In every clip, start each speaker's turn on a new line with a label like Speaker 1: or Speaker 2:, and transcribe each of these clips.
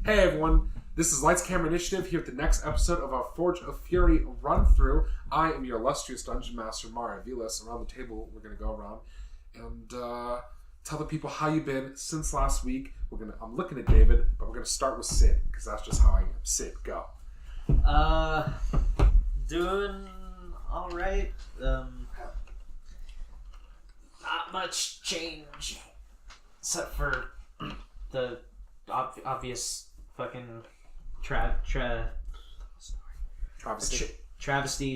Speaker 1: Hey everyone, this is Lights Camera Initiative here with the next episode of our Forge of Fury run-through. I am your illustrious Dungeon Master, Mara Vilas. Around the table, we're going to go around and tell the people how you've been since last week. I'm looking at David, but we're going to start with Sid, because that's just how I am. Sid, go.
Speaker 2: Doing alright. Not much change, except for the obvious fucking travesty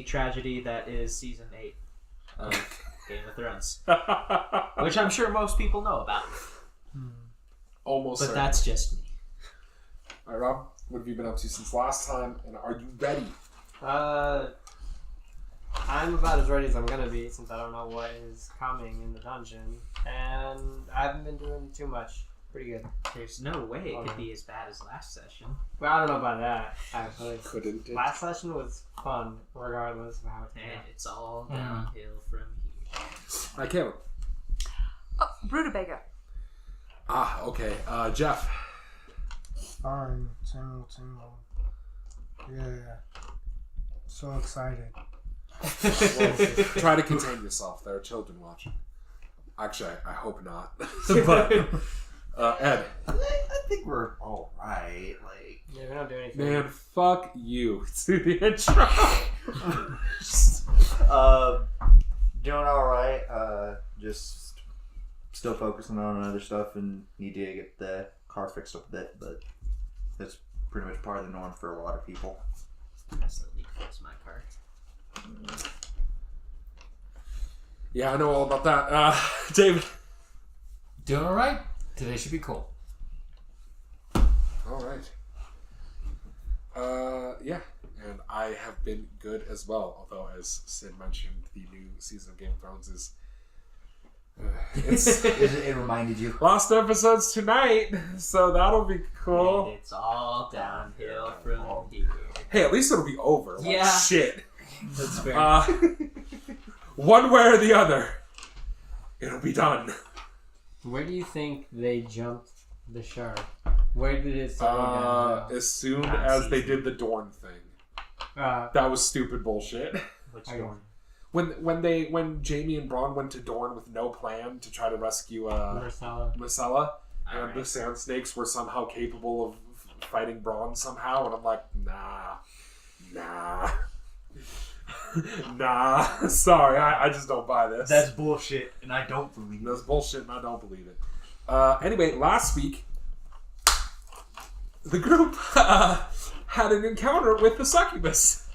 Speaker 2: tragedy that is season 8 of Game of Thrones, which I'm sure most people know about.
Speaker 1: Almost,
Speaker 2: but
Speaker 1: certainly.
Speaker 2: That's just me.
Speaker 1: All right, Rob, what have you been up to since last time, and are you ready?
Speaker 3: I'm about as ready as I'm gonna be since I don't know what is coming in the dungeon, and I haven't been doing too much. Pretty good.
Speaker 2: There's no way it could be as bad as last session.
Speaker 3: Well, I don't know about that, actually.
Speaker 1: Couldn't it?
Speaker 3: Last session was fun, regardless of how it
Speaker 2: And
Speaker 3: went.
Speaker 2: it's all downhill from here.
Speaker 1: Hi, Caleb.
Speaker 4: Rutabaga.
Speaker 1: Ah, okay. Jeff.
Speaker 5: Fine, tingle. Yeah. So excited.
Speaker 1: Well, try to contain yourself. There are children watching. Actually, I hope not. But, Ed.
Speaker 6: I think we're all right. Like,
Speaker 3: Yeah, we don't do anything.
Speaker 1: Man, fuck you to the intro.
Speaker 6: doing all right. Just still focusing on other stuff and need to get the car fixed up a bit, but that's pretty much part of the norm for a lot of people.
Speaker 2: That's the leak fix my car.
Speaker 1: Yeah, I know all about that. David.
Speaker 7: Doing all right. Today should be cool.
Speaker 1: All right. Yeah, and I have been good as well. Although, as Sid mentioned, the new season of Game of Thrones is.
Speaker 6: It reminded you.
Speaker 1: Last episode's tonight, so that'll be cool.
Speaker 2: And it's all downhill from here.
Speaker 1: Hey, at least it'll be over. Like,
Speaker 2: Yeah.
Speaker 1: Shit.
Speaker 2: That's fair.
Speaker 1: One way or the other, it'll be done.
Speaker 3: Where do you think they jumped the shark? Where did it go down?
Speaker 1: As soon as they did the Dorn thing. That was stupid bullshit.
Speaker 2: Which
Speaker 3: I
Speaker 2: door?
Speaker 1: When Jaime and Bronn went to Dorne with no plan to try to rescue Myrcella, and the Sand Snakes were somehow capable of fighting Bronn somehow, and I'm like, nah. Sorry, I just don't buy this.
Speaker 6: That's bullshit, and I don't believe it.
Speaker 1: That's bullshit, and I don't believe it. Anyway, last week, the group had an encounter with the succubus.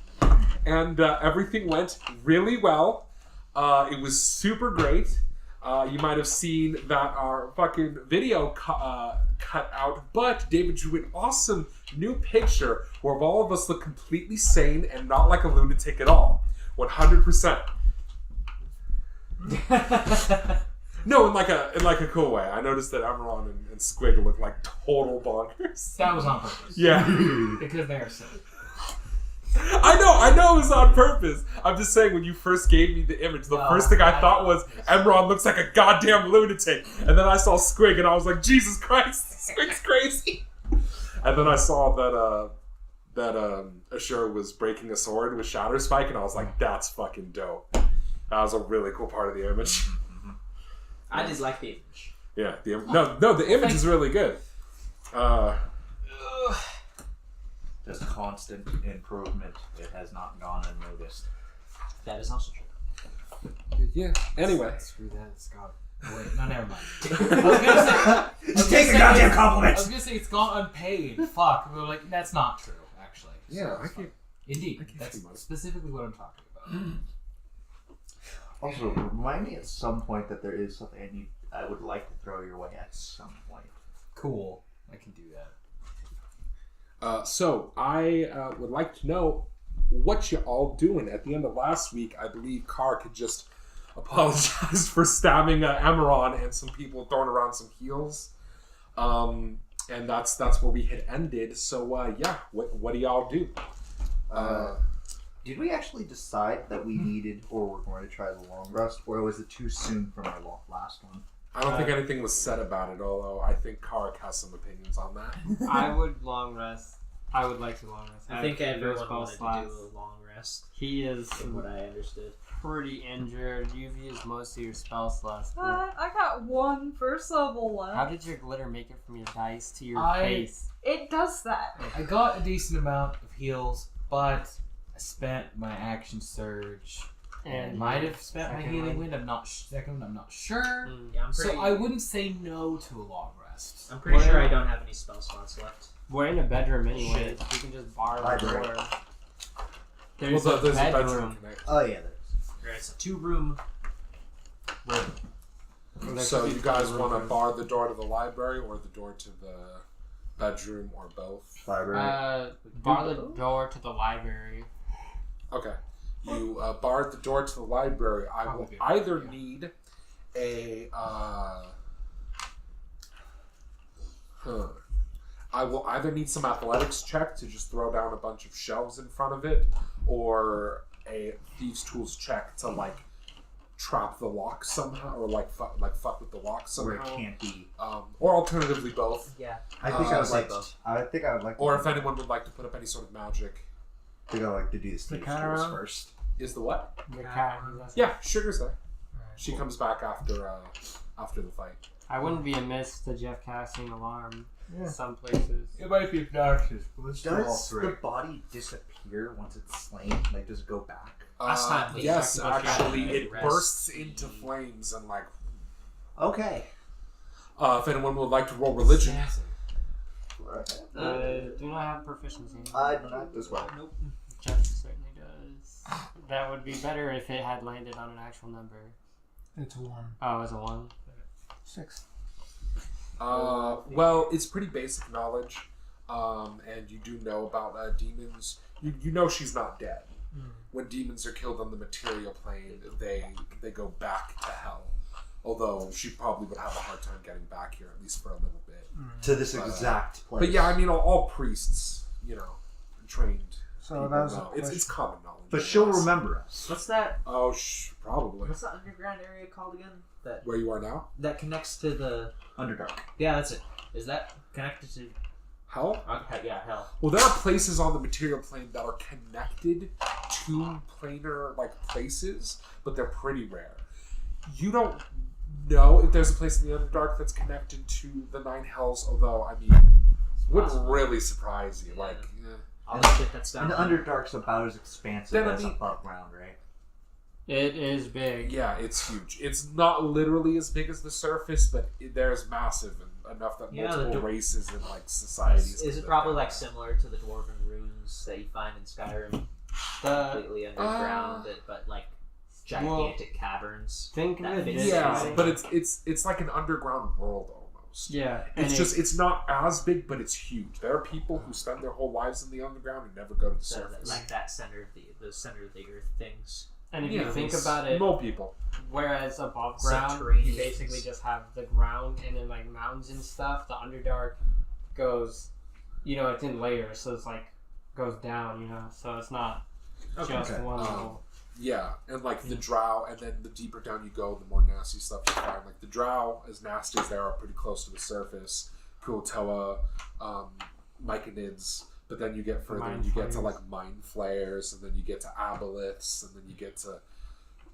Speaker 1: And everything went really well. It was super great. You might have seen that our fucking video cut out, but David drew an awesome new picture where all of us look completely sane and not like a lunatic at all. 100%. No, in like a cool way. I noticed that Amaron and Squig look like total bonkers.
Speaker 7: That was on purpose.
Speaker 1: Yeah.
Speaker 7: Because they are silly.
Speaker 1: I know it was on purpose. I'm just saying, when you first gave me the image, the first thing I thought was Emron looks like a goddamn lunatic, and then I saw Squig and I was like, Jesus Christ, Squig's crazy. And then I saw that Asura was breaking a sword with Shatter Spike, and I was like, that's fucking dope. That was a really cool part of the image.
Speaker 2: I just like the image.
Speaker 1: Yeah, the image is really good.
Speaker 6: Just constant improvement. It has not gone unnoticed.
Speaker 2: That is also true.
Speaker 1: Yeah. Anyway.
Speaker 3: Screw that, Scott.
Speaker 7: Wait, no, never mind.
Speaker 6: Just take a goddamn
Speaker 7: I
Speaker 6: compliment!
Speaker 7: was gonna say it's gone unpaid. Fuck. We were like, that's not true, actually. So
Speaker 1: Yeah,
Speaker 7: it's fine. Indeed. That's specifically what I'm talking about.
Speaker 6: Also, remind me at some point that there is something I would like to throw your way at some point.
Speaker 7: Cool. I can do that.
Speaker 1: So I would like to know what you all doing. At the end of last week, I believe Carac had just apologized for stabbing Amaron and some people throwing around some heals. And that's where we had ended. So yeah, what do y'all do?
Speaker 6: Did we actually decide that we needed or were going to try the long rest, or was it too soon from our last one?
Speaker 1: I don't think anything was said about it, although I think Carac has some opinions on that.
Speaker 3: I would long rest. I would like to long rest.
Speaker 2: I think
Speaker 3: have
Speaker 2: everyone
Speaker 3: spell
Speaker 2: wanted to
Speaker 3: slots.
Speaker 2: do a long rest,
Speaker 3: He is
Speaker 2: from what I understood.
Speaker 3: pretty injured. You've used most of your spell slots.
Speaker 4: I got 1 first level left.
Speaker 3: How did your glitter make it from your dice to your
Speaker 7: I-
Speaker 3: face?
Speaker 4: It does that.
Speaker 7: I got a decent amount of heals, but I spent my action surge. And
Speaker 3: And
Speaker 7: might have spent my
Speaker 3: second
Speaker 7: healing
Speaker 3: one.
Speaker 7: wind. I'm not sure.
Speaker 2: Yeah, I'm pretty.
Speaker 7: So I wouldn't say no to a long rest.
Speaker 2: I'm pretty
Speaker 3: Well-
Speaker 2: sure I don't have any spell slots left.
Speaker 3: We're in a bedroom anyway.
Speaker 2: Shit.
Speaker 3: You can just borrow the
Speaker 6: Library.
Speaker 3: door.
Speaker 1: Well,
Speaker 3: There's
Speaker 1: there's
Speaker 3: a
Speaker 1: a bedroom
Speaker 3: bedroom.
Speaker 1: connect.
Speaker 6: Oh yeah, there's.
Speaker 2: Alright, it's a 2-room room.
Speaker 1: So you guys want to bar the door to the library or the door to the bedroom or both?
Speaker 6: Library.
Speaker 3: Bar the door to the library.
Speaker 1: Okay. You barred the door to the library. I will
Speaker 7: Probably.
Speaker 1: either need a. I will either need some athletics check to just throw down a bunch of shelves in front of it, or a thieves' tools check to like trap the lock somehow, or like fuck with the lock
Speaker 6: Where it
Speaker 1: somehow.
Speaker 6: can't be.
Speaker 1: Or alternatively both.
Speaker 2: Yeah.
Speaker 6: I think I would
Speaker 2: say
Speaker 6: like.
Speaker 2: both.
Speaker 6: I think I would like.
Speaker 1: Or
Speaker 6: to,
Speaker 1: if anyone would like to put up any sort of magic.
Speaker 6: I think I would like to do the
Speaker 5: The
Speaker 6: Steve's
Speaker 5: cat
Speaker 6: tools
Speaker 5: around?
Speaker 6: first.
Speaker 1: Is the what?
Speaker 3: The cat.
Speaker 1: Yeah, Sugar's there.
Speaker 5: Alright.
Speaker 1: She comes back after the fight.
Speaker 3: I wouldn't be amiss to Jeff casting alarm
Speaker 5: Yeah.
Speaker 3: in some places.
Speaker 7: It might be obnoxious, but let's do all
Speaker 6: Does
Speaker 7: three.
Speaker 6: the body disappear once it's slain? Like, does it go back?
Speaker 2: Last time we
Speaker 1: yes,
Speaker 3: talked about
Speaker 1: actually,
Speaker 2: that,
Speaker 1: it
Speaker 2: rest
Speaker 1: bursts
Speaker 2: the-
Speaker 1: into flames and like.
Speaker 6: Okay.
Speaker 1: If anyone would like to roll religion,
Speaker 3: Do not have proficiency.
Speaker 6: I do not as well.
Speaker 2: Nope.
Speaker 3: Jeff certainly does. That would be better if it had landed on an actual number.
Speaker 5: It's 1.
Speaker 3: Oh, it's a 1.
Speaker 5: 6.
Speaker 1: well, it's pretty basic knowledge, and you do know about demons. You know she's not dead. When demons are killed on the material plane, they go back to hell. Although she probably would have a hard time getting back here, at least for a little bit.
Speaker 6: To this exact place.
Speaker 1: But yeah, I mean, all priests, trained.
Speaker 5: So
Speaker 1: people
Speaker 5: that was a
Speaker 1: know. It's
Speaker 5: question.
Speaker 1: common knowledge.
Speaker 6: But she'll remember us.
Speaker 2: What's that?
Speaker 1: Oh, probably.
Speaker 2: What's that underground area called again?
Speaker 1: Where you are now?
Speaker 2: That connects to the.
Speaker 6: Underdark.
Speaker 2: Yeah, that's it. Is that connected to?
Speaker 1: Hell?
Speaker 2: Okay, yeah, hell.
Speaker 1: Well, there are places on the material plane that are connected to planar places, but they're pretty rare. You don't know if there's a place in the Underdark that's connected to the Nine Hells, although I mean, wouldn't really surprise you.
Speaker 2: Yeah.
Speaker 1: Yeah.
Speaker 2: I'll get that stuff.
Speaker 6: And the Underdark's about as expansive
Speaker 1: Then, I
Speaker 6: as
Speaker 1: mean-
Speaker 6: above ground, right?
Speaker 3: It is big.
Speaker 1: Yeah, it's huge. It's not literally as big as the surface, but there's massive and enough that
Speaker 2: Yeah,
Speaker 1: multiple
Speaker 2: the
Speaker 1: races and societies.
Speaker 2: Is
Speaker 1: can
Speaker 2: it probably
Speaker 1: live
Speaker 2: similar to the dwarven runes that you find in Skyrim? Completely underground, but gigantic caverns.
Speaker 3: Think of
Speaker 2: That
Speaker 3: it
Speaker 2: fits.
Speaker 3: this
Speaker 1: Yeah,
Speaker 3: way.
Speaker 1: but it's like an underground world almost.
Speaker 3: Yeah, and
Speaker 1: It's not as big, but it's huge. There are people who spend their whole lives in the underground and never go to the
Speaker 2: So
Speaker 1: surface.
Speaker 2: like that center of the center of the earth things.
Speaker 3: and if
Speaker 1: Yeah,
Speaker 3: you think
Speaker 1: it's
Speaker 3: about it,
Speaker 1: mole people.
Speaker 3: whereas above ground, you
Speaker 2: Subterranean.
Speaker 3: basically just have the ground and then mountains and stuff. The Underdark goes, it's in layers, so it's goes down, so it's not just
Speaker 6: Okay.
Speaker 3: one level.
Speaker 1: Yeah, and the drow, and then the deeper down you go, the more nasty stuff you find. Like the drow, as nasty as they are pretty close to the surface. Kuotoa, myconids. But then you get further, and you get to
Speaker 3: Mind
Speaker 1: mind flayers, and then you get to aboliths, and then you get to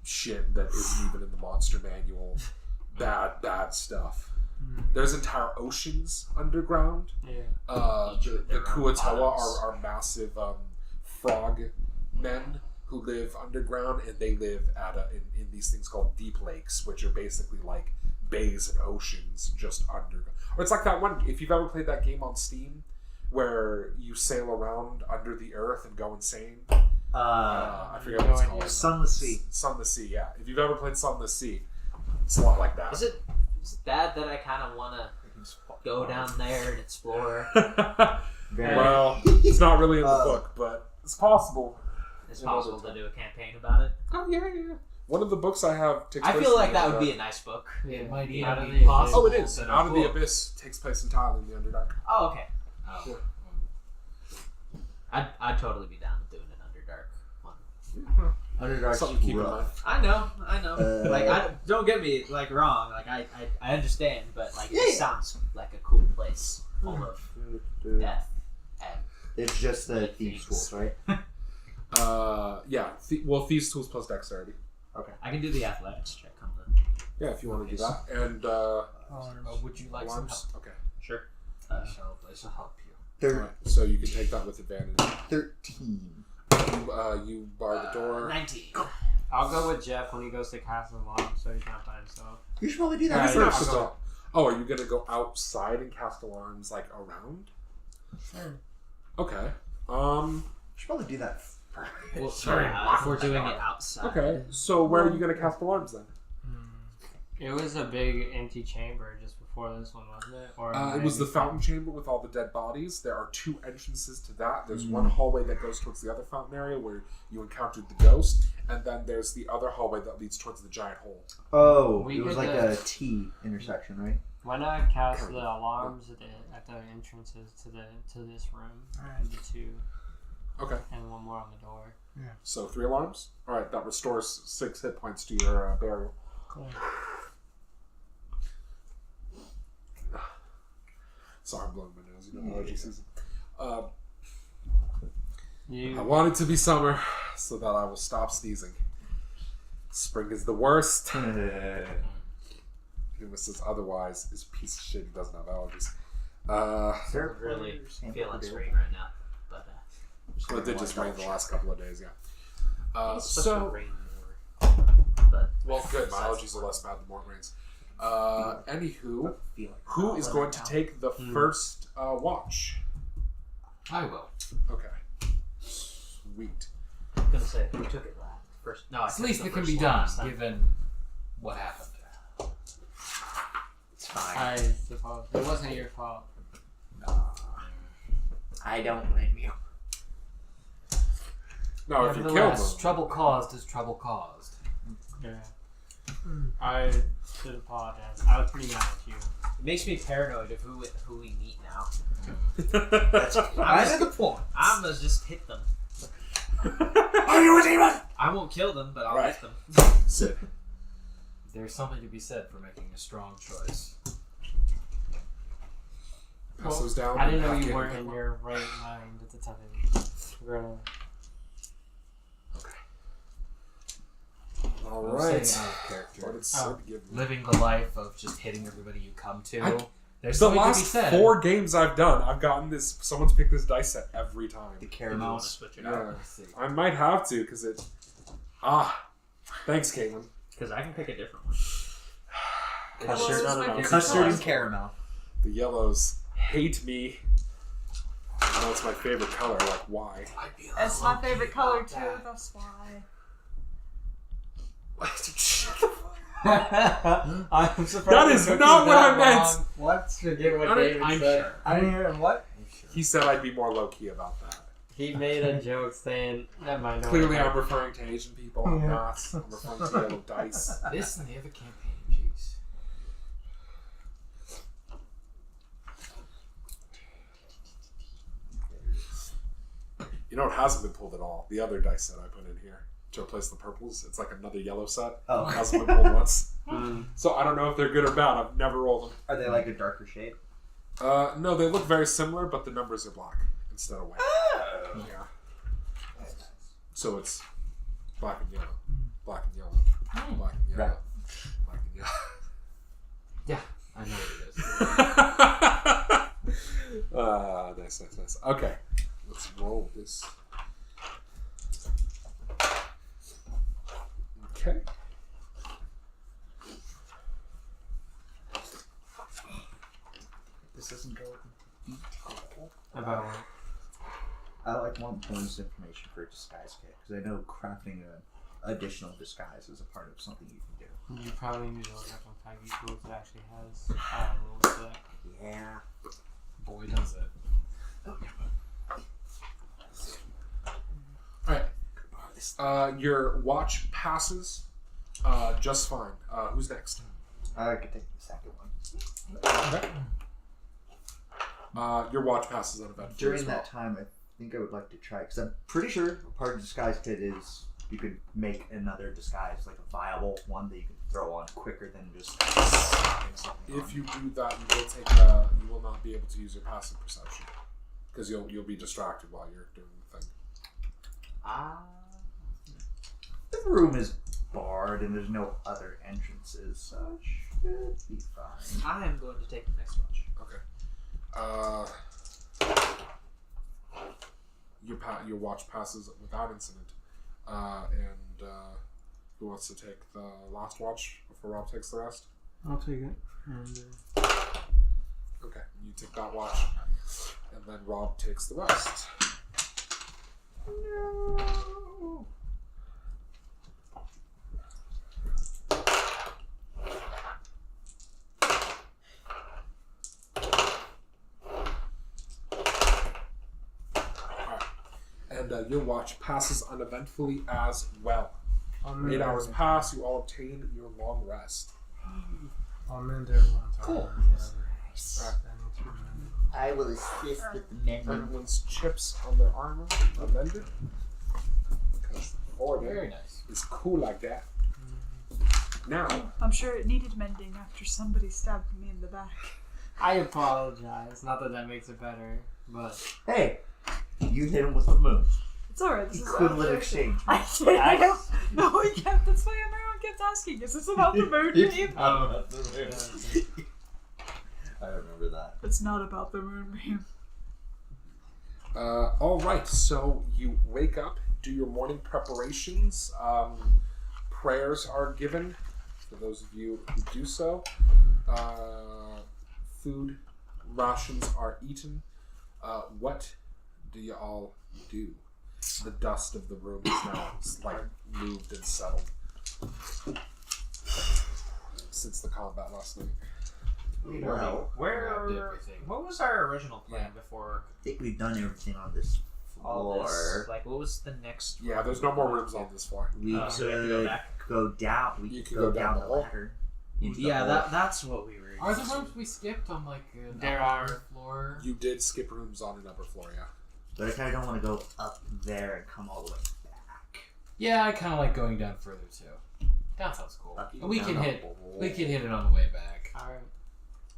Speaker 1: shit that isn't even in the monster manual. Bad stuff. There's entire oceans underground.
Speaker 3: Yeah.
Speaker 1: The
Speaker 2: Their own
Speaker 1: Kuotoa
Speaker 2: bottoms.
Speaker 1: are massive frog men who live underground, and they live in these things called deep lakes, which are basically like bays and oceans just underground. Or it's like that one, if you've ever played that game on Steam, where you sail around under the earth and go insane. I forget what it's
Speaker 3: No
Speaker 1: called.
Speaker 3: idea.
Speaker 6: Sunless Sea.
Speaker 1: Sunless Sea, yeah. If you've ever played Sunless Sea, it's a lot like that.
Speaker 2: Is it bad that I kind of want to go down there and explore?
Speaker 6: Very.
Speaker 1: Well, it's not really in the
Speaker 6: Uh,
Speaker 1: book, but it's possible.
Speaker 2: It's
Speaker 1: Another
Speaker 2: possible to
Speaker 1: time.
Speaker 2: do a campaign about it.
Speaker 1: Oh yeah. One of the books I have takes
Speaker 2: I
Speaker 1: place
Speaker 2: feel
Speaker 1: in
Speaker 2: like
Speaker 1: the
Speaker 2: that would
Speaker 1: Underdark.
Speaker 2: be a nice book.
Speaker 7: It might
Speaker 3: Out
Speaker 7: even
Speaker 3: of
Speaker 7: be
Speaker 3: the
Speaker 7: possible.
Speaker 1: Oh, it is.
Speaker 7: than a
Speaker 1: Out of the
Speaker 7: book.
Speaker 1: Abyss takes place entirely in the Underdark.
Speaker 2: Oh, okay.
Speaker 1: Yeah.
Speaker 2: I'd totally be down with doing an Underdark one.
Speaker 6: Underdark's
Speaker 1: Something to keep in mind.
Speaker 6: rough.
Speaker 2: I know.
Speaker 6: Uh,
Speaker 2: don't get me wrong. I understand, but like
Speaker 6: Yeah.
Speaker 2: it sounds like a cool place full of death. And
Speaker 6: It's just the thieves' tools, right?
Speaker 1: Yeah. Thieves' tools plus dexterity.
Speaker 2: I can do the athletics check on the.
Speaker 1: Yeah, if you want to do that. And
Speaker 7: would you like some
Speaker 1: alarms.
Speaker 7: help?
Speaker 1: Okay.
Speaker 2: Sure.
Speaker 7: I shall help you.
Speaker 1: Alright, so you can take that with advantage.
Speaker 6: 13.
Speaker 1: You bar the door.
Speaker 2: 19.
Speaker 3: I'll go with Jeff when he goes to cast an alarm, so he's not by himself.
Speaker 6: You should probably do that.
Speaker 3: Alright,
Speaker 6: first.
Speaker 3: I'll go.
Speaker 1: Oh, are you gonna go outside and cast alarms like around?
Speaker 5: Sure.
Speaker 1: Okay.
Speaker 6: You should probably do that first.
Speaker 7: Well, sorry, if we're doing it
Speaker 2: outside.
Speaker 1: Okay. So where are you gonna cast alarms then?
Speaker 3: It was a big empty chamber just before this one, wasn't it? Or
Speaker 1: It was the fountain chamber with all the dead bodies. There are 2 entrances to that. There's one hallway that goes towards the other fountain area where you encountered the ghost, and then there's the other hallway that leads towards the giant hole.
Speaker 6: Oh,
Speaker 3: We
Speaker 6: it was
Speaker 3: did
Speaker 6: like
Speaker 3: the-
Speaker 6: a T intersection, right?
Speaker 3: Why not cast the alarms at the entrances to this room?
Speaker 5: Alright.
Speaker 3: The 2
Speaker 1: Okay.
Speaker 3: and one more on the door.
Speaker 1: So 3 alarms. All right. That restores 6 hit points to your burial.
Speaker 3: Cool.
Speaker 1: Sorry, I'm blowing my nose. You know, allergy season. I
Speaker 3: You
Speaker 1: want it to be summer so that I will stop sneezing. Spring is the worst. Whoever says otherwise is a piece of shit who doesn't have allergies.
Speaker 6: Sir,
Speaker 2: Really feel like spring right now, but
Speaker 1: Well, it did just rain the last couple of days, yeah.
Speaker 2: it's supposed to
Speaker 1: So,
Speaker 2: rain more. But
Speaker 1: well, good. My allergies are less bad the more it rains. Anywho,
Speaker 6: feel like
Speaker 1: who is going to take the first watch?
Speaker 7: I will.
Speaker 1: Okay. Sweet.
Speaker 2: I'm gonna say who took it last first. No, I
Speaker 7: At
Speaker 2: took
Speaker 7: least
Speaker 2: the
Speaker 7: it can
Speaker 2: first
Speaker 7: be
Speaker 2: one
Speaker 7: done,
Speaker 2: this time.
Speaker 7: given what happened.
Speaker 6: it's fine.
Speaker 3: I suppose it wasn't your fault.
Speaker 6: I don't blame you.
Speaker 1: No, if you kill
Speaker 7: Nevertheless,
Speaker 1: them.
Speaker 7: trouble caused is trouble caused.
Speaker 3: Yeah. I should apologize. I was pretty mad at you.
Speaker 2: It makes me paranoid of who we meet now.
Speaker 6: That's kind of the point.
Speaker 2: I'm gonna just hit them.
Speaker 6: Are you a demon?
Speaker 2: I won't kill them, but I'll
Speaker 1: Right.
Speaker 2: hit them.
Speaker 1: Sit.
Speaker 7: There's something to be said for making a strong choice.
Speaker 1: Pass those down.
Speaker 3: I didn't know
Speaker 1: and
Speaker 3: you
Speaker 1: have
Speaker 3: weren't
Speaker 1: to-
Speaker 3: in your right mind at the time. We're gonna.
Speaker 1: All
Speaker 7: I'm
Speaker 1: right.
Speaker 7: saying out of character.
Speaker 1: What did Sid give me?
Speaker 7: Living the life of just hitting everybody you come to. There's
Speaker 1: The
Speaker 7: something to be
Speaker 1: last
Speaker 7: said.
Speaker 1: 4 games I've done, I've gotten this. Someone's picked this dice set every time.
Speaker 6: The
Speaker 2: I want to
Speaker 6: caramels.
Speaker 2: switch it
Speaker 1: Yeah.
Speaker 2: out
Speaker 7: Let's see.
Speaker 1: I might have to because it. Thanks, Caitlin.
Speaker 2: because I can pick a different one.
Speaker 6: Custard,
Speaker 4: Well, it's my
Speaker 6: custard
Speaker 4: favorite
Speaker 6: and caramel.
Speaker 1: The yellows hate me. I know it's my favorite color. Like, why?
Speaker 4: It's my favorite color too, that's why.
Speaker 3: I'm surprised.
Speaker 1: That is
Speaker 3: it took
Speaker 1: not
Speaker 3: you
Speaker 1: what
Speaker 3: that
Speaker 1: I meant.
Speaker 3: long. What? Forget what
Speaker 1: I'm
Speaker 3: David
Speaker 1: sure.
Speaker 3: said.
Speaker 5: I didn't hear what?
Speaker 1: He said I'd be more low key about that.
Speaker 3: He made a joke saying, "Never mind." don't
Speaker 1: Clearly,
Speaker 3: worry
Speaker 1: I'm
Speaker 3: about it."
Speaker 1: referring to Asian people. I'm
Speaker 5: Yeah.
Speaker 1: not. I'm referring to yellow dice.
Speaker 7: This and the other campaign, jeez.
Speaker 1: You know, it hasn't been pulled at all. The other dice set I put in here to replace the purples. It's like another yellow set.
Speaker 6: Oh.
Speaker 1: It hasn't been pulled once.
Speaker 3: Mm.
Speaker 1: So I don't know if they're good or bad. I've never rolled them.
Speaker 6: Are they like a darker shade?
Speaker 1: No, they look very similar, but the numbers are black instead of white.
Speaker 6: Oh.
Speaker 1: Yeah. So it's black and yellow. Black and yellow. Black and yellow.
Speaker 6: Right.
Speaker 1: Black and yellow.
Speaker 7: Yeah, I know what it is.
Speaker 1: Nice. Okay. Let's roll this. Okay.
Speaker 6: This doesn't go in detail.
Speaker 3: About what?
Speaker 6: I like want bonus information for a disguise kit because I know crafting an additional disguise is a part of something you can do.
Speaker 3: You probably need to look up on Peggy Tools that actually has rules for that.
Speaker 6: Yeah.
Speaker 7: Boy, does it.
Speaker 1: Alright. Your watch passes just fine. Who's next?
Speaker 6: I could take the second one.
Speaker 1: Okay. Your watch passes uneventfully
Speaker 6: During
Speaker 1: as well.
Speaker 6: that time, I think I would like to try because I'm pretty sure part of the disguise kit is you could make another disguise, like a viable one that you could throw on quicker than just.
Speaker 1: If you do that, you will not be able to use your passive perception because you'll be distracted while you're doing the thing.
Speaker 6: The room is barred and there's no other entrances, so it should be fine.
Speaker 2: I am going to take the next watch.
Speaker 1: Okay. Your watch passes without incident, and who wants to take the last watch before Rob takes the rest?
Speaker 3: I'll take it. And,
Speaker 1: Okay, you take that watch, and then Rob takes the rest. No. And your watch passes uneventfully as well. 8 hours pass, you all obtain your long rest.
Speaker 3: I'll mend everyone's
Speaker 2: Cool.
Speaker 3: armor.
Speaker 1: Alright.
Speaker 6: I will assist with the menu.
Speaker 1: Everyone's chips on their armor are mended. Because
Speaker 7: Very nice.
Speaker 1: is cool like that. Now,
Speaker 4: I'm sure it needed mending after somebody stabbed me in the back.
Speaker 3: I apologize. Not that makes it better, but
Speaker 6: Hey, you hit him with the moon.
Speaker 4: It's alright, this is
Speaker 6: Equivalent exchange.
Speaker 4: I did. I don't know. We kept. That's why everyone kept asking. Is this about the moon beam?
Speaker 6: I remember that.
Speaker 4: It's not about the moon beam.
Speaker 1: alright, so you wake up, do your morning preparations. Prayers are given for those of you who do so. Food rations are eaten. What do you all do? The dust of the room is now moved and settled since the combat last night.
Speaker 6: Well,
Speaker 2: What was our original plan before
Speaker 6: I think we've done everything on this
Speaker 2: all
Speaker 6: floor.
Speaker 2: this? Like, what was the next?
Speaker 1: Yeah, there's no more rooms on this floor.
Speaker 6: We
Speaker 2: So we have to go
Speaker 6: could
Speaker 2: back?
Speaker 6: go down. We
Speaker 1: You
Speaker 6: could
Speaker 1: can
Speaker 6: go
Speaker 1: go down
Speaker 6: down
Speaker 1: the
Speaker 6: the
Speaker 1: hall.
Speaker 6: ladder. into the
Speaker 2: Yeah,
Speaker 6: hole.
Speaker 2: that's what we were.
Speaker 7: Are the rooms we skipped on like
Speaker 3: There
Speaker 7: the
Speaker 3: are.
Speaker 7: floor?
Speaker 1: You did skip rooms on an upper floor, yeah.
Speaker 6: But I kind of don't want to go up there and come all the way back.
Speaker 7: Yeah, I kind of like going down further too. Down sounds cool.
Speaker 6: Fuck you,
Speaker 7: And we
Speaker 6: down
Speaker 7: can
Speaker 6: the
Speaker 7: hit.
Speaker 6: hole.
Speaker 7: We can hit it on the way back.
Speaker 3: Alright,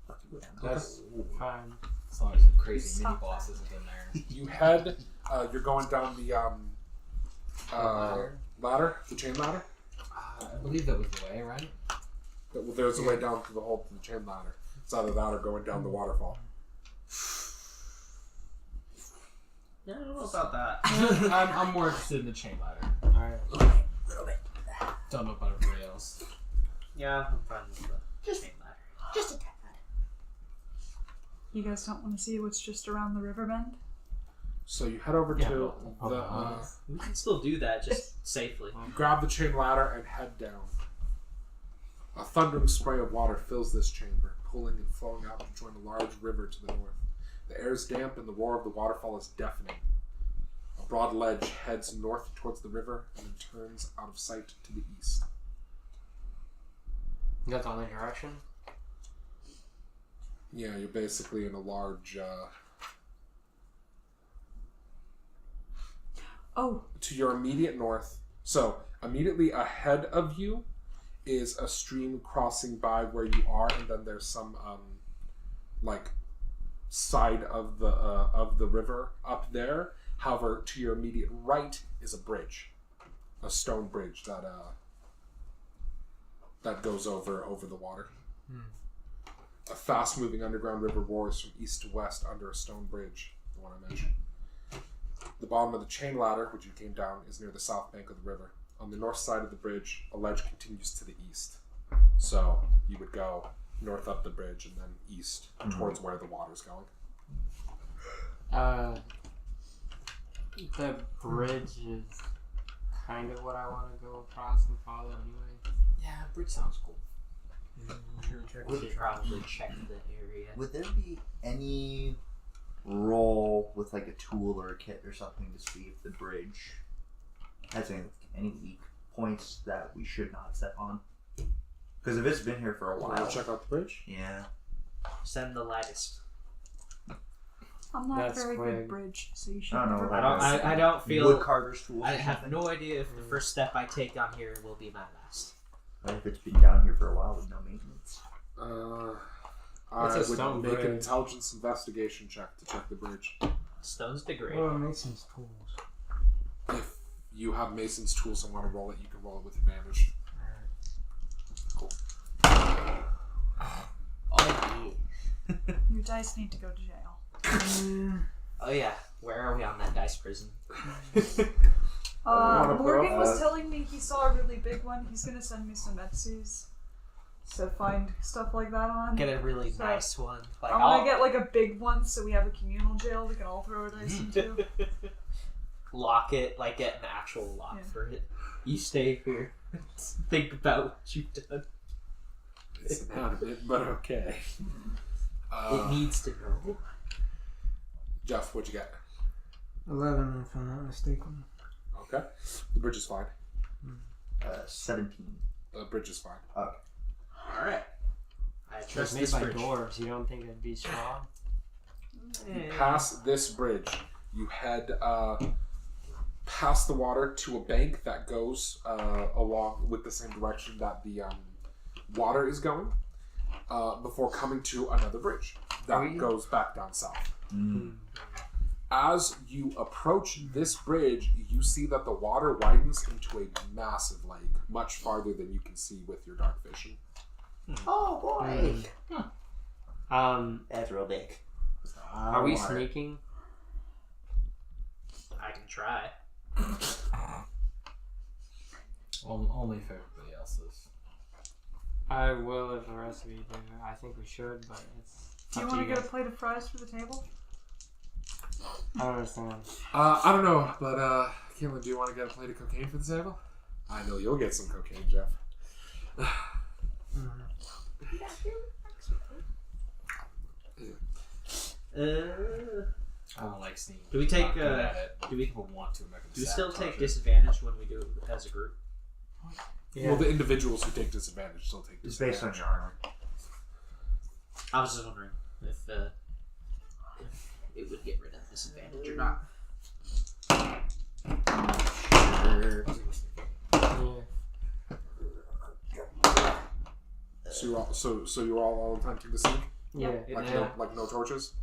Speaker 6: Fuck you, down the
Speaker 3: that's
Speaker 6: hole.
Speaker 3: fine.
Speaker 7: As long as some crazy
Speaker 4: Stop
Speaker 7: mini bosses is in there.
Speaker 1: You head, you're going down the
Speaker 7: Ladder?
Speaker 1: ladder, the chain ladder.
Speaker 7: I believe that was the way, right?
Speaker 1: There's a way down through the hole to the chain ladder. It's either that or going down the waterfall.
Speaker 2: Yeah, I don't know about that.
Speaker 7: I'm more interested in the chain ladder.
Speaker 3: Alright.
Speaker 7: Don't know about everybody else.
Speaker 2: Yeah, I'm fine with the
Speaker 6: Just-
Speaker 2: chain ladder.
Speaker 6: Just a tad.
Speaker 4: You guys don't want to see what's just around the river bend?
Speaker 1: So you head over
Speaker 7: Yeah,
Speaker 1: to
Speaker 7: well,
Speaker 1: the.
Speaker 2: We can still do that, just safely.
Speaker 1: You grab the chain ladder and head down. A thundering spray of water fills this chamber, pulling and flowing out to join a large river to the north. The air is damp and the roar of the waterfall is deafening. A broad ledge heads north towards the river and then turns out of sight to the east.
Speaker 3: That's the only direction?
Speaker 1: Yeah, you're basically in a large.
Speaker 4: Oh,
Speaker 1: To your immediate north, so immediately ahead of you is a stream crossing by where you are, and then there's some side of the river up there. However, to your immediate right is a bridge, a stone bridge that goes over the water. A fast-moving underground river roars from east to west under a stone bridge, the one I mentioned. The bottom of the chain ladder, which you came down, is near the south bank of the river. On the north side of the bridge, a ledge continues to the east. So you would go north up the bridge and then east towards where the water's going.
Speaker 3: The bridge is kind of what I want to go across and follow anyway.
Speaker 7: Yeah, bridge sounds cool.
Speaker 2: We should probably check the area.
Speaker 6: Would there be any roll with like a tool or a kit or something to see if the bridge has any weak points that we should not step on? Because if it's been here for a
Speaker 1: Want
Speaker 6: while,
Speaker 1: to check out the bridge?
Speaker 6: yeah.
Speaker 2: Send the lightest.
Speaker 4: I'm not
Speaker 3: That's
Speaker 4: a very
Speaker 3: quick.
Speaker 4: good bridge, so you should
Speaker 6: I don't know
Speaker 4: never
Speaker 6: about
Speaker 4: buy
Speaker 6: that.
Speaker 2: I don't feel.
Speaker 6: Woodcarver's tools.
Speaker 2: I
Speaker 6: or
Speaker 2: have
Speaker 6: something?
Speaker 2: no idea if the first step I take on here will be my last.
Speaker 6: But if it's been down here for a while with no maintenance.
Speaker 1: I
Speaker 3: It's a
Speaker 1: would
Speaker 3: stone
Speaker 1: make an
Speaker 3: bridge.
Speaker 1: intelligence investigation check to check the bridge.
Speaker 2: Stones degrade.
Speaker 3: Well, Mason's tools.
Speaker 1: If you have Mason's tools and want to roll it, you can roll it with advantage. Cool.
Speaker 2: Oh yeah.
Speaker 4: Your dice need to go to jail.
Speaker 2: Oh yeah. Where are we on that dice prison?
Speaker 6: wanna
Speaker 4: Morgan
Speaker 6: put
Speaker 4: was telling me he saw a really big one. He's gonna send me some Etsy's to find stuff like that on.
Speaker 2: Get a really
Speaker 4: So,
Speaker 2: nice one. Like
Speaker 4: I'm gonna get like a big one so we have a communal jail we can all throw our dice into.
Speaker 2: lock it, like get an actual lock for it. You stay here. Think about what you've done.
Speaker 1: It's not a bit, but okay.
Speaker 2: It needs to know.
Speaker 1: Jeff, what'd you get?
Speaker 3: 11, if I'm not mistaken.
Speaker 1: Okay. The bridge is fine.
Speaker 6: 17.
Speaker 1: The bridge is fine.
Speaker 6: Okay.
Speaker 2: Alright. I
Speaker 3: It's
Speaker 2: trust
Speaker 3: made
Speaker 2: this
Speaker 3: by
Speaker 2: bridge.
Speaker 3: dwarves. You don't think it'd be strong?
Speaker 1: You pass this bridge. You head past the water to a bank that goes along with the same direction that the water is going before coming to another bridge that goes back down south. As you approach this bridge, you see that the water widens into a massive lake, much farther than you can see with your dark vision.
Speaker 6: Oh boy! That's real big.
Speaker 3: Are we sneaking?
Speaker 2: I can try.
Speaker 7: Only if everybody else is.
Speaker 3: I will if the rest of you do. I think we should, but it's.
Speaker 4: Do you
Speaker 3: up to
Speaker 4: want to get a
Speaker 3: guys.
Speaker 4: plate of fries for the table?
Speaker 3: I don't understand.
Speaker 1: I don't know, but Caitlin, do you want to get a plate of cocaine for the table? I know you'll get some cocaine, Jeff.
Speaker 7: I don't like sneaking.
Speaker 2: Do we take,
Speaker 7: I'm not good at it.
Speaker 2: do we-
Speaker 7: People want to make them
Speaker 2: Do we still
Speaker 7: sabotage
Speaker 2: take
Speaker 7: it.
Speaker 2: disadvantage when we do it as a group?
Speaker 3: Yeah.
Speaker 1: Well, the individuals who take disadvantage still take
Speaker 6: It's
Speaker 1: disadvantage.
Speaker 6: based on your armor.
Speaker 2: I was just wondering if it would get rid of disadvantage or not.
Speaker 3: Yeah.
Speaker 1: So you're all you're all attempting to sneak?
Speaker 3: Yeah.
Speaker 1: Like no torches?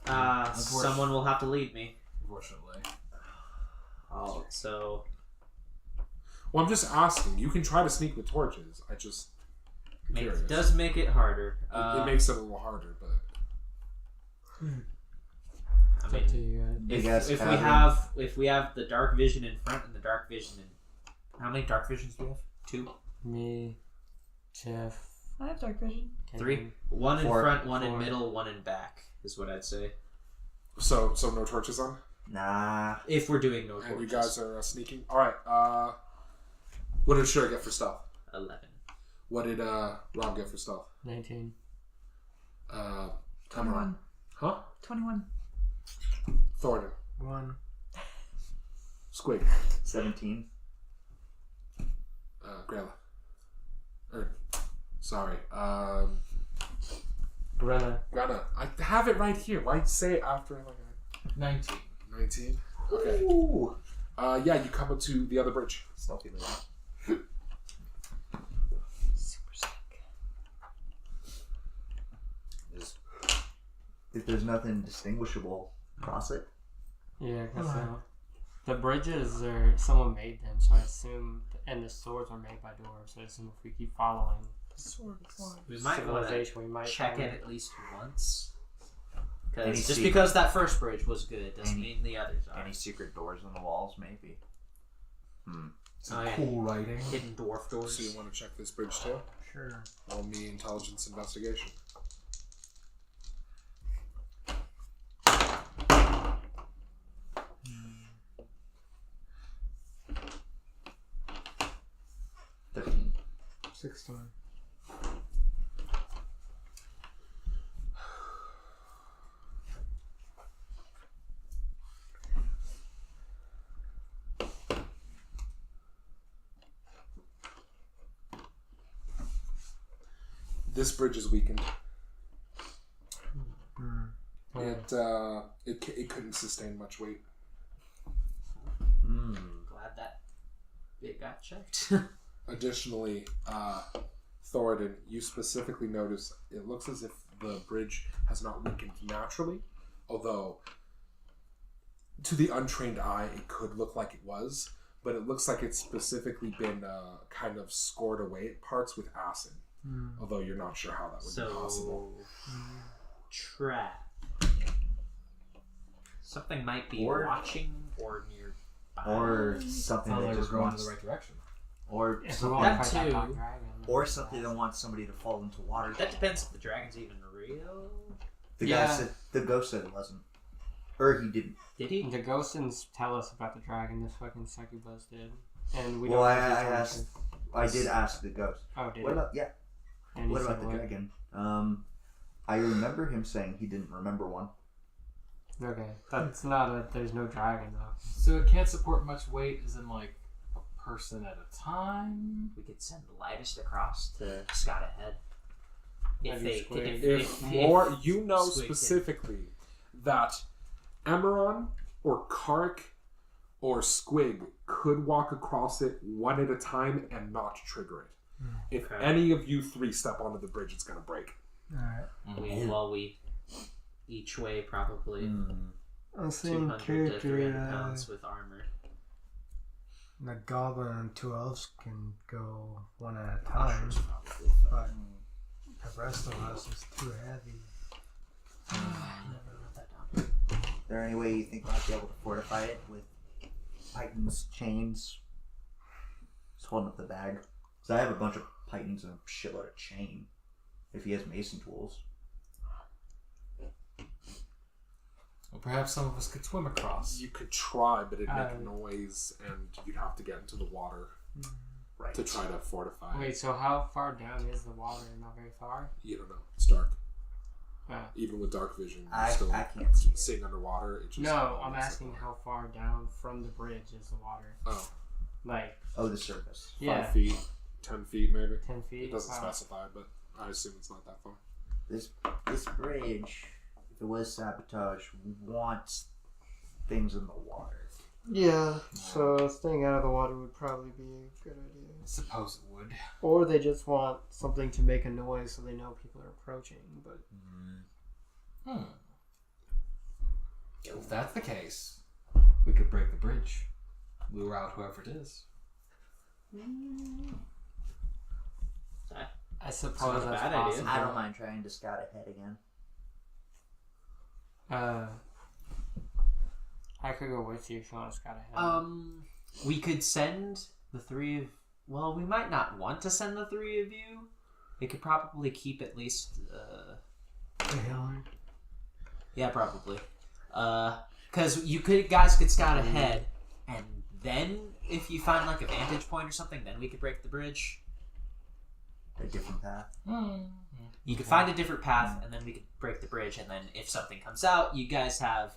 Speaker 2: Someone will have to lead me.
Speaker 7: Unfortunately.
Speaker 2: Oh, so
Speaker 1: Well, I'm just asking. You can try to sneak with torches. I'm curious.
Speaker 2: it does make it harder.
Speaker 1: It makes it a little harder, but
Speaker 2: I
Speaker 3: It's
Speaker 2: mean,
Speaker 3: up to you guys.
Speaker 6: You guys
Speaker 2: if we have the dark vision in front and the dark vision in, how many dark visions do we have? 2,
Speaker 3: Me, Jeff,
Speaker 4: I have dark vision.
Speaker 2: 3, 1 in
Speaker 6: 4,
Speaker 2: front, 1 in
Speaker 3: 4.
Speaker 2: middle, 1 in back is what I'd say.
Speaker 1: so no torches on.
Speaker 6: Nah.
Speaker 2: If we're doing no
Speaker 1: And
Speaker 2: torches.
Speaker 1: you guys are sneaking. All right. What did Shura get for stealth?
Speaker 2: 11.
Speaker 1: What did Rob get for stealth?
Speaker 3: 19.
Speaker 1: Come
Speaker 4: 21.
Speaker 1: on. Huh?
Speaker 4: 21.
Speaker 1: Thoradin.
Speaker 3: 1.
Speaker 1: Squig.
Speaker 6: 17.
Speaker 1: Grella. Sorry.
Speaker 3: Brenna.
Speaker 1: Grana. I have it right here. Why say it after like
Speaker 7: 19.
Speaker 1: 19? Okay.
Speaker 6: Ooh.
Speaker 1: Yeah, you come up to the other bridge.
Speaker 6: Stealthy little.
Speaker 4: Super sick.
Speaker 6: If there's nothing distinguishable, cross it.
Speaker 3: Yeah, because the bridges are someone made them, so I assume, and the swords were made by dwarves. So I assume if we keep following
Speaker 4: Sword one.
Speaker 2: We might want to
Speaker 3: civilization, we might
Speaker 2: check
Speaker 3: find
Speaker 2: it at least once.
Speaker 6: Any
Speaker 2: Because just
Speaker 6: secret-
Speaker 2: because that first bridge was good doesn't
Speaker 6: Any-
Speaker 2: mean the others are.
Speaker 6: Any secret doors on the walls, maybe.
Speaker 7: Some
Speaker 2: Oh, yeah.
Speaker 7: cool writing.
Speaker 2: Hidden dwarf doors.
Speaker 1: So you want to check this bridge too?
Speaker 7: Sure.
Speaker 1: Roll me intelligence investigation.
Speaker 6: $13.
Speaker 3: 16.
Speaker 1: This bridge is weakened. It couldn't sustain much weight.
Speaker 2: Glad that it got checked.
Speaker 1: Additionally, Thoradin, you specifically notice it looks as if the bridge has not weakened naturally, although to the untrained eye it could look like it was, but it looks like it's specifically been kind of scored away at parts with acid, although you're not sure how that would be possible.
Speaker 2: Trap. Something might be
Speaker 6: Or-
Speaker 2: watching or nearby.
Speaker 6: Or something
Speaker 7: Sounds
Speaker 6: that
Speaker 7: like we're
Speaker 6: just
Speaker 7: going in
Speaker 6: wants,
Speaker 7: the right direction.
Speaker 6: or
Speaker 3: If we
Speaker 6: something,
Speaker 3: want to
Speaker 2: That
Speaker 3: fight that
Speaker 2: too.
Speaker 3: dark dragon.
Speaker 6: or something that wants somebody to fall into water.
Speaker 2: That depends if the dragon's even real.
Speaker 6: The
Speaker 3: Yeah.
Speaker 6: guy said, the ghost said it wasn't, or he didn't.
Speaker 2: Did he?
Speaker 3: The ghosts tell us about the dragon. This fucking succubus did, and we
Speaker 6: Well,
Speaker 3: don't.
Speaker 6: I
Speaker 3: know if he told
Speaker 6: asked-
Speaker 3: us.
Speaker 6: I did ask the ghost.
Speaker 3: Oh, did
Speaker 6: What
Speaker 3: he?
Speaker 6: about
Speaker 3: And he
Speaker 6: what
Speaker 3: said
Speaker 6: about the
Speaker 3: what?
Speaker 6: dragon? I remember him saying he didn't remember one.
Speaker 3: Okay, that's not a. There's no dragon though.
Speaker 7: So it can't support much weight, as in like a person at a time.
Speaker 2: We could send the lightest across to scout ahead. If
Speaker 3: Maybe
Speaker 2: they,
Speaker 3: Squig.
Speaker 1: If more, you know
Speaker 2: Squig can-
Speaker 1: specifically that Emeron or Carac or Squig could walk across it one at a time and not trigger it. If
Speaker 2: Okay.
Speaker 1: any of you three step onto the bridge, it's going to break.
Speaker 5: Alright.
Speaker 2: we each weigh probably
Speaker 5: I'm seeing
Speaker 2: 200 to
Speaker 5: character.
Speaker 2: 300 pounds with armor.
Speaker 5: The goblin and 2 elves can go one at a time, but the rest of us is too heavy.
Speaker 2: Never wrote that down.
Speaker 6: Is there any way you think I might be able to fortify it with pythons, chains? Just holding up the bag. Because I have a bunch of pythons and a shitload of chain. If he has mason tools.
Speaker 7: Well, perhaps some of us could swim across.
Speaker 1: You could try, but it'd make noise and you'd have to get into the water
Speaker 6: Right.
Speaker 1: to try to fortify it.
Speaker 3: Wait, so how far down is the water? Not very far.
Speaker 1: You don't know. It's dark.
Speaker 3: Ah.
Speaker 1: Even with dark vision, you're
Speaker 6: I
Speaker 1: still
Speaker 6: can't see it.
Speaker 1: seeing underwater. It just
Speaker 3: No, I'm asking how far down from the bridge is the water.
Speaker 1: Oh,
Speaker 3: Like,
Speaker 6: Oh, the surface.
Speaker 3: 5
Speaker 1: feet, 10 feet maybe.
Speaker 3: 10 feet.
Speaker 1: It doesn't
Speaker 3: Wow.
Speaker 1: specify, but I assume it's not that far.
Speaker 6: This bridge, if it was sabotage, wants things in the water.
Speaker 3: Yeah, so staying out of the water would probably be a good idea.
Speaker 7: I suppose it would.
Speaker 3: Or they just want something to make a noise so they know people are approaching. But
Speaker 7: If that's the case, we could break the bridge. Lure out whoever it is.
Speaker 3: I suppose
Speaker 2: not a
Speaker 3: that's
Speaker 2: bad idea.
Speaker 3: possible.
Speaker 6: I don't mind trying to scout ahead again.
Speaker 3: I could go with you if you want to scout ahead.
Speaker 2: We could send the three of. Well, we might not want to send the three of you. We could probably keep at least. Yeah, probably. Because guys could scout ahead, and then if you find like a vantage point or something, then we could break the bridge.
Speaker 6: A different path.
Speaker 2: You could find a different path, and then we could break the bridge. And then if something comes out, you guys have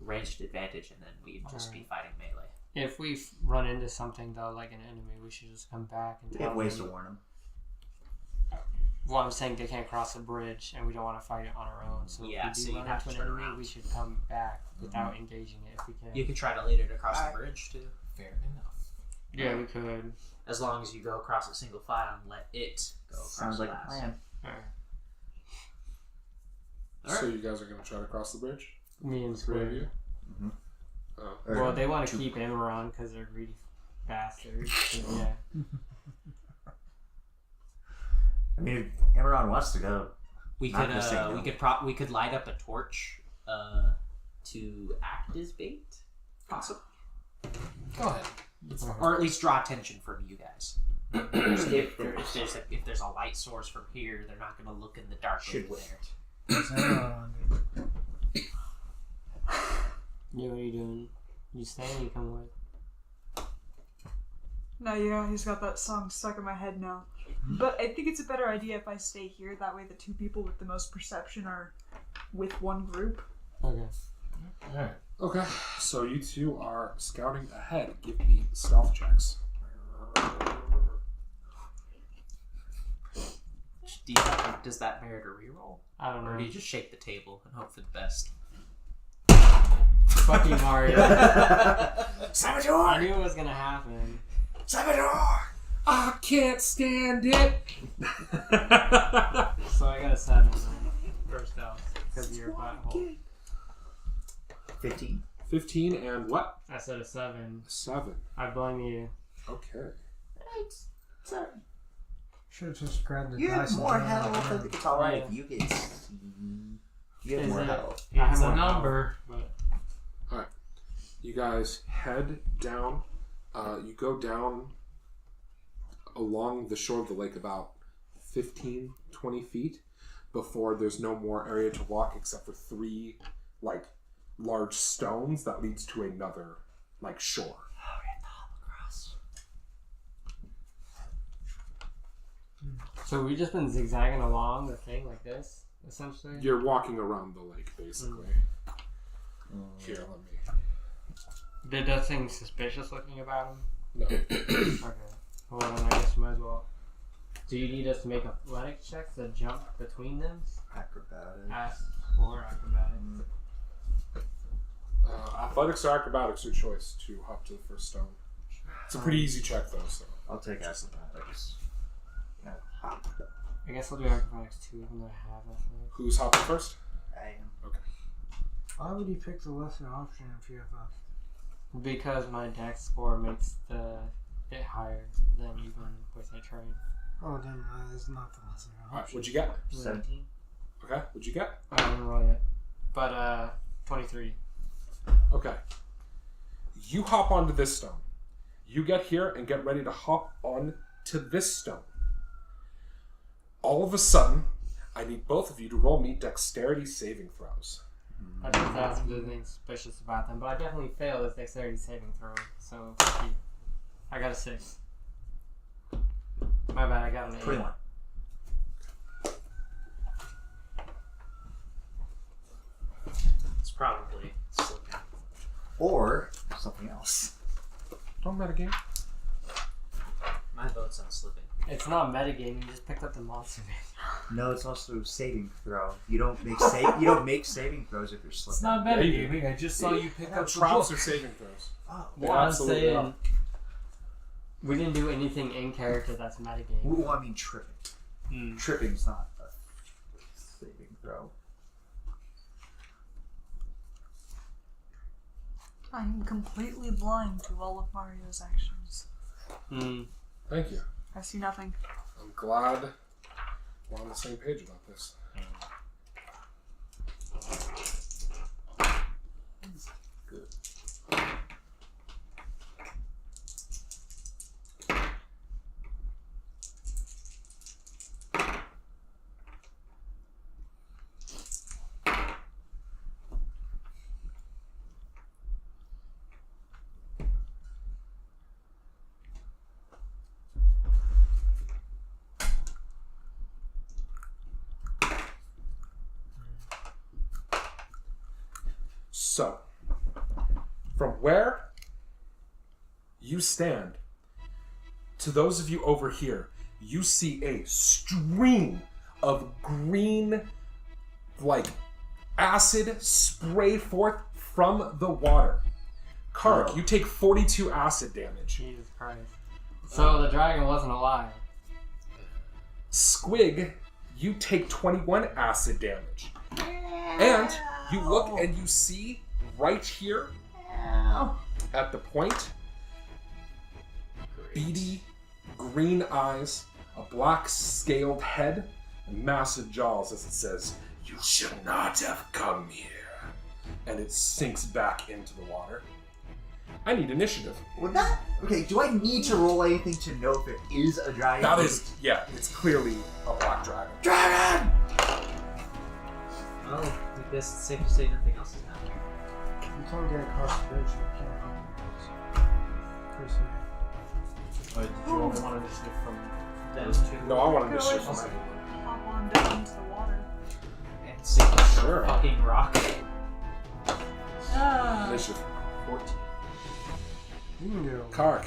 Speaker 2: ranged advantage, and then we'd just be fighting melee.
Speaker 3: If we run into something though, like an enemy, we should just come back and
Speaker 6: We
Speaker 3: tell
Speaker 6: have ways
Speaker 3: them.
Speaker 6: to warn them.
Speaker 3: Well, I'm saying they can't cross the bridge, and we don't want to fight it on our own. So
Speaker 2: Yeah,
Speaker 3: if we
Speaker 2: so
Speaker 3: do
Speaker 2: you
Speaker 3: run
Speaker 2: have
Speaker 3: into
Speaker 2: to
Speaker 3: an
Speaker 2: turn
Speaker 3: enemy,
Speaker 2: around.
Speaker 3: we should come back without engaging it if we can.
Speaker 2: You could try to lead it across the bridge too,
Speaker 7: Fair enough.
Speaker 3: Yeah, we could.
Speaker 2: as long as you go across a single file and let it go across.
Speaker 6: Sounds like
Speaker 2: last.
Speaker 6: a plan.
Speaker 2: Alright.
Speaker 1: So you guys are going to try to cross the bridge?
Speaker 3: Me and
Speaker 1: Three of
Speaker 3: Squig.
Speaker 1: you?
Speaker 6: Mhm.
Speaker 1: Oh.
Speaker 6: Or
Speaker 3: Well, they want to
Speaker 6: two-
Speaker 3: keep Emeron because they're greedy bastards. So, yeah.
Speaker 6: I mean, if Emeron wants to go.
Speaker 2: We
Speaker 6: Not
Speaker 2: could
Speaker 6: gonna say no.
Speaker 2: we could light up a torch to act as bait, possibly,
Speaker 7: Go ahead.
Speaker 2: or at least draw attention from you guys. if there's a light source from here, they're not going to look in the dark
Speaker 6: Should
Speaker 2: over
Speaker 6: we?
Speaker 2: there.
Speaker 3: Yeah, what are you doing? You staying? You come with?
Speaker 4: No, yeah, he's got that song stuck in my head now. But I think it's a better idea if I stay here. That way the two people with the most perception are with one group.
Speaker 3: Okay.
Speaker 7: Alright.
Speaker 1: Okay, so you two are scouting ahead. Give me stealth checks.
Speaker 2: Does that merit a reroll?
Speaker 3: I don't
Speaker 2: Or do
Speaker 3: know.
Speaker 2: you just shake the table and hope for the best?
Speaker 3: Fucking Mario. I
Speaker 6: Saboteur!
Speaker 3: knew it was gonna happen.
Speaker 6: Saboteur!
Speaker 1: I can't stand it.
Speaker 3: So I got a 7 first out because of your butthole.
Speaker 6: 15.
Speaker 1: 15 and what?
Speaker 3: I said a 7.
Speaker 1: 7.
Speaker 3: I blame you.
Speaker 1: Okay.
Speaker 6: Sorry.
Speaker 5: Should have just grabbed the
Speaker 6: You
Speaker 5: dice.
Speaker 6: have more
Speaker 5: and thrown it
Speaker 6: health. I
Speaker 5: out
Speaker 6: think it's alright if you get. You have
Speaker 3: Is
Speaker 6: more
Speaker 3: it-
Speaker 6: health.
Speaker 3: I have
Speaker 7: It's a
Speaker 3: more
Speaker 7: number.
Speaker 3: health,
Speaker 1: You guys head down. You go down along the shore of the lake about 15, 20 feet before there's no more area to walk except for 3 like large stones that leads to another like shore.
Speaker 3: So we've just been zigzagging along the thing like this, essentially.
Speaker 1: You're walking around the lake basically. Here, let me.
Speaker 3: Did nothing suspicious looking about him?
Speaker 1: No.
Speaker 3: Okay. Well, then I guess we might as well. Do you need us to make athletics checks to jump between them?
Speaker 6: Acrobatics.
Speaker 3: Or acrobatics?
Speaker 1: Athletics or acrobatics, your choice to hop to the first stone. It's a pretty easy check though. So
Speaker 6: I'll take acrobatics. No, hop.
Speaker 3: I guess I'll do acrobatics too, even though I have athletics.
Speaker 1: who's hopping first?
Speaker 6: I am.
Speaker 5: Why would you pick the lesser option if you have a...
Speaker 3: Because my dex score makes it higher than even with a trade.
Speaker 5: Oh, then it's not the lesser
Speaker 1: Alright,
Speaker 5: option.
Speaker 1: what'd you get?
Speaker 6: 17.
Speaker 1: Okay, what'd you get?
Speaker 3: I haven't rolled yet. But 23.
Speaker 1: Okay. You hop onto this stone. You get here and get ready to hop on to this stone. All of a sudden, I need both of you to roll me dexterity saving throws.
Speaker 3: I think that's the thing suspicious about them, but I definitely failed this dexterity saving throw, so fuck you. I got a 6. My bad, I got an 8.
Speaker 6: 21.
Speaker 2: It's probably slipping.
Speaker 6: Or something else.
Speaker 1: Don't metagame.
Speaker 2: My vote's on slipping.
Speaker 3: It's not metagaming, you just picked up the monster.
Speaker 6: No, it's also saving throw. You don't make saving throws if you're slipping.
Speaker 7: It's not metagaming. I just saw you pick up the
Speaker 1: Traps
Speaker 7: book.
Speaker 1: or saving throws.
Speaker 6: Oh.
Speaker 1: They
Speaker 3: Well, I'm
Speaker 1: absolutely
Speaker 3: saying
Speaker 1: are.
Speaker 3: we didn't do anything in character that's metagaming.
Speaker 6: Well, I mean tripping. Tripping's not a saving throw.
Speaker 4: I'm completely blind to all of Mario's actions.
Speaker 1: Thank you.
Speaker 4: I see nothing.
Speaker 1: I'm glad we're on the same page about this.
Speaker 6: Good.
Speaker 1: So, from where you stand to those of you over here, you see a stream of green, like, acid spray forth from the water. Carac, you take 42 acid damage.
Speaker 3: Jesus Christ. So the dragon wasn't alive.
Speaker 1: Squig, you take 21 acid damage. And you look and you see right here at the point, beady green eyes, a black scaled head, and massive jaws as it says, "You should not have come here." And it sinks back into the water. I need initiative.
Speaker 6: Would that? Okay. Do I need to roll anything to know if it is a dragon?
Speaker 1: That is, yeah, it's clearly a black dragon.
Speaker 6: dragon.
Speaker 2: Oh, I guess it's safe to say nothing else is happening.
Speaker 5: You can't get across the bridge, you can't hop the bridge.
Speaker 3: But did you only want initiative from
Speaker 2: Those two.
Speaker 1: No, I want
Speaker 4: Go
Speaker 1: initiative.
Speaker 4: ahead.
Speaker 1: from everyone.
Speaker 4: Hop on down into the water.
Speaker 2: And sink the
Speaker 1: Sure.
Speaker 2: fucking rock.
Speaker 4: Ah.
Speaker 1: Initiative.
Speaker 2: 14.
Speaker 5: You can go.
Speaker 1: Carac.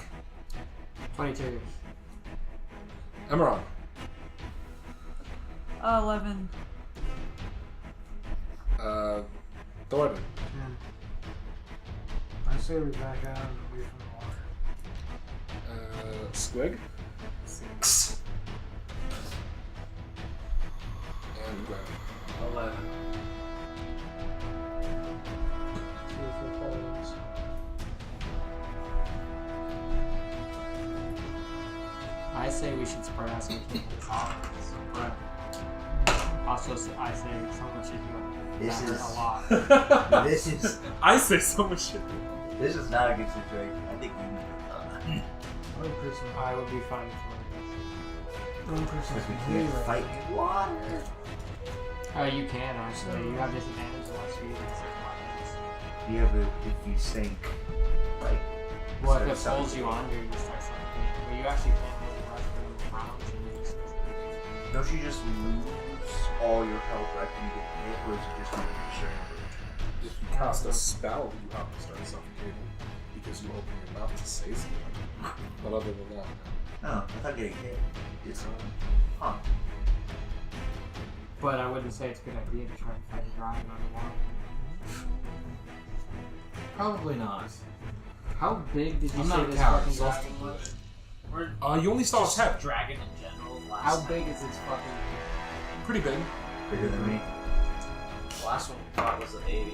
Speaker 3: 22.
Speaker 1: Emerald.
Speaker 4: 11.
Speaker 1: Thoradin.
Speaker 5: 10. I say we back out and away from the water.
Speaker 1: Squig. 6. And grab.
Speaker 7: 11.
Speaker 3: I say we should spread out some people. Spread. Also, I say someone should do
Speaker 6: This is
Speaker 3: a lot.
Speaker 6: this is
Speaker 1: I say so much shit.
Speaker 6: this is not a good situation. I think we need
Speaker 5: One person.
Speaker 3: I would be fine with
Speaker 5: One person.
Speaker 6: because we can't fight water.
Speaker 3: You can actually. You have disadvantage unless you use 6 weapons.
Speaker 6: Yeah, but if you sink, like,
Speaker 3: Well, if it
Speaker 6: start
Speaker 3: pulls you under, you start something. But you actually can't make the rest of the rounds. And you just
Speaker 6: don't you just lose all your health after you get hit, or is it just sure?
Speaker 1: If you cast a spell, you have to start suffocating because you open your mouth to say something. But other than that,
Speaker 6: Oh, I thought getting hit. It's huh.
Speaker 3: But I wouldn't say it's a good idea to try and fight a dragon underwater.
Speaker 7: Probably not.
Speaker 3: How big did you
Speaker 7: I'm
Speaker 3: say
Speaker 7: not a
Speaker 3: this
Speaker 7: coward,
Speaker 3: fucking
Speaker 7: so I'll
Speaker 3: dragon
Speaker 7: stick with
Speaker 3: was?
Speaker 7: it.
Speaker 1: you only saw his head.
Speaker 2: Dragon in general. Last
Speaker 3: How
Speaker 2: time.
Speaker 3: big is this fucking?
Speaker 1: Pretty big.
Speaker 6: Bigger than me.
Speaker 2: The last one we thought was a baby.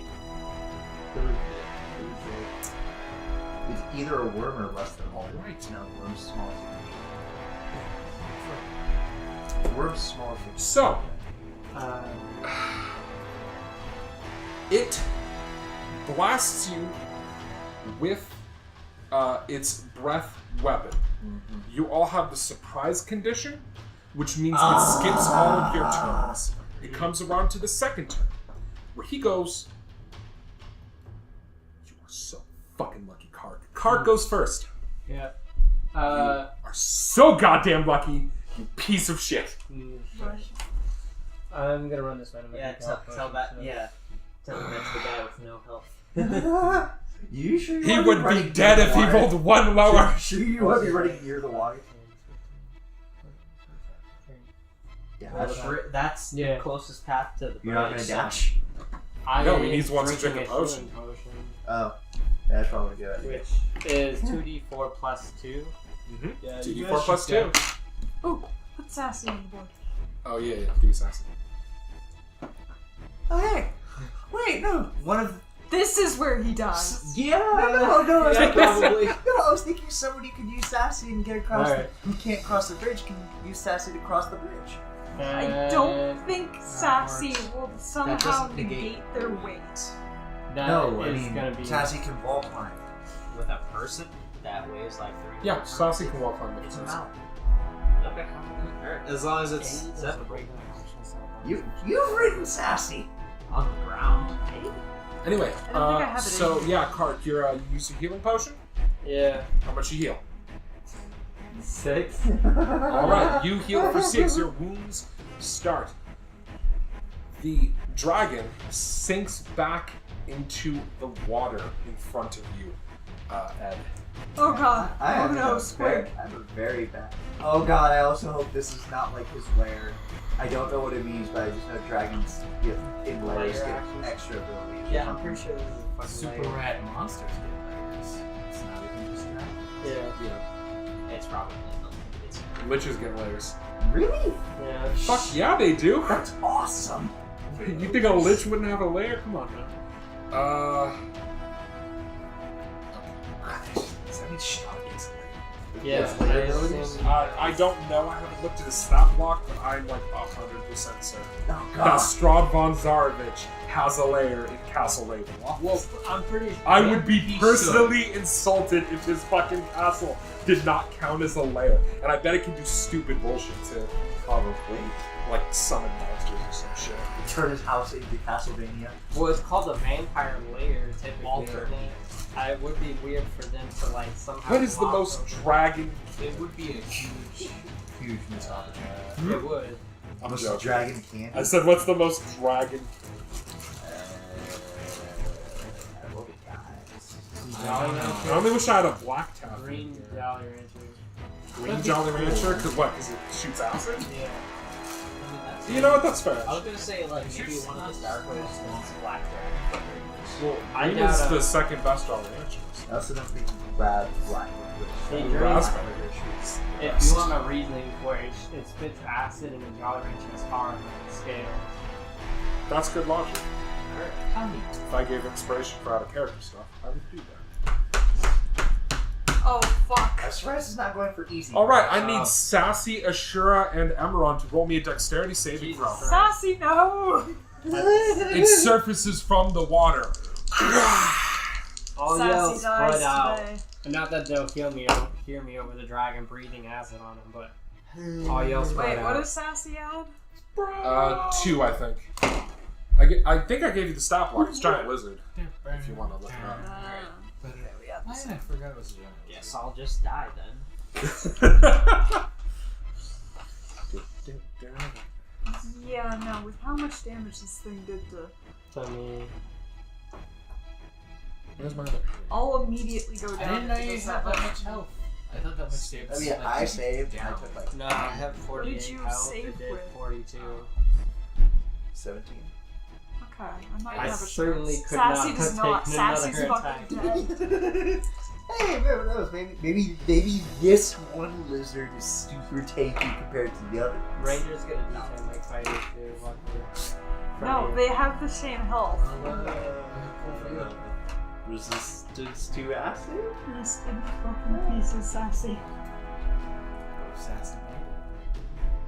Speaker 6: It's either a worm or less than all.
Speaker 1: Right.
Speaker 6: No, worm's small as you can. Worm's small as you can.
Speaker 1: So,
Speaker 3: Uh,
Speaker 1: it blasts you with its breath weapon. You all have the surprise condition, which means it skips all of your turns. It comes around to the second turn, where he goes, you are so fucking lucky, Carac. Carac goes first.
Speaker 3: yeah.
Speaker 1: You are so goddamn lucky, you piece of shit.
Speaker 3: I'm gonna run this one.
Speaker 2: Yeah, tell that. Yeah, tell him that's the guy with no health.
Speaker 6: You sure you
Speaker 1: He
Speaker 6: wanna
Speaker 1: would
Speaker 6: be
Speaker 1: be
Speaker 6: running
Speaker 1: dead
Speaker 6: near
Speaker 1: if
Speaker 6: the
Speaker 1: he
Speaker 6: water?
Speaker 1: rolled one lower.
Speaker 6: Sure you want to be running near the water?
Speaker 2: That's
Speaker 3: Yeah.
Speaker 2: the closest path to the
Speaker 6: You're not
Speaker 2: bridge,
Speaker 6: gonna
Speaker 2: so-
Speaker 6: dash?
Speaker 1: No, he needs one to
Speaker 3: drinking
Speaker 1: drink a
Speaker 3: healing
Speaker 1: potion.
Speaker 6: Oh. That's probably good.
Speaker 3: Which is 2d4 plus 2.
Speaker 7: Yeah,
Speaker 1: 2d4 plus 2.
Speaker 4: Oh, put Sassy on the board.
Speaker 1: Oh, yeah, yeah. Give me sassy.
Speaker 6: Oh, hey! Wait, no! One of...
Speaker 4: This is where he dies.
Speaker 6: Yeah! No,
Speaker 3: Yeah, probably.
Speaker 6: No, I was thinking somebody could use Sassy and get across
Speaker 3: Alright.
Speaker 6: who can't cross the bridge can use Sassy to cross the bridge.
Speaker 4: I don't think Sassy will somehow
Speaker 2: doesn't
Speaker 4: negate
Speaker 2: negate
Speaker 4: their weight.
Speaker 3: That
Speaker 6: No, I
Speaker 3: is
Speaker 6: mean,
Speaker 3: gonna be.
Speaker 6: Sassy can wall climb.
Speaker 2: with a person that weighs like 3.
Speaker 1: Yeah, sassy can walk on the
Speaker 2: It's a
Speaker 1: person.
Speaker 2: mountain. Okay. Alright, as long as it's separate
Speaker 6: You've ridden Sassy!
Speaker 2: on the ground.
Speaker 1: Anyway,
Speaker 4: I don't think I have it
Speaker 1: so
Speaker 4: in.
Speaker 1: yeah, Carac, you use your healing potion.
Speaker 3: Yeah.
Speaker 1: How much you heal?
Speaker 3: 6.
Speaker 1: All right, you heal for 6. Your wounds start. The dragon sinks back into the water in front of you, Ed.
Speaker 4: Oh god. Oh no,
Speaker 6: I
Speaker 4: Squig.
Speaker 6: have a very bad. Oh god, I also hope this is not like his lair. I don't know what it means, but I just know dragons in lairs
Speaker 3: Lair
Speaker 6: get
Speaker 3: actions?
Speaker 6: extra abilities.
Speaker 3: Yeah, I'm pretty sure this is a fucking
Speaker 7: Super rad monsters get layers. It's not even just that.
Speaker 3: Yeah.
Speaker 1: Yeah,
Speaker 2: It's probably it's
Speaker 1: liches get layers.
Speaker 6: Really?
Speaker 3: Yeah.
Speaker 1: Fuck yeah, they do.
Speaker 6: That's awesome.
Speaker 1: You think a lich wouldn't have a layer? Come on, man. Does that mean shot against a layer?
Speaker 3: Yeah.
Speaker 6: layer
Speaker 3: it's-
Speaker 6: abilities?
Speaker 1: I don't know. I haven't looked at his stat block, but I'm like 100% certain
Speaker 6: Oh
Speaker 1: that
Speaker 6: god.
Speaker 1: Strahd von Zarovich has a lair in Castle Ravenloft.
Speaker 3: Well, I'm pretty.
Speaker 1: I would be personally insulted if his fucking castle did not count as a lair. And I bet it can do stupid bullshit too. Probably. Like summon monsters or some shit.
Speaker 6: Turn his house into Castlevania.
Speaker 3: Well, it's called a vampire lair typically.
Speaker 1: Altar.
Speaker 3: It would be weird for them to like somehow.
Speaker 1: What is the
Speaker 3: block
Speaker 1: most
Speaker 3: those.
Speaker 7: It
Speaker 1: dragon?
Speaker 7: would be a huge, huge missed opportunity.
Speaker 3: It would.
Speaker 1: I'm
Speaker 6: Most
Speaker 1: joking.
Speaker 6: dragon candy.
Speaker 1: I said, what's the most dragon?
Speaker 3: Jolly
Speaker 1: I
Speaker 3: Rancher.
Speaker 1: only wish I had a black town.
Speaker 3: Green Jolly Rancher.
Speaker 1: Green Jolly Rancher? Because what? Because it shoots acid?
Speaker 3: Yeah.
Speaker 1: You know what? That's fair.
Speaker 2: I was gonna say like maybe one of the dark ones wants black dragon.
Speaker 1: Well,
Speaker 3: I
Speaker 1: Green is
Speaker 3: doubt
Speaker 1: the second best Jolly Rancher.
Speaker 6: I also don't think bad black
Speaker 3: They
Speaker 1: The
Speaker 3: drink.
Speaker 1: raspberry is the
Speaker 3: If
Speaker 1: best.
Speaker 3: you want a reasoning for it, it spits acid and the Jolly Rancher is hard on the scale.
Speaker 1: That's good logic.
Speaker 2: How neat.
Speaker 1: If I gave inspiration for out of character stuff, I would do that.
Speaker 4: Oh fuck.
Speaker 6: I'm surprised it's not going for easy.
Speaker 1: Alright, I need Sassy, Ashura, and Emeron to roll me a dexterity saving
Speaker 3: Jesus
Speaker 1: throw.
Speaker 3: Christ.
Speaker 4: Sassy, no!
Speaker 1: It surfaces from the water.
Speaker 3: All yells
Speaker 4: Sassy dies
Speaker 3: spread out.
Speaker 4: today.
Speaker 3: And not that they'll hear me over the dragon breathing acid on him, but all yells spread
Speaker 4: Wait,
Speaker 3: out.
Speaker 4: what does Sassy add?
Speaker 1: 2, I think. I think I gave you the stopwatch. It's giant lizard. If you want to look it up.
Speaker 7: I forgot it was a giant.
Speaker 2: Guess I'll just die then.
Speaker 4: Yeah, no, with how much damage this thing did to...
Speaker 3: I mean,
Speaker 1: Where's my other?
Speaker 4: I'll immediately go
Speaker 7: I
Speaker 4: down.
Speaker 7: didn't know
Speaker 4: if it
Speaker 7: you
Speaker 4: does
Speaker 7: had that
Speaker 4: much.
Speaker 7: much health. I thought that much damage.
Speaker 6: I mean, I saved. I
Speaker 7: down.
Speaker 6: took like
Speaker 3: no, I have
Speaker 4: What did
Speaker 3: 48
Speaker 4: you
Speaker 3: health.
Speaker 4: save
Speaker 3: It did
Speaker 4: with?
Speaker 3: 42.
Speaker 6: 17.
Speaker 4: Okay, I might
Speaker 3: I
Speaker 4: have a
Speaker 3: certainly
Speaker 4: chance.
Speaker 3: could
Speaker 4: Sassy
Speaker 3: not
Speaker 4: does
Speaker 3: have
Speaker 4: not.
Speaker 3: taken
Speaker 4: Sassy's
Speaker 3: another
Speaker 4: fucking dead.
Speaker 6: Hey, who knows? Maybe this one lizard is super tanky compared to the other.
Speaker 3: Ranger's gonna D10 like fighters do. Luckily.
Speaker 4: No, they have the same health.
Speaker 6: Resistance to acid?
Speaker 4: Rest in fucking pieces, Sassy.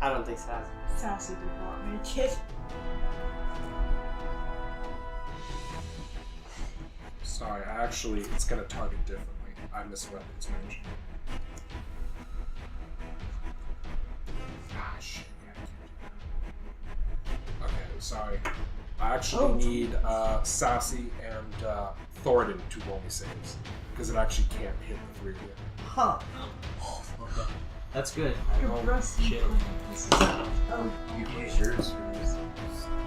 Speaker 3: I don't think Sassy.
Speaker 4: Sassy did not make it.
Speaker 1: Sorry, it's going to target differently. I misread its range. Ah, shit. Yeah, I can't do that. Okay, sorry. I actually need Sassy and Thoradin to roll me saves. Because it actually can't hit the 3 of you.
Speaker 6: Huh.
Speaker 2: Okay. That's good.
Speaker 4: Good rest in
Speaker 2: shit.
Speaker 4: pieces. Oh,
Speaker 6: You can use yours or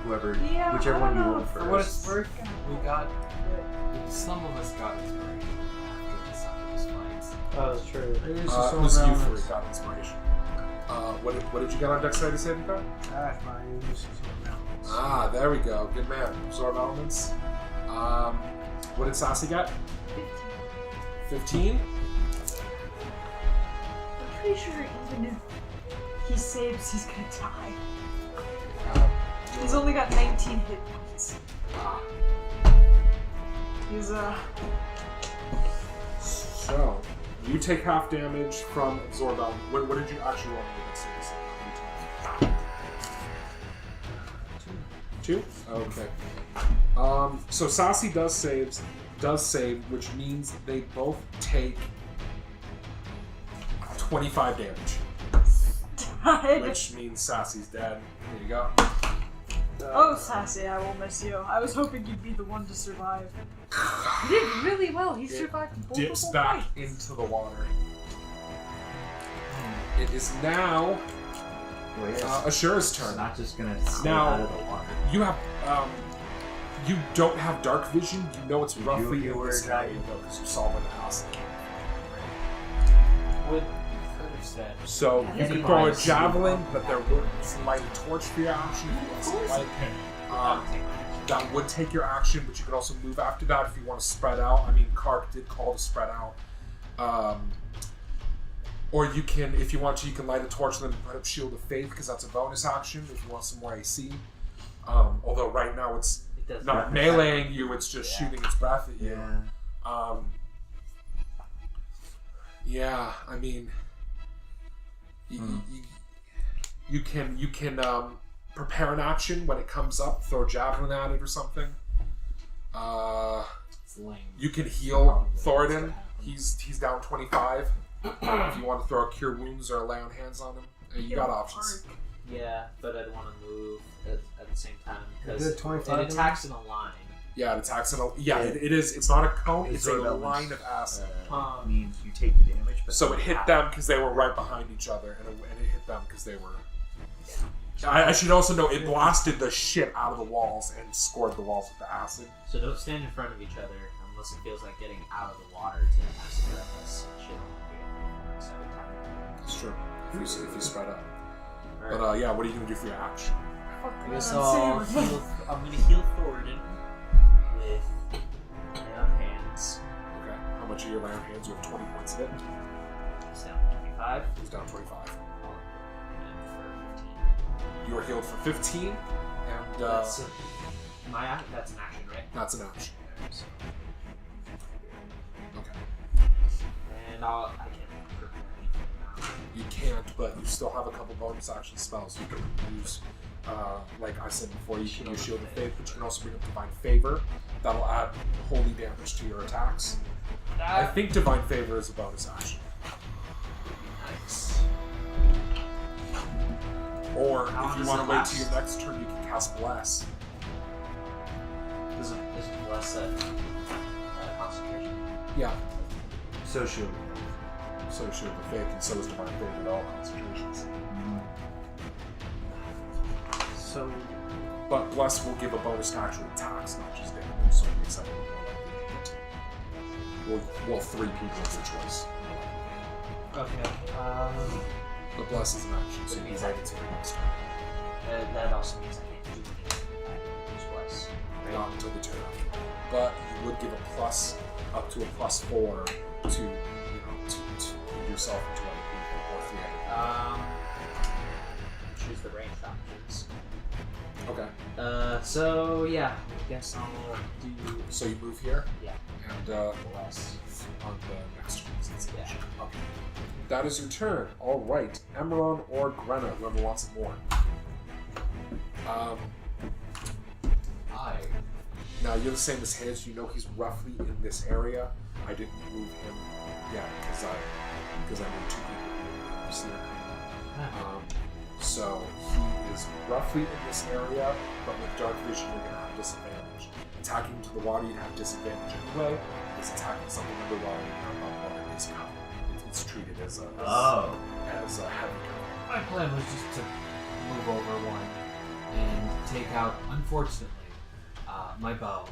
Speaker 6: whoever,
Speaker 4: yeah,
Speaker 6: whichever
Speaker 4: I
Speaker 6: one you
Speaker 4: don't know
Speaker 6: roll
Speaker 4: if
Speaker 7: For what
Speaker 6: first.
Speaker 7: it's worth, we got. Some of us got inspiration after the succubus fights.
Speaker 3: Oh, that's true.
Speaker 1: It was you for it got inspiration. What did you get on Dexterity saving throw?
Speaker 5: That's my use of mountains.
Speaker 1: Ah, there we go. Good man. Absorb elements. What did Sassy get? 15?
Speaker 4: I'm pretty sure even if he saves, he's gonna die. He's only got 19 hit points. He's
Speaker 1: So, you take half damage from absorb element. What did you actually roll with this? 2? Okay. So Sassy does save, which means they both take 25 damage.
Speaker 4: died.
Speaker 1: Which means Sassy's dead. There you go.
Speaker 4: Oh, Sassy, I will miss you. I was hoping you'd be the one to survive. He did really well. He survived multiple
Speaker 1: Dips back
Speaker 4: fights.
Speaker 1: into the water. It is now
Speaker 6: Well, yes.
Speaker 1: Ashura's
Speaker 6: It's
Speaker 1: turn.
Speaker 6: not just gonna slip
Speaker 1: Now-
Speaker 6: out of the water.
Speaker 1: You have, you don't have dark vision. You know it's roughly
Speaker 6: you
Speaker 1: in
Speaker 6: were
Speaker 1: this
Speaker 6: a
Speaker 1: area though, because you saw where the house came.
Speaker 7: Would could have said.
Speaker 1: So you
Speaker 2: Yeah,
Speaker 1: could
Speaker 2: he
Speaker 1: throw a
Speaker 2: might.
Speaker 1: javelin, but there would light a torch for your action. If you want some light. That would take your action, but you could also move after that if you want to spread out. I mean, Carac did call to spread out. Or you can, if you want to, you can light a torch and then put up Shield of Faith, because that's a bonus action if you want some more AC. Although right now it's
Speaker 2: It does
Speaker 1: not meleeing you, it's just shooting its breath at you.
Speaker 6: Yeah.
Speaker 1: Yeah, I mean, you can prepare an action when it comes up, throw a javelin at it or something.
Speaker 7: It's lame.
Speaker 1: You can heal Thoradin. He's down 25. If you want to throw a Cure Wounds or lay on hands on him, you got options.
Speaker 2: Yeah, but I'd want to move at the same time because
Speaker 5: did 25
Speaker 2: it attacks in a line.
Speaker 1: Yeah, it attacks in a. Yeah, it is. It's not a cone. It's a
Speaker 6: Absorb elements,
Speaker 1: line of acid.
Speaker 6: Means you take the damage, but
Speaker 1: So it hit them because they were right behind each other, and it hit them because they were. I should also know it blasted the shit out of the walls and scored the walls with the acid.
Speaker 2: So don't stand in front of each other unless it feels like getting out of the water to acid breath this shit. So
Speaker 1: It's true. If you spread out.
Speaker 2: Alright.
Speaker 1: But yeah, what are you gonna do for your action?
Speaker 4: Fuck
Speaker 2: I
Speaker 4: that,
Speaker 2: guess
Speaker 4: I'm
Speaker 2: I'll
Speaker 4: saying
Speaker 2: heal, I'm gonna heal Thoradin with my own hands.
Speaker 1: Okay. How much damage in your round hands. You have 20 points of it.
Speaker 2: He's down 25.
Speaker 1: He's down 25.
Speaker 2: And for 15.
Speaker 1: You are healed for 15, and
Speaker 2: That's an action, right?
Speaker 1: that's an action.
Speaker 2: So,
Speaker 1: Okay.
Speaker 2: and I can't prepare anything now.
Speaker 1: You can't, but you still have a couple bonus action spells you can use. Like I said before, you can use Shield of Faith, but you can also bring up Divine Favor. That'll add holy damage to your attacks. I think Divine Favor is a bonus action.
Speaker 2: Nice.
Speaker 1: Or
Speaker 2: How long
Speaker 1: if you
Speaker 2: does
Speaker 1: want
Speaker 2: it
Speaker 1: to wait
Speaker 2: last?
Speaker 1: till your next turn, you can cast Bless.
Speaker 2: Is it less concentration?
Speaker 1: Yeah.
Speaker 6: So Shield.
Speaker 1: So Shield of Faith, and so is Divine Favor at all concentrations.
Speaker 2: So,
Speaker 1: But Bless will give a bonus to actual attacks, not just damage, so it makes that a little more likely to hit. Well, 3 people is your choice.
Speaker 2: okay.
Speaker 1: But Bless is an action, so
Speaker 2: It
Speaker 1: you
Speaker 2: means
Speaker 1: can
Speaker 2: I
Speaker 1: wait
Speaker 2: can
Speaker 1: until your next turn.
Speaker 2: That also means I can't do anything at Bless.
Speaker 1: Not until the turn after. But you would give a plus, up to a +4 to, to yourself and to other people, or 3 other
Speaker 2: Choose the ranged options.
Speaker 1: people. Okay.
Speaker 2: So yeah, I guess I'll do
Speaker 1: So you move here,
Speaker 2: yeah.
Speaker 1: and
Speaker 2: Bless.
Speaker 1: on the next turn. Since it's
Speaker 2: Yeah.
Speaker 1: Okay. That is your turn. All right, Emeron or Grenna, whoever wants it more. Now you're the same as his. You know he's roughly in this area. I didn't move him yet because I moved 2 people here. So he is roughly in this area, but with dark vision you're gonna have disadvantage. Attacking to the water you'd have disadvantage anyway. Because attacking something underwater is cover. It's treated as a heavy cover.
Speaker 7: My plan was just to move over one and take out, unfortunately, my bow,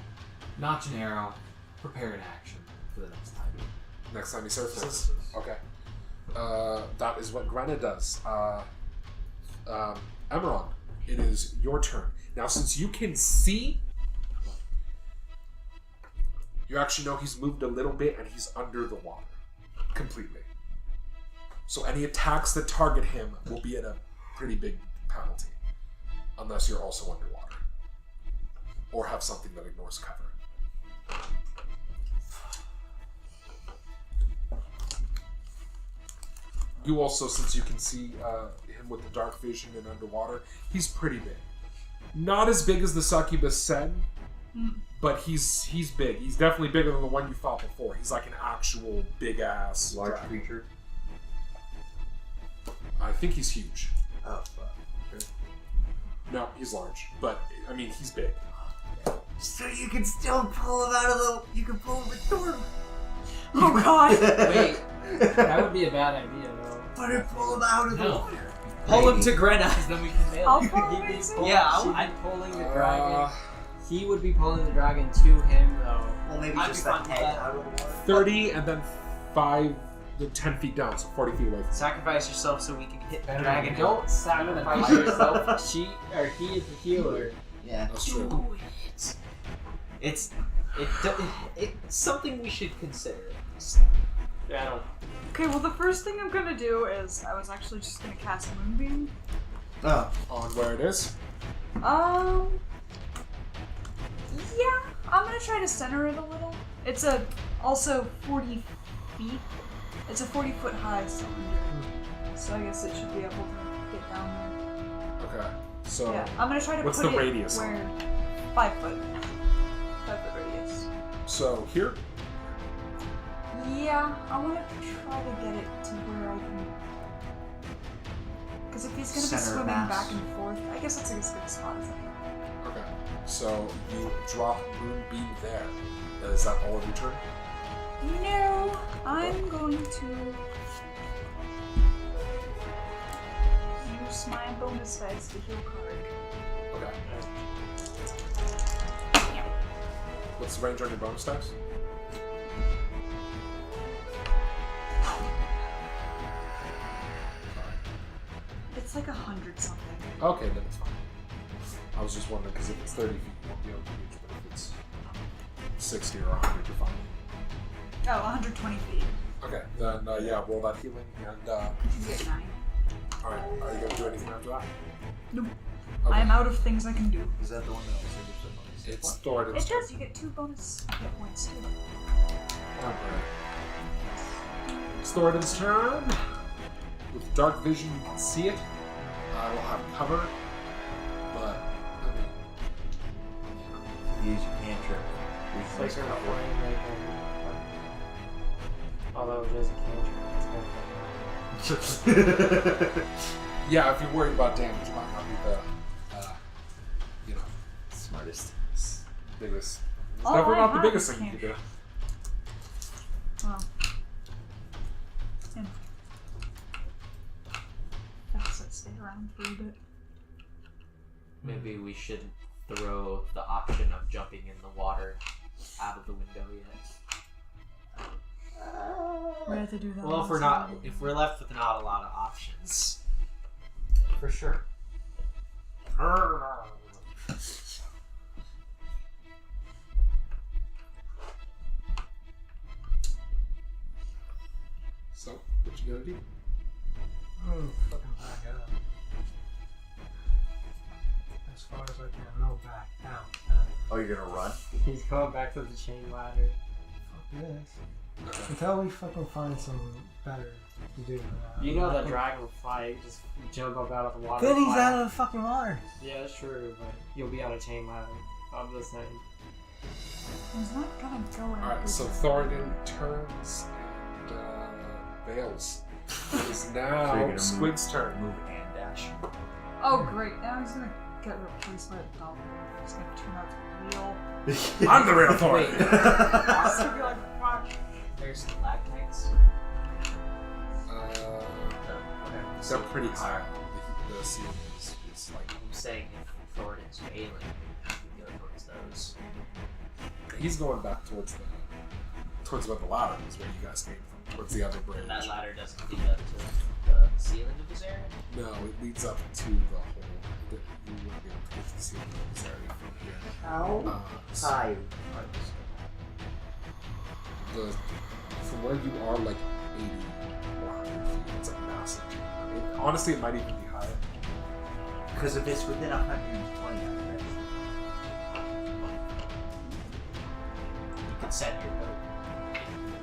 Speaker 7: notch an arrow, prepare an action for the next time.
Speaker 1: Next time he surfaces. Okay. That is what Grenna does. Emeron, it is your turn. Now, since you can see, you actually know he's moved a little bit and he's under the water. Completely. So any attacks that target him will be at a pretty big penalty. Unless you're also underwater. Or have something that ignores cover. You also, since you can see him with the dark vision and underwater, he's pretty big. Not as big as the succubus said, but he's big. He's definitely bigger than the one you fought before. He's like an actual big ass
Speaker 6: Large
Speaker 1: dragon.
Speaker 6: creature.
Speaker 1: I think he's huge.
Speaker 6: Oh, fuck. Okay.
Speaker 1: No, he's large, but I mean he's big.
Speaker 6: So you can still pull him out of the. You can pull him with Thor.
Speaker 4: Oh god!
Speaker 3: Wait, that would be a bad idea, though.
Speaker 6: But pull him out of the
Speaker 7: No.
Speaker 6: water.
Speaker 2: Pull him to Grenna.
Speaker 3: Then we can nail
Speaker 4: How
Speaker 3: it.
Speaker 4: far
Speaker 3: He'd
Speaker 4: away
Speaker 3: be
Speaker 4: is it?
Speaker 3: pulling-
Speaker 2: Yeah,
Speaker 3: she'd
Speaker 2: I'm
Speaker 3: be pulling the dragon.
Speaker 1: Uh,
Speaker 3: He would be pulling the dragon to him, though.
Speaker 6: Well, maybe
Speaker 2: I'd
Speaker 6: just
Speaker 2: be
Speaker 6: the
Speaker 2: fine with
Speaker 6: head
Speaker 2: that.
Speaker 6: out of the water.
Speaker 1: 30 and then 10 feet down, so 40 feet away from
Speaker 2: Sacrifice yourself so we can hit the
Speaker 3: Dragon,
Speaker 2: dragon.
Speaker 3: don't sacrifice yourself. He is the healer.
Speaker 6: Yeah.
Speaker 1: That's true.
Speaker 2: It's something we should consider.
Speaker 3: Yeah, I don't.
Speaker 4: Okay, well the first thing I'm gonna do is I was actually just gonna cast Moonbeam.
Speaker 6: Oh.
Speaker 1: On where it is.
Speaker 4: Yeah, I'm gonna try to center it a little. It's also 40 feet. It's a 40-foot high cylinder, so I guess it should be able to get down there.
Speaker 1: Okay. So
Speaker 4: Yeah, I'm gonna try to
Speaker 1: what's
Speaker 4: put
Speaker 1: the
Speaker 4: it
Speaker 1: radius?
Speaker 4: where 5 foot. 5 foot radius.
Speaker 1: So here.
Speaker 4: Yeah, I want to try to get it to where I can. Because if he's gonna
Speaker 6: Center
Speaker 4: be swimming
Speaker 6: mass.
Speaker 4: back and forth, I guess that's as good a spot as any.
Speaker 1: Okay. So you drop Moonbeam there. Is that all of your turn?
Speaker 4: No, I'm going to use my bonus dice to heal Carac.
Speaker 1: Okay. What's the range on your bonus dice?
Speaker 4: It's like 100 something.
Speaker 1: Okay, then it's fine. I was just wondering because if it's 30 feet, you won't be able to reach, but if it's 60 or 100, you're fine.
Speaker 4: Oh, 120 feet.
Speaker 1: Okay, then yeah, roll that healing and
Speaker 4: You get 9.
Speaker 1: alright, are you gonna do anything after that?
Speaker 4: Nope.
Speaker 1: Okay.
Speaker 4: I am out of things I can do.
Speaker 6: Is that the one that also gives the bonus?
Speaker 1: It's Thoradin's
Speaker 4: It
Speaker 1: turn.
Speaker 4: does. You get 2 bonus hit points too.
Speaker 1: It's Thoradin's turn. With dark vision, you can see it. I will have cover, but I mean,
Speaker 6: Use your cantrip.
Speaker 3: It's like her flying right there. Although it is a cantrip, it's good.
Speaker 1: yeah, if you're worried about damage, it might not be the,
Speaker 6: Smartest.
Speaker 1: biggest. It's
Speaker 4: All
Speaker 1: definitely
Speaker 4: I
Speaker 1: not the
Speaker 4: have
Speaker 1: biggest
Speaker 4: is
Speaker 1: thing you can do.
Speaker 4: Well. That's it. Stay around for a bit.
Speaker 2: Maybe we shouldn't throw the option of jumping in the water out of the window yet.
Speaker 4: We have to do that.
Speaker 2: Well, if we're left with not a lot of options, for sure.
Speaker 1: So, what you gonna do?
Speaker 5: Fucking back up. As far as I can. No, back. Out.
Speaker 6: Oh, you're gonna run?
Speaker 3: He's going back to the chain ladder.
Speaker 5: Fuck this. Until we fucking find something better to do.
Speaker 3: You know that dragonfly just jump up out of the water.
Speaker 5: Then he's
Speaker 3: fly.
Speaker 5: out of the fucking water.
Speaker 3: Yeah, that's true, but you'll be on a chain ladder. I'm just saying.
Speaker 4: He's not gonna go
Speaker 1: Alright, so Thoradin turns and Veils. It is now
Speaker 6: So you're gonna
Speaker 1: Squig's turn.
Speaker 6: Move and dash.
Speaker 4: Oh, great. Now he's gonna get replaced by a goblin. He's gonna turn out to be real.
Speaker 1: I'm the real
Speaker 2: Wait,
Speaker 1: Thoradin!
Speaker 4: It's gonna be like, fuck.
Speaker 2: there's stalactites.
Speaker 1: They're pretty high. The ceiling is like.
Speaker 2: I'm saying if Thoradin's failing, we go towards those.
Speaker 1: He's going back towards where the ladder is, where you guys came from, towards the other bridge.
Speaker 2: And that ladder doesn't lead up to the ceiling of this area?
Speaker 1: No, it leads up to the hole. You wouldn't be able to get to the ceiling of this area from here.
Speaker 6: How
Speaker 1: So
Speaker 6: high?
Speaker 1: from where you are, like 80 or 100 feet, it's a massive chamber. Honestly, it might even be higher.
Speaker 6: Because if it's within 120, right?
Speaker 2: You could set your boat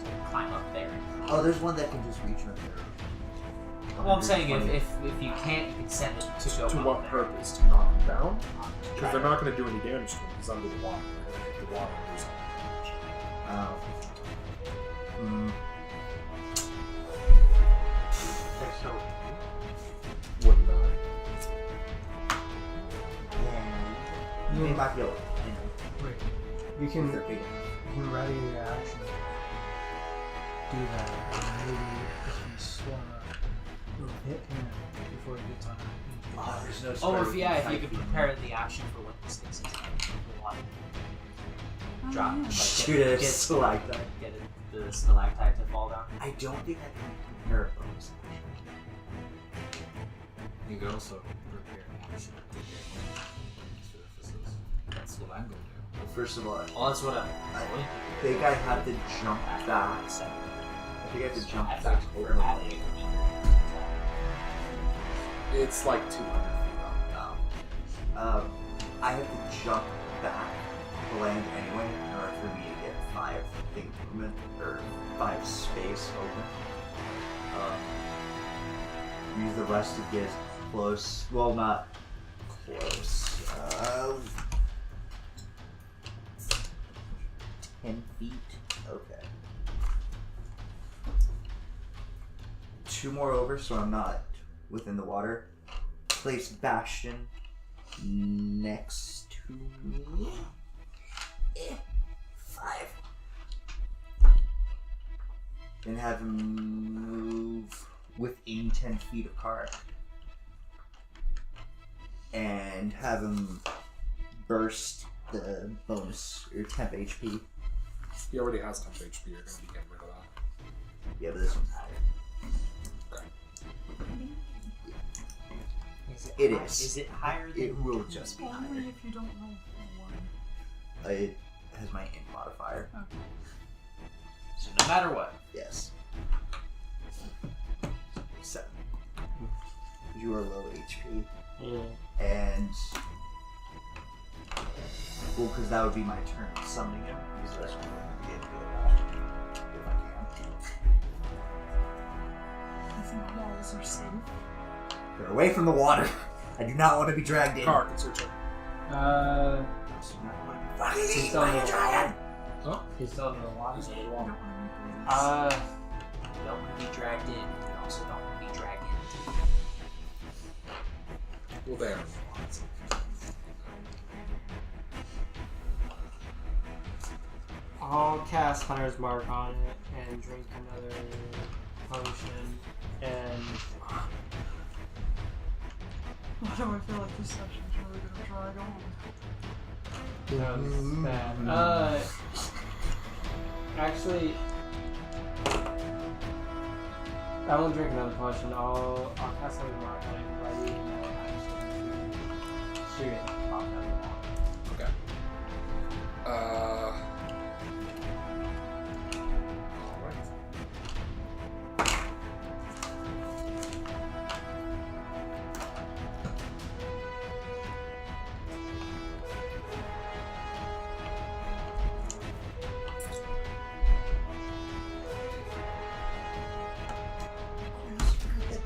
Speaker 2: and climb up there.
Speaker 6: Oh, there's one that can just reach right there.
Speaker 2: Well, I'm saying
Speaker 6: 120.
Speaker 2: if you can't, you can send it to go
Speaker 1: To
Speaker 2: up
Speaker 1: what
Speaker 2: there.
Speaker 1: purpose? To knock him down?
Speaker 2: Try
Speaker 1: Because they're not going to do any damage to him. He's under the water. They're going to hit the water and do something.
Speaker 6: Oh. Hmm.
Speaker 1: Wouldn't matter.
Speaker 6: Yeah. You might be able to pin him
Speaker 5: Wait. You can,
Speaker 6: if they're big enough.
Speaker 5: you can ready to actually do that. And maybe if you swung up, you'll hit him before he gets on it.
Speaker 6: Oh, there's no
Speaker 2: Oh,
Speaker 6: spread
Speaker 2: if
Speaker 6: within
Speaker 2: you
Speaker 6: 5
Speaker 2: could
Speaker 6: feet.
Speaker 2: prepare the action for when this thing's inside the water. Drop.
Speaker 4: yeah.
Speaker 2: Like,
Speaker 6: Shoot a
Speaker 2: get
Speaker 6: stalactite.
Speaker 2: Get the stalactite to fall down.
Speaker 6: I don't think I can prepare a bonus.
Speaker 7: You could also prepare an action. That's what I'm going to do.
Speaker 6: Well, first of all,
Speaker 2: Well, that's what I'm
Speaker 6: I
Speaker 2: going
Speaker 6: think I have to jump
Speaker 2: to
Speaker 6: back.
Speaker 2: do.
Speaker 6: I think I have to jump
Speaker 2: After
Speaker 6: back
Speaker 2: we're
Speaker 6: over the
Speaker 2: adding
Speaker 6: lake.
Speaker 1: It's like 200 feet up.
Speaker 6: I have to jump back to land anyway in order for me to get 5 thing movement or 5 space open. Use the rest to get close. Well, not close. 10 feet. Okay. 2 more over, so I'm not within the water. Place Bastion next to me. 5. And have him move within 10 feet of Carac. And have him burst the bonus, or temp HP.
Speaker 1: He already has 10 HP. You're going to be getting rid of that.
Speaker 6: Yeah, but this one's higher. It is.
Speaker 2: Is it higher than
Speaker 6: It will just be
Speaker 4: Only
Speaker 6: higher.
Speaker 4: if you don't roll for one.
Speaker 6: It has my int modifier.
Speaker 2: So no No matter what.
Speaker 6: Yes. 7. You are low HP.
Speaker 3: Yeah.
Speaker 6: And... Well, because that would be my turn summoning him. Because that's what I'm going to be able to do that. If I can.
Speaker 4: I think walls are safe.
Speaker 6: They're away from the water. I do not want to be dragged in.
Speaker 1: Carac, it's your turn.
Speaker 3: He's still in the water.
Speaker 1: Huh?
Speaker 3: He's still in the water.
Speaker 1: He's in the
Speaker 4: I
Speaker 1: water.
Speaker 4: don't want to
Speaker 2: You don't want to be dragged in. You also don't want to be dragged in.
Speaker 1: Well, there.
Speaker 3: I'll cast Hunter's Mark on it and drink another potion. And
Speaker 4: Why do I feel like this session's really gonna drag on?
Speaker 3: that's bad. Actually, I won't drink another potion. I'll cast Hunter's Mark on it by reading that actually shoot it pop out of the water.
Speaker 1: Okay.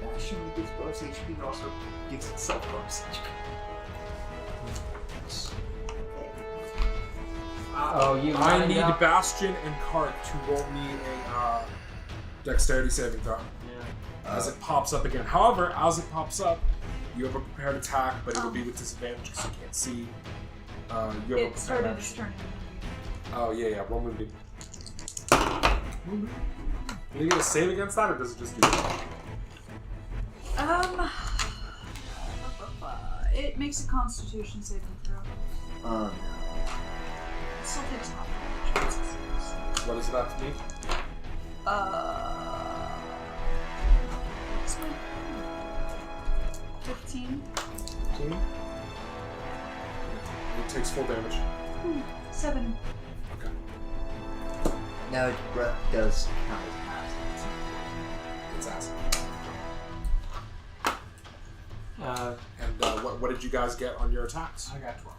Speaker 6: Bastion gives bonus HP, but also gives itself bonus
Speaker 3: Oh, you
Speaker 1: I
Speaker 3: lined
Speaker 1: need
Speaker 3: up?
Speaker 1: Bastion and Cart to roll me a dexterity saving throw
Speaker 3: Yeah.
Speaker 1: as it pops up again. However, as it pops up, you have a prepared attack, but it will be with disadvantage because you can't see. You have a
Speaker 4: It
Speaker 1: prepared
Speaker 4: started
Speaker 1: action.
Speaker 4: its turn.
Speaker 1: Oh, yeah, roll movie. Do you get a save against that, or does it just do that?
Speaker 4: It makes a Constitution saving throw.
Speaker 6: No.
Speaker 4: It still takes half damage.
Speaker 1: What is it have to be?
Speaker 4: What's my 15?
Speaker 1: 15? It takes full damage.
Speaker 4: 7.
Speaker 1: Okay.
Speaker 6: Now, breath does count as acid.
Speaker 1: It's acid.
Speaker 3: Uh,
Speaker 1: What did you guys get on your attacks?
Speaker 7: I got 12.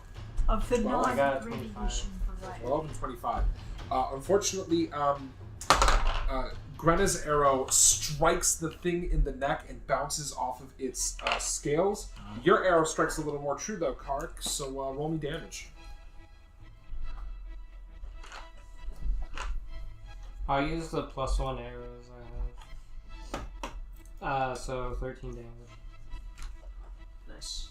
Speaker 4: Of the
Speaker 1: 12?
Speaker 3: I got a
Speaker 4: non-radiation provided.
Speaker 1: 12 and 25. Unfortunately, Grenna's arrow strikes the thing in the neck and bounces off of its scales. Your arrow strikes a little more true, though, Carac, so roll me damage.
Speaker 3: I'll use the +1 arrows I have. So 13 damage.
Speaker 2: Nice.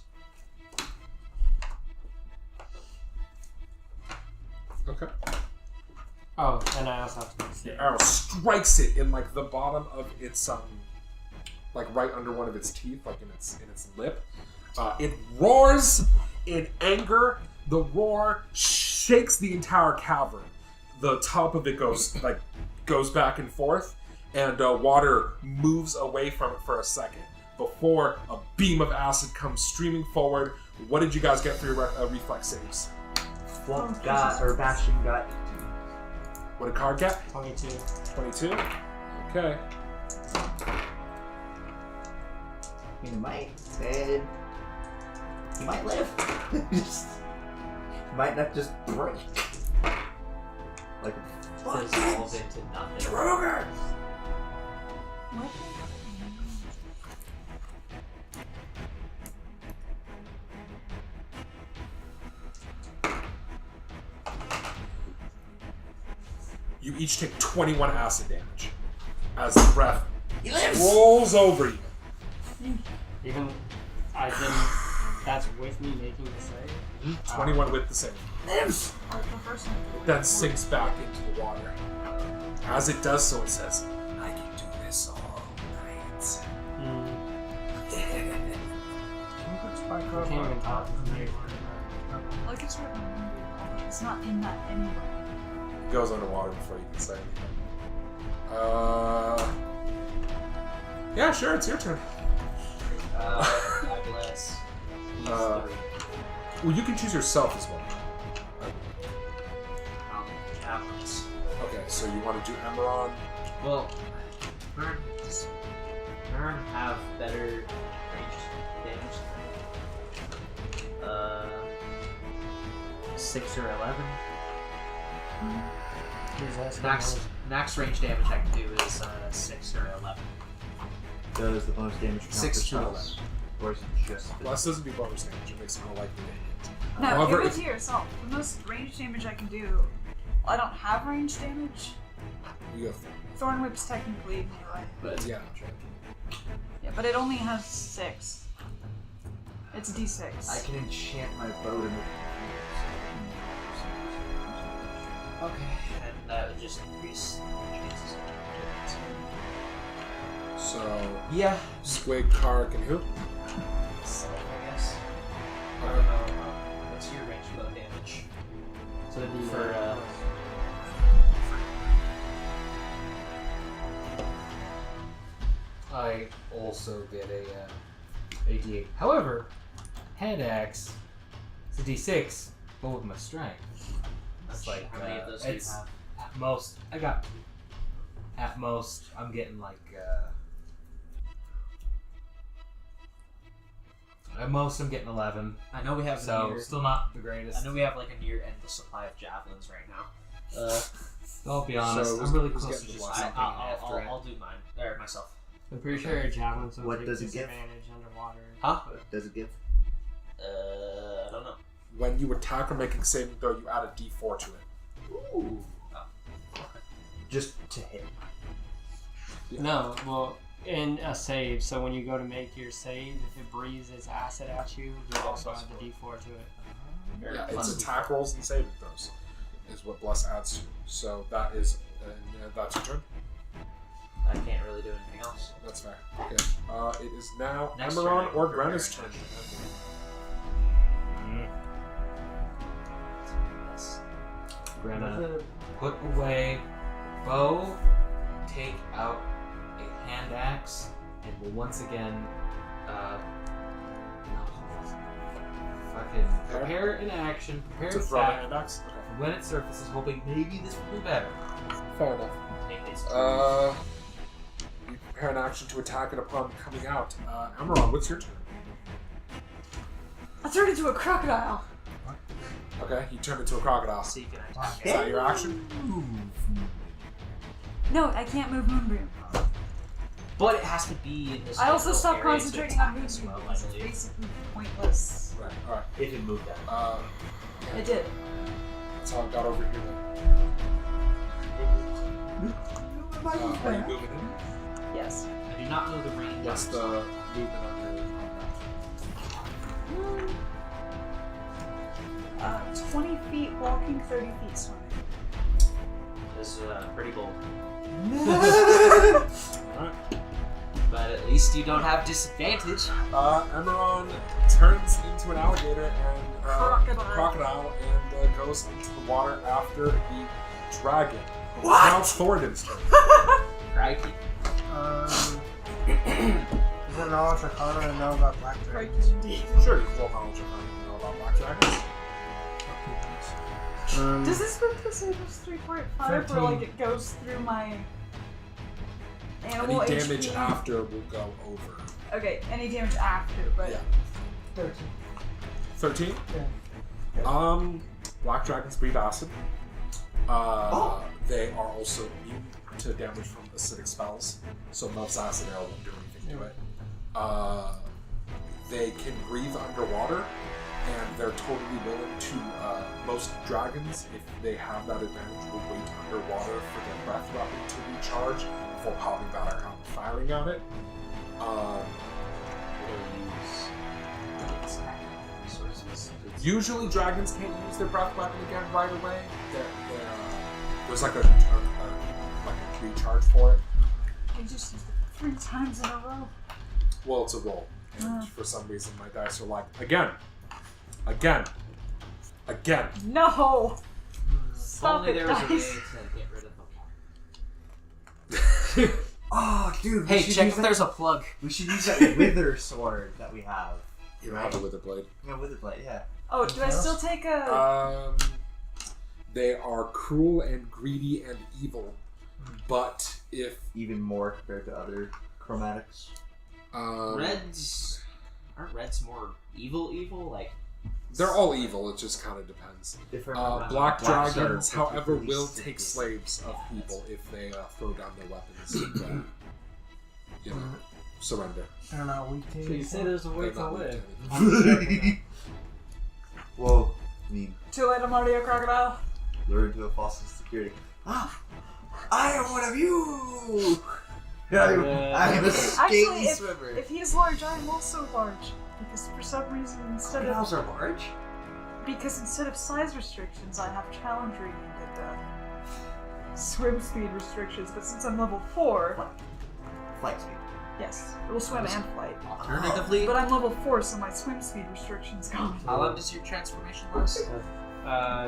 Speaker 1: Okay.
Speaker 3: Oh, and I also have to make a
Speaker 1: Your
Speaker 3: save.
Speaker 1: arrow strikes it in like the bottom of its like right under one of its teeth, like in its lip. It roars in anger. The roar shakes the entire cavern. The top of it goes back and forth, and water moves away from it for a second before a beam of acid comes streaming forward. What did you guys get for your reflex saves?
Speaker 6: Flump got, or Bastion got 18.
Speaker 1: What did Card get?
Speaker 3: 22.
Speaker 1: 22? Okay.
Speaker 6: He might live. He might not just break. Like a
Speaker 2: Dissolve into nothing.
Speaker 6: Droger!
Speaker 4: What?
Speaker 1: You each take 21 acid damage as the breath
Speaker 6: He lives!
Speaker 1: rolls over you.
Speaker 3: Even I didn't. That's with me making the save.
Speaker 1: 21 with the save.
Speaker 6: Lives!
Speaker 4: The first one.
Speaker 1: Then sinks back into the water. As it does so, it says, I can do this all night.
Speaker 3: I can't even talk to me.
Speaker 4: Like it's written on Google, but it's not in that anyway.
Speaker 1: It goes underwater before you can say anything. Yeah, sure, it's your turn.
Speaker 2: I bless. He's
Speaker 1: Uh,
Speaker 2: 3.
Speaker 1: Well, you can choose yourself as well.
Speaker 2: Javelins.
Speaker 1: Okay, so you want to do Emerald?
Speaker 2: Well, does Ern have better ranged damage? 6 or 11. Max range damage I can do is 6 or 11.
Speaker 6: Does the bonus damage count
Speaker 2: 6
Speaker 6: for
Speaker 2: to
Speaker 6: spells? Or is it just
Speaker 1: Bless doesn't do bonus damage. It makes it more likely to hit.
Speaker 4: No,
Speaker 1: However,
Speaker 4: give it
Speaker 1: if-
Speaker 4: to yourself. The most range damage I can do. Well, I don't have range damage.
Speaker 1: You go.
Speaker 4: Thorn Whip's technically melee.
Speaker 2: But
Speaker 1: Yeah.
Speaker 4: Yeah, but it only has 6. It's D6.
Speaker 6: I can enchant my bow to make
Speaker 2: okay, and that would just increase chances of
Speaker 1: So,
Speaker 2: yeah.
Speaker 1: Squig, Carac, and who?
Speaker 2: So, I guess. I don't know. What's your range low damage?
Speaker 3: So it'd be
Speaker 2: For,
Speaker 7: I also get a D8. However, hand axe is a D6, but with my strength. That's like
Speaker 2: how many of those do you
Speaker 7: it's
Speaker 2: have?
Speaker 7: at most. I got at most. I'm getting like at most. I'm getting 11.
Speaker 2: I know we have
Speaker 7: So
Speaker 2: near,
Speaker 7: still not the greatest.
Speaker 2: I know we have like a near endless supply of javelins right now.
Speaker 7: I'll be honest.
Speaker 1: So
Speaker 7: I'm really
Speaker 1: who's
Speaker 7: close to
Speaker 1: getting
Speaker 7: just
Speaker 1: the
Speaker 7: something after it.
Speaker 2: I'll do mine or myself.
Speaker 3: I'm pretty sure javelins
Speaker 6: What
Speaker 3: take
Speaker 6: does it give?
Speaker 3: disadvantage underwater.
Speaker 2: Huh?
Speaker 6: What does it give?
Speaker 2: I don't know.
Speaker 1: When you attack or making saving throw, you add a D4 to it.
Speaker 2: Ooh.
Speaker 6: Just to hit.
Speaker 1: Yeah.
Speaker 3: No, well, in a save, so when you go to make your save, if it breathes its acid at you, you also add the D4 to it.
Speaker 1: Yeah, it's attack rolls and saving throws is what Bless adds to. So that is, that's your turn.
Speaker 2: I can't really do anything else.
Speaker 1: That's fair. Okay. It is now
Speaker 2: Next
Speaker 1: Emeron
Speaker 2: turn,
Speaker 1: or
Speaker 2: prepare
Speaker 1: Granna's
Speaker 2: an
Speaker 1: turn.
Speaker 2: Yes.
Speaker 7: Gonna put away bow, take out a hand axe, and will once again fucking prepare an action, prepare
Speaker 1: To
Speaker 7: an
Speaker 1: throw the
Speaker 7: attack.
Speaker 1: hand axe? Okay.
Speaker 7: When it surfaces, hoping maybe this will be better.
Speaker 1: Fair enough.
Speaker 2: Take this.
Speaker 1: You prepare an action to attack it upon coming out. Emeron, what's your turn?
Speaker 4: I turned into a crocodile.
Speaker 1: Okay, you turn into a crocodile.
Speaker 2: So you can attack
Speaker 1: Is
Speaker 2: it.
Speaker 1: that your action?
Speaker 4: No, I can't move Moonbeam.
Speaker 2: But it has to be in this.
Speaker 4: I also
Speaker 2: general
Speaker 4: stopped
Speaker 2: area to
Speaker 4: concentrating on
Speaker 2: attack as
Speaker 4: Moonbeam
Speaker 2: well,
Speaker 4: because
Speaker 2: I
Speaker 4: it's
Speaker 2: believe.
Speaker 4: basically pointless.
Speaker 1: Right, alright.
Speaker 2: If it moved out.
Speaker 4: It did.
Speaker 1: That's how I got over here then. Are you moving in?
Speaker 4: Yes.
Speaker 2: I do not know the range.
Speaker 1: What's the movement on your
Speaker 4: 20 feet walking, 30 feet swimming.
Speaker 2: This is pretty bold.
Speaker 1: Alright.
Speaker 2: But at least you don't have disadvantage.
Speaker 1: Emeron turns into an alligator and
Speaker 4: Crocodile.
Speaker 1: and goes into the water after the dragon.
Speaker 4: What?
Speaker 1: Now it's Thoradin's turn.
Speaker 2: Crikey.
Speaker 5: Is it knowledge arcana to know about black
Speaker 4: Crikey
Speaker 5: dragons?
Speaker 4: indeed.
Speaker 1: Sure, you can roll knowledge arcana to know about black dragons.
Speaker 4: Does this book to say there's 3.5 or
Speaker 5: 13.
Speaker 4: like it goes through my animal
Speaker 1: Any damage
Speaker 4: HP?
Speaker 1: after will go over.
Speaker 4: Okay, any damage after, but
Speaker 1: Yeah.
Speaker 5: 13.
Speaker 1: 13?
Speaker 5: Yeah.
Speaker 1: Black dragons breathe acid. They are also immune to damage from acidic spells, so Mel's acid arrow won't do anything to it. They can breathe underwater, and they're totally willing to, most dragons, if they have that advantage, will wait underwater for their breath weapon to recharge before popping that out and firing at it. Usually dragons can't use their breath weapon again right away. There's like a recharge for it.
Speaker 4: I just used it 3 times in a row.
Speaker 1: Well, it's a roll. And for some reason my dice are like, again.
Speaker 4: No!
Speaker 2: If
Speaker 4: Stop
Speaker 2: only
Speaker 4: it,
Speaker 2: there was a way
Speaker 4: guys.
Speaker 2: to get rid of them.
Speaker 6: Oh, dude.
Speaker 2: Hey, check if there's a plug.
Speaker 6: We should use that wither sword that we have.
Speaker 1: You don't have a wither blade.
Speaker 6: Yeah, wither blade, yeah.
Speaker 4: Oh, do I still take a...
Speaker 1: They are cruel and greedy and evil. But if
Speaker 6: Even more compared to other chromatics.
Speaker 2: Reds aren't reds more evil? Like
Speaker 1: they're all evil. It just kind of depends.
Speaker 6: Different.
Speaker 1: Black
Speaker 6: Black
Speaker 1: dragons,
Speaker 6: Star
Speaker 1: however,
Speaker 6: will
Speaker 1: will
Speaker 6: take
Speaker 1: take
Speaker 6: this.
Speaker 1: slaves of people if they throw down their weapons and surrender.
Speaker 5: They're not weak to
Speaker 3: So you say there's a way
Speaker 1: They're
Speaker 3: to
Speaker 1: not weak
Speaker 3: live.
Speaker 1: to anything.
Speaker 6: Well, I mean,
Speaker 4: Too late, I'm already a crocodile.
Speaker 6: lure into a false security. Ah, I am one of you. I am a scaly
Speaker 4: Actually,
Speaker 6: swimmer.
Speaker 4: if he's large, I'm also large. Because for some reason,
Speaker 6: Crocodiles are large.
Speaker 4: instead of size restrictions, I have challenge rating and swim speed restrictions. But since I'm level 4,
Speaker 6: Flight speed.
Speaker 4: yes, it will swim and flight.
Speaker 2: alternatively,
Speaker 4: But I'm level 4, so my swim speed restriction's gone.
Speaker 2: how long does your transformation last?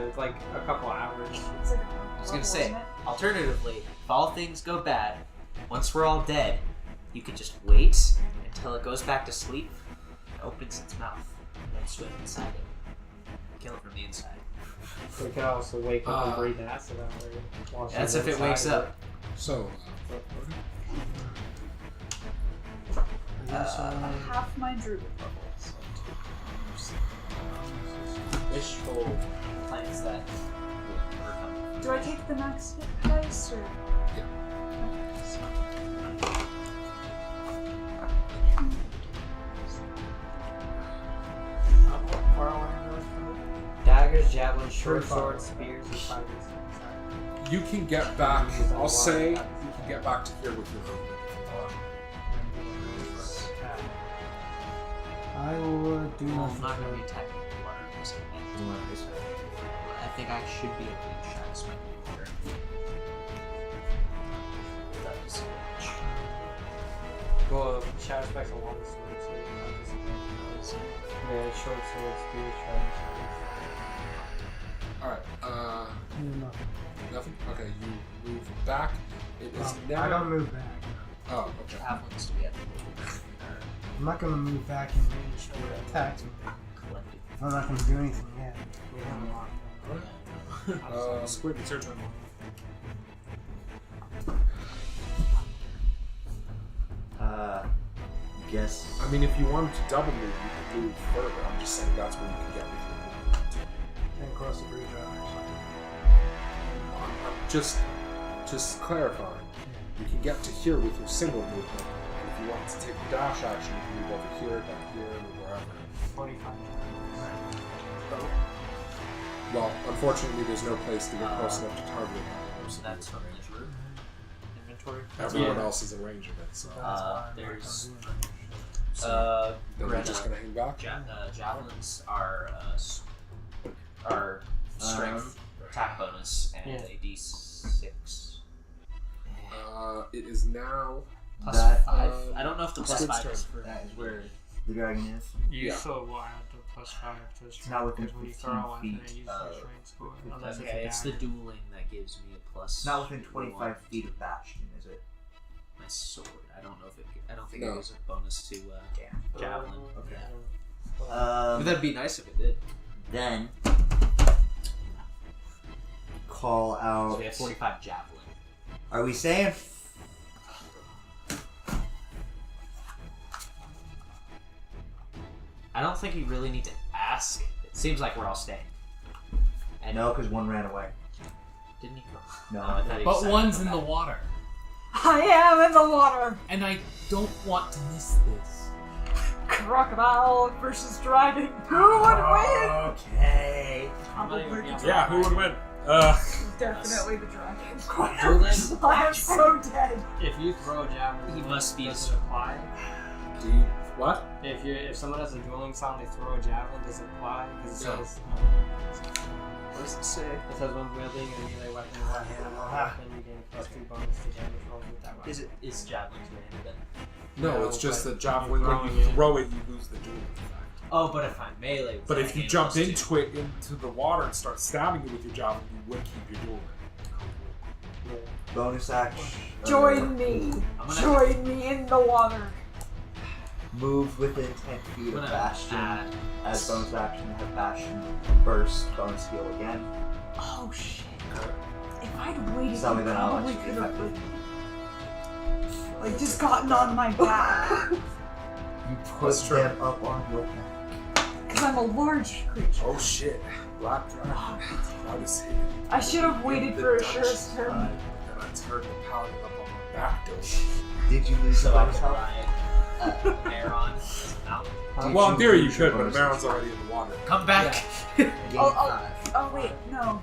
Speaker 3: It's like a couple hours.
Speaker 4: It's like
Speaker 2: I was gonna say, alternatively, if all things go bad, once we're all dead, you could just wait until it goes back to sleep, and opens its mouth, and then swim inside it. Kill it from the inside.
Speaker 3: We could also wake up and breathe acid out there.
Speaker 2: That's if it wakes up.
Speaker 1: So,
Speaker 4: half my druid level. So
Speaker 2: Wishful plans that will overcome.
Speaker 4: do I take the max hit dice or?
Speaker 1: Yeah.
Speaker 3: Daggers, javelins, short swords, spears, and fighters.
Speaker 1: you can get back, I'll say, you can get back to here with your movement.
Speaker 5: I will do
Speaker 2: Well, I'm
Speaker 5: nothing.
Speaker 2: not going to be attacking the water. I think I should be able to shadow spike the water. That was
Speaker 3: Well, shadow spike's a long sword, so you might just yeah, short sword, spear, shadow
Speaker 1: Alright,
Speaker 5: Do nothing.
Speaker 1: nothing? Okay, you move back. It is
Speaker 5: I
Speaker 1: now.
Speaker 5: don't move back.
Speaker 1: Oh, okay.
Speaker 2: javelins to be at
Speaker 5: I'm not gonna move back in range for attacks.
Speaker 2: collective.
Speaker 5: I'm not gonna do anything yet.
Speaker 1: Squig, it's your turn.
Speaker 6: Guess.
Speaker 1: I mean, if you wanted to double move, you could move further. I'm just saying that's where you can get with your movement.
Speaker 5: And cross the bridge
Speaker 1: Just clarifying. You can get to here with your single movement. And if you want to take a dash action, you can move over here, back here, or wherever.
Speaker 3: 45.
Speaker 1: Well, unfortunately, there's no place to get close enough to target it.
Speaker 2: So that's from the room inventory.
Speaker 1: Everyone
Speaker 3: Yeah.
Speaker 1: else is in range of it, so
Speaker 2: There's
Speaker 1: then you're
Speaker 2: Greta.
Speaker 1: just gonna hang back.
Speaker 2: Javelins are strength attack bonus and
Speaker 3: Yeah.
Speaker 2: a d6
Speaker 1: It is now.
Speaker 2: plus
Speaker 6: That,
Speaker 2: 5. I don't know if the plus
Speaker 1: Squid's
Speaker 2: 5
Speaker 1: turn.
Speaker 2: is for
Speaker 6: That is
Speaker 2: where.
Speaker 6: the dragon is.
Speaker 3: You
Speaker 1: Yeah.
Speaker 3: still will add the +5 to his strength
Speaker 6: not within
Speaker 3: because when you
Speaker 6: 15
Speaker 3: throw a weapon,
Speaker 6: feet,
Speaker 3: it uses your strength score. Unless
Speaker 2: Okay,
Speaker 3: it's
Speaker 2: it's
Speaker 3: a
Speaker 2: the dueling that gives me a plus.
Speaker 6: Not within 25 feet of Bastion, is it?
Speaker 2: My sword. I don't know if it. I don't think
Speaker 1: No.
Speaker 2: it was a bonus to javelin.
Speaker 6: Okay.
Speaker 2: Yeah. But that'd be nice if it did.
Speaker 6: Then call
Speaker 2: So
Speaker 6: out.
Speaker 2: we have 45 javelin.
Speaker 6: Are we saying?
Speaker 2: I don't think you really need to ask. It seems like we're all staying. And
Speaker 6: No, because one ran away.
Speaker 2: didn't he go?
Speaker 6: No.
Speaker 2: I thought he
Speaker 7: But
Speaker 2: said
Speaker 7: one's
Speaker 2: come
Speaker 7: in the
Speaker 2: back.
Speaker 7: water,
Speaker 4: I am in the water.
Speaker 7: and I don't want to miss this.
Speaker 4: Crocodile versus dragon. Who would win?
Speaker 6: Okay.
Speaker 4: Probably the
Speaker 1: Yeah, who would win?
Speaker 4: Definitely the dragon.
Speaker 2: Dueling?
Speaker 4: I am so dead.
Speaker 3: If you throw a javelin,
Speaker 2: He must be
Speaker 3: does it apply?
Speaker 1: Do you what?
Speaker 3: If someone has a dueling sound, they throw a javelin, does it apply? Because it
Speaker 1: No.
Speaker 3: says
Speaker 2: What does it say?
Speaker 3: it says when wielding a melee weapon in one hand or weapon, you gain +2 bonus to damage rolls with that weapon.
Speaker 2: Is javelin two-handed then?
Speaker 1: No,
Speaker 3: No,
Speaker 1: it's just
Speaker 3: but
Speaker 1: the javelin. When
Speaker 3: throwing
Speaker 1: you
Speaker 3: it.
Speaker 1: throw it, you lose the dueling effect.
Speaker 2: Oh, but if I'm melee. with
Speaker 1: But
Speaker 2: that,
Speaker 1: if
Speaker 2: I
Speaker 1: you
Speaker 2: gain
Speaker 1: jumped
Speaker 2: +2.
Speaker 1: into it into the water and start stabbing it with your javelin, you would keep your dueling.
Speaker 6: Bonus action.
Speaker 4: Join me.
Speaker 2: I'm gonna-
Speaker 4: Join me in the water.
Speaker 6: Move within 10 feet
Speaker 2: I'm
Speaker 6: of
Speaker 2: gonna
Speaker 6: Bastion.
Speaker 2: add-
Speaker 6: As bonus action, have Bastion burst bonus heal again.
Speaker 4: Oh shit. If I'd waited.
Speaker 6: Tell me
Speaker 4: You
Speaker 6: then I'll
Speaker 4: probably
Speaker 6: actually
Speaker 4: could have
Speaker 6: get
Speaker 4: like just gotten on my back.
Speaker 6: You put
Speaker 1: That's true.
Speaker 6: them up on your back.
Speaker 4: Because I'm a large creature.
Speaker 1: Oh shit. Black Dragon. That is hidden.
Speaker 4: I should have waited
Speaker 1: The
Speaker 4: for
Speaker 1: Dutch
Speaker 4: Ashura's turn.
Speaker 1: And I turned the paladin up on my back, don't
Speaker 6: Did you lose
Speaker 2: So
Speaker 6: the
Speaker 2: I
Speaker 6: bonus
Speaker 2: can
Speaker 6: health?
Speaker 2: ride Aaron out.
Speaker 6: Did
Speaker 1: Well, in theory you
Speaker 6: lose your
Speaker 1: could, but
Speaker 6: bonus
Speaker 1: Maron's already in the water.
Speaker 2: Come back.
Speaker 6: Gain
Speaker 4: Oh,
Speaker 6: 5.
Speaker 4: Oh wait, no.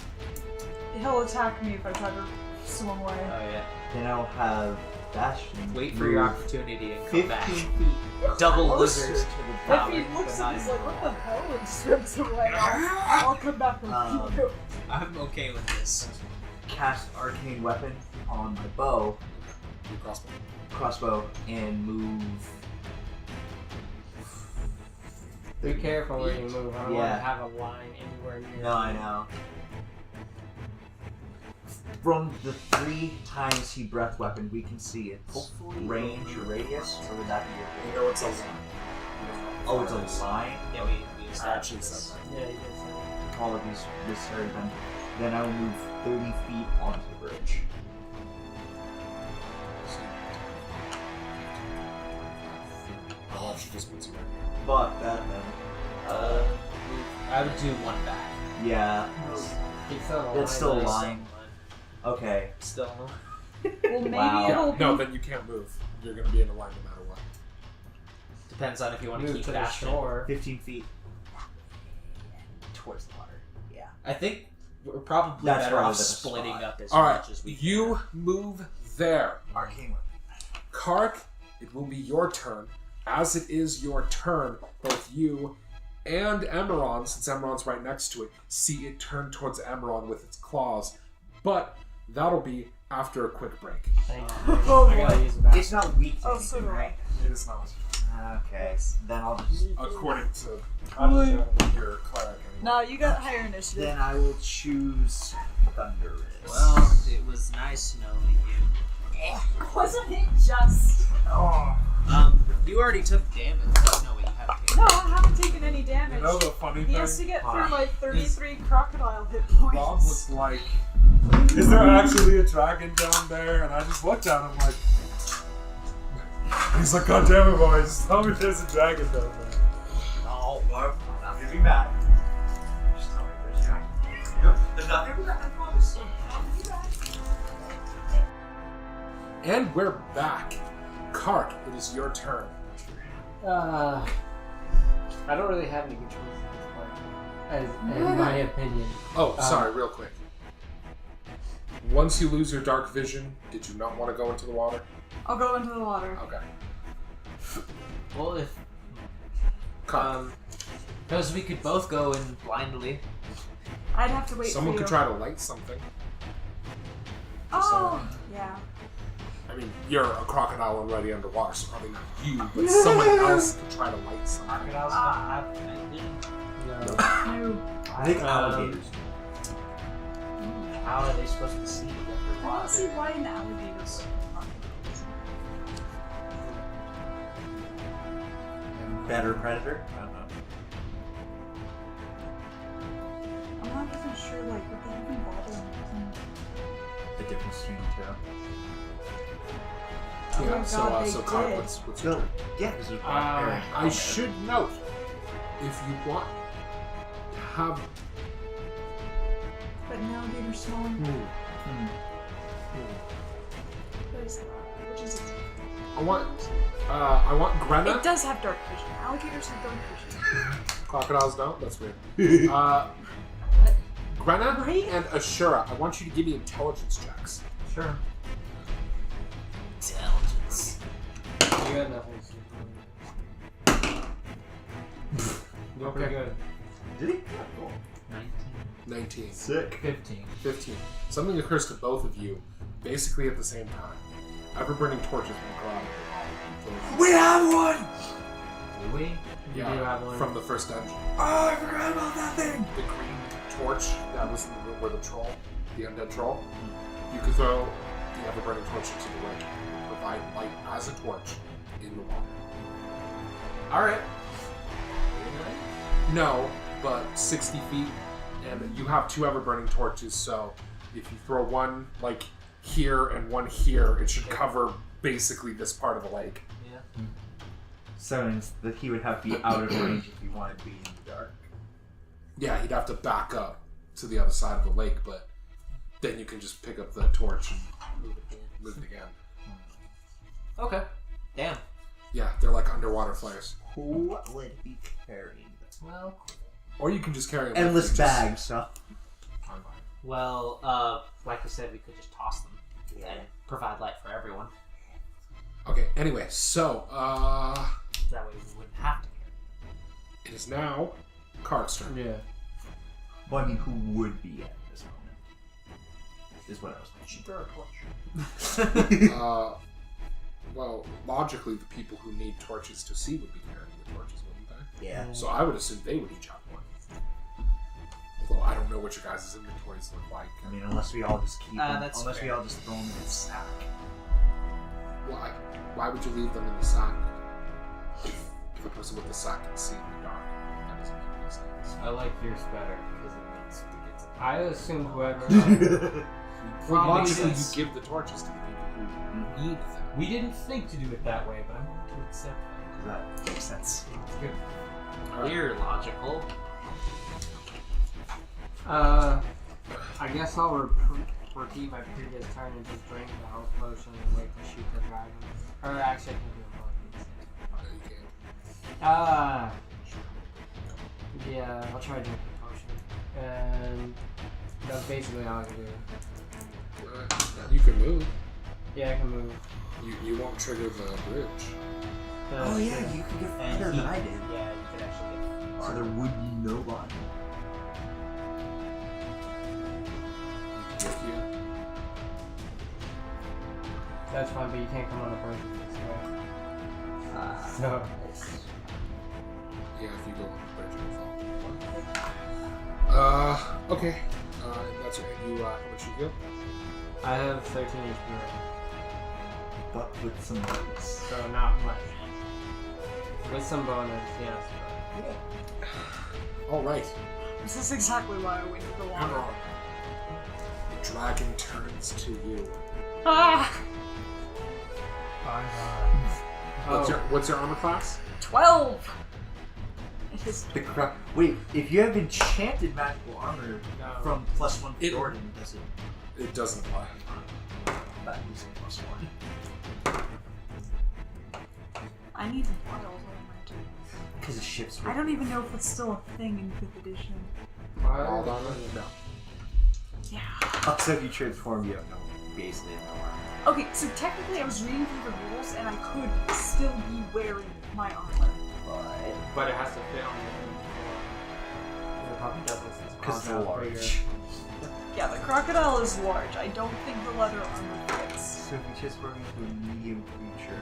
Speaker 4: He'll attack me if I try to swim away.
Speaker 2: Oh yeah.
Speaker 6: Then I'll have Bastion.
Speaker 2: Wait for your
Speaker 6: move
Speaker 2: opportunity and come
Speaker 6: 15
Speaker 2: back.
Speaker 6: feet
Speaker 2: Double
Speaker 6: closer
Speaker 2: lizards.
Speaker 6: to the
Speaker 4: If
Speaker 6: tower.
Speaker 4: he looks
Speaker 6: but
Speaker 4: at me, he's
Speaker 6: not
Speaker 4: like, what the hell, and swims away, I'll come back with you.
Speaker 2: I'm okay with this.
Speaker 6: cast Arcane Weapon on my bow,
Speaker 1: Your
Speaker 6: crossbow, and move.
Speaker 3: Be careful where you move. I don't want
Speaker 6: Yeah.
Speaker 3: to have a line anywhere near.
Speaker 6: No, I know. From the 3 times he breath weapon, we can see its
Speaker 2: Hopefully.
Speaker 6: range or radius, or would that be
Speaker 1: You
Speaker 6: your
Speaker 1: know it's a line.
Speaker 6: Oh, it's a line?
Speaker 2: Yeah, we established
Speaker 1: Actually
Speaker 2: this.
Speaker 1: said
Speaker 3: Yeah, you did say
Speaker 6: All of these this area then I will move 30 feet onto the bridge.
Speaker 1: Oh, she just puts you right
Speaker 6: Fuck that then.
Speaker 2: I would do one back.
Speaker 6: Yeah.
Speaker 3: He's still alive.
Speaker 6: It's still a
Speaker 3: though.
Speaker 6: line. Okay.
Speaker 2: Still.
Speaker 4: Well, maybe
Speaker 6: Wow.
Speaker 4: it'll
Speaker 1: here.
Speaker 4: be...
Speaker 1: No, then you can't move. You're gonna be in a line no matter what.
Speaker 2: Depends on if you want to
Speaker 3: Move
Speaker 2: keep
Speaker 3: to the
Speaker 2: that
Speaker 3: shore.
Speaker 6: 15 feet towards the water. Yeah.
Speaker 2: I think we're probably
Speaker 6: That's
Speaker 2: better
Speaker 6: probably
Speaker 2: off
Speaker 6: the
Speaker 2: splitting
Speaker 6: spot.
Speaker 2: up as
Speaker 1: Alright,
Speaker 2: much as we
Speaker 1: you
Speaker 2: can.
Speaker 1: move there.
Speaker 6: Arcane weapon.
Speaker 1: Carac, it will be your turn. As it is your turn, both you and Emeron, since Emeron's right next to it, see it turn towards Emeron with its claws. But that'll be after a quick break.
Speaker 3: Thank you.
Speaker 4: Oh,
Speaker 3: I gotta
Speaker 4: boy.
Speaker 3: use the bathroom.
Speaker 6: It's not weak to
Speaker 4: Oh, so
Speaker 6: anything,
Speaker 4: do I.
Speaker 6: right?
Speaker 1: It is not.
Speaker 6: Okay. Then I'll just.
Speaker 1: According to your cleric.
Speaker 4: No, you got higher initiative.
Speaker 6: Then I will choose Thunderous.
Speaker 2: Well, it was nice knowing you.
Speaker 4: Wasn't it just...
Speaker 6: Oh.
Speaker 2: You already took damage. No, wait, you haven't taken
Speaker 4: No, I haven't taken any damage.
Speaker 1: You know the funny
Speaker 4: He
Speaker 1: thing?
Speaker 4: has to get through my 33 crocodile hit points.
Speaker 1: Rob was like, is there actually a dragon down there? And I just looked at him like, he's like, God damn it, boys, tell me there's a dragon down there.
Speaker 6: No, Barb, I'm not giving back. Just tell me there's a dragon. There's nothing back, I promise. I'll give you back.
Speaker 1: And we're back. Carac, it is your turn.
Speaker 3: I don't really have any good choices at this point, in my opinion.
Speaker 1: Oh, sorry, real quick. Once you lose your dark vision, did you not want to go into the water?
Speaker 4: I'll go into the water.
Speaker 1: Okay.
Speaker 2: Well, if
Speaker 1: Carac,
Speaker 2: because we could both go in blindly.
Speaker 4: I'd have to wait
Speaker 1: someone
Speaker 4: for
Speaker 1: could
Speaker 4: you.
Speaker 1: try to light something.
Speaker 4: Oh, yeah.
Speaker 1: I mean, you're a crocodile already underwater, so probably not you, but someone else could try to light something.
Speaker 3: Crocodiles don't have night vision.
Speaker 4: No.
Speaker 6: I think alligators.
Speaker 2: How are they supposed to see
Speaker 4: I
Speaker 2: under
Speaker 4: don't see
Speaker 2: water?
Speaker 4: why an alligator's
Speaker 6: Better predator? I don't know.
Speaker 4: I'm not even sure, like, what they even bother making.
Speaker 6: The difference between the
Speaker 4: Oh
Speaker 1: Yeah,
Speaker 4: my
Speaker 1: so,
Speaker 4: God, they
Speaker 1: so Carac,
Speaker 4: did.
Speaker 1: what's
Speaker 6: two.
Speaker 1: your turn?
Speaker 6: Yeah, because there's
Speaker 1: I should note, if you want to have...
Speaker 4: But an alligator's smaller. What is that? Which is it?
Speaker 1: I want Grenna.
Speaker 4: It does have dark vision. Alligators have dark vision.
Speaker 1: Crocodiles don't? That's weird. Grenna
Speaker 4: Right?
Speaker 1: and Asura, I want you to give me intelligence checks.
Speaker 3: Sure.
Speaker 2: Intelligence.
Speaker 3: You got nothing. You're pretty good.
Speaker 6: Did he? Cool.
Speaker 1: 19.
Speaker 6: Sick.
Speaker 3: 15.
Speaker 1: 15. Something occurs to both of you, basically at the same time. Ever-burning torches will go out.
Speaker 6: We have one!
Speaker 2: Do we?
Speaker 3: You do
Speaker 1: Yeah,
Speaker 3: have one.
Speaker 1: from the first dungeon.
Speaker 6: Oh, I forgot about that thing!
Speaker 1: The green torch that was in the room where the troll, the undead troll, you could throw the ever-burning torch into the lake. Provide light as a torch in the water.
Speaker 2: Alright.
Speaker 1: No, but 60 feet, and you have 2 ever-burning torches, so if you throw one like here and one here, it should cover basically this part of the lake.
Speaker 2: Yeah.
Speaker 6: So it means that he would have to be out of range if he wanted to be in the dark.
Speaker 1: Yeah, he'd have to back up to the other side of the lake, but then you can just pick up the torch and move it again.
Speaker 2: Okay. Damn.
Speaker 1: Yeah, they're like underwater flares.
Speaker 6: Who would be carrying them?
Speaker 2: Well.
Speaker 1: Or you can just carry them.
Speaker 6: Endless
Speaker 1: with you, just-
Speaker 6: bags, so.
Speaker 2: Well, like I said, we could just toss them and provide light for everyone.
Speaker 1: Okay, anyway, so,
Speaker 2: That way we wouldn't have to carry
Speaker 1: it is now Cart's turn.
Speaker 3: Yeah.
Speaker 6: Well, I mean, who would be at this moment? Is what I was mentioning.
Speaker 1: Well, logically, the people who need torches to see would be carrying the torches, wouldn't they?
Speaker 6: Yeah.
Speaker 1: So I would assume they would each have one. Although I don't know what your guys' inventories look like.
Speaker 6: I mean, unless we all just keep them,
Speaker 2: that's
Speaker 6: unless we
Speaker 2: fair.
Speaker 6: all just throw them in the sack.
Speaker 1: Why? Why would you leave them in the sack? If the person with the sack can see in the dark, that doesn't make any sense.
Speaker 7: I like yours better because it means we get to.
Speaker 3: I assume whoever.
Speaker 1: Well, logically,
Speaker 3: is-
Speaker 1: you give the torches to the people who need them.
Speaker 7: We didn't think to do it that way, but I'm going to accept that.
Speaker 6: That makes sense.
Speaker 7: It's good.
Speaker 2: We're logical.
Speaker 3: I guess I'll repeat my previous turn and just drink the health potion and wait to shoot the dragon. Or actually, I can do it both.
Speaker 1: You
Speaker 3: Yeah, I'll try drinking the potion. And that's basically all I can do.
Speaker 1: can. You can move.
Speaker 3: Yeah, I can move.
Speaker 1: You won't trigger the bridge.
Speaker 6: Oh yeah, you could get
Speaker 2: And
Speaker 6: farther
Speaker 2: he-
Speaker 6: than I did.
Speaker 2: Yeah, you could actually get
Speaker 6: So there would be no line.
Speaker 1: Get here.
Speaker 3: That's fine, but you can't come on the bridge this way. So,
Speaker 1: Yeah, if you go on the bridge, it'll fall. Okay. That's right. You, how much you get?
Speaker 3: I have 13 HP right
Speaker 6: But with some bonus.
Speaker 3: now, so not much. With some bonus, yes.
Speaker 1: Alright.
Speaker 4: This is exactly why I waited for water.
Speaker 1: Emerald. The dragon turns to you.
Speaker 4: Ah!
Speaker 1: What's your armor class?
Speaker 4: 12! It is
Speaker 6: The crap. Wait, if you have enchanted magical armor
Speaker 3: No.
Speaker 6: from +1
Speaker 1: It-
Speaker 6: Thoradin, does it?
Speaker 1: It doesn't apply.
Speaker 6: That is +1.
Speaker 4: I need wild on my turn.
Speaker 6: Because it shifts.
Speaker 4: I don't even know if it's still a thing in 5th edition.
Speaker 1: Wild armor? No.
Speaker 4: Yeah.
Speaker 6: Also, if you transform, you have no, basically have no armor.
Speaker 4: Okay, so technically I was reading through the rules and I could still be wearing my armor.
Speaker 3: But it has to fit on the It probably doesn't since
Speaker 6: Because it's
Speaker 3: Crocodile's
Speaker 6: large.
Speaker 3: bigger.
Speaker 4: Yeah, the crocodile is large. I don't think the leather armor fits.
Speaker 6: So if you transform into a medium creature,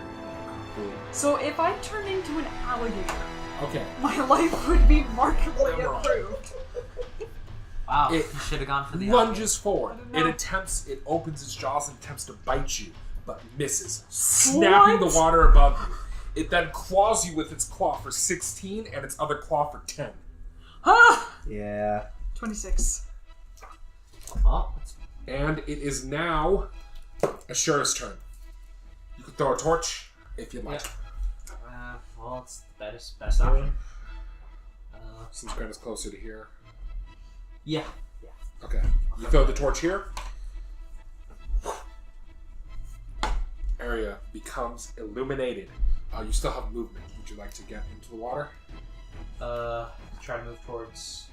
Speaker 6: cool.
Speaker 4: So if I turn into an alligator,
Speaker 1: Okay.
Speaker 4: my life would be markedly
Speaker 1: Emerald.
Speaker 4: improved.
Speaker 2: Wow,
Speaker 1: It
Speaker 2: you should have gone for the
Speaker 1: lunges forward.
Speaker 4: I don't know.
Speaker 1: It opens its jaws and attempts to bite you, but misses, snapping
Speaker 4: What?
Speaker 1: the water above you. It then claws you with its claw for 16 and its other claw for 10.
Speaker 4: Ah!
Speaker 6: Yeah.
Speaker 4: 26.
Speaker 2: Oh, that's
Speaker 1: And it is now Ashura's turn. You can throw a torch if you'd like.
Speaker 2: well, it's the best option.
Speaker 1: Since Grant closer to here.
Speaker 2: Yeah.
Speaker 1: Okay. You throw the torch here. Area becomes illuminated. You still have movement. Would you like to get into the water?
Speaker 2: Try to move towards.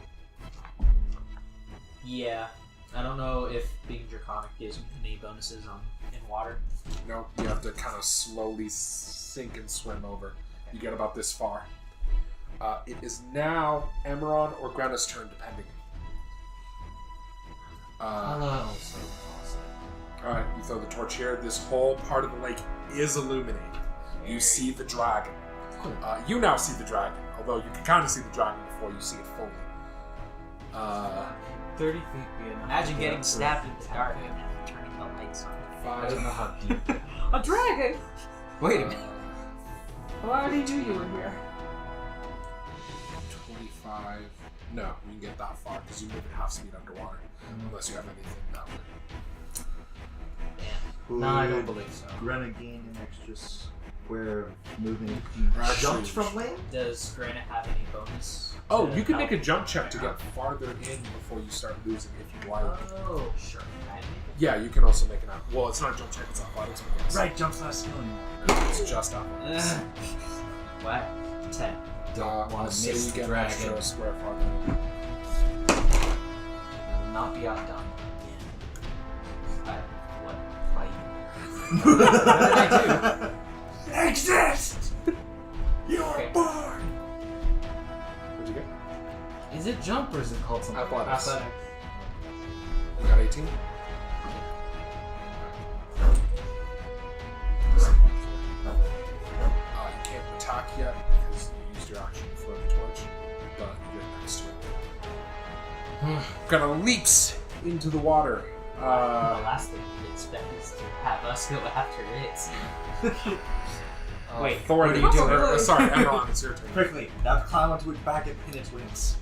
Speaker 2: Yeah. I don't know if being draconic gives me any bonuses on in water.
Speaker 1: No, you have to kind of slowly sink and swim over. You get about this far. It is now Emeron or Grenna's turn, depending.
Speaker 7: Also toss it.
Speaker 1: Alright, you throw the torch here. This whole part of the lake is illuminated. You see the dragon. You now see the dragon, although you can kind of see the dragon before you see it fully.
Speaker 7: 30 feet be enough.
Speaker 2: Imagine
Speaker 7: to
Speaker 2: getting
Speaker 7: get
Speaker 2: stabbed
Speaker 7: to
Speaker 2: in the
Speaker 7: attack
Speaker 2: dark
Speaker 7: him.
Speaker 2: and turning the lights on.
Speaker 7: I don't know how deep.
Speaker 4: A dragon?
Speaker 2: Wait a minute.
Speaker 4: Well, I already knew you were here.
Speaker 1: 25. No, you can get that far because you move at half speed underwater. Unless you have anything that way.
Speaker 2: Damn.
Speaker 7: No, I don't believe so.
Speaker 6: Grenna gain an extra square of movement if you
Speaker 1: Actually-
Speaker 6: jumped from land?
Speaker 2: Does Granite have any bonus?
Speaker 1: Oh,
Speaker 2: to
Speaker 1: you can
Speaker 2: help?
Speaker 1: make a jump check to get farther in before you start losing if you like.
Speaker 2: Oh, sure. Can I make it?
Speaker 1: Yeah, you can also make an app. Well, it's not a jump check, it's athletics. But yes.
Speaker 6: Right, jump's not a skill anymore.
Speaker 1: It's just athletics.
Speaker 2: What? 10.
Speaker 7: Don't want to
Speaker 1: so
Speaker 7: miss
Speaker 1: you
Speaker 7: the
Speaker 1: get an
Speaker 7: dragon.
Speaker 1: extra square farther.
Speaker 7: Will not be outdone.
Speaker 2: What?
Speaker 7: What did I do?
Speaker 6: Exist! You're
Speaker 2: Okay.
Speaker 6: born!
Speaker 1: What'd you get?
Speaker 7: Is it jump or is it called something?
Speaker 1: Athletics.
Speaker 3: Athletics.
Speaker 1: You got 18? You can't attack yet because you used your action for the torch, but you're next to it. Kind of leaps into the water.
Speaker 2: The last thing you'd expect is to have us go after it.
Speaker 3: Wait,
Speaker 1: Thoradin,
Speaker 4: what are you doing?
Speaker 1: sorry, Emron, it's your turn.
Speaker 6: Quickly, now climb onto its back and pin its wings.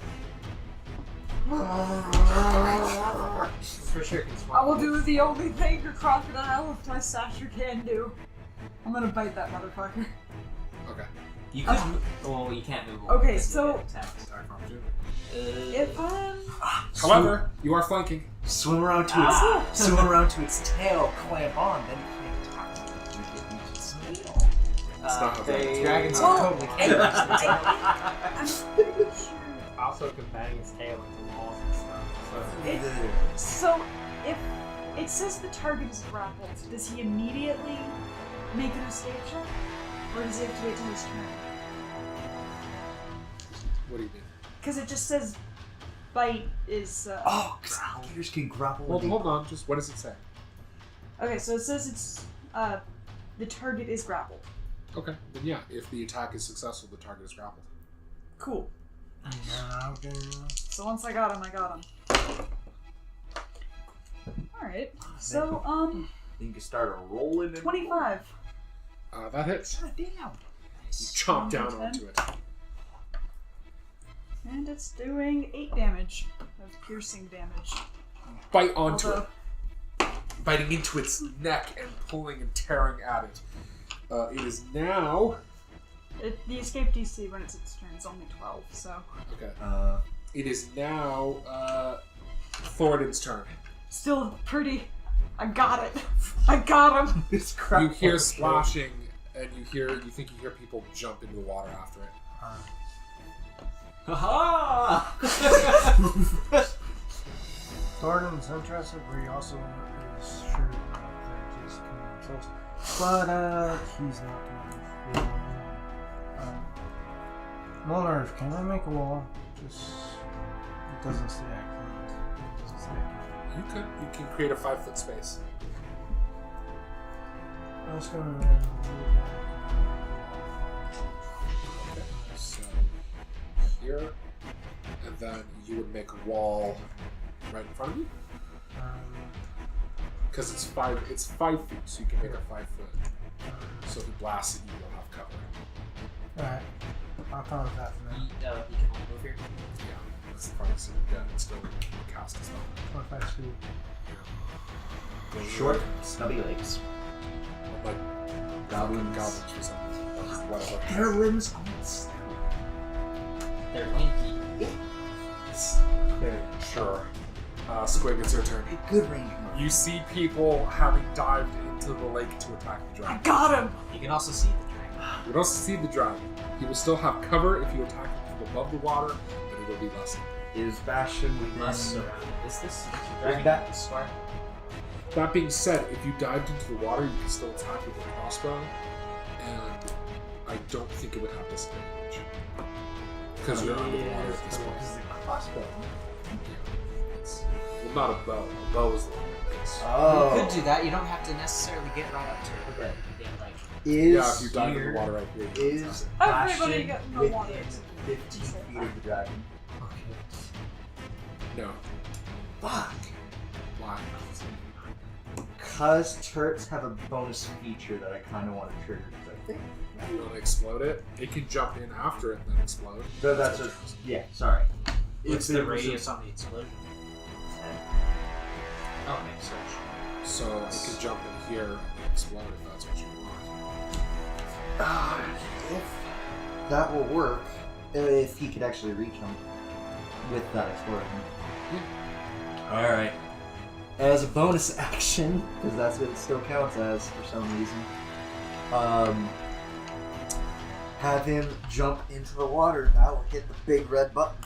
Speaker 3: For sure can swim.
Speaker 4: I will do the only thing a crocodile with my stature can do. I'm gonna bite that motherfucker.
Speaker 1: Okay.
Speaker 2: You could move. Well, you can't move.
Speaker 4: Okay,
Speaker 2: because you
Speaker 4: so-
Speaker 2: get attacked.
Speaker 1: Attack from you.
Speaker 4: If I'm...
Speaker 1: However, you are flanking.
Speaker 6: Swim around to
Speaker 2: Ah.
Speaker 6: its swim around to its tail, clamp on, then you can attack it. You can use its tail.
Speaker 1: That's not how
Speaker 2: they-
Speaker 1: that-
Speaker 7: Dragons
Speaker 4: Well,
Speaker 7: are totally capable.
Speaker 4: I'm pretty sure...
Speaker 3: Also can bang his tail into walls and stuff.
Speaker 4: So, if it says the target is grappled, does he immediately make an escape check? Or does he have to wait till his turn?
Speaker 1: What do you mean?
Speaker 4: Because it just says bite is...
Speaker 6: Oh, because alligators can grapple with
Speaker 1: Hold on, just what does it say?
Speaker 4: Okay, so it says it's... the target is grappled.
Speaker 1: Okay, then yeah, if the attack is successful, the target is grappled.
Speaker 4: Cool.
Speaker 5: Yeah, okay.
Speaker 4: So once I got him, I got him. Alright, so,
Speaker 6: You can start a rolling.
Speaker 4: 25.
Speaker 1: That hits.
Speaker 6: God damn.
Speaker 1: You chomp down
Speaker 4: 10.
Speaker 1: onto it.
Speaker 4: And it's doing 8 damage of piercing damage.
Speaker 1: Bite onto
Speaker 4: Although-
Speaker 1: it. Biting into its neck and pulling and tearing at it. It is now...
Speaker 4: The escape DC when it's its turn is only 12, so...
Speaker 1: Okay.
Speaker 6: Uh,
Speaker 1: It is now Thoradin's turn.
Speaker 4: Still pretty... I got it. I got him.
Speaker 6: it's crap.
Speaker 1: You hear splashing, and you think you hear people jump into the water after it.
Speaker 2: Ha
Speaker 5: Thoradin's interested, but he also is sure that they're just killing themselves. But, he's not doing it. Monarch, can I make a wall? Just... It doesn't say I can't. It doesn't say I
Speaker 1: You can create a 5-foot space.
Speaker 5: can't. I'm just gonna...
Speaker 1: Okay. So here, and then you would make a wall right in front of you. Because it's 5 feet, so you can make a 5 foot. So if it blasts at you, you'll have cover.
Speaker 5: Alright. I'll count that for now.
Speaker 2: You can only move here.
Speaker 1: Yeah, that's the part. So yeah, it's still cast as well.
Speaker 5: 25 feet.
Speaker 6: Short, stubby legs.
Speaker 1: Like
Speaker 6: Goblins.
Speaker 1: goblins or something. Whatever.
Speaker 6: Hair limbs on its
Speaker 2: They're lanky.
Speaker 1: Sure. Squig, it's your turn.
Speaker 6: good range.
Speaker 1: You see people having dived into the lake to attack the
Speaker 4: I
Speaker 1: dragon.
Speaker 4: got him.
Speaker 2: You can also see the dragon.
Speaker 1: You don't see the dragon. He will still have cover if you attack him from above the water, but it will be less.
Speaker 6: Is Bastion within...
Speaker 2: Less surrounded. Is this
Speaker 6: that-
Speaker 2: dragon smart?
Speaker 1: That being said, if you dived into the water, you can still attack with a crossbow, and I don't think it would have disadvantage. Because you're under the water at this point.
Speaker 6: Because the crossbow.
Speaker 1: It's, well, not a bow. A bow is the one that goes.
Speaker 6: Oh.
Speaker 2: You could do that. You don't have to necessarily get right up to it.
Speaker 6: Okay.
Speaker 2: You can, like,
Speaker 6: Is
Speaker 1: Yeah, if you dive in
Speaker 2: here
Speaker 1: the water right here. you can
Speaker 6: Is
Speaker 1: attack.
Speaker 4: Everybody
Speaker 6: Bastion
Speaker 4: get in the
Speaker 6: within
Speaker 4: water.
Speaker 6: 15 feet of the dragon?
Speaker 1: No.
Speaker 6: Fuck.
Speaker 1: Why?
Speaker 6: Because turrets have a bonus feature that I kind of want to trigger. Because I think.
Speaker 1: You want to explode it? It can jump in after it and then explode.
Speaker 6: No, that's a. Yeah, sorry.
Speaker 2: what's
Speaker 6: If
Speaker 2: the
Speaker 6: it was a-
Speaker 2: radius on the explosion? Okay, search.
Speaker 1: So it can jump in here and explode if that's what you want.
Speaker 6: If that will work, if he could actually reach him with that explosion. Alright. As a bonus action, because that's what it still counts as for some reason, have him jump into the water. That will hit the big red button.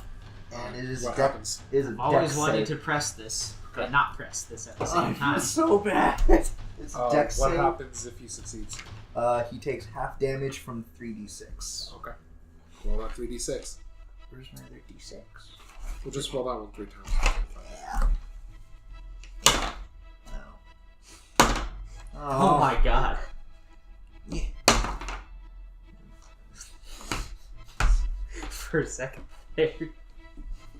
Speaker 6: And it is
Speaker 1: What
Speaker 6: a
Speaker 1: happens?
Speaker 2: I've always
Speaker 6: dex
Speaker 2: wanted
Speaker 6: save.
Speaker 2: to press this, but not press this at the same time.
Speaker 6: It's so bad. It's dex
Speaker 1: What
Speaker 6: save.
Speaker 1: happens if he succeeds?
Speaker 6: He takes half damage from 3d6.
Speaker 1: Okay. Roll that 3d6.
Speaker 6: Where's my other d6?
Speaker 1: We'll just roll that one 3 times.
Speaker 2: Oh my god.
Speaker 6: Yeah.
Speaker 2: For a second there.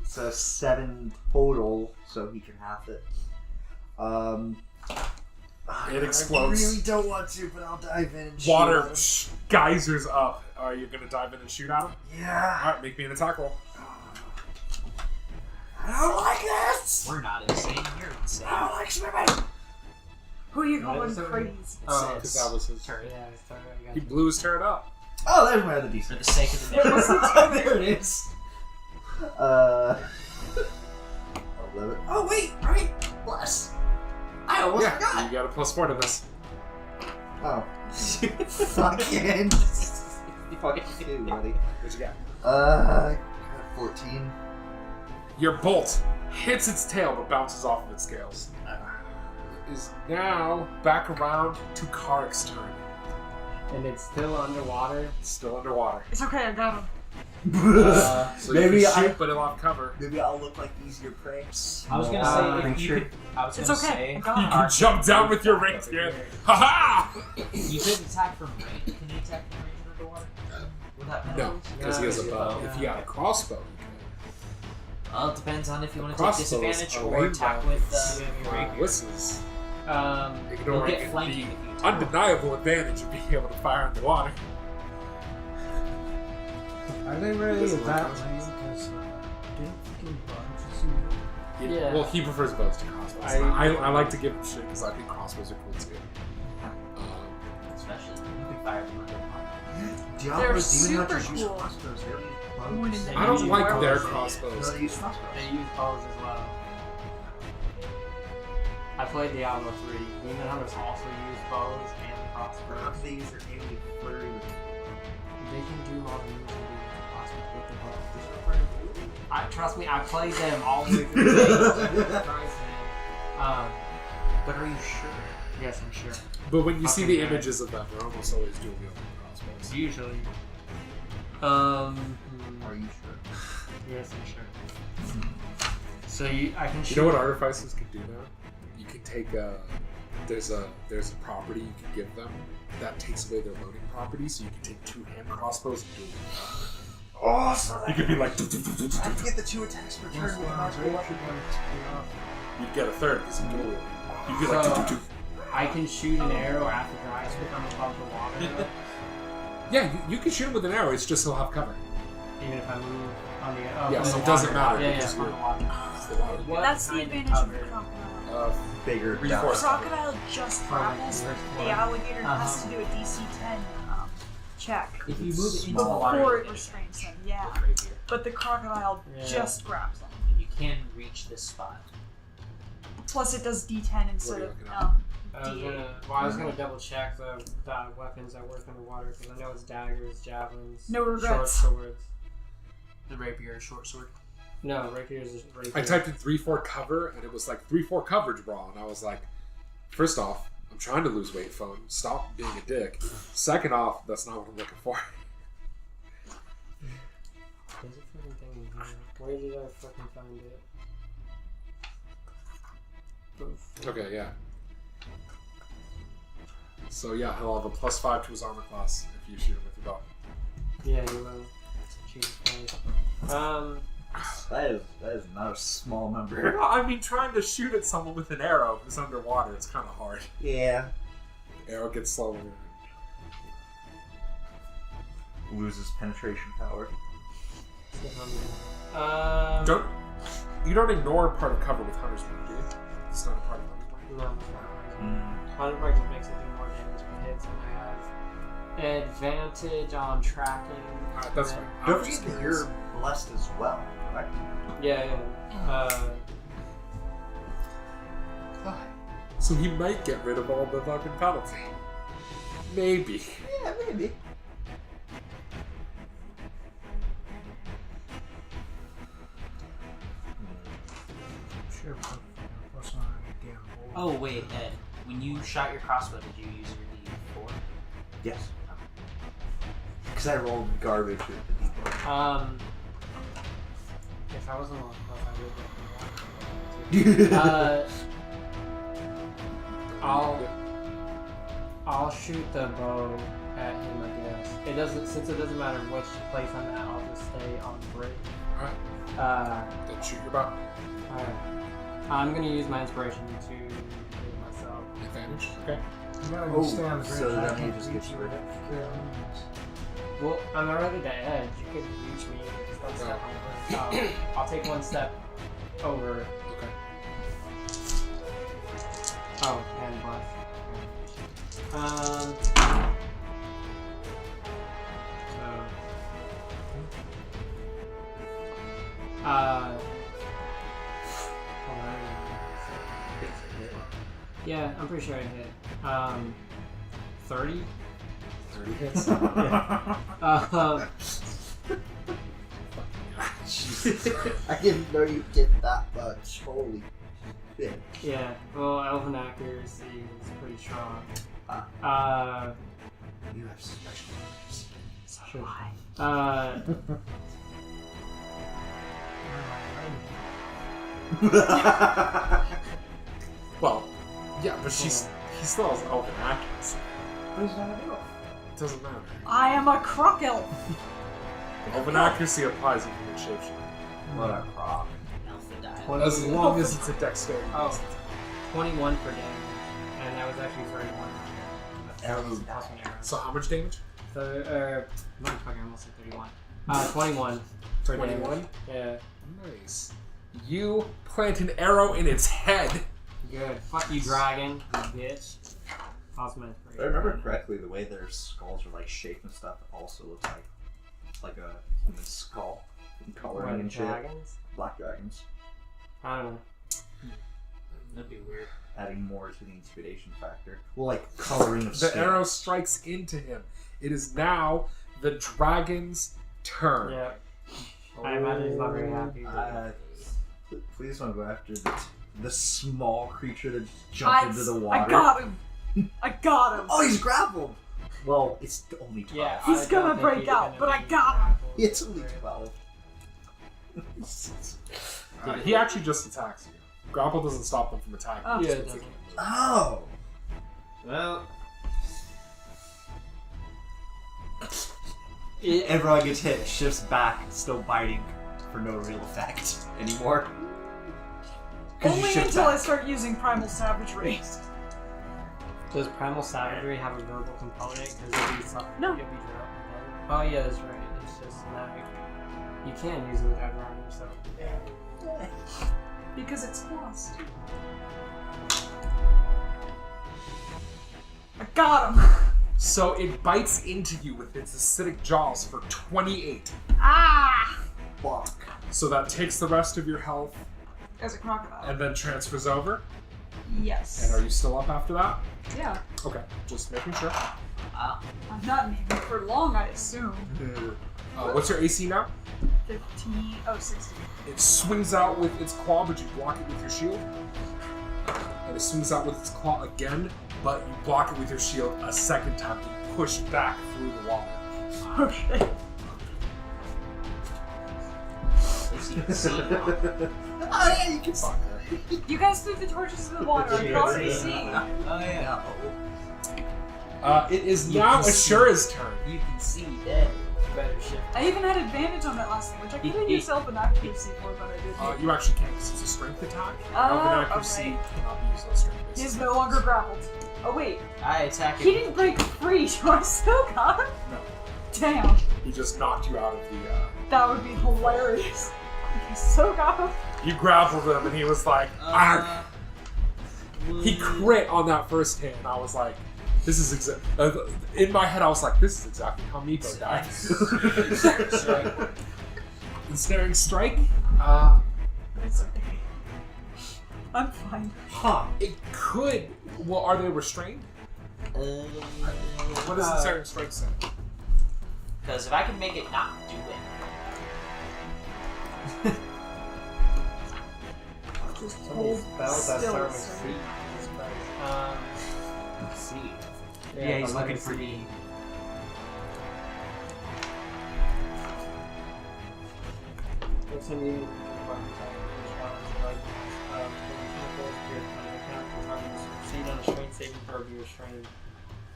Speaker 6: So 7 total, so he can half it.
Speaker 1: It explodes.
Speaker 6: I really don't want to, but I'll dive in and shoot
Speaker 1: Water
Speaker 6: at him.
Speaker 1: geysers up. Are you gonna dive in and shoot at him?
Speaker 6: Yeah.
Speaker 1: Alright, make me an attack roll.
Speaker 6: I don't like this!
Speaker 2: We're not insane, you're insane.
Speaker 6: I don't like swimming!
Speaker 4: Who are you
Speaker 3: What
Speaker 4: calling
Speaker 3: is it?
Speaker 4: crazy?
Speaker 2: It
Speaker 1: Because
Speaker 2: says
Speaker 1: that was his.
Speaker 2: turret.
Speaker 3: Yeah, it's turret. I got
Speaker 1: He
Speaker 3: you.
Speaker 1: blew his turret up.
Speaker 6: Oh, there's my other
Speaker 2: For
Speaker 6: d6.
Speaker 2: the sake of the
Speaker 6: There it is. 11. Oh, wait! Right! Plus! I almost
Speaker 1: Yeah,
Speaker 6: forgot!
Speaker 1: you got a +4 to this.
Speaker 6: Oh. Fucking. Fuck you, buddy.
Speaker 1: What'd you get?
Speaker 6: 14.
Speaker 1: Your bolt hits its tail but bounces off of its scales. It is now back around to Carac's turn.
Speaker 3: And it's still underwater.
Speaker 1: It's still underwater.
Speaker 4: It's okay, I got him.
Speaker 1: So
Speaker 6: Maybe
Speaker 1: you can shoot,
Speaker 6: I-
Speaker 1: but it'll have cover.
Speaker 6: Maybe I'll look like easier pranks.
Speaker 2: I was gonna say if you could. I was
Speaker 4: It's
Speaker 2: gonna
Speaker 4: okay, I
Speaker 2: say
Speaker 4: got
Speaker 1: You
Speaker 4: him.
Speaker 1: can jump down with your rings here. Ha ha!
Speaker 2: you could attack from range. Can you attack from range underwater? Would that matter?
Speaker 1: No, because he has a
Speaker 3: Yeah,
Speaker 1: bow.
Speaker 3: yeah.
Speaker 1: If he had a crossbow,
Speaker 2: Well, it depends on if you want to take
Speaker 1: Crossbows
Speaker 2: disadvantage
Speaker 1: are
Speaker 2: or
Speaker 1: way
Speaker 2: attack
Speaker 1: back.
Speaker 2: with
Speaker 3: Yeah,
Speaker 2: your
Speaker 3: right.
Speaker 2: rapier.
Speaker 1: whistles.
Speaker 2: You'll
Speaker 1: Ignoring
Speaker 2: get flanking if you attack.
Speaker 1: undeniable advantage of being able to fire underwater.
Speaker 5: Are they really
Speaker 1: Doesn't
Speaker 5: that
Speaker 1: work.
Speaker 5: lame? Because didn't fucking bugs
Speaker 3: Yeah.
Speaker 1: Well, he prefers bows to crossbows. I like to give him shit because I think crossbows are cool too.
Speaker 2: Especially you can fire them underwater.
Speaker 6: Diablo's
Speaker 4: They're
Speaker 6: demon hunters
Speaker 4: super
Speaker 6: use
Speaker 4: cool.
Speaker 6: crossbows. They don't use
Speaker 4: When
Speaker 6: bows.
Speaker 4: in the
Speaker 1: I don't
Speaker 4: Asian
Speaker 1: like
Speaker 4: world,
Speaker 1: their
Speaker 6: No,
Speaker 1: crossbows.
Speaker 6: they use crossbows.
Speaker 3: They use bows as well. I played Diablo 3. Demon Hunters also use bows and
Speaker 6: How
Speaker 3: crossbows.
Speaker 6: do they use their enemy flurry with
Speaker 3: They can do all the moves and do crossbows with the bow. Trust me, I played them all the way through the game.
Speaker 2: But are you sure?
Speaker 3: Yes, I'm sure.
Speaker 1: But when you see the
Speaker 3: Okay.
Speaker 1: images of them, they're almost always dual wielding crossbows.
Speaker 3: Usually.
Speaker 6: Are you sure?
Speaker 3: Yes, I'm sure. So I can shoot.
Speaker 1: You know what artificers can do now? You can take there's a property you can give them that takes away their loading property, so you can take 2 hand crossbows and do it.
Speaker 6: Oh, so
Speaker 1: You could be like,
Speaker 6: I have to get the 2 attacks per turn with a magical weapon.
Speaker 1: you'd get a third because you dual wield. You'd be like,
Speaker 3: So- I can shoot an arrow after dry spit I'm above the water,
Speaker 1: yeah, you can shoot him with an arrow. It's just he'll have cover.
Speaker 3: even if I move on the.
Speaker 1: Yeah,
Speaker 3: from
Speaker 1: so
Speaker 3: the
Speaker 1: it doesn't
Speaker 3: water.
Speaker 1: matter
Speaker 3: Yeah,
Speaker 1: because
Speaker 3: yeah, from
Speaker 1: you're-
Speaker 3: the water.
Speaker 1: It's the water.
Speaker 3: What
Speaker 4: That's the
Speaker 3: kind
Speaker 4: advantage of
Speaker 3: cover?
Speaker 4: the crocodile.
Speaker 6: Bigger.
Speaker 1: Reinforced.
Speaker 4: Crocodile just grapples.
Speaker 3: First
Speaker 4: The
Speaker 3: one.
Speaker 4: alligator has to do a DC 10 check
Speaker 2: If you move it into the water,
Speaker 4: before
Speaker 2: you
Speaker 4: it
Speaker 2: get
Speaker 4: restrains them. Yeah,
Speaker 2: a rapier.
Speaker 4: but the crocodile
Speaker 3: Yeah.
Speaker 4: just grabs them.
Speaker 2: And you can reach this spot.
Speaker 4: Plus, it does D10 instead
Speaker 1: you
Speaker 4: of
Speaker 1: looking at?
Speaker 3: I was gonna double check the weapons that work underwater because I know it's daggers, javelins,
Speaker 4: No regrets.
Speaker 3: short swords.
Speaker 2: The rapier, short sword.
Speaker 3: No, rapiers is rapier.
Speaker 1: I typed in 3-4 cover, and it was like 3-4 coverage brawl, and I was like, first off, I'm trying to lose weight, phone. Stop being a dick. Second off, that's not what I'm looking for.
Speaker 3: There's a fucking thing in here. Where did I fucking find it?
Speaker 1: Okay, yeah. So yeah, he'll have a +5 to his armor class if you shoot him with your bow.
Speaker 3: Yeah, you will. Jesus Christ.
Speaker 6: That is not a small number.
Speaker 1: I mean, trying to shoot at someone with an arrow who's underwater, it's kind of hard.
Speaker 6: Yeah.
Speaker 1: Arrow gets slower.
Speaker 6: Loses penetration power.
Speaker 1: You don't ignore part of cover with Hunter's Mark, do you? It's not a part of Thunderblade.
Speaker 3: No, Thunderblade just makes it do more damage when it hits, and I have advantage on tracking.
Speaker 1: Alright, that's fine.
Speaker 6: Don't forget that you're blessed as well, right?
Speaker 3: Yeah.
Speaker 1: So he might get rid of all the fucking penalty. Maybe.
Speaker 6: Yeah, maybe.
Speaker 5: Sure, but plus one on your damn board.
Speaker 2: Oh wait, Ed. When you shot your crossbow, did you use your D4?
Speaker 6: Yes. Because I rolled garbage with the D4.
Speaker 3: If I wasn't on close, I would have I'll shoot the bow at him, I guess. It doesn't, since it doesn't matter which place I'm at, I'll just stay on the bridge.
Speaker 1: Alright. Then shoot your bow.
Speaker 3: Alright. I'm gonna use my inspiration to heal myself.
Speaker 1: Advantage. Okay.
Speaker 5: You gotta
Speaker 6: Oh,
Speaker 5: stay on the bridge.
Speaker 6: so
Speaker 5: I
Speaker 6: that
Speaker 5: can't
Speaker 6: he just
Speaker 5: reach
Speaker 6: gets
Speaker 5: you
Speaker 6: rid of
Speaker 5: with your enemies.
Speaker 3: Well, I'm already at the edge. You could reach me just one step on the bridge. I'll take one step over.
Speaker 1: Okay.
Speaker 3: Oh, and bluff. So. Yeah, I'm pretty sure I hit. 30?
Speaker 1: 30 hits.
Speaker 6: I didn't know you did that much. Holy shit.
Speaker 3: Yeah, well, elven accuracy is pretty strong.
Speaker 6: You have special abilities.
Speaker 3: Sure.
Speaker 1: Well, yeah, but he still has elven accuracy.
Speaker 6: What is that about?
Speaker 1: It doesn't matter.
Speaker 4: I am a croc elf.
Speaker 1: Elven accuracy applies even in shapeshift.
Speaker 6: What a crock.
Speaker 2: Alpha die.
Speaker 1: As long as it's a dexterity.
Speaker 3: Oh, 21 for damage, and that was actually 31.
Speaker 6: Arrows.
Speaker 3: Plus one arrow.
Speaker 1: So how much damage?
Speaker 3: So, motherfucker, I almost said 31. 21.
Speaker 1: 21?
Speaker 3: Yeah.
Speaker 1: Nice. You plant an arrow in its head.
Speaker 3: Good. Fuck you, dragon, you bitch. Awesome
Speaker 6: If I remember correctly, the way their skulls are like shaped and stuff also looks like a human skull. Coloring and shit.
Speaker 3: Dragons?
Speaker 6: Black dragons.
Speaker 3: I don't know.
Speaker 2: That'd be weird.
Speaker 6: Adding more to the intimidation factor. Well, like coloring of
Speaker 1: The
Speaker 6: skin.
Speaker 1: arrow strikes into him. It is now the dragon's turn.
Speaker 3: Yeah. I imagine he's not very happy.
Speaker 6: Please don't go after the small creature that just jumped into the water.
Speaker 4: I got him. I got him.
Speaker 6: Oh, he's grappled! Well, it's only 12.
Speaker 3: Yeah,
Speaker 4: He's gonna break out, but I got him.
Speaker 6: It's only 12.
Speaker 1: He actually just attacks you. Grapple doesn't stop them from attacking.
Speaker 4: Oh.
Speaker 1: It
Speaker 3: Yeah,
Speaker 1: just
Speaker 3: it
Speaker 1: makes
Speaker 3: doesn't.
Speaker 6: Oh!
Speaker 2: Well,
Speaker 6: Everyone gets hit, shifts back, still biting for no real effect anymore. 'Cause you
Speaker 4: Only
Speaker 6: shift
Speaker 4: until I
Speaker 6: back.
Speaker 4: start using primal savagery.
Speaker 3: Does primal savagery have a verbal component? Because it'll be something.
Speaker 4: No.
Speaker 3: You'll be oh yeah, that's right. It's just magic. You can use it without harming yourself.
Speaker 4: Because it's lost. I got him.
Speaker 1: So it bites into you with its acidic jaws for 28.
Speaker 4: Ah!
Speaker 6: Fuck.
Speaker 1: So that takes the rest of your health
Speaker 4: As a crocodile.
Speaker 1: and then transfers over.
Speaker 4: Yes.
Speaker 1: And are you still up after that?
Speaker 4: Yeah.
Speaker 1: Okay, just making sure.
Speaker 2: wow.
Speaker 4: I'm not needing for long, I assume.
Speaker 1: What's your AC now?
Speaker 4: 15. Oh, 16.
Speaker 1: It swings out with its claw, but you block it with your shield. And it swings out with its claw again, but you block it with your shield a second time. You push back through the water.
Speaker 4: Okay.
Speaker 2: At least you can see now.
Speaker 6: Oh yeah, you can fuck her.
Speaker 4: You guys threw the torches in the water. I can already see.
Speaker 2: Oh yeah.
Speaker 1: It is
Speaker 2: You
Speaker 1: now
Speaker 2: can see.
Speaker 1: Ashura's turn.
Speaker 2: You can see dead.
Speaker 3: Better shit.
Speaker 4: I even had advantage on that last thing, which I could have used elven accuracy for, but I didn't.
Speaker 1: You actually can't because it's a strength attack.
Speaker 4: Oh,
Speaker 1: Elven accuracy
Speaker 4: okay.
Speaker 1: cannot be used on a strength basis.
Speaker 4: He's no longer grappled. Oh wait,
Speaker 2: I attack
Speaker 4: he
Speaker 2: it.
Speaker 4: didn't break free, so I still got him?
Speaker 1: No.
Speaker 4: Damn,
Speaker 1: He just knocked you out of the...
Speaker 4: that would be hilarious. I still got him.
Speaker 1: You grappled him and he was like, "Argh!" He crit on that first hit, and I was like, this is in my head, I was like, this is exactly how Miko died. Ensnaring strike?
Speaker 4: It's okay. I'm fine.
Speaker 1: Huh. It could. Well, are they restrained? What does ensnaring strike say?
Speaker 2: Because if I can make it not do it.
Speaker 4: Just
Speaker 3: Some of
Speaker 4: hold
Speaker 3: these spells that
Speaker 4: still,
Speaker 3: start with
Speaker 4: sir.
Speaker 3: C.
Speaker 2: Let's see.
Speaker 3: Yeah,
Speaker 2: Yeah, he's
Speaker 3: the
Speaker 2: looking
Speaker 3: letter
Speaker 2: for
Speaker 3: C.
Speaker 2: me.
Speaker 3: What's in the succeed on a strength saving throw, be restrained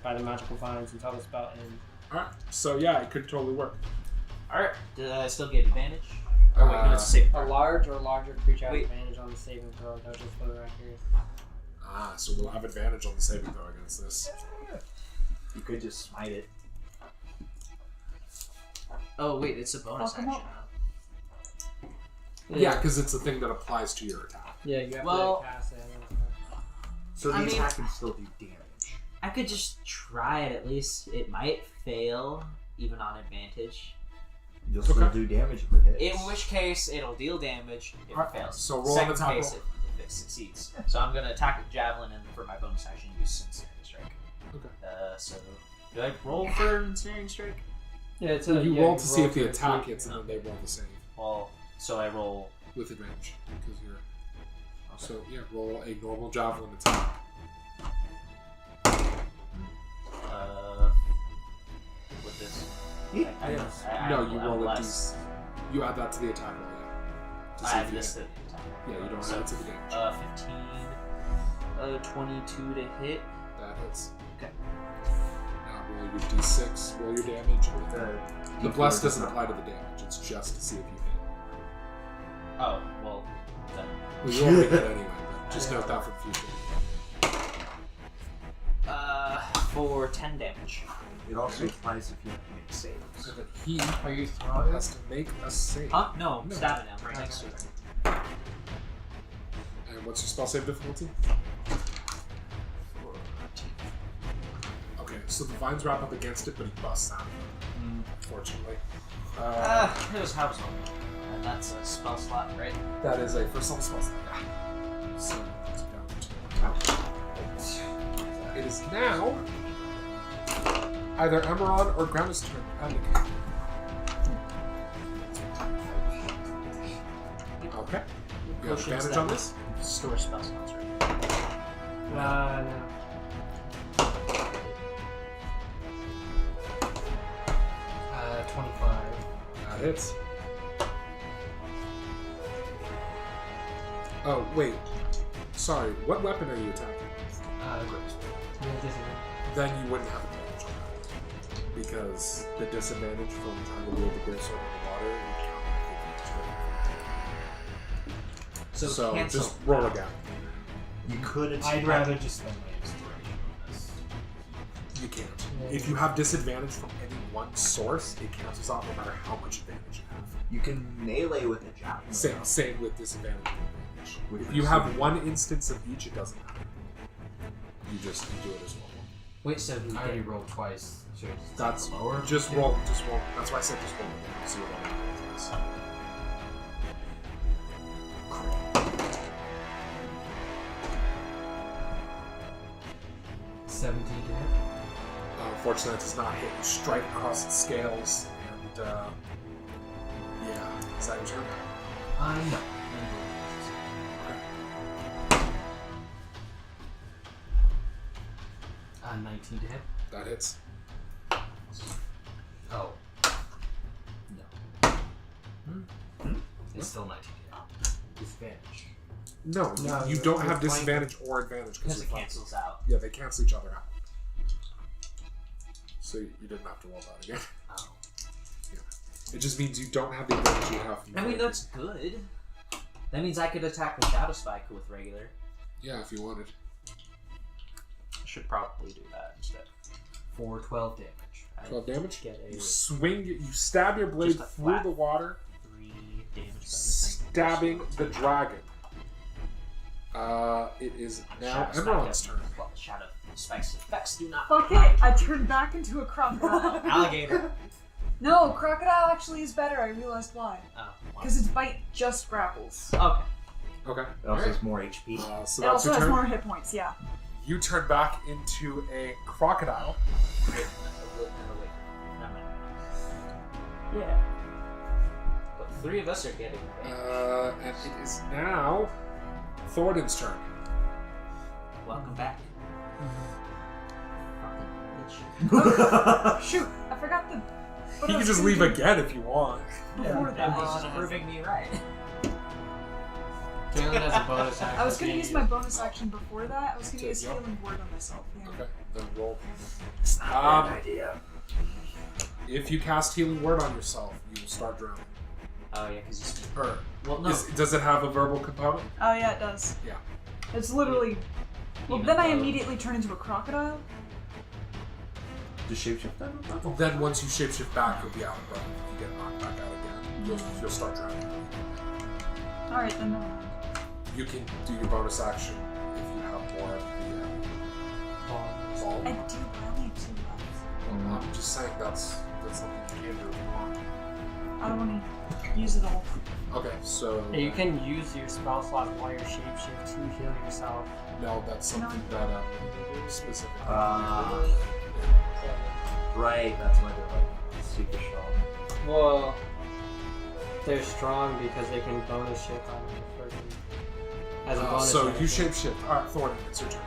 Speaker 3: by the magical vines until the spell ends.
Speaker 1: Alright, so yeah, it could totally work.
Speaker 2: Alright, do I still get advantage? Oh, wait, no, it's a saving
Speaker 3: A
Speaker 2: throw.
Speaker 3: large or larger creature has
Speaker 2: Wait.
Speaker 3: advantage on the saving throw. That was just for the record.
Speaker 1: So we'll have advantage on the saving throw against this.
Speaker 6: You could just smite it.
Speaker 2: Oh, wait, it's a bonus
Speaker 4: Fuck 'em
Speaker 2: action.
Speaker 4: up.
Speaker 1: Yeah, because it's a thing that applies to your attack.
Speaker 3: Yeah, you have
Speaker 2: Well-
Speaker 3: to cast it.
Speaker 6: So the
Speaker 2: I mean-
Speaker 6: attack can still do damage.
Speaker 2: I could just try it at least. It might fail, even on advantage.
Speaker 6: You'll still
Speaker 1: Okay.
Speaker 6: do damage if it hits.
Speaker 2: In which case, it'll deal damage if
Speaker 1: Alright,
Speaker 2: it fails.
Speaker 1: so roll
Speaker 2: Second
Speaker 1: an attack
Speaker 2: case
Speaker 1: roll.
Speaker 2: if it succeeds. So I'm gonna attack with javelin and for my bonus action use ensnaring strike.
Speaker 1: Okay.
Speaker 2: So do I roll for ensnaring strike?
Speaker 3: Yeah, it's
Speaker 1: You
Speaker 3: yeah,
Speaker 1: roll to see if the
Speaker 3: to
Speaker 1: attack
Speaker 3: see-
Speaker 1: hits, and then they roll the save
Speaker 2: Well, so I roll.
Speaker 1: with advantage because you're. So yeah, roll a normal javelin attack.
Speaker 2: With this.
Speaker 1: No, you
Speaker 2: I
Speaker 1: roll a
Speaker 2: less.
Speaker 1: d. You add that to the attack roll. Yeah. To
Speaker 2: I
Speaker 1: see
Speaker 2: have
Speaker 1: if you
Speaker 2: this.
Speaker 1: hit. Yeah, you don't
Speaker 2: So,
Speaker 1: add it to the damage.
Speaker 2: 15, 22 to hit.
Speaker 1: That hits.
Speaker 2: Okay.
Speaker 1: Now roll your d6. Roll your damage. The bless
Speaker 6: D4
Speaker 1: doesn't apply to the damage. It's just to see if you hit.
Speaker 2: Oh, well, then.
Speaker 1: Well, you already hit anyway, but just note that for the future.
Speaker 2: For 10 damage.
Speaker 6: It also applies if you have to make saves.
Speaker 1: So that he
Speaker 3: Are you throwing
Speaker 1: has to make a save.
Speaker 2: Huh? No,
Speaker 1: No.
Speaker 2: stabbing him right next to it.
Speaker 1: And what's your spell save difficulty?
Speaker 2: 14.
Speaker 1: Okay, so the vines wrap up against it, but he busts out of it, unfortunately.
Speaker 2: It was house home. And that's a spell slot, right?
Speaker 1: That is a first level spell slot. Yeah. So it's down to it is now either Emerald or Ground's turn, depending. Okay. You have
Speaker 2: Potions
Speaker 1: advantage on
Speaker 2: that
Speaker 1: this?
Speaker 2: Store spell slots, right?
Speaker 3: No. 25.
Speaker 1: That hits. Oh, wait. Sorry, what weapon are you attacking? Then you wouldn't have advantage on that. Because the disadvantage from trying to wield the greatsword in the water would count as advantage. So
Speaker 2: cancel.
Speaker 1: just roll again.
Speaker 6: You could attack.
Speaker 7: I'd rather just spend my inspiration on this.
Speaker 1: You can't. If you have disadvantage from any one source, it cancels out no matter how much advantage you have.
Speaker 6: You can melee with a javelin.
Speaker 1: Same with disadvantage and advantage.
Speaker 6: Which
Speaker 1: If you
Speaker 6: is-
Speaker 1: have one instance of each, it doesn't matter. You do it as well.
Speaker 2: Wait, so do
Speaker 7: I
Speaker 2: we
Speaker 7: already
Speaker 2: get...
Speaker 7: rolled twice. Should I just
Speaker 1: That's
Speaker 7: lower?
Speaker 1: just roll. That's why I said just roll again. See what happens.
Speaker 7: 17 to hit.
Speaker 1: Unfortunately, it does not hit. You strike across its scales, and yeah, is that your turn?
Speaker 7: No.
Speaker 1: Okay.
Speaker 7: 19 to hit.
Speaker 1: That hits.
Speaker 7: Oh. No. It's still 19 to hit. Disadvantage.
Speaker 1: No,
Speaker 3: No,
Speaker 1: you
Speaker 3: you're-
Speaker 1: don't
Speaker 3: you're
Speaker 1: have
Speaker 3: flanking.
Speaker 1: disadvantage or advantage
Speaker 2: Because
Speaker 1: because
Speaker 2: it cancels out.
Speaker 1: Yeah, they cancel each other out. So you didn't have to roll that again.
Speaker 2: Oh.
Speaker 1: It just means you don't have the advantage you have. From
Speaker 2: I mean,
Speaker 1: melee.
Speaker 2: that's good. That means I could attack the Shadow Spike with regular.
Speaker 1: Yeah, if you wanted.
Speaker 2: I should probably do that instead.
Speaker 7: For 12 damage.
Speaker 2: I
Speaker 1: 12 damage?
Speaker 2: Get a
Speaker 1: You swing, you stab your blade
Speaker 2: Just a
Speaker 1: through
Speaker 2: flat.
Speaker 1: the water,
Speaker 2: 3 damage bonus.
Speaker 1: stabbing the dragon. It is now
Speaker 2: Shadow spike
Speaker 1: Emerald's
Speaker 2: of-
Speaker 1: turn.
Speaker 2: Well, Shadow Spike's effects do not
Speaker 4: Fuck
Speaker 2: apply.
Speaker 4: it, I turned back into a crocodile.
Speaker 2: Alligator.
Speaker 4: No, crocodile actually is better, I realized why.
Speaker 2: Oh, wow.
Speaker 4: Because its bite just grapples.
Speaker 2: Okay.
Speaker 1: Okay.
Speaker 6: It also has more HP.
Speaker 1: So
Speaker 4: It
Speaker 1: that's
Speaker 4: also
Speaker 1: your
Speaker 4: has
Speaker 1: turn.
Speaker 4: more hit points, yeah.
Speaker 1: You turn back into a crocodile.
Speaker 4: Yeah.
Speaker 2: But 3 of us are getting bit.
Speaker 1: And it is now Thoradin's turn.
Speaker 2: Welcome back. Fucking bitch.
Speaker 4: Shoot, I forgot the... what
Speaker 1: You
Speaker 4: I
Speaker 1: can
Speaker 4: was
Speaker 1: just
Speaker 4: gonna
Speaker 1: leave
Speaker 4: do
Speaker 1: again if you want.
Speaker 4: Before
Speaker 2: That
Speaker 4: that.
Speaker 2: was just proving me right.
Speaker 3: Jalen has a bonus action.
Speaker 4: I was gonna
Speaker 3: He
Speaker 4: use my bonus action before that. I was gonna
Speaker 1: To
Speaker 4: use
Speaker 1: jump?
Speaker 4: healing word on myself. Yeah.
Speaker 1: Okay, then roll.
Speaker 6: It's not a bad idea.
Speaker 1: If you cast Healing Word on yourself, you will start drowning.
Speaker 2: Oh yeah, because you speak.
Speaker 1: Or
Speaker 2: Well, no.
Speaker 1: does it have a verbal component?
Speaker 4: Oh yeah, it does.
Speaker 1: Yeah.
Speaker 4: It's literally... Well,
Speaker 2: Even
Speaker 4: then I
Speaker 2: though-
Speaker 4: immediately turn into a crocodile.
Speaker 6: Does shapeshift then?
Speaker 1: Then once you shapeshift back, you'll be out of breath. If you get knocked back out again, you'll start drowning.
Speaker 4: Alright, then never mind.
Speaker 1: You can do your bonus action if you have more of the ball.
Speaker 4: I do, but I only have 2 left.
Speaker 1: Well, I'm just saying that's something you can do if you want.
Speaker 4: I don't want to use it all.
Speaker 1: Okay, so
Speaker 3: Yeah, you can use your spell slot while you're shapeshift to heal yourself.
Speaker 1: no, that's something that specific.
Speaker 6: Right, that's why they're like super strong.
Speaker 3: Well, they're strong because they can bonus shift on the person. As a bonus
Speaker 1: So
Speaker 3: action.
Speaker 1: you shapeshift. Alright, Thornton, it's your turn.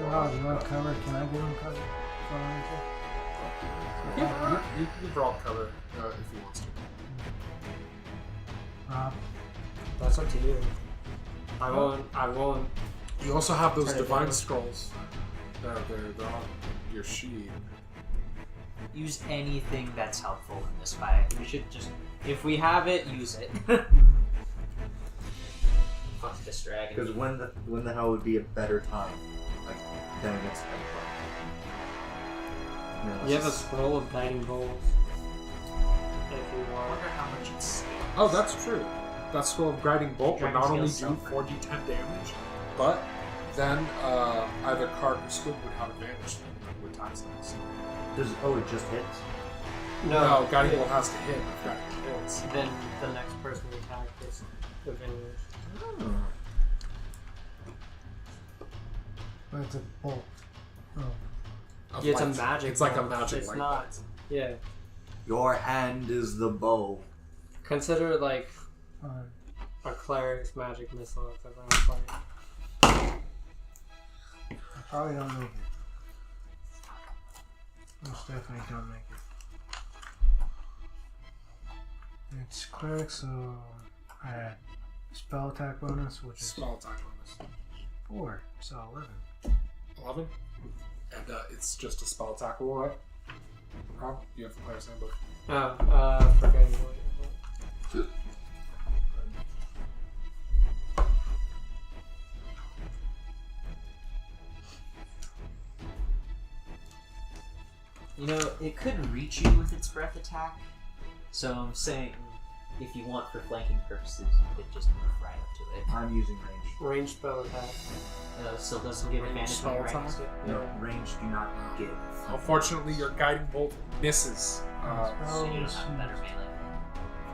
Speaker 5: Rob, you want cover? Can I give him cover?
Speaker 1: You can draw cover if he wants to.
Speaker 5: Rob,
Speaker 3: That's up to you. I won't.
Speaker 1: You also have those
Speaker 3: Turn it
Speaker 1: divine
Speaker 3: down.
Speaker 1: scrolls. They're on your sheet.
Speaker 2: Use anything that's helpful in this fight. We should just, if we have it, use it. Fuck this dragon.
Speaker 6: Because when the hell would be a better time? Like, than against Emperor.
Speaker 3: You have a scroll of guiding bolts. If you
Speaker 2: I
Speaker 3: want.
Speaker 2: wonder how much it's.
Speaker 1: Oh, that's true. That scroll of guiding bolt would
Speaker 2: Dragon
Speaker 1: not only do
Speaker 2: scale
Speaker 1: 4d10 damage, but then either Carac or Squig would have advantage with attacks next.
Speaker 6: It just hits?
Speaker 1: No, guiding bolt has to hit if guiding hits.
Speaker 3: Then the next person we attack is advantage.
Speaker 5: but it's a bolt. Oh.
Speaker 1: Of
Speaker 3: Yeah, it's a
Speaker 1: light.
Speaker 3: magic
Speaker 1: It's like a
Speaker 3: bolt.
Speaker 1: magic
Speaker 3: It's
Speaker 1: light.
Speaker 3: not. Yeah.
Speaker 6: Your hand is the bow.
Speaker 3: Consider it like
Speaker 5: Alright.
Speaker 3: a cleric's magic missile if ever I'm playing.
Speaker 5: I probably don't make it. Most definitely don't make it. It's cleric, so I had spell attack bonus, which is
Speaker 1: Spell attack bonus.
Speaker 5: 4, so 11.
Speaker 1: 11? And it's just a spell attack roll, right? Rob, you have the player's handbook.
Speaker 3: Forgetting what.
Speaker 2: You know, it could reach you with its breath attack. So I'm saying, if you want for flanking purposes, you could just move right up to it.
Speaker 6: I'm using range.
Speaker 3: Range spell attack.
Speaker 2: Still doesn't give advantage
Speaker 1: Spell
Speaker 2: on
Speaker 1: attack?
Speaker 2: ranks.
Speaker 6: No, range do not give.
Speaker 1: Unfortunately, your guiding bolt misses.
Speaker 2: So you don't have better melee.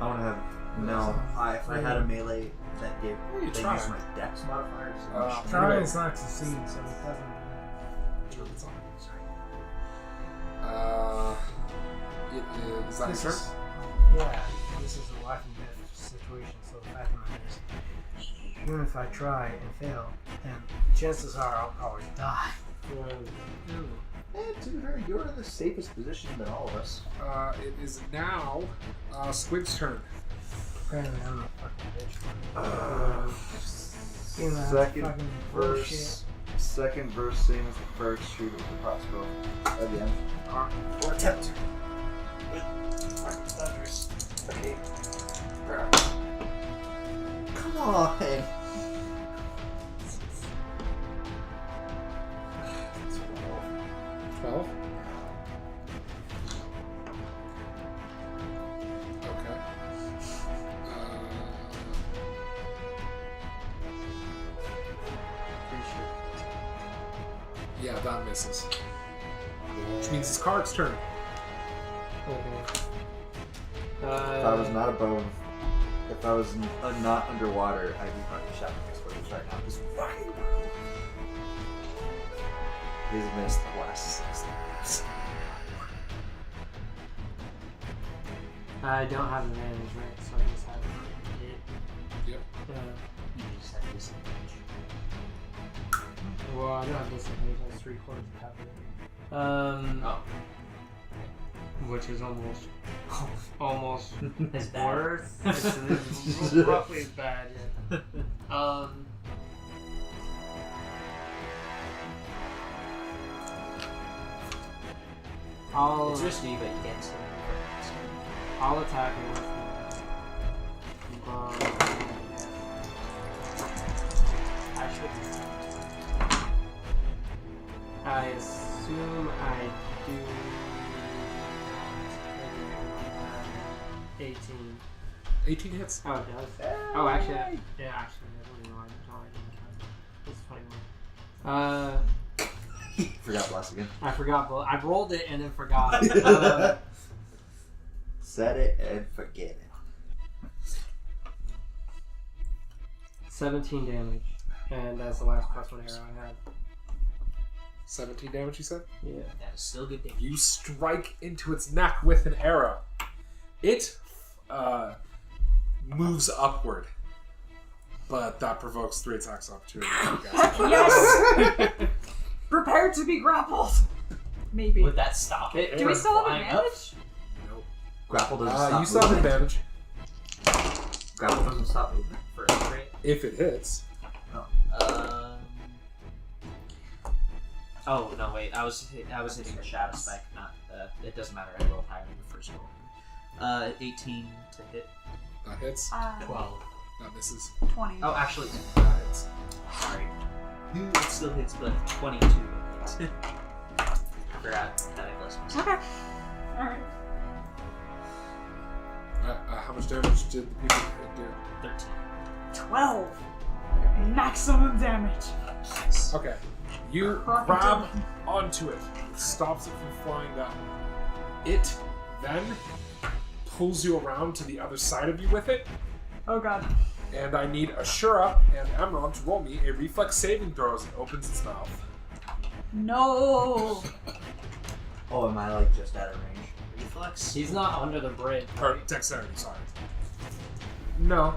Speaker 6: I want to have. No, if I had a melee that gave.
Speaker 1: You
Speaker 6: They
Speaker 1: try.
Speaker 6: use my dex modifiers.
Speaker 5: Try is not succeed, so it doesn't.
Speaker 1: Is that your turn?
Speaker 5: Yeah, this is a life and death situation, so the fact of the matter is, even if I try and fail, then chances are I'll probably die.
Speaker 6: To be fair, you're in the safest position than all of us.
Speaker 1: It is now Squig's turn.
Speaker 5: Apparently I'm a fucking bitch. You know, that's
Speaker 6: Second
Speaker 5: fucking
Speaker 6: verse.
Speaker 5: bullshit.
Speaker 6: Second verse, same as the first. Shoot it with the crossbow. Again. Or attempt. Thunderous. Okay. Come on.
Speaker 1: 12. Okay. Yeah, that misses. Which means it's Carac's turn.
Speaker 3: Okay.
Speaker 6: If I was not a bone, if I was not underwater, I'd be fucking shouting explosives right now. Just fucking. He's missed the last 6 times.
Speaker 3: I don't have advantage, right? So I just have it.
Speaker 1: Yep.
Speaker 2: You just have disadvantage.
Speaker 3: Well, I don't have disadvantage. That's 3/4 of cover.
Speaker 2: Oh.
Speaker 3: Which is almost
Speaker 2: As bad.
Speaker 3: worse. It's roughly as bad. Yeah.
Speaker 2: It's risky, but you can still.
Speaker 3: I'll attack it with I should. I assume I do 18.
Speaker 1: 18 hits.
Speaker 3: Oh, it does. Oh, actually, I don't know why I didn't count. It's 21.
Speaker 6: Forgot blast again.
Speaker 3: I forgot. I rolled it and then forgot.
Speaker 6: Set it and forget it.
Speaker 3: 17 damage, and that's the last +1 arrow I had.
Speaker 1: 17 damage, you said?
Speaker 3: Yeah.
Speaker 2: That is still good damage.
Speaker 1: You strike into its neck with an arrow. It moves upward, but that provokes 3 attacks of opportunity.
Speaker 4: Yes! Prepare to be grappled! Maybe.
Speaker 2: Would that stop it?
Speaker 4: Do we still have
Speaker 2: Flying up?
Speaker 4: advantage?
Speaker 1: Nope.
Speaker 6: Grapple doesn't stop.
Speaker 1: You still have
Speaker 6: movement.
Speaker 1: advantage
Speaker 6: Grapple doesn't stop movement.
Speaker 2: For a crit?
Speaker 1: if it hits.
Speaker 2: Oh no! Wait, I was hitting the shadow spec. Not. It doesn't matter. I rolled higher than the first roll. 18 to hit.
Speaker 1: That hits.
Speaker 2: 12.
Speaker 1: That misses.
Speaker 4: 20.
Speaker 2: Oh, actually,
Speaker 1: That hits.
Speaker 2: sorry. It still hits, but 22 hits. I forgot that I blessed myself.
Speaker 4: Okay. Alright.
Speaker 1: How much damage did the people do?
Speaker 2: 13.
Speaker 4: 12. Maximum damage.
Speaker 1: Okay. You grab onto it. It stops it from flying down. It then pulls you around to the other side of you with it.
Speaker 4: Oh god.
Speaker 1: And I need Asura and Emron to roll me a reflex saving throw as it opens its mouth.
Speaker 4: No.
Speaker 6: Oh, am I like just out of range?
Speaker 2: Reflex?
Speaker 3: He's not under the bridge.
Speaker 1: Or dexterity, sorry. No.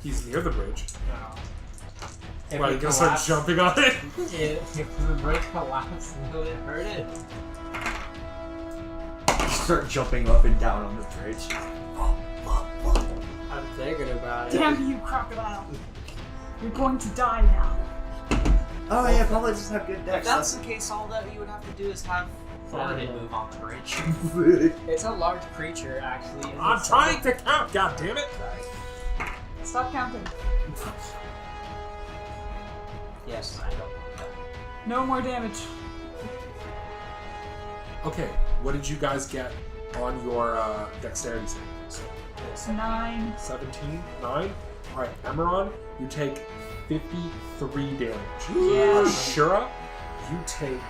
Speaker 1: He's near the bridge.
Speaker 3: No. If
Speaker 1: Well,
Speaker 3: it
Speaker 1: you gonna start
Speaker 3: collapsed-
Speaker 1: jumping on it?
Speaker 3: If the bridge collapsed, will it hurt it?
Speaker 6: Start jumping up and down on the bridge.
Speaker 3: I'm thinking about it.
Speaker 4: Damn you, crocodile. You're going to die now.
Speaker 6: Oh yeah, probably just have good
Speaker 2: If
Speaker 6: dex.
Speaker 2: that's the case, all that you would have to do is have Thoradin move on the bridge.
Speaker 3: It's a large creature, actually. and
Speaker 1: I'm
Speaker 3: it's
Speaker 1: trying to count, god damn it!
Speaker 4: Stop counting.
Speaker 2: Yes, I don't want that.
Speaker 4: No more damage.
Speaker 1: Okay, what did you guys get on your dexterity saving?
Speaker 4: It's 9.
Speaker 1: 17? 9? Alright, Emeron, you take 53 damage.
Speaker 4: Yeah.
Speaker 1: Ashura, you take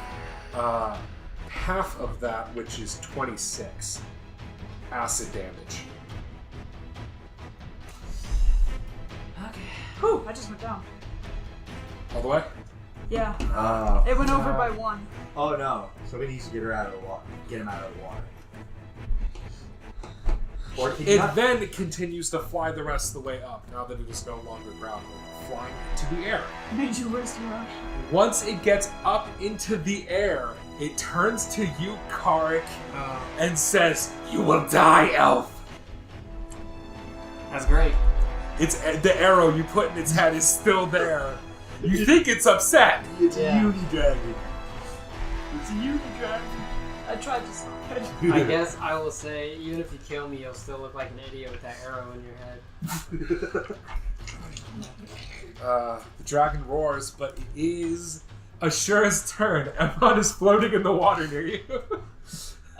Speaker 1: half of that, which is 26 acid damage.
Speaker 2: Okay.
Speaker 4: Whew, I just went down.
Speaker 1: All the way?
Speaker 4: Yeah.
Speaker 6: Oh.
Speaker 4: It went over by 1.
Speaker 6: Oh no. So we need to get her out of the water. Get him out of the water. Or can you
Speaker 1: It
Speaker 6: not?
Speaker 1: then continues to fly the rest of the way up, now that it is no longer grappled, flying into the air.
Speaker 4: Made you waste your rush.
Speaker 1: Once it gets up into the air, it turns to you, Carac, and says, "You will die, elf."
Speaker 3: That's great.
Speaker 1: It's the arrow you put in its head is still there. You think it's upset.
Speaker 6: It's
Speaker 3: Yeah.
Speaker 6: a uni-dragon.
Speaker 1: It's a unidragon.
Speaker 4: I tried to stop it.
Speaker 3: I guess I will say, even if you kill me, you'll still look like an idiot with that arrow in your head.
Speaker 1: The dragon roars, but it is Ashura's turn. Emon is floating in the water near you.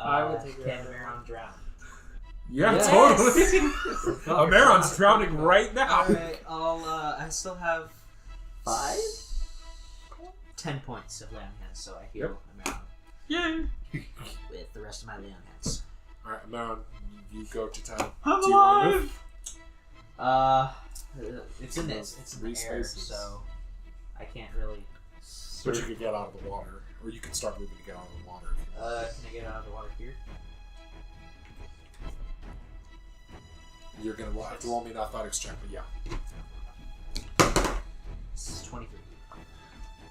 Speaker 3: I will take
Speaker 2: Can
Speaker 3: that.
Speaker 2: Maron drown?
Speaker 1: Yeah,
Speaker 3: Yes.
Speaker 1: totally. Amaron's drowning right now.
Speaker 2: Alright, I still have
Speaker 6: 5?
Speaker 2: 10 points of land hand. so I heal Amaron
Speaker 1: Yay!
Speaker 2: with the rest of my Leon hits.
Speaker 1: Alright, Amaron, you go to town.
Speaker 4: I'm
Speaker 1: Do you want to
Speaker 4: alive!
Speaker 1: move?
Speaker 2: It's in this. It's in the
Speaker 1: Three
Speaker 2: air,
Speaker 1: spaces.
Speaker 2: so I can't really.
Speaker 1: But you could get out of the water. Or you can start moving to get out of the water. If you want.
Speaker 2: Can I get out of the water here?
Speaker 1: You're going to have to roll me an athletics check, but yeah.
Speaker 2: It's 23.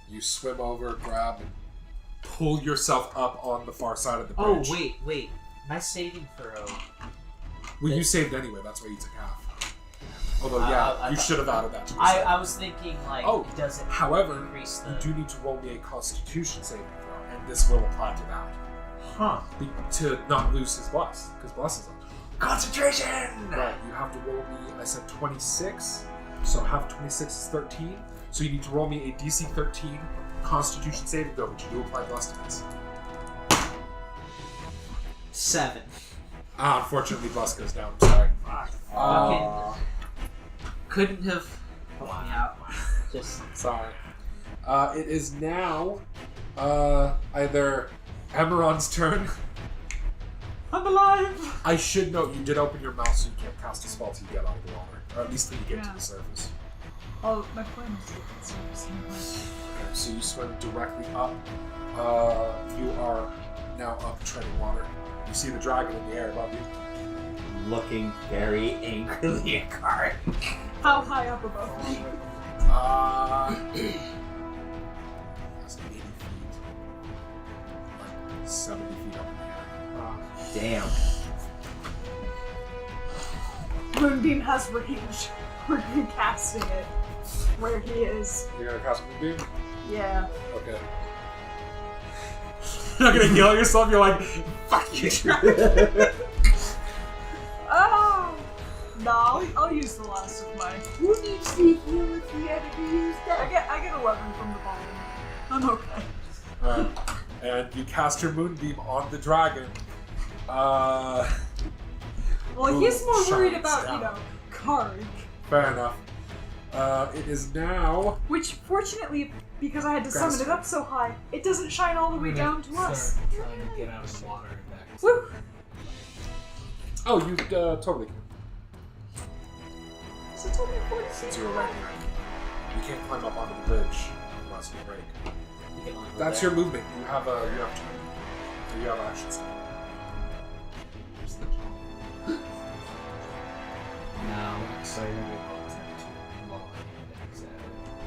Speaker 1: You swim over, grab, and pull yourself up on the far side of the
Speaker 2: Oh,
Speaker 1: bridge.
Speaker 2: wait. My saving throw.
Speaker 1: Well, you saved anyway. That's why you took half. Although,
Speaker 2: I
Speaker 1: you
Speaker 2: thought-
Speaker 1: should have added that to your
Speaker 2: I
Speaker 1: save.
Speaker 2: was thinking, like,
Speaker 1: Oh,
Speaker 2: it doesn't
Speaker 1: However,
Speaker 2: increase the.
Speaker 1: you do need to roll me a Constitution saving throw, and this will apply to that.
Speaker 2: Huh.
Speaker 1: To not lose his bless, because bless is up.
Speaker 6: Concentration!
Speaker 1: Right, you have to roll me, I said 26, so half 26 is 13. So you need to roll me a DC 13 Constitution saving throw, which you do apply bless to this.
Speaker 2: 7.
Speaker 1: Unfortunately, bless goes down. I'm sorry.
Speaker 2: Fucking couldn't have helped me out. Just
Speaker 1: Sorry. It is now either Amaron's turn.
Speaker 4: I'm alive!
Speaker 1: I should note you did open your mouth, so you can't cast a spell till you get out of the water, or at least till you get to
Speaker 4: Yeah.
Speaker 1: the surface.
Speaker 4: Oh, my plan is to get the surface anyway.
Speaker 1: Okay, so you swim directly up. You are now up treading water. You see the dragon in the air above you.
Speaker 6: Looking very angrily at Carac.
Speaker 4: How high up above me?
Speaker 1: That's 80 feet. Like 70 feet up in the air.
Speaker 6: Damn.
Speaker 4: Moonbeam has range. We're casting it where he is.
Speaker 1: You're gonna cast Moonbeam?
Speaker 4: Yeah.
Speaker 1: Okay. You're not gonna yell at yourself, you're like, fuck you, dragon!
Speaker 4: Oh! No, I'll use the last of mine.
Speaker 6: Who needs to heal if we had to use
Speaker 4: I get 11 from the bottom. I'm okay.
Speaker 1: And you cast your Moonbeam on the dragon.
Speaker 4: Well, he's more worried
Speaker 1: shines
Speaker 4: about,
Speaker 1: down.
Speaker 4: Carac.
Speaker 1: Fair enough. It is now.
Speaker 4: Which, fortunately, because I had to
Speaker 1: Grass
Speaker 4: summon it up so high, it doesn't shine all the way down to us.
Speaker 7: Trying to get out of the water and back.
Speaker 4: Woo!
Speaker 1: Oh, you totally can.
Speaker 4: So it's only 40 feet.
Speaker 1: Since you were right here. You can't climb up onto the bridge unless you break.
Speaker 2: you can only go
Speaker 1: That's
Speaker 2: there.
Speaker 1: your movement. You have two. You have actions.
Speaker 7: Now, excited about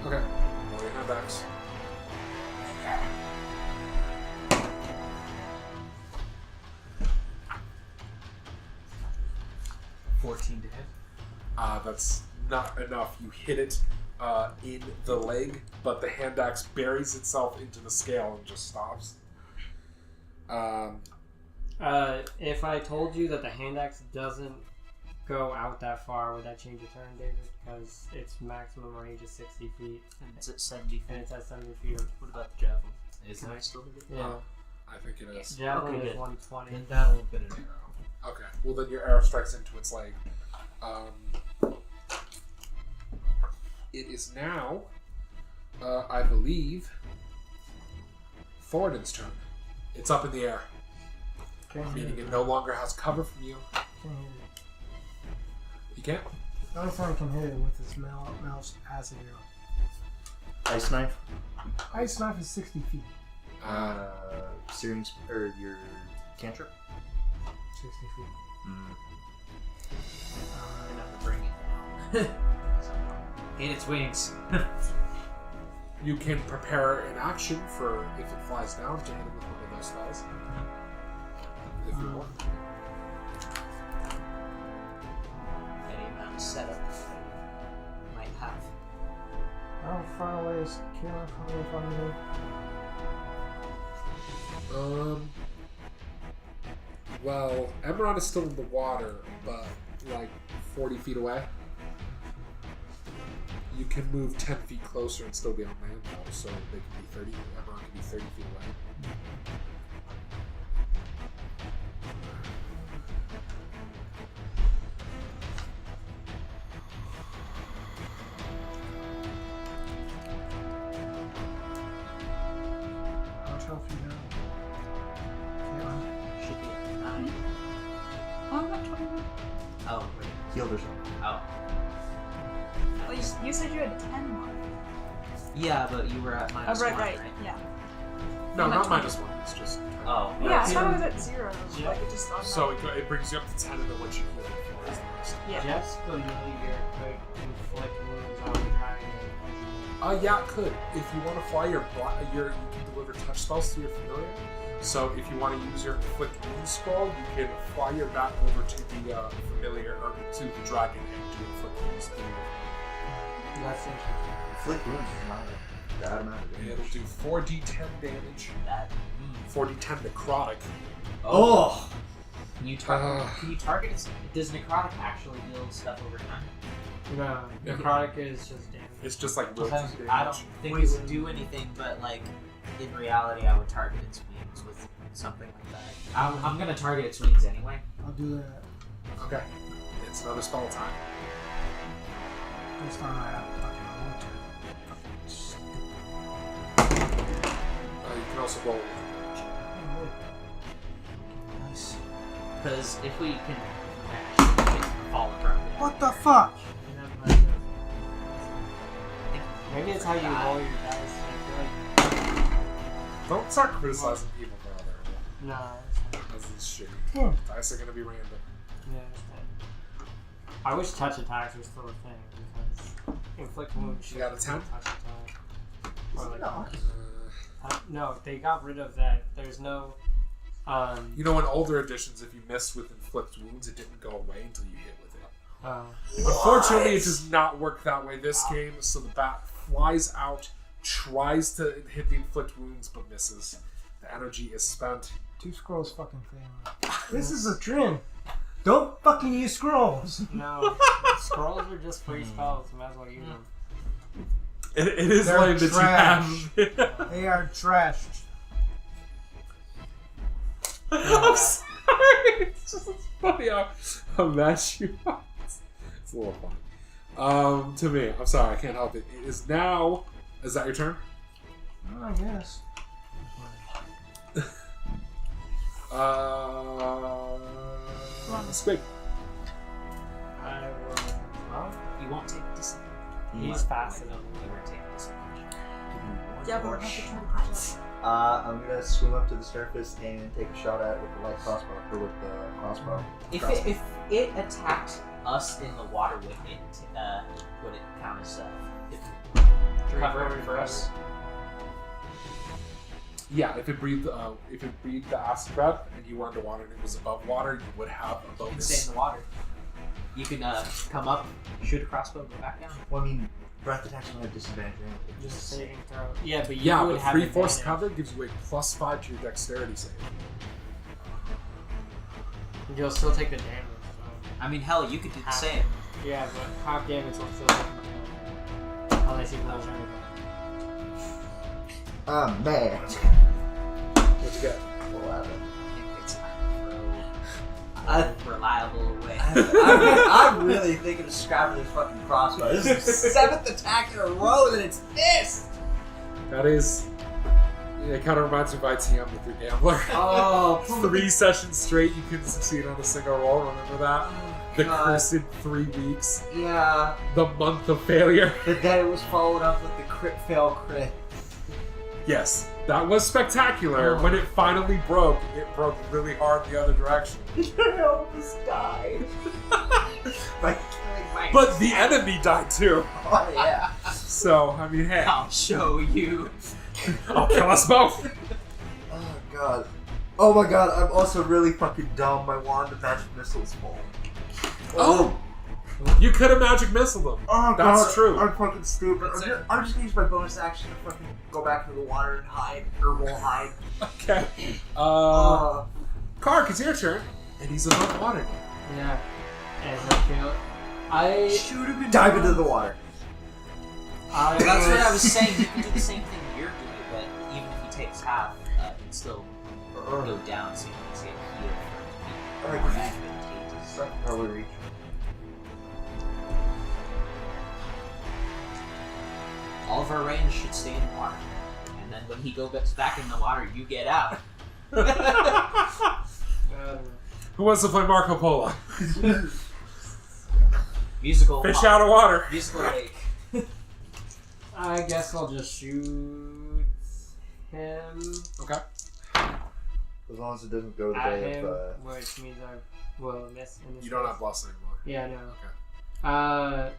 Speaker 1: Okay. Roll your handbacks.
Speaker 7: $14 to hit.
Speaker 1: That's not enough. You hit it in the leg, but the hand axe buries itself into the scale and just stops.
Speaker 3: If I told you that the hand axe doesn't go out that far, would that change your turn, David? Because its maximum range is 60 feet,
Speaker 2: And it's at 70
Speaker 3: and
Speaker 2: feet.
Speaker 3: it's at 70 feet.
Speaker 2: What about the javelin?
Speaker 7: Is
Speaker 2: Can I
Speaker 7: it?
Speaker 2: still do it?
Speaker 3: Yeah.
Speaker 1: I think it is.
Speaker 3: Javelin
Speaker 2: Okay,
Speaker 3: is
Speaker 2: good.
Speaker 3: 120.
Speaker 7: Then that'll have been an arrow.
Speaker 1: Okay. Well, then your arrow strikes into its leg. It is now, I believe, Thoradin's turn. It's up in the air, meaning it no longer has cover from you.
Speaker 5: Can't hit it.
Speaker 1: You can't?
Speaker 5: The only time I can hit it with his mouse acid arrow.
Speaker 6: Ice knife.
Speaker 5: Ice knife is 60 feet.
Speaker 6: Searing or your cantrip.
Speaker 5: 60 feet.
Speaker 2: Enough to bring it down. Hit its wings.
Speaker 1: You can prepare an action for if it flies down to hit it with one of those spells. If you want.
Speaker 2: Any amount of setup might have.
Speaker 5: How far away is Carac from me?
Speaker 1: Well, Emerald is still in the water, but like 40 feet away. You can move 10 feet closer and still be on land now, so they can be 30. Emerald can be 30 feet away.
Speaker 2: Oh, wait.
Speaker 6: Healed herself.
Speaker 2: Oh.
Speaker 4: Well, you said you had 10 life.
Speaker 2: Yeah, but you were at minus
Speaker 4: Oh, right,
Speaker 2: 1,
Speaker 4: right. Yeah.
Speaker 1: No,
Speaker 4: I'm at
Speaker 1: not
Speaker 4: 20.
Speaker 1: -1. It's just.
Speaker 2: Oh.
Speaker 4: Yeah, I thought it was at 0.
Speaker 3: Yeah.
Speaker 4: Like, it just
Speaker 1: So it brings you up to 10 and then what you heal for is the rest.
Speaker 4: Yeah.
Speaker 3: Just familiar could inflict wounds on the dragon.
Speaker 1: Yeah, it could. If you want to fly you can deliver touch spells to your familiar. So if you want to use your inflict wound scroll, you can fly your back over to the familiar or to the dragon and do inflict wounds.
Speaker 3: That's interesting.
Speaker 6: Inflict wounds is not that amount of damage.
Speaker 1: It'll do 4d10 damage.
Speaker 2: That.
Speaker 1: 4d10 necrotic.
Speaker 2: Oh! Can you target it? Does necrotic actually heal stuff over time?
Speaker 3: No, necrotic is just damage.
Speaker 1: It's just like real
Speaker 3: Sometimes
Speaker 1: damage.
Speaker 2: I don't think it would do anything, but like in reality, I would target its wings with something like that. I'm gonna target its wings anyway.
Speaker 5: I'll do that.
Speaker 1: Okay. It's another spell time.
Speaker 5: This time I have fucking water.
Speaker 1: You can also roll.
Speaker 5: Nice.
Speaker 2: Because if we can manage to fall apart.
Speaker 5: What the fuck?
Speaker 3: Maybe it's how you roll your dice. I
Speaker 1: Don't start criticizing people for how they're
Speaker 3: feel like. No.
Speaker 1: This is shitty.
Speaker 5: Hmm.
Speaker 1: Dice are gonna be random.
Speaker 3: Yeah. I wish touch attacks was still a thing because inflict wounds.
Speaker 1: You got a 10?
Speaker 3: Touch attack. Or like,
Speaker 6: No.
Speaker 3: no, they got rid of that. There's no.
Speaker 1: You know, in older editions, if you missed with inflict wounds, it didn't go away until you hit with it. Unfortunately, it does not work that way this game. So the bat flies out, tries to hit the inflict wounds, but misses. The energy is spent.
Speaker 5: 2 scrolls fucking fail. This is a trend. Don't fucking use scrolls.
Speaker 3: No, scrolls are just free spells. Might as well use them.
Speaker 1: It is
Speaker 5: They're
Speaker 1: lame that
Speaker 5: trash.
Speaker 1: you have.
Speaker 5: They are trashed.
Speaker 1: I'm sorry. It's just it's funny how mad you are. It's a little funny. To me, I'm sorry, I can't help it. It is now. Is that your turn?
Speaker 5: I guess.
Speaker 1: Squig.
Speaker 3: I will. Well,
Speaker 2: You won't take disadvantage.
Speaker 3: he's fast enough.
Speaker 2: You won't take disadvantage.
Speaker 4: Yeah, but we'll have to try to catch up.
Speaker 6: I'm gonna swim up to the surface and take a shot at it with the light crossbow, or with the crossbow.
Speaker 2: If it attacked us in the water, would it count as cover for us?
Speaker 1: Yeah, if it breathed the acid breath and you were underwater and it was above water, you would have a
Speaker 2: You can
Speaker 1: bonus.
Speaker 2: stay in the water. You can come up, shoot a crossbow, go back down.
Speaker 6: Well, I mean, breath attacks don't have disadvantage. Right?
Speaker 3: Just a saving throw. Yeah, but you
Speaker 1: Yeah,
Speaker 3: would
Speaker 1: but
Speaker 3: have
Speaker 1: 3 force
Speaker 3: advantage.
Speaker 1: cover gives you a +5 to your dexterity save.
Speaker 3: You'll still take the damage.
Speaker 2: I mean, hell, you could do the
Speaker 3: Half.
Speaker 2: same.
Speaker 3: So. Yeah, but half damage will still take the damage. Unless you blow anything.
Speaker 6: Man.
Speaker 1: What'd you get?
Speaker 6: 11.
Speaker 2: It's a reliable way.
Speaker 6: I'm really thinking of scrapping this fucking crossbow. This is the 7th attack in a row that it's missed!
Speaker 1: That is. It kind of reminds me of ITM with your gambler.
Speaker 6: Oh,
Speaker 1: 3 sessions straight, you couldn't succeed on a single roll. Remember that? The
Speaker 6: God.
Speaker 1: cursed 3 weeks.
Speaker 6: Yeah,
Speaker 1: The month of failure.
Speaker 6: but then it was followed up with the crit fail crit.
Speaker 1: Yes, that was spectacular. When it finally broke, it broke really hard the other direction.
Speaker 6: I almost died. By killing my
Speaker 1: But the enemy died too.
Speaker 6: Oh, yeah.
Speaker 1: So, I mean, hey,
Speaker 2: I'll show you.
Speaker 1: I'll kill us both.
Speaker 6: Oh, God. Oh, my God, I'm also really fucking dumb. My wand of magic missiles full.
Speaker 1: Oh! You could have magic missile them.
Speaker 6: Oh,
Speaker 1: That's
Speaker 6: God,
Speaker 1: true.
Speaker 6: I'm fucking stupid.
Speaker 2: That's
Speaker 6: I'm just gonna use my bonus action to fucking go back into the water and hide. Or roll hide.
Speaker 1: Okay. Carac, it's your turn. And he's above water.
Speaker 3: Yeah. And I feel. I.
Speaker 2: Shoot him in
Speaker 6: Dive into the water.
Speaker 2: That's what I was saying. You can do the same thing you're doing, but even if he takes half, he'd still go down, so you can see a heal for it to be more advantageous.
Speaker 6: Probably reach.
Speaker 2: All of our range should stay in the water. And then when he goes back in the water, you get out.
Speaker 1: Who wants to play Marco Polo?
Speaker 2: Musical.
Speaker 1: Fish out of water.
Speaker 2: Musical lake.
Speaker 3: I guess I'll just shoot him
Speaker 1: Okay.
Speaker 6: As long as it doesn't go the
Speaker 3: at
Speaker 6: way
Speaker 3: him,
Speaker 6: of.
Speaker 3: which means I will miss in this
Speaker 1: You don't
Speaker 3: case.
Speaker 1: have bless anymore.
Speaker 3: Yeah, I know.
Speaker 1: Okay.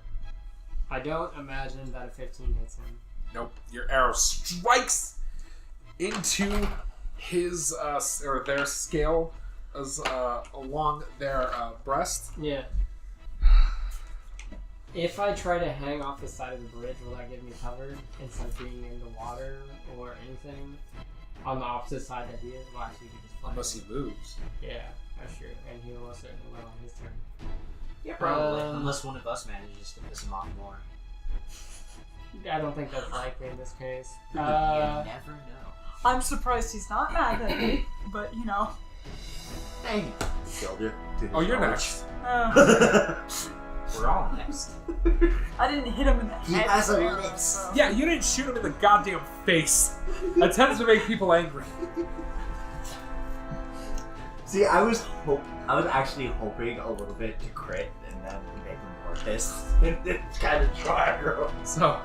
Speaker 3: I don't imagine that a 15 hits him.
Speaker 1: Nope. Your arrow strikes into his or their scale as along their breast.
Speaker 3: Yeah. If I try to hang off the side of the bridge, will that give me cover instead of being in the water or anything? On the opposite side that he is? Well, actually, he just fly.
Speaker 1: Unless he moves.
Speaker 3: Yeah, that's true. And he will certainly will on his turn.
Speaker 2: Yeah, probably. Unless one of us manages to piss him off more.
Speaker 3: I don't think that's likely in this case.
Speaker 2: You never know.
Speaker 4: I'm surprised he's not mad at me, but you know.
Speaker 2: Hey,
Speaker 6: Killed you.
Speaker 1: Oh, you're next.
Speaker 2: we're all next.
Speaker 4: I didn't hit him in the head.
Speaker 6: He has a
Speaker 4: though,
Speaker 6: lips.
Speaker 4: so-
Speaker 1: Yeah, you didn't shoot him in the goddamn face. That tends to make people angry.
Speaker 6: See, I was actually hoping a little bit to crit and then make him more pissed. It's kind of dry, bro.
Speaker 1: So,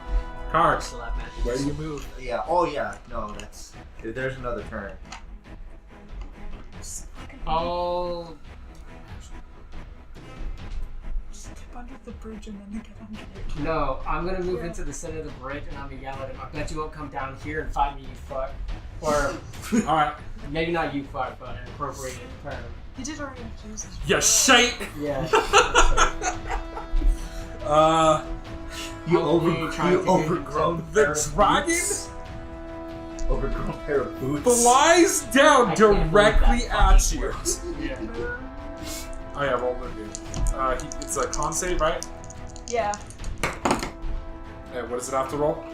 Speaker 1: Carac,
Speaker 2: Still have magic.
Speaker 1: where do you move?
Speaker 6: Yeah. Oh yeah. No, that's. There's another turn.
Speaker 3: I'll
Speaker 4: Just get under the bridge and then get under it.
Speaker 3: No, I'm gonna move into the center of the bridge and I'm gonna yell at him. I bet you won't come down here and fight me, you fuck. Or
Speaker 1: Alright.
Speaker 3: maybe not you fuck, but an appropriated term.
Speaker 4: He did already accuse us.
Speaker 1: You shite!
Speaker 3: Yeah.
Speaker 6: You
Speaker 3: I'll be
Speaker 6: overgrown
Speaker 1: The
Speaker 6: pair of
Speaker 1: dragon
Speaker 6: boots. Overgrown pair of boots.
Speaker 1: flies down
Speaker 3: I can't
Speaker 1: directly
Speaker 3: believe that
Speaker 1: at
Speaker 3: fucking
Speaker 1: you.
Speaker 3: works. Yeah.
Speaker 1: Oh yeah, roll the dude. It's a con save, right?
Speaker 4: Yeah.
Speaker 1: And what does it have to roll?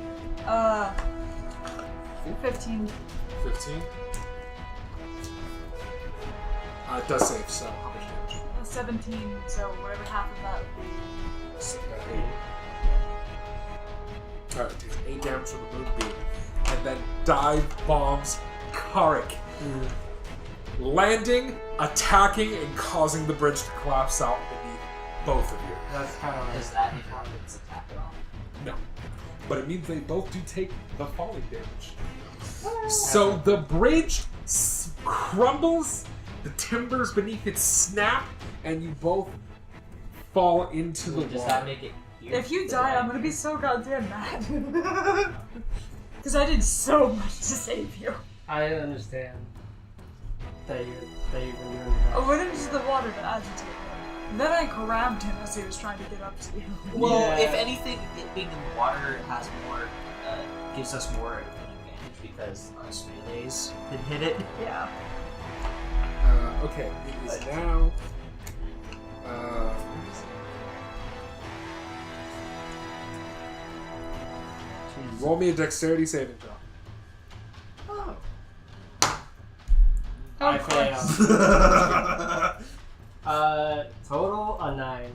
Speaker 4: 15.
Speaker 1: 15. It does save, so how much damage?
Speaker 4: 17, so whatever half of that would be.
Speaker 1: 8. Alright, takes 8 damage from the moonbeam. And then dive bombs Carac. Landing, attacking, and causing the bridge to collapse out beneath both of you.
Speaker 3: That's kind of
Speaker 2: Does that impact its attack at all?
Speaker 1: No. But it means they both do take the falling damage. So the bridge crumbles, the timbers beneath it snap, and you both fall into the
Speaker 2: Does
Speaker 1: water.
Speaker 2: that make it here?
Speaker 4: If you die, I'm gonna be so goddamn mad. Because I did so much to save you.
Speaker 3: I understand that you've been doing that.
Speaker 4: I went into the water to agitate him. Then I grabbed him as he was trying to get up to you.
Speaker 2: Well,
Speaker 3: Yeah.
Speaker 2: if anything, it being in the water has more, gives us more of an advantage because us melees can hit it.
Speaker 4: Yeah.
Speaker 1: Okay, it is now. Roll me a dexterity saving throw.
Speaker 3: I
Speaker 4: Of
Speaker 3: failed. Total a 9.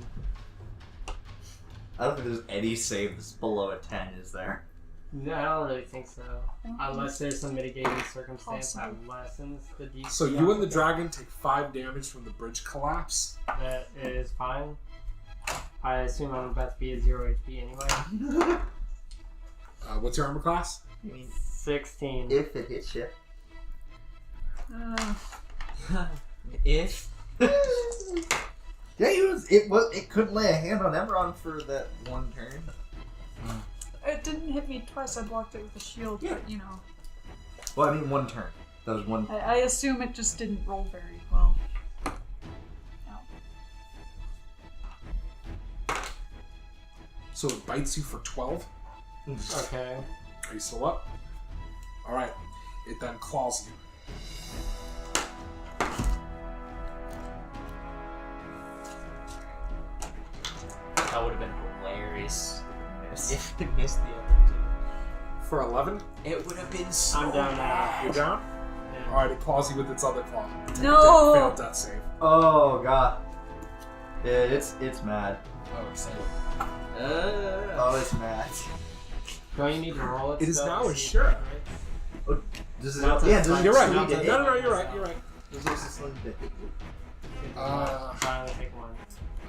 Speaker 6: I don't think there's any save that's below a 10, is there?
Speaker 3: No, I don't really think so. Unless there's some mitigating circumstance that lessens the DC.
Speaker 1: So you and the dragon take 5 damage from the bridge collapse.
Speaker 3: That is fine. I assume I'm about to be at 0 HP anyway.
Speaker 1: What's your armor class?
Speaker 3: 16.
Speaker 6: If it hits you.
Speaker 2: If
Speaker 6: Yeah, it couldn't lay a hand on Emerald for that one turn.
Speaker 4: It didn't hit me twice. I blocked it with a shield,
Speaker 6: Yeah.
Speaker 4: but you know.
Speaker 6: Well, I mean one turn. That was one.
Speaker 4: I assume it just didn't roll very well.
Speaker 1: So it bites you for 12.
Speaker 3: Okay.
Speaker 1: Are you still up? Alright. It then claws you.
Speaker 2: that would have been hilarious if it missed the other two.
Speaker 1: For 11.
Speaker 2: It would have been so
Speaker 3: I'm down now.
Speaker 1: You're down?
Speaker 3: Yeah.
Speaker 1: Alright, it claws you with its other claw.
Speaker 4: No!
Speaker 1: Failed death save.
Speaker 6: Oh god. Yeah, it's mad.
Speaker 1: Oh, excited.
Speaker 6: Oh, it's mad.
Speaker 3: Don't you need to roll it?
Speaker 1: It is
Speaker 3: still
Speaker 1: now
Speaker 3: to
Speaker 1: a
Speaker 3: see if
Speaker 1: sheriff.
Speaker 3: it hits?
Speaker 6: This is
Speaker 3: Not to-
Speaker 6: yeah. This is
Speaker 1: You're right.
Speaker 3: Not
Speaker 1: No,
Speaker 3: to-
Speaker 1: no, you're right. You're right.
Speaker 6: This is sling to hit you.
Speaker 3: I only take one.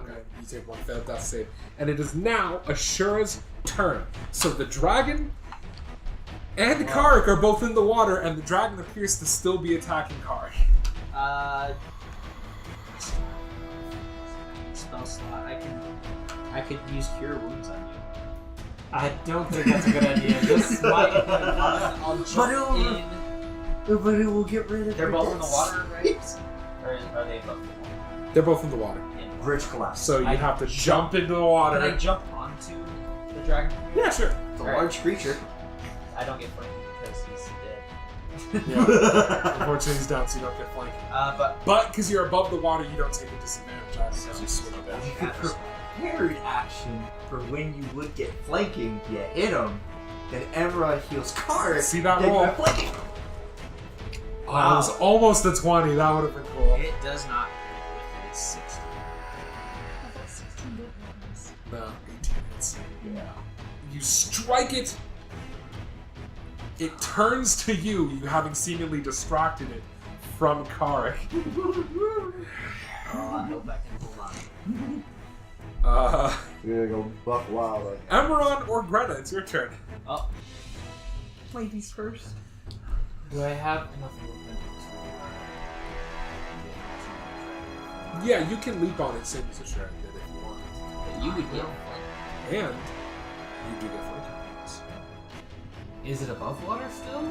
Speaker 1: Okay, you take one failed death save. And it is now Ashura's turn. So the dragon and Carac are both in the water, and the dragon appears to still be attacking Carac.
Speaker 2: Spell slot. I could use Cure Wounds on you.
Speaker 3: I don't think that's a good idea. This might.
Speaker 2: I'll jump in.
Speaker 6: But it will get rid of
Speaker 2: They're
Speaker 6: it.
Speaker 2: both in the water, right? Or are they above the water?
Speaker 1: They're both in the water.
Speaker 6: Bridge collapse.
Speaker 1: So you have to jump into the water.
Speaker 2: Can I jump onto the dragon?
Speaker 1: Yeah, sure.
Speaker 6: It's a large creature.
Speaker 2: I don't get flanked because he's dead.
Speaker 1: Yeah. Unfortunately, he's down, so you don't get flanked.
Speaker 2: But
Speaker 1: because you're above the water, you don't take a disadvantage on it because you swim down.
Speaker 6: You could prepared action for when you would get flanking, you hit him, then Emerald heals Carac.
Speaker 1: See that
Speaker 6: then you
Speaker 1: roll?
Speaker 6: have flanking.
Speaker 1: Oh, it was almost a 20. That would have been cool.
Speaker 2: it does not with its 16.
Speaker 4: I thought 16 bit ones.
Speaker 1: No, 18 hits.
Speaker 6: Yeah.
Speaker 1: You strike it. It turns to you, you having seemingly distracted it from Carac.
Speaker 2: I hope I can hold on.
Speaker 6: You're gonna go buck wild like
Speaker 1: Emeron or Greta, it's your turn.
Speaker 2: Oh,
Speaker 4: Ladies first.
Speaker 3: Do I have enough movement?
Speaker 1: Yeah, you can leap on it, same as Ashura did if you want.
Speaker 2: but you would get
Speaker 1: And you do get flanking points.
Speaker 7: Is it above water still?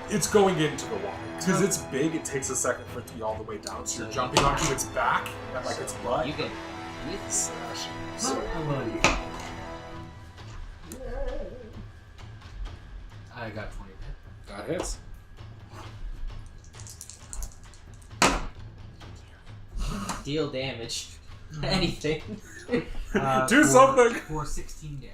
Speaker 1: It's going into the water. Because it's big, it takes a second for it to be all the way down. So you're jumping onto its back, and like its butt.
Speaker 2: You can slash.
Speaker 7: I got 20 hit.
Speaker 1: That hits.
Speaker 2: Deal damage. Anything.
Speaker 1: Do something!
Speaker 7: For 16 damage.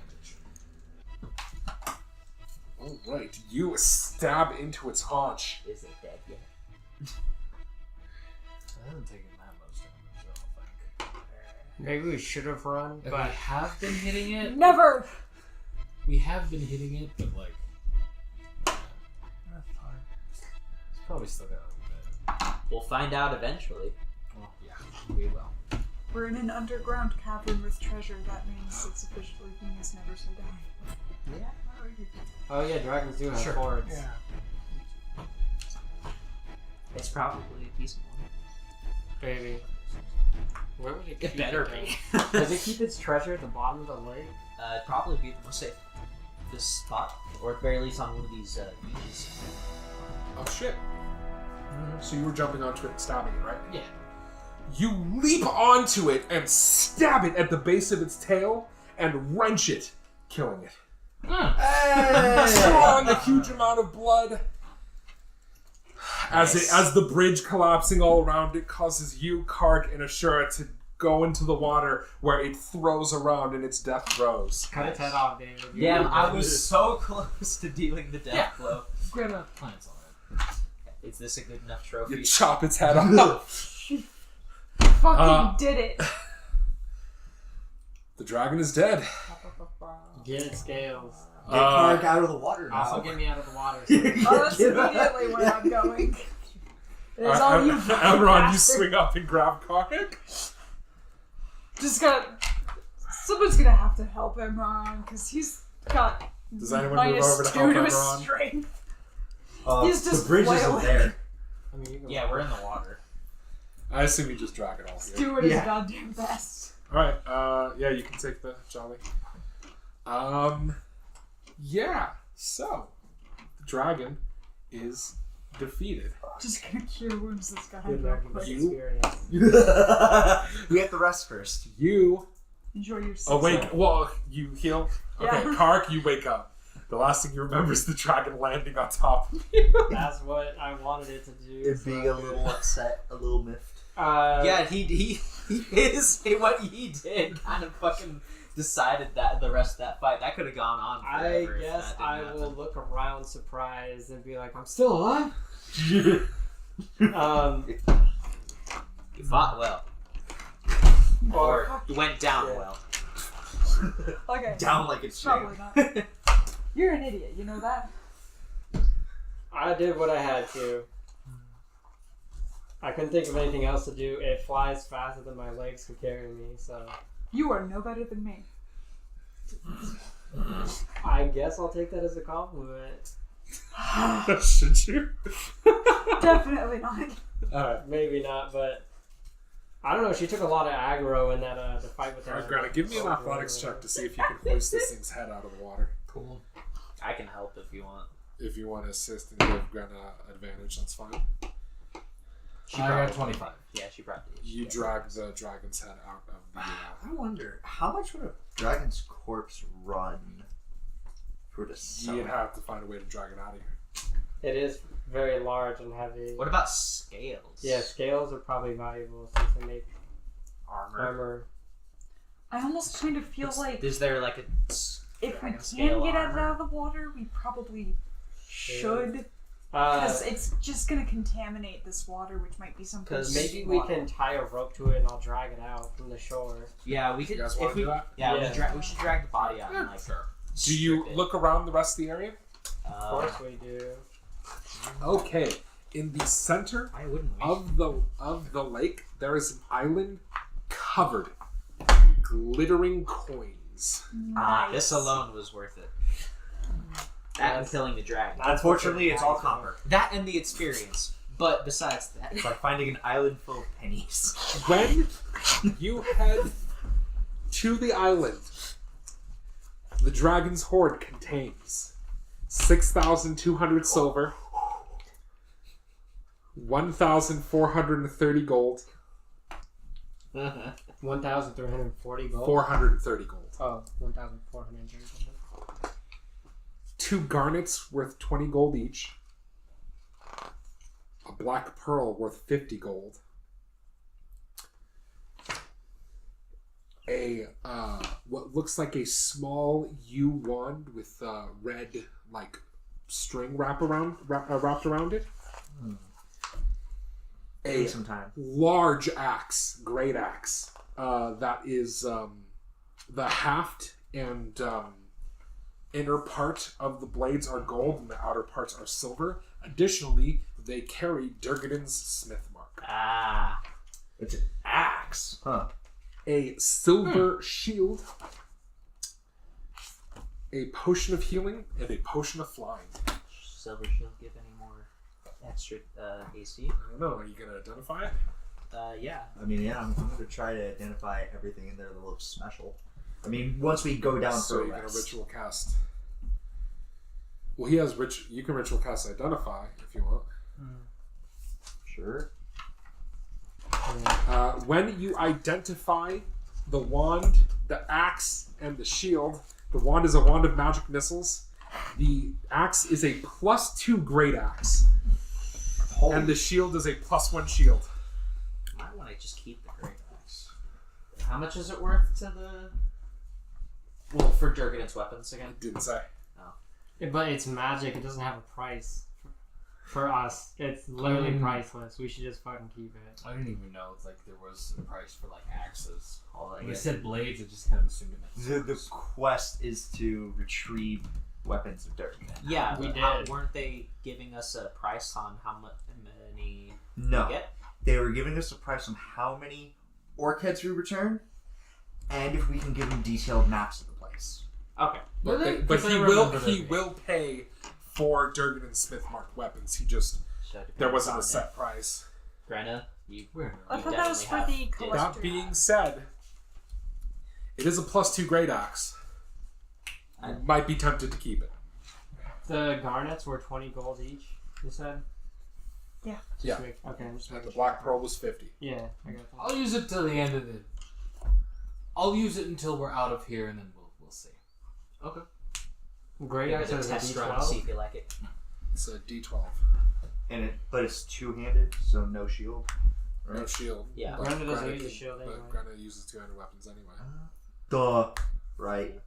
Speaker 1: Alright, you stab into its haunch.
Speaker 2: Is it dead yet?
Speaker 7: I haven't taken that much damage, I don't think.
Speaker 3: Maybe we should have run,
Speaker 7: If we
Speaker 3: but
Speaker 7: have been hitting it,
Speaker 4: Never!
Speaker 7: we have been hitting it, but like,
Speaker 5: That's fine.
Speaker 7: it's probably still got a little bit.
Speaker 2: We'll find out eventually.
Speaker 7: Well, yeah, we will.
Speaker 4: We're in an underground cavern with treasure. That means it's officially Venus never say die.
Speaker 3: oh yeah, dragons do have swords.
Speaker 5: Yeah.
Speaker 2: It's probably a decent one.
Speaker 3: Baby. Where would it keep
Speaker 2: It better
Speaker 3: it,
Speaker 2: be.
Speaker 3: though? Does it keep its treasure at the bottom of the lake?
Speaker 2: It'd probably be the most safe. This spot, or at the very least on one of these beaches.
Speaker 1: Oh shit. So you were jumping onto it and stabbing it, right?
Speaker 7: Yeah.
Speaker 1: You leap onto it and stab it at the base of its tail and wrench it, killing it. Drawing a huge amount of blood. As the bridge collapsing all around it causes you, Carac, and Ashura to go into the water where it throws around in its death throes.
Speaker 3: Cut its head off, David. You
Speaker 2: Damn,
Speaker 3: really
Speaker 2: I
Speaker 3: did.
Speaker 2: was so close to dealing the death blow.
Speaker 7: Grab a plant's on it.
Speaker 2: Is this a good enough trophy?
Speaker 1: You chop its head off.
Speaker 4: Fucking did it.
Speaker 1: The dragon is dead.
Speaker 3: Get its scales.
Speaker 6: Get Carac out of the water now.
Speaker 3: Also get me out of the water.
Speaker 4: Oh, that's immediately where I'm going. It's all you fucking
Speaker 1: Emron, you
Speaker 4: bastard.
Speaker 1: swing up and grab Carac.
Speaker 4: Just someone's gonna have to help Emron, because he's got
Speaker 1: Does anyone move over to
Speaker 4: -2
Speaker 1: help
Speaker 4: to his
Speaker 1: Emron?
Speaker 4: strength. He's
Speaker 6: The
Speaker 4: just
Speaker 6: bridge isn't
Speaker 4: flailing.
Speaker 6: there.
Speaker 3: I mean, you can
Speaker 2: Yeah, we're in the water.
Speaker 1: I assume you just drag it all
Speaker 4: He's
Speaker 1: here.
Speaker 4: doing his
Speaker 6: Yeah.
Speaker 4: goddamn best.
Speaker 1: Alright, yeah, you can take the jolly. Yeah, so the dragon is defeated.
Speaker 4: Just gonna cure wounds this guy
Speaker 3: Good
Speaker 4: real
Speaker 3: luck with
Speaker 4: quick.
Speaker 3: this experience.
Speaker 6: We have to rest first.
Speaker 1: You
Speaker 4: Enjoy your
Speaker 1: awake. Well, you heal. Okay,
Speaker 4: Yeah.
Speaker 1: Carac, you wake up. The last thing you remember is the dragon landing on top of you.
Speaker 3: That's what I wanted it to do.
Speaker 6: It being a little upset, a little miffed.
Speaker 2: Yeah, he what he did kind of fucking decided that the rest of that fight that could have gone on
Speaker 3: I
Speaker 2: forever. if
Speaker 3: guess
Speaker 2: that didn't
Speaker 3: I
Speaker 2: happen.
Speaker 3: will look around surprised and be like, I'm still alive?
Speaker 2: You fought well, or you went down well.
Speaker 4: Okay.
Speaker 6: Down like it's
Speaker 4: Probably not. You're an idiot, you know that?
Speaker 3: I did what I had to. I couldn't think of anything else to do. It flies faster than my legs can carry me, so
Speaker 4: You are no better than me.
Speaker 3: I guess I'll take that as a compliment.
Speaker 1: Should you?
Speaker 4: Definitely not.
Speaker 1: Alright.
Speaker 3: Maybe not, but I don't know. She took a lot of aggro in that the fight with
Speaker 1: Alright,
Speaker 3: that.
Speaker 1: Greta, give me an athletics check to see if you can hoist this thing's head out of the water.
Speaker 7: Cool.
Speaker 2: I can help if you want.
Speaker 1: If you want to assist and give Greta advantage, that's fine.
Speaker 7: I got 25.
Speaker 2: Yeah, she probably.
Speaker 1: You drag the dragon's head out of the.
Speaker 6: I wonder, how much would a dragon's corpse run for the sell?
Speaker 1: You'd have to find a way to drag it out of here.
Speaker 3: It is very large and heavy.
Speaker 2: What about scales?
Speaker 3: Yeah, scales are probably valuable since they make armor.
Speaker 4: I almost kind of feel like
Speaker 2: Is there like a
Speaker 4: if we
Speaker 2: dragon
Speaker 4: can
Speaker 2: scale
Speaker 4: get it
Speaker 2: armor?
Speaker 4: out of the water, we probably should. Because it's just going to contaminate this water, which might be something.
Speaker 2: 'Cause
Speaker 3: maybe we can tie a rope to it and I'll drag it out from the shore.
Speaker 2: Yeah, we
Speaker 1: You
Speaker 2: could.
Speaker 1: guys
Speaker 2: If
Speaker 1: want to
Speaker 2: we,
Speaker 1: do that?
Speaker 2: yeah,
Speaker 3: Yeah.
Speaker 2: we should drag the body out and like.
Speaker 7: Sure.
Speaker 1: Do you
Speaker 2: strip it.
Speaker 1: look around the rest of the area?
Speaker 3: Of course we do.
Speaker 1: Okay. In the center
Speaker 2: Why wouldn't we?
Speaker 1: of the lake, there is an island covered in glittering coins.
Speaker 2: Ah,
Speaker 4: Nice.
Speaker 2: this alone was worth it. That and killing the dragon.
Speaker 6: Unfortunately, it's all copper.
Speaker 2: That and the experience. But besides that,
Speaker 6: It's like finding an island full of pennies.
Speaker 1: When you head to the island, the dragon's hoard contains 6,200 silver, 1,430 gold,
Speaker 3: 1,340 gold.
Speaker 1: 430 gold.
Speaker 3: Oh, 1,430 gold.
Speaker 1: 2 garnets worth 20 gold each, a black pearl worth 50 gold, a what looks like a small yew wand with red like string wrapped around it, a
Speaker 6: Sometime.
Speaker 1: large axe, great axe, that is the haft and inner part of the blades are gold and the outer parts are silver. Additionally, they carry Durgadin's smith mark.
Speaker 2: ah,
Speaker 6: It's an axe. Huh.
Speaker 1: A silver shield, a potion of healing, and a potion of flying.
Speaker 2: silver shield give any more extra AC?
Speaker 1: I don't know, are you going to identify it?
Speaker 2: Yeah.
Speaker 6: I mean, yeah, I'm going to try to identify everything in there that looks special. I mean, once we go down
Speaker 1: So
Speaker 6: for a
Speaker 1: you're going to
Speaker 6: rest.
Speaker 1: ritual cast. Well, he has you can ritual cast identify if you want.
Speaker 6: Sure.
Speaker 1: When you identify the wand, the axe, and the shield, the wand is a wand of magic missiles. The axe is a +2 great axe. And the shield is a +1 shield.
Speaker 2: I want to just keep the great axe. How much is it worth to the? Well, for Durgadin's weapons again.
Speaker 1: Didn't say.
Speaker 3: But it's magic. It doesn't have a price. For us, it's literally priceless. We should just fucking keep it.
Speaker 7: I didn't even know like there was a price for like axes.
Speaker 2: Well, I
Speaker 7: When you
Speaker 2: guess
Speaker 7: said blades, I just kind of assumed it meant
Speaker 6: The quest is to retrieve weapons of Durgan.
Speaker 2: Yeah,
Speaker 3: We
Speaker 2: but
Speaker 3: did.
Speaker 2: weren't they giving us a price on how many
Speaker 6: No.
Speaker 2: we get?
Speaker 6: They were giving us a price on how many orc heads we return, and if we can give them detailed maps of the place.
Speaker 2: Okay.
Speaker 1: But he will pay for Durgadin's smith marked weapons. He just there wasn't a set price.
Speaker 2: Grenna, you.
Speaker 4: I
Speaker 2: You
Speaker 4: thought that was for
Speaker 2: definitely
Speaker 4: the
Speaker 2: have
Speaker 1: That
Speaker 4: cholesterol.
Speaker 1: being said, it is a +2 great axe.
Speaker 2: I-
Speaker 1: You might be tempted to keep it.
Speaker 3: The garnets were 20 gold each, you said?
Speaker 4: Yeah.
Speaker 1: Yeah.
Speaker 3: Okay, I'm just
Speaker 1: And
Speaker 3: making
Speaker 1: the
Speaker 3: sure.
Speaker 1: black pearl was 50.
Speaker 3: Yeah, I got that.
Speaker 7: I'll use it till the end of the. I'll use it until we're out of here, and then we'll see.
Speaker 2: Okay.
Speaker 3: Great
Speaker 2: Give
Speaker 3: axe
Speaker 2: it a
Speaker 3: is a
Speaker 2: test run, see
Speaker 3: D12.
Speaker 2: if you like it.
Speaker 1: It's a D12.
Speaker 6: But it's two-handed, so no shield.
Speaker 1: No shield.
Speaker 2: Yeah.
Speaker 1: But
Speaker 3: Grenna doesn't
Speaker 1: Grenna
Speaker 3: use a
Speaker 1: can-
Speaker 3: shield
Speaker 1: but
Speaker 3: anyway.
Speaker 1: Grenna uses two-handed weapons anyway.
Speaker 6: Duh. Right.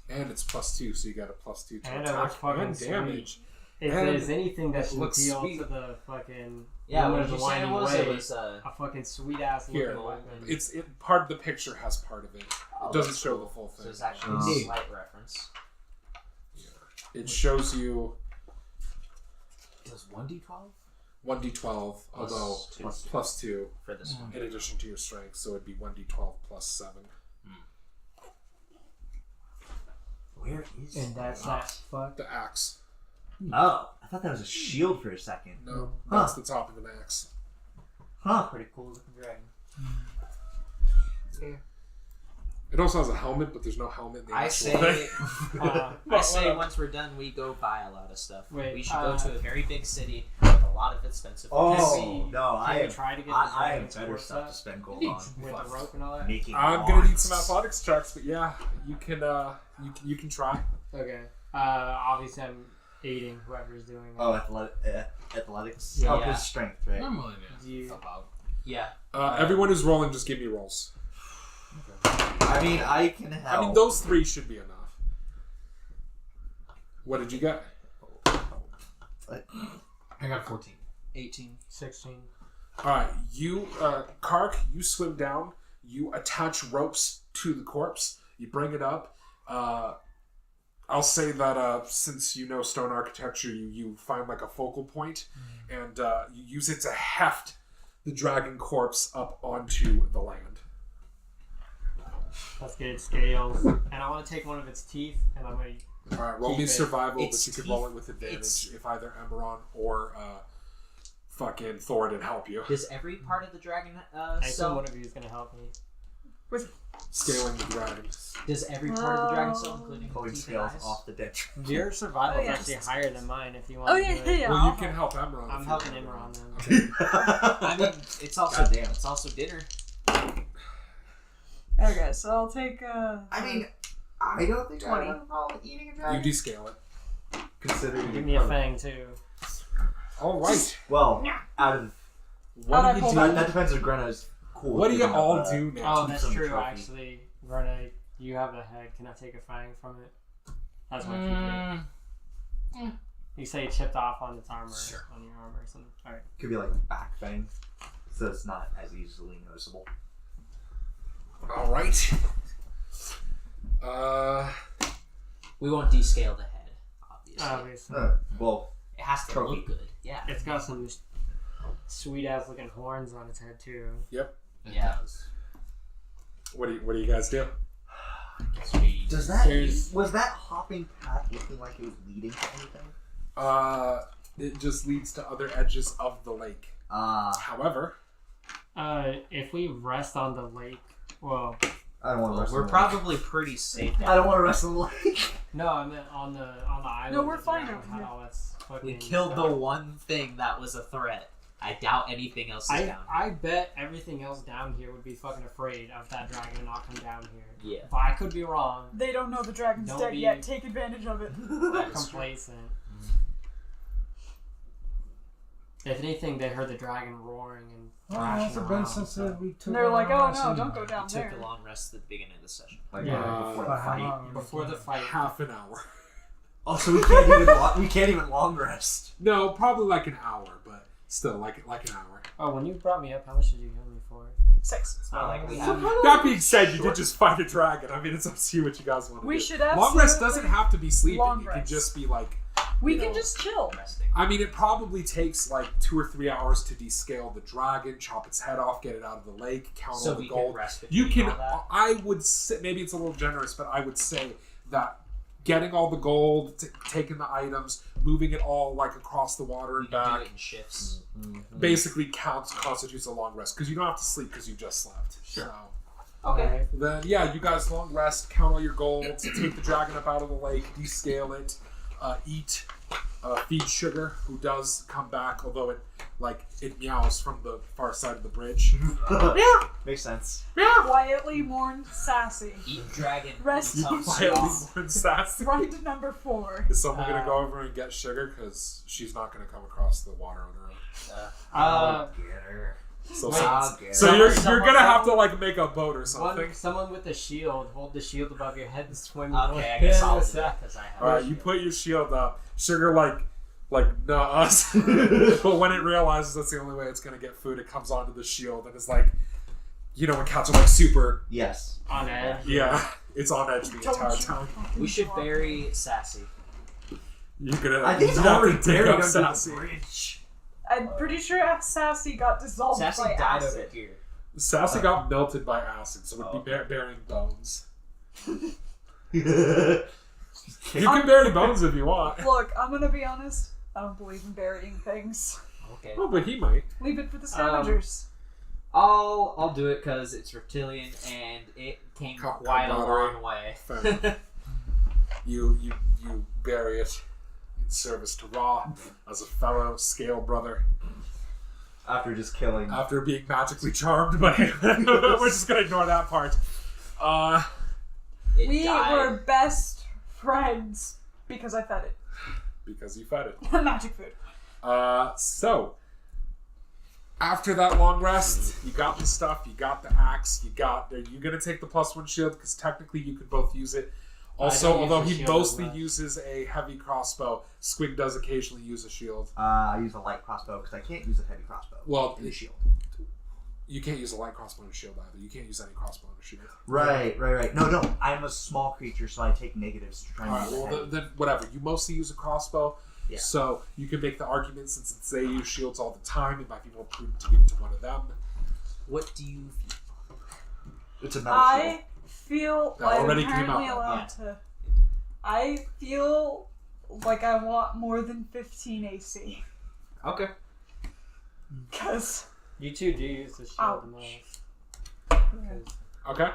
Speaker 1: And it's +2, so you got a +2 to
Speaker 3: And it
Speaker 1: attack
Speaker 3: looks fucking
Speaker 1: and damage.
Speaker 3: If
Speaker 1: And
Speaker 3: there's anything that
Speaker 1: it
Speaker 3: should
Speaker 1: looks
Speaker 3: appeal
Speaker 1: sweet.
Speaker 3: to the fucking
Speaker 2: Yeah,
Speaker 3: woman
Speaker 2: what
Speaker 3: of
Speaker 2: did
Speaker 3: the
Speaker 2: you say it
Speaker 3: winding
Speaker 2: was?
Speaker 3: way,
Speaker 2: It was
Speaker 3: a fucking sweet ass
Speaker 1: Here,
Speaker 3: looking weapon.
Speaker 1: it's part of the picture has part of it.
Speaker 2: Oh,
Speaker 1: It doesn't
Speaker 2: that's
Speaker 1: show
Speaker 2: cool.
Speaker 1: the full
Speaker 2: So
Speaker 1: thing.
Speaker 2: it's actually
Speaker 6: Oh.
Speaker 2: a slight reference.
Speaker 1: It shows you
Speaker 7: It was 1d12.
Speaker 1: 1d12, although
Speaker 2: two.
Speaker 1: plus 2
Speaker 2: For this one.
Speaker 1: in addition to your strength, so it'd be 1d12 plus 7.
Speaker 6: Where is
Speaker 3: And that's that fuck.
Speaker 1: The axe.
Speaker 6: Oh, I thought that was a shield for a second.
Speaker 1: No,
Speaker 6: Huh.
Speaker 1: that's the top of an axe.
Speaker 6: Huh.
Speaker 2: Pretty cool looking dragon.
Speaker 1: It also has a helmet, but there's no helmet in the
Speaker 2: I
Speaker 1: actual
Speaker 2: say,
Speaker 1: thing.
Speaker 2: I say once we're done, we go buy a lot of stuff.
Speaker 3: Wait,
Speaker 2: we should go to a very big city with a lot of expensive
Speaker 6: Oh,
Speaker 2: things.
Speaker 6: no,
Speaker 3: Can we
Speaker 6: I
Speaker 3: try to get the
Speaker 6: have
Speaker 3: dragon's
Speaker 6: better
Speaker 3: horse
Speaker 6: stuff
Speaker 3: up
Speaker 6: to spend gold
Speaker 3: with
Speaker 6: on.
Speaker 3: the rope and all that?
Speaker 6: Making
Speaker 1: I'm gonna need
Speaker 6: wands.
Speaker 1: some athletics checks, but yeah, you can you can try.
Speaker 3: Okay. Obviously I'm aiding whoever's doing it.
Speaker 6: Oh, athletics?
Speaker 1: Yeah.
Speaker 6: Oh, because strength, right?
Speaker 7: I'm willing
Speaker 3: Do
Speaker 7: to
Speaker 3: you-
Speaker 7: help out.
Speaker 2: Yeah.
Speaker 1: Everyone who's rolling, just give me rolls.
Speaker 6: I mean, I can help.
Speaker 1: I mean, those 3 should be enough. What did you get?
Speaker 7: I got 14.
Speaker 2: 18.
Speaker 3: 16.
Speaker 1: All right, you, Carac, you swim down. You attach ropes to the corpse. You bring it up. I'll say that since you know stone architecture, you find like a focal point, and you use it to heft the dragon corpse up onto the land.
Speaker 3: Let's get its scales. And I want to take one of its teeth and I'm going to...
Speaker 1: All right, roll me
Speaker 3: Keep it.
Speaker 1: survival, but
Speaker 2: Its
Speaker 1: you can
Speaker 2: teeth-
Speaker 1: roll it with advantage if either Emeron or fucking Thoradin help you.
Speaker 2: Does every part of the dragon
Speaker 3: I assume
Speaker 2: sell?
Speaker 3: one of you is going to help me.
Speaker 1: Scaling the dragon.
Speaker 2: Does every part of the dragon sell, including
Speaker 6: Pulling
Speaker 2: teeth and
Speaker 6: scales
Speaker 2: eyes?
Speaker 6: off the dead.
Speaker 3: Your survival is
Speaker 4: Oh, yeah.
Speaker 3: actually higher than mine if you want
Speaker 4: Oh
Speaker 3: to
Speaker 4: yeah,
Speaker 3: do it.
Speaker 4: yeah.
Speaker 1: Well,
Speaker 4: I'll
Speaker 1: you can help Emeron.
Speaker 3: I'm
Speaker 1: if you
Speaker 3: helping
Speaker 1: want.
Speaker 3: Imran then.
Speaker 2: I mean, it's also
Speaker 6: Goddamn.
Speaker 2: it's also dinner.
Speaker 4: Okay, so I'll take.
Speaker 6: I mean, I don't think
Speaker 4: 20.
Speaker 6: I have a problem eating a
Speaker 1: You
Speaker 6: dragon.
Speaker 1: descale it.
Speaker 6: Considering
Speaker 3: Give me a fang too.
Speaker 1: All right.
Speaker 6: Well, out of
Speaker 1: What
Speaker 4: How'd I
Speaker 1: do
Speaker 4: pull
Speaker 1: you
Speaker 6: that,
Speaker 1: do?
Speaker 6: that depends if Grana's cool.
Speaker 1: What do
Speaker 6: with
Speaker 1: you
Speaker 6: giving
Speaker 1: all
Speaker 6: up,
Speaker 1: do now?
Speaker 3: Oh,
Speaker 6: keep
Speaker 3: that's
Speaker 6: some
Speaker 3: true
Speaker 6: trophy.
Speaker 3: actually. Verna, you have the head. Can I take a fang from it? That's my keep it. You say chipped off on its armor.
Speaker 2: Sure.
Speaker 3: On your armor or something. Alright.
Speaker 6: Could be like back fang, so it's not as easily noticeable.
Speaker 1: All right.
Speaker 2: We won't descale the head, obviously.
Speaker 3: Obviously.
Speaker 6: Well,
Speaker 2: it has to
Speaker 6: trophy.
Speaker 2: look good. Yeah.
Speaker 3: It's got some sweet ass looking horns on its head too.
Speaker 1: Yep.
Speaker 2: Yeah.
Speaker 1: What do you guys do?
Speaker 6: does that
Speaker 3: There's-
Speaker 6: was that hopping path looking like it was leading to anything?
Speaker 1: It just leads to other edges of the lake. However,
Speaker 3: If we rest on the lake, well,
Speaker 6: I don't want to rest
Speaker 2: We're
Speaker 6: on the
Speaker 2: probably pretty safe.
Speaker 6: lake. I don't want to rest on the lake.
Speaker 3: no, I meant on the island.
Speaker 4: No, we're
Speaker 3: that
Speaker 4: fine
Speaker 3: Jack
Speaker 4: over
Speaker 3: had
Speaker 4: here.
Speaker 3: all that fucking
Speaker 2: We killed
Speaker 3: stuff.
Speaker 2: the one thing that was a threat. I doubt anything else is down.
Speaker 3: I bet everything else down here would be fucking afraid of that dragon and not come down here.
Speaker 2: Yeah.
Speaker 3: But I could be wrong.
Speaker 4: They don't know the dragon's
Speaker 3: Don't
Speaker 4: dead
Speaker 3: be-
Speaker 4: yet. Take advantage of it.
Speaker 3: Complacent. If anything, they heard the dragon roaring and
Speaker 5: Well,
Speaker 3: thrashing
Speaker 5: it's been
Speaker 3: around.
Speaker 5: since
Speaker 3: so.
Speaker 5: we took
Speaker 4: And they're like, oh
Speaker 5: our
Speaker 4: no,
Speaker 5: rest
Speaker 4: don't go down
Speaker 2: We took
Speaker 4: there.
Speaker 2: a long rest at the beginning of the session.
Speaker 6: Like
Speaker 3: Yeah.
Speaker 6: before
Speaker 5: For
Speaker 6: the
Speaker 5: how
Speaker 6: fight.
Speaker 5: long?
Speaker 3: Before the fight.
Speaker 1: half an hour.
Speaker 6: Oh, so we can't even we can't even long rest.
Speaker 1: No, probably like an hour, but still like an hour.
Speaker 3: Oh, when you brought me up, how much did you heal me for?
Speaker 4: 6.
Speaker 2: It's not like we
Speaker 3: Oh.
Speaker 2: have.
Speaker 1: That being said, you did just fight a dragon. I mean, it's up to you what you guys want to do.
Speaker 4: We should
Speaker 1: Long rest
Speaker 4: absolutely-
Speaker 1: doesn't have to be sleeping.
Speaker 4: Long
Speaker 1: It can
Speaker 4: rest.
Speaker 1: just be like.
Speaker 4: We
Speaker 1: you
Speaker 4: can
Speaker 1: know,
Speaker 4: just chill.
Speaker 2: Resting.
Speaker 1: I mean, it probably takes like 2 or 3 hours to descale the dragon, chop its head off, get it out of the lake, count
Speaker 2: So
Speaker 1: all the
Speaker 2: we
Speaker 1: gold.
Speaker 2: can rest
Speaker 1: You
Speaker 2: between
Speaker 1: can.
Speaker 2: all that.
Speaker 1: I would say maybe it's a little generous, but I would say that getting all the gold, taking the items, moving it all like across the water
Speaker 2: We
Speaker 1: and
Speaker 2: can do
Speaker 1: back,
Speaker 2: it in shifts.
Speaker 1: basically constitutes a long rest because you don't have to sleep because you just slept. Sure. So
Speaker 3: Okay.
Speaker 1: then, yeah, you guys long rest, count all your gold, take the dragon up out of the lake, descale it, eat, feed Sugar, who does come back, although it meows from the far side of the bridge.
Speaker 6: Makes sense.
Speaker 4: Quietly mourned Sassy.
Speaker 2: Eat dragon.
Speaker 4: Rest.
Speaker 2: eat tough
Speaker 1: Quietly
Speaker 2: sauce.
Speaker 1: mourn Sassy.
Speaker 4: Right to number 4.
Speaker 1: Is someone gonna go over and get Sugar? Because she's not gonna come across the water on her own.
Speaker 6: Get her.
Speaker 1: So,
Speaker 3: Wait.
Speaker 1: so you're
Speaker 3: Someone-
Speaker 1: gonna have to like make a boat or something.
Speaker 3: Someone with a shield, hold the shield above your head and swim.
Speaker 2: Okay, I guess I'll do that because I have.
Speaker 1: All right, you put your shield up. Sugar nah us. But when it realizes that's the only way it's gonna get food, it comes onto the shield and it's like, you know, when cats are like super.
Speaker 6: Yes.
Speaker 3: On edge.
Speaker 1: Yeah, it's on edge the
Speaker 4: Don't
Speaker 1: entire
Speaker 4: you
Speaker 1: time.
Speaker 2: We should bury Sassy.
Speaker 1: You're gonna.
Speaker 6: I think it's
Speaker 1: you have
Speaker 6: already
Speaker 1: to dig
Speaker 6: buried
Speaker 1: up
Speaker 6: under
Speaker 1: Sassy.
Speaker 6: the bridge.
Speaker 4: I'm pretty sure Sassy got dissolved
Speaker 2: Sassy
Speaker 4: by
Speaker 2: died
Speaker 4: acid.
Speaker 2: over here.
Speaker 1: Sassy got melted by acid, so it would be burying bones. You can bury bones if you want.
Speaker 4: Look, I'm gonna be honest. I don't believe in burying things.
Speaker 2: Okay.
Speaker 1: Oh, but he might.
Speaker 4: Leave it for the scavengers.
Speaker 2: I'll do it because it's reptilian and it came quite a long way.
Speaker 1: Fair enough. You bury it in service to Ra as a fellow scale brother.
Speaker 6: After just killing.
Speaker 1: After being magically charmed by him. We're just gonna ignore that part.
Speaker 4: We were best friends because I fed it.
Speaker 1: Because you fed it.
Speaker 4: Magic food.
Speaker 1: So after that long rest, you got the stuff, you got the axe, are you gonna take the +1 shield? Because technically you could both use it. Also, although he mostly uses a heavy crossbow, Squig does occasionally use a shield.
Speaker 6: I use a light crossbow because I can't use a heavy crossbow.
Speaker 1: Well,
Speaker 6: in the shield.
Speaker 1: You can't use a light crossbow in a shield either. You can't use any crossbow in a shield.
Speaker 6: Right. No, I'm a small creature, so I take negatives to try and use
Speaker 1: Alright,
Speaker 6: it.
Speaker 1: well, then whatever. You mostly use a crossbow,
Speaker 6: Yeah.
Speaker 1: so you can make the argument since they use shields all the time, it might be more prudent to give it to one of them.
Speaker 2: What do you feel?
Speaker 6: It's a metal shield.
Speaker 4: I feel
Speaker 1: That
Speaker 4: like I'm
Speaker 1: already came
Speaker 4: apparently
Speaker 1: out,
Speaker 4: allowed to. I feel like I want more than 15 AC.
Speaker 2: Okay.
Speaker 4: Because
Speaker 3: You two do use the shield
Speaker 4: Ouch.
Speaker 3: most.
Speaker 1: Okay.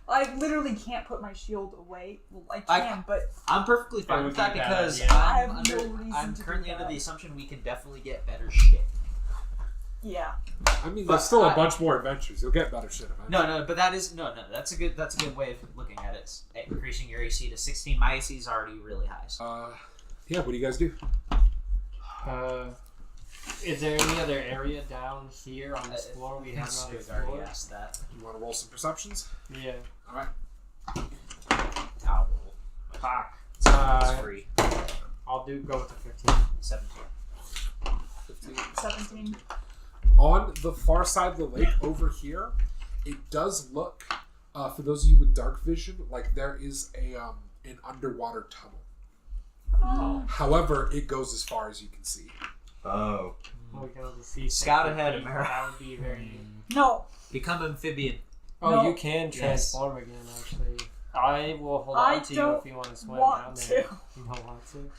Speaker 4: I literally can't put my shield away. Well, I can, but
Speaker 2: I'm perfectly fine
Speaker 3: would
Speaker 2: with that
Speaker 3: be bad,
Speaker 2: because
Speaker 3: yeah.
Speaker 4: I
Speaker 2: I'm,
Speaker 4: have no reason
Speaker 2: I'm
Speaker 4: to do
Speaker 2: currently under
Speaker 4: that.
Speaker 2: the assumption we can definitely get better shit.
Speaker 4: yeah.
Speaker 1: I mean, there's still a bunch more adventures. You'll get better shit eventually.
Speaker 2: No, but that is that's a good way of looking at it. Increasing your AC to 16. My AC is already really high. So.
Speaker 1: Yeah, what do you guys do?
Speaker 3: Is there any other area down here on this floor we have not
Speaker 2: Squig already
Speaker 3: explored?
Speaker 2: asked that.
Speaker 1: You want to roll some perceptions?
Speaker 3: Yeah.
Speaker 1: Alright.
Speaker 2: I'll roll.
Speaker 3: Fuck.
Speaker 2: It's free.
Speaker 3: I'll go with the 15.
Speaker 2: 17.
Speaker 1: 15.
Speaker 4: 17.
Speaker 1: On the far side of the lake over here, it does look, for those of you with dark vision, like there is an underwater tunnel.
Speaker 4: Oh.
Speaker 1: However, it goes as far as you can see.
Speaker 6: Oh.
Speaker 3: We go to see.
Speaker 2: Scout ahead, Amara.
Speaker 3: That would be very.
Speaker 4: No.
Speaker 2: Become amphibian.
Speaker 3: Oh,
Speaker 4: No.
Speaker 3: you can transform again. Actually, I will hold
Speaker 4: I
Speaker 3: on to you
Speaker 4: don't
Speaker 3: if you want to swim
Speaker 4: want
Speaker 3: down
Speaker 4: to.
Speaker 3: there. You don't want to.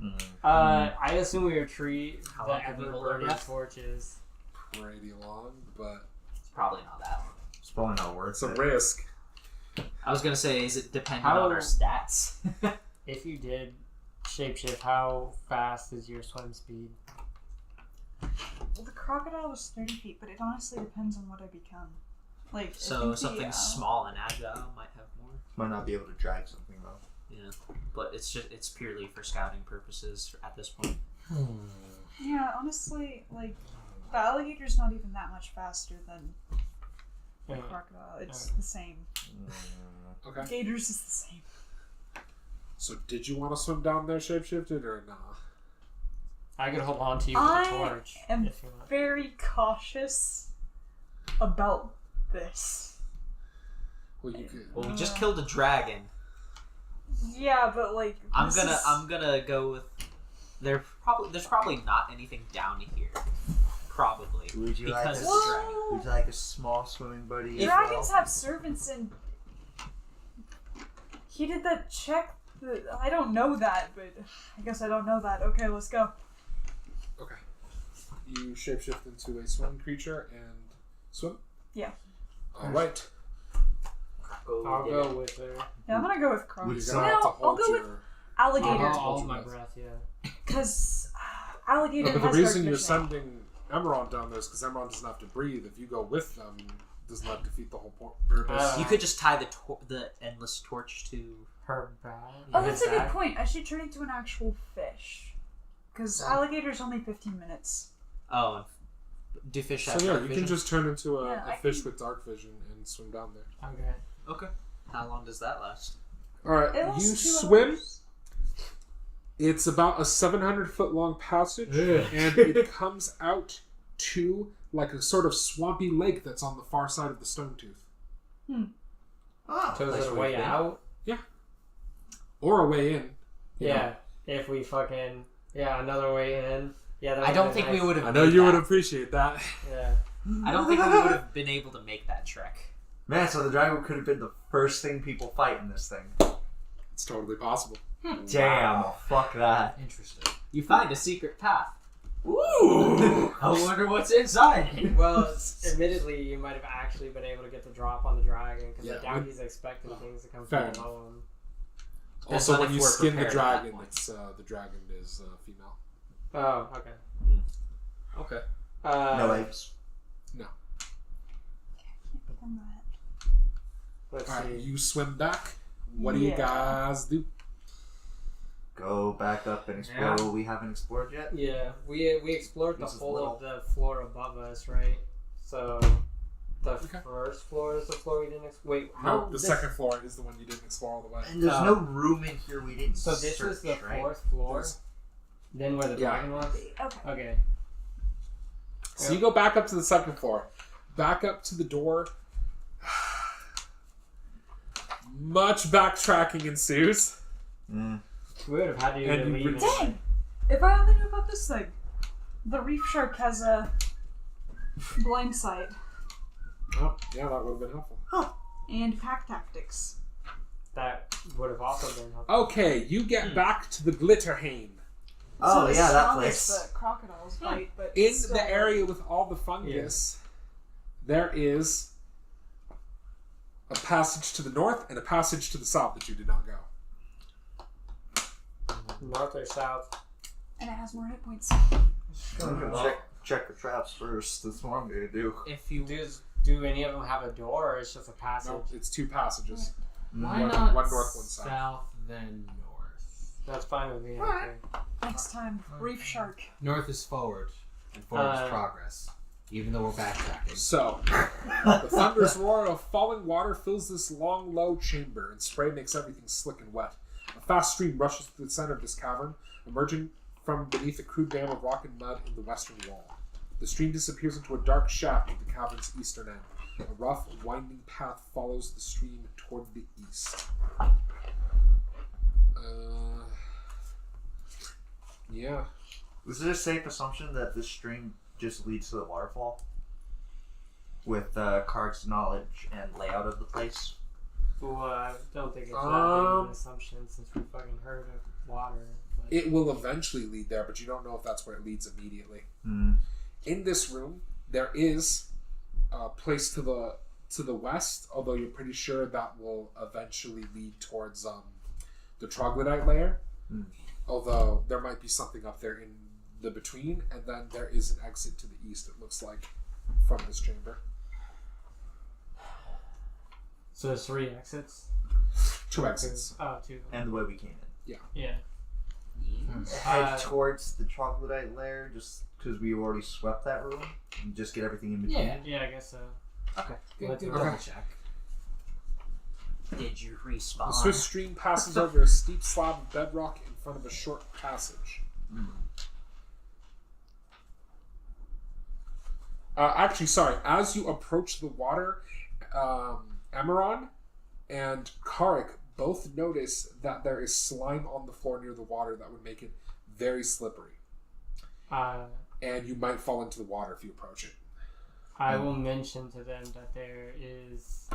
Speaker 6: Mm.
Speaker 3: I assume we retreat
Speaker 2: How
Speaker 3: the
Speaker 2: long can we
Speaker 3: ever
Speaker 2: hold our
Speaker 3: burning
Speaker 2: breath?
Speaker 3: torches.
Speaker 1: Pretty long, but
Speaker 2: It's probably not that long.
Speaker 6: It's probably not worth
Speaker 1: it's a
Speaker 6: it.
Speaker 1: risk.
Speaker 2: I was gonna say, is it dependent
Speaker 3: How-
Speaker 2: on our stats?
Speaker 3: If you did shapeshift, how fast is your swim speed?
Speaker 4: Well, the crocodile was 30 feet, but it honestly depends on what I become. Like, I
Speaker 2: So
Speaker 4: think
Speaker 2: something small and agile might have more.
Speaker 6: Might not be able to drag something though.
Speaker 2: Yeah, but it's purely for scouting purposes at this point.
Speaker 4: Yeah, honestly, like, the alligator's not even that much faster than the
Speaker 3: Yeah.
Speaker 4: crocodile. It's the same.
Speaker 1: Okay.
Speaker 4: Gators is the same.
Speaker 1: So did you want to swim down there shapeshifted or nah?
Speaker 3: I could hold on to you with
Speaker 4: I
Speaker 3: a torch
Speaker 4: am
Speaker 3: if you want.
Speaker 4: very cautious about this.
Speaker 1: Well, you could.
Speaker 2: Well, we just killed a dragon.
Speaker 4: Yeah, but like,
Speaker 2: I'm gonna go with. There's probably not anything down here. Probably
Speaker 6: Would you like
Speaker 2: because
Speaker 6: a,
Speaker 2: it's a dragon.
Speaker 4: Whoa!
Speaker 6: would you like a small swimming buddy? as
Speaker 4: Dragons
Speaker 6: well?
Speaker 4: have servants and he did that check. I don't know that, but I guess I don't know that. Okay, let's go.
Speaker 1: Okay. You shapeshift into a swimming creature and swim?
Speaker 4: Yeah.
Speaker 1: Alright.
Speaker 3: I'll go with her.
Speaker 4: Yeah, I'm gonna go with
Speaker 1: You're
Speaker 4: croc.
Speaker 1: gonna
Speaker 4: No,
Speaker 1: have to
Speaker 4: I'll
Speaker 1: hold
Speaker 4: go with
Speaker 1: your.
Speaker 4: alligator
Speaker 3: I'll
Speaker 1: Hold
Speaker 3: hold my
Speaker 1: your
Speaker 3: breath, yeah.
Speaker 4: because alligator
Speaker 1: No, but
Speaker 4: has
Speaker 1: the reason
Speaker 4: dark
Speaker 1: you're
Speaker 4: vision.
Speaker 1: sending Emerald down there is because Emerald doesn't have to breathe. If you go with them, doesn't that defeat the whole purpose?
Speaker 2: You could just tie the endless torch to.
Speaker 3: Her back.
Speaker 4: Oh, that's a
Speaker 3: his
Speaker 4: good
Speaker 3: back.
Speaker 4: point. I should turn into an actual fish. Because alligator's only 15 minutes.
Speaker 2: Oh, do fish have
Speaker 1: So yeah,
Speaker 2: dark
Speaker 1: you
Speaker 2: vision?
Speaker 1: can just turn into a,
Speaker 4: Yeah,
Speaker 1: a
Speaker 4: I
Speaker 1: fish
Speaker 4: can-
Speaker 1: with dark vision and swim down there.
Speaker 3: Okay.
Speaker 2: Okay. How long does that last?
Speaker 1: Alright,
Speaker 4: It lasts
Speaker 1: you
Speaker 4: 2
Speaker 1: swim.
Speaker 4: hours.
Speaker 1: It's about a 700-foot long passage,
Speaker 3: Ugh.
Speaker 1: and it comes out to like a sort of swampy lake that's on the far side of the Stone Tooth.
Speaker 6: Ah,
Speaker 3: So is
Speaker 6: nice
Speaker 3: it a
Speaker 6: way
Speaker 3: way
Speaker 6: to
Speaker 3: out?
Speaker 1: Or a way in. you know.
Speaker 3: Yeah. If we fucking... Yeah, another way in. Yeah, that
Speaker 2: I don't
Speaker 3: would've been
Speaker 2: think we
Speaker 3: nice.
Speaker 2: would have.
Speaker 1: I know you would appreciate that.
Speaker 3: Yeah.
Speaker 2: I don't think we would have been able to make that trek.
Speaker 6: Man, so the dragon could have been the first thing people fight in this thing.
Speaker 1: It's totally possible.
Speaker 6: Damn, fuck that.
Speaker 7: Interesting.
Speaker 2: You find a secret path.
Speaker 1: Ooh!
Speaker 2: I wonder what's inside.
Speaker 3: Well, admittedly, you might have actually been able to get the drop on the dragon because
Speaker 1: Yeah,
Speaker 3: I doubt he's expecting things to come
Speaker 1: fair
Speaker 3: from below him.
Speaker 1: Also,
Speaker 2: on
Speaker 1: when
Speaker 2: if
Speaker 1: you
Speaker 2: we're
Speaker 1: skin the
Speaker 2: prepared at that
Speaker 1: dragon,
Speaker 2: point.
Speaker 1: it's the dragon is female.
Speaker 3: Oh, okay.
Speaker 7: Okay.
Speaker 6: No eggs.
Speaker 4: On that.
Speaker 3: Let's
Speaker 1: All right,
Speaker 3: see.
Speaker 1: you swim back. What do you
Speaker 4: Yeah.
Speaker 1: guys do?
Speaker 6: Go back up and explore what we haven't explored yet.
Speaker 3: Yeah, we explored the
Speaker 6: This is
Speaker 3: whole
Speaker 6: little.
Speaker 3: of the floor above us, right? So the
Speaker 1: Okay.
Speaker 3: first floor is the floor we didn't explore. Wait,
Speaker 1: No,
Speaker 3: how
Speaker 1: the
Speaker 3: this-
Speaker 1: second floor is the one you didn't explore all the way.
Speaker 6: And there's
Speaker 3: Oh.
Speaker 6: no room in here we didn't
Speaker 3: So this
Speaker 6: search,
Speaker 3: is the
Speaker 6: right?
Speaker 3: fourth floor.
Speaker 1: There's-
Speaker 3: Then where the
Speaker 1: Yeah.
Speaker 3: dragon was.
Speaker 4: Okay.
Speaker 3: Okay.
Speaker 1: So you go back up to the second floor. Back up to the door. Much backtracking ensues.
Speaker 6: Mm.
Speaker 3: We would have had to
Speaker 1: And you
Speaker 3: leave.
Speaker 1: bring-
Speaker 4: Dang! If I only knew about this thing. The reef shark has a blind sight
Speaker 1: Oh, yeah, that would have been helpful.
Speaker 4: and pack tactics.
Speaker 3: That would have also been helpful.
Speaker 1: Okay, you get back to the Glitterhane.
Speaker 6: Oh,
Speaker 4: it's
Speaker 6: yeah, that
Speaker 4: strong as
Speaker 6: place.
Speaker 4: the crocodiles bite, but
Speaker 1: In
Speaker 4: still-
Speaker 1: the area with all the fungus, there is a passage to the north and a passage to the south that you did not go.
Speaker 3: North or south?
Speaker 4: And it has more hit points.
Speaker 6: I'm gonna check the traps first. That's what I'm gonna do.
Speaker 2: If you
Speaker 3: Do any of them have a door, or it's just a passage?
Speaker 1: No, it's two passages.
Speaker 7: Why
Speaker 1: One-
Speaker 7: not
Speaker 1: one north, one south.
Speaker 7: south, then north?
Speaker 3: That's fine with me.
Speaker 4: Alright.
Speaker 3: Okay.
Speaker 4: Next time, reef shark.
Speaker 7: North is forward, and forward is
Speaker 3: Uh,
Speaker 7: progress. Even though we're backtracking.
Speaker 1: So, the thunderous roar of falling water fills this long, low chamber, and spray makes everything slick and wet. A fast stream rushes through the center of this cavern, emerging from beneath a crude dam of rock and mud in the western wall. The stream disappears into a dark shaft at the cavern's eastern end. A rough, winding path follows the stream toward the east. Yeah.
Speaker 6: Is it a safe assumption that this stream just leads to the waterfall? With Carg's knowledge and layout of the place?
Speaker 3: Well, I don't think it's that big of an assumption since we fucking heard of water. But
Speaker 1: It will eventually lead there, but you don't know if that's where it leads immediately.
Speaker 6: Hmm.
Speaker 1: In this room, there is a place to the west, although you're pretty sure that will eventually lead towards the troglodyte layer.
Speaker 6: Mm.
Speaker 1: Although there might be something up there in the between, and then there is an exit to the east, it looks like, from this chamber.
Speaker 3: so there's 3 exits.
Speaker 1: 2 exits.
Speaker 3: Oh, 2.
Speaker 6: And the way we came in.
Speaker 3: Yeah.
Speaker 6: Head towards the troglodyte lair just because we already swept that room and just get everything in between.
Speaker 7: Yeah.
Speaker 3: Yeah, I guess so.
Speaker 7: Okay.
Speaker 3: Let's
Speaker 7: Good
Speaker 3: do
Speaker 7: double
Speaker 3: it.
Speaker 7: check.
Speaker 2: did you respawn?
Speaker 1: The swift stream passes over a steep slab of bedrock in front of a short passage. Actually, sorry. As you approach the water, Emeron and Carac both notice that there is slime on the floor near the water that would make it very slippery. And you might fall into the water if you approach it.
Speaker 3: I will mention to them that there is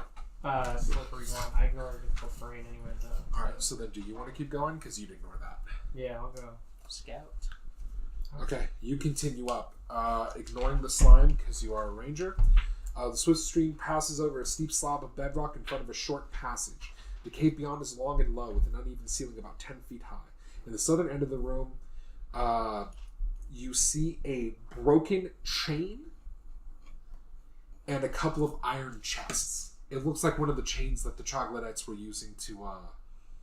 Speaker 3: slippery ground. I go over to terrain anyway, though.
Speaker 1: Alright, so then do you want to keep going? Because you'd ignore that.
Speaker 3: Yeah, I'll go.
Speaker 2: Scout.
Speaker 1: Okay, you continue up, ignoring the slime because you are a ranger. The swift stream passes over a steep slab of bedrock in front of a short passage. The cave beyond is long and low, with an uneven ceiling about 10 feet high. In the southern end of the room, you see a broken chain and a couple of iron chests. It looks like one of the chains that the troglodytes were using to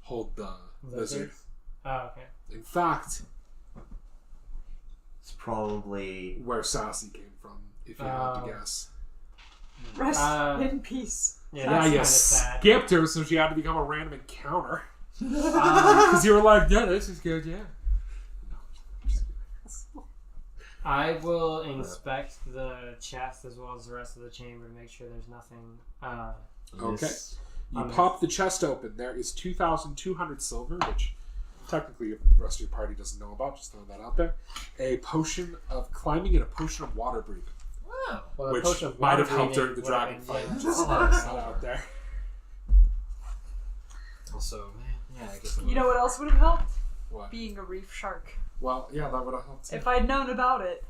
Speaker 1: hold the lizard.
Speaker 3: Oh, okay.
Speaker 1: In fact,
Speaker 6: It's probably
Speaker 1: where Sassy came from, if you had to guess.
Speaker 4: Rest
Speaker 3: Uh,
Speaker 4: in peace.
Speaker 3: Yeah,
Speaker 1: Yeah,
Speaker 3: that's
Speaker 1: you
Speaker 3: kinda sad.
Speaker 1: skipped her, so she had to become a random encounter. Because you were like, yeah, this is good, yeah. No, just kidding.
Speaker 3: I will inspect the chest as well as the rest of the chamber to make sure there's nothing.
Speaker 1: Okay.
Speaker 6: this-
Speaker 1: You pop the chest open. There is 2,200 silver, which technically the rest of your party doesn't know about, just throwing that out there, a potion of climbing and a potion of water breathing.
Speaker 7: Wow.
Speaker 3: Well, the
Speaker 1: Which
Speaker 3: potion of
Speaker 1: might have
Speaker 3: water
Speaker 1: helped during the
Speaker 3: breathing
Speaker 1: dragon
Speaker 3: would've
Speaker 1: fight.
Speaker 3: been-
Speaker 1: Just
Speaker 7: Yeah.
Speaker 1: throwing that out there.
Speaker 7: Also, yeah, I guess.
Speaker 4: You know what else would have helped?
Speaker 1: What?
Speaker 4: Being a reef shark.
Speaker 1: Well, yeah, that would have helped too.
Speaker 4: If I'd known about it.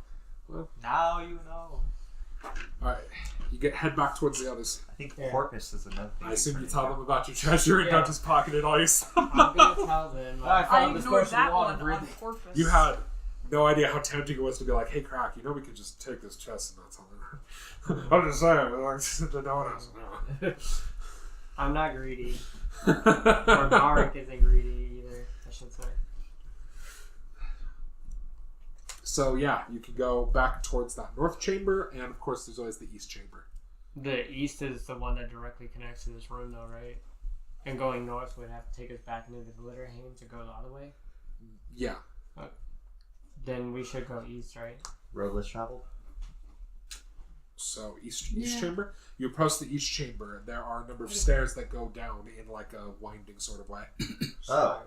Speaker 2: Now you know.
Speaker 1: Alright, you head back towards the others.
Speaker 6: I think
Speaker 3: Yeah.
Speaker 6: porpoise is another thing.
Speaker 1: I assume you tell them about your treasure and
Speaker 3: Yeah.
Speaker 1: don't just pocket it all yourself.
Speaker 3: I'm gonna tell them.
Speaker 2: I
Speaker 4: I
Speaker 2: found this
Speaker 4: ignored
Speaker 2: potion
Speaker 4: that
Speaker 2: of water
Speaker 4: one on
Speaker 2: breathing.
Speaker 4: purpose.
Speaker 1: You had no idea how tempting it was to be like, hey, Carac, you know we could just take this chest and not tell them. I'm just saying, like, no one else knows.
Speaker 3: I'm not greedy. Or Carac isn't greedy either, I should say.
Speaker 1: So yeah, you can go back towards that north chamber, and of course there's always the east chamber.
Speaker 3: The east is the one that directly connects to this room, though, right? And going north would have to take us back into the glitter haven to go the other way.
Speaker 1: Yeah.
Speaker 3: Then we should go east, right?
Speaker 6: Road less traveled.
Speaker 1: So east chamber. You approach the east chamber, and there are a number of stairs that go down in like a winding sort of way.
Speaker 6: Oh.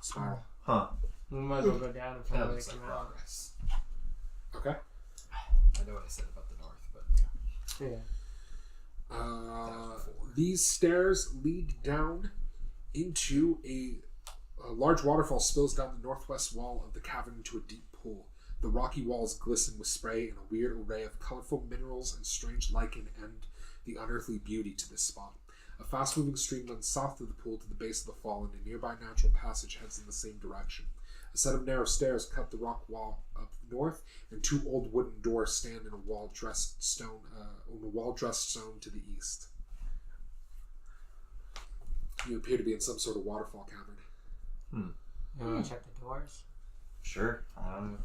Speaker 1: Spiral.
Speaker 6: Huh.
Speaker 3: We might as well go down and
Speaker 7: That
Speaker 3: find where they
Speaker 7: looks like
Speaker 3: come out.
Speaker 7: progress.
Speaker 1: Okay.
Speaker 7: I know what I said about the north, but yeah.
Speaker 3: Yeah.
Speaker 1: These stairs lead down into a large waterfall spills down the northwest wall of the cavern into a deep pool. The rocky walls glisten with spray and a weird array of colorful minerals and strange lichen end the unearthly beauty to this spot. A fast-moving stream runs south of the pool to the base of the fall, and a nearby natural passage heads in the same direction. A set of narrow stairs cut the rock wall up north, and two old wooden doors stand in a wall-dressed stone to the east. You appear to be in some sort of waterfall cavern.
Speaker 3: You want to check the doors?
Speaker 6: Sure.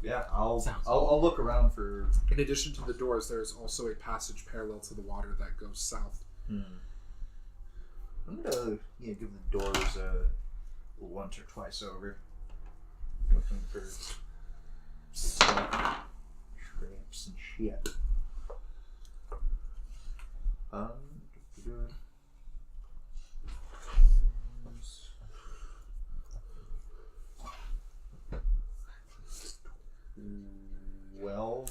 Speaker 6: Yeah, I'll
Speaker 7: Sounds
Speaker 6: I'll look around for.
Speaker 1: In addition to the doors, there's also a passage parallel to the water that goes south.
Speaker 6: I'm gonna give the doors once or twice over, looking for traps and shit. Well,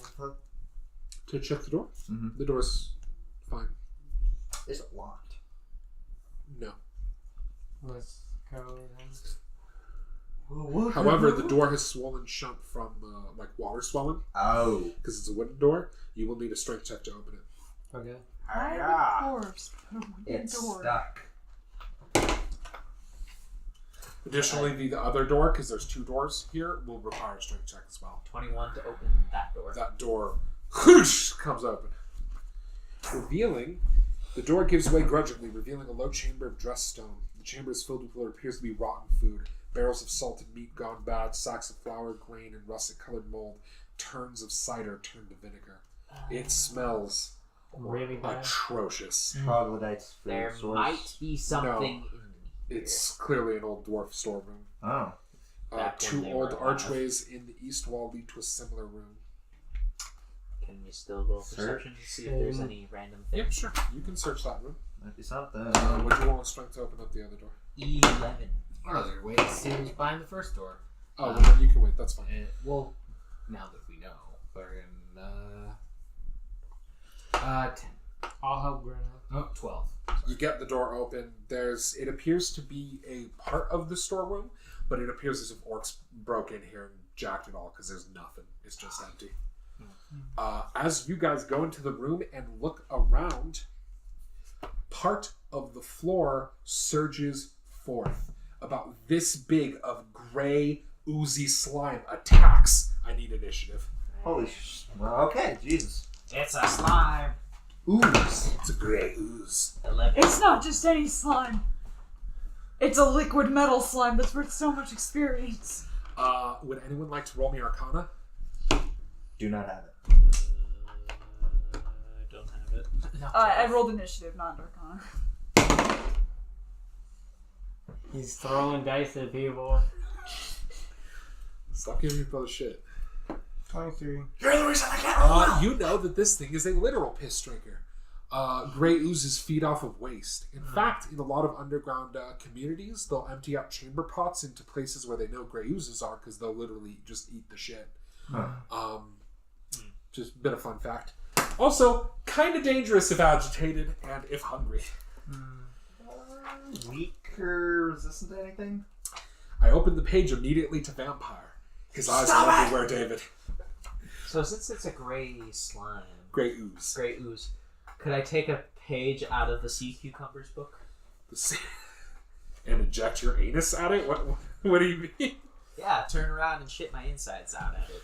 Speaker 1: To check the door?
Speaker 6: Mhm.
Speaker 1: The door's fine.
Speaker 6: is it locked?
Speaker 1: No.
Speaker 3: Let's go then.
Speaker 1: However, the door has swollen shut from like water swelling
Speaker 6: Oh.
Speaker 1: because it's a wooden door. You will need a strength check to open it.
Speaker 3: Okay.
Speaker 4: I have a corpse.
Speaker 6: It's
Speaker 4: door.
Speaker 6: stuck.
Speaker 1: Additionally, the other door, because there's two doors here, will require a strength check as well.
Speaker 2: 21 to open that door.
Speaker 1: That door whoosh, comes open. The door gives way grudgingly, revealing a low chamber of dressed stone. The chamber is filled with what appears to be rotten food. Barrels of salted meat gone bad, sacks of flour, grain, and russet-colored mold. Turns of cider turned to vinegar. It smells
Speaker 3: Really bad.
Speaker 1: atrocious.
Speaker 6: Troglodytes food
Speaker 2: There
Speaker 6: source.
Speaker 2: might be something in here.
Speaker 1: It's clearly an old dwarf storeroom.
Speaker 6: Oh.
Speaker 2: Back when
Speaker 1: Two
Speaker 2: they
Speaker 1: old
Speaker 2: were alive.
Speaker 1: archways in the east wall lead to a similar room.
Speaker 2: Can we still roll perception to see if there's any random thing?
Speaker 1: Yep, sure. You can search that room.
Speaker 6: Might be something.
Speaker 1: What do you want strength to open up the other door?
Speaker 2: 11.
Speaker 7: Or other way to see who's behind the first door.
Speaker 1: Oh, well, then you can wait. That's fine.
Speaker 7: Well, now that we know, we're in 10.
Speaker 3: I'll help Bruno.
Speaker 7: Oh, 12.
Speaker 1: You get the door open. It appears to be a part of the storeroom, but it appears as if orcs broke in here and jacked it all because there's nothing. It's just empty. As you guys go into the room and look around, part of the floor surges forth. About this big of gray, oozy slime attacks. I need initiative.
Speaker 6: Holy well, okay, Jesus.
Speaker 2: It's a slime.
Speaker 6: Ooze.
Speaker 1: It's a gray ooze.
Speaker 2: 11.
Speaker 4: It's not just any slime. It's a liquid metal slime that's worth so much experience.
Speaker 1: Would anyone like to roll me Arcana?
Speaker 6: Do not have it.
Speaker 2: I don't have it.
Speaker 4: I rolled initiative, not Arcana.
Speaker 3: He's throwing dice at people.
Speaker 1: Stop giving me brother shit.
Speaker 5: 23.
Speaker 1: You know that this thing is a literal piss drinker. Gray oozes feed off of waste. In fact, in a lot of underground communities, they'll empty out chamber pots into places where they know gray oozes are because they'll literally just eat the shit. Just a bit of fun fact. Also, kind of dangerous if agitated and if hungry.
Speaker 6: Weak or resistant to anything?
Speaker 1: I opened the page immediately to vampire. His eyes are everywhere, David.
Speaker 2: So since it's a gray slime,
Speaker 1: Gray ooze.
Speaker 2: gray ooze, could I take a page out of the sea cucumbers book?
Speaker 1: And inject your anus at it? What do you mean?
Speaker 2: Yeah, turn around and shit my insides out at it.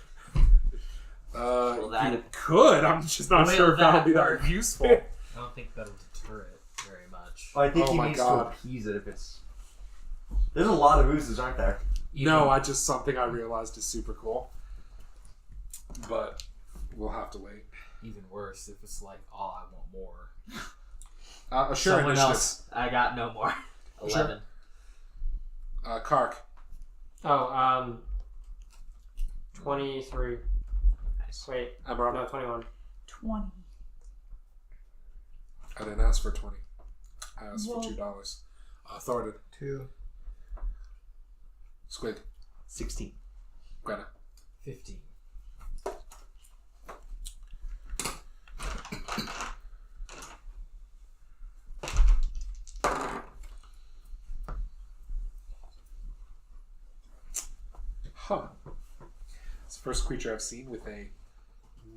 Speaker 1: You could. I'm just not
Speaker 2: Will
Speaker 1: sure if that would be
Speaker 2: that
Speaker 1: that useful.
Speaker 7: I don't think that'll deter it very much.
Speaker 6: I think
Speaker 1: Oh
Speaker 6: he
Speaker 1: my
Speaker 6: needs
Speaker 1: God.
Speaker 6: to appease it if it's... There's a lot of oozes, aren't there?
Speaker 1: No, something I realized is super cool. But we'll have to wait.
Speaker 7: Even worse if it's like, oh, I want more.
Speaker 1: Sure,
Speaker 2: Someone
Speaker 1: initiative.
Speaker 2: else. I got no more. 11.
Speaker 1: Kark.
Speaker 3: 23.
Speaker 2: Nice.
Speaker 3: Wait,
Speaker 1: Emerald.
Speaker 3: no, 21.
Speaker 4: 20.
Speaker 1: I didn't ask for 20. I asked
Speaker 4: Well-
Speaker 1: for $2. Thoradin.
Speaker 5: 2.
Speaker 1: Squig.
Speaker 6: 16.
Speaker 1: Greta.
Speaker 7: 15.
Speaker 1: Huh. It's the first creature I've seen with a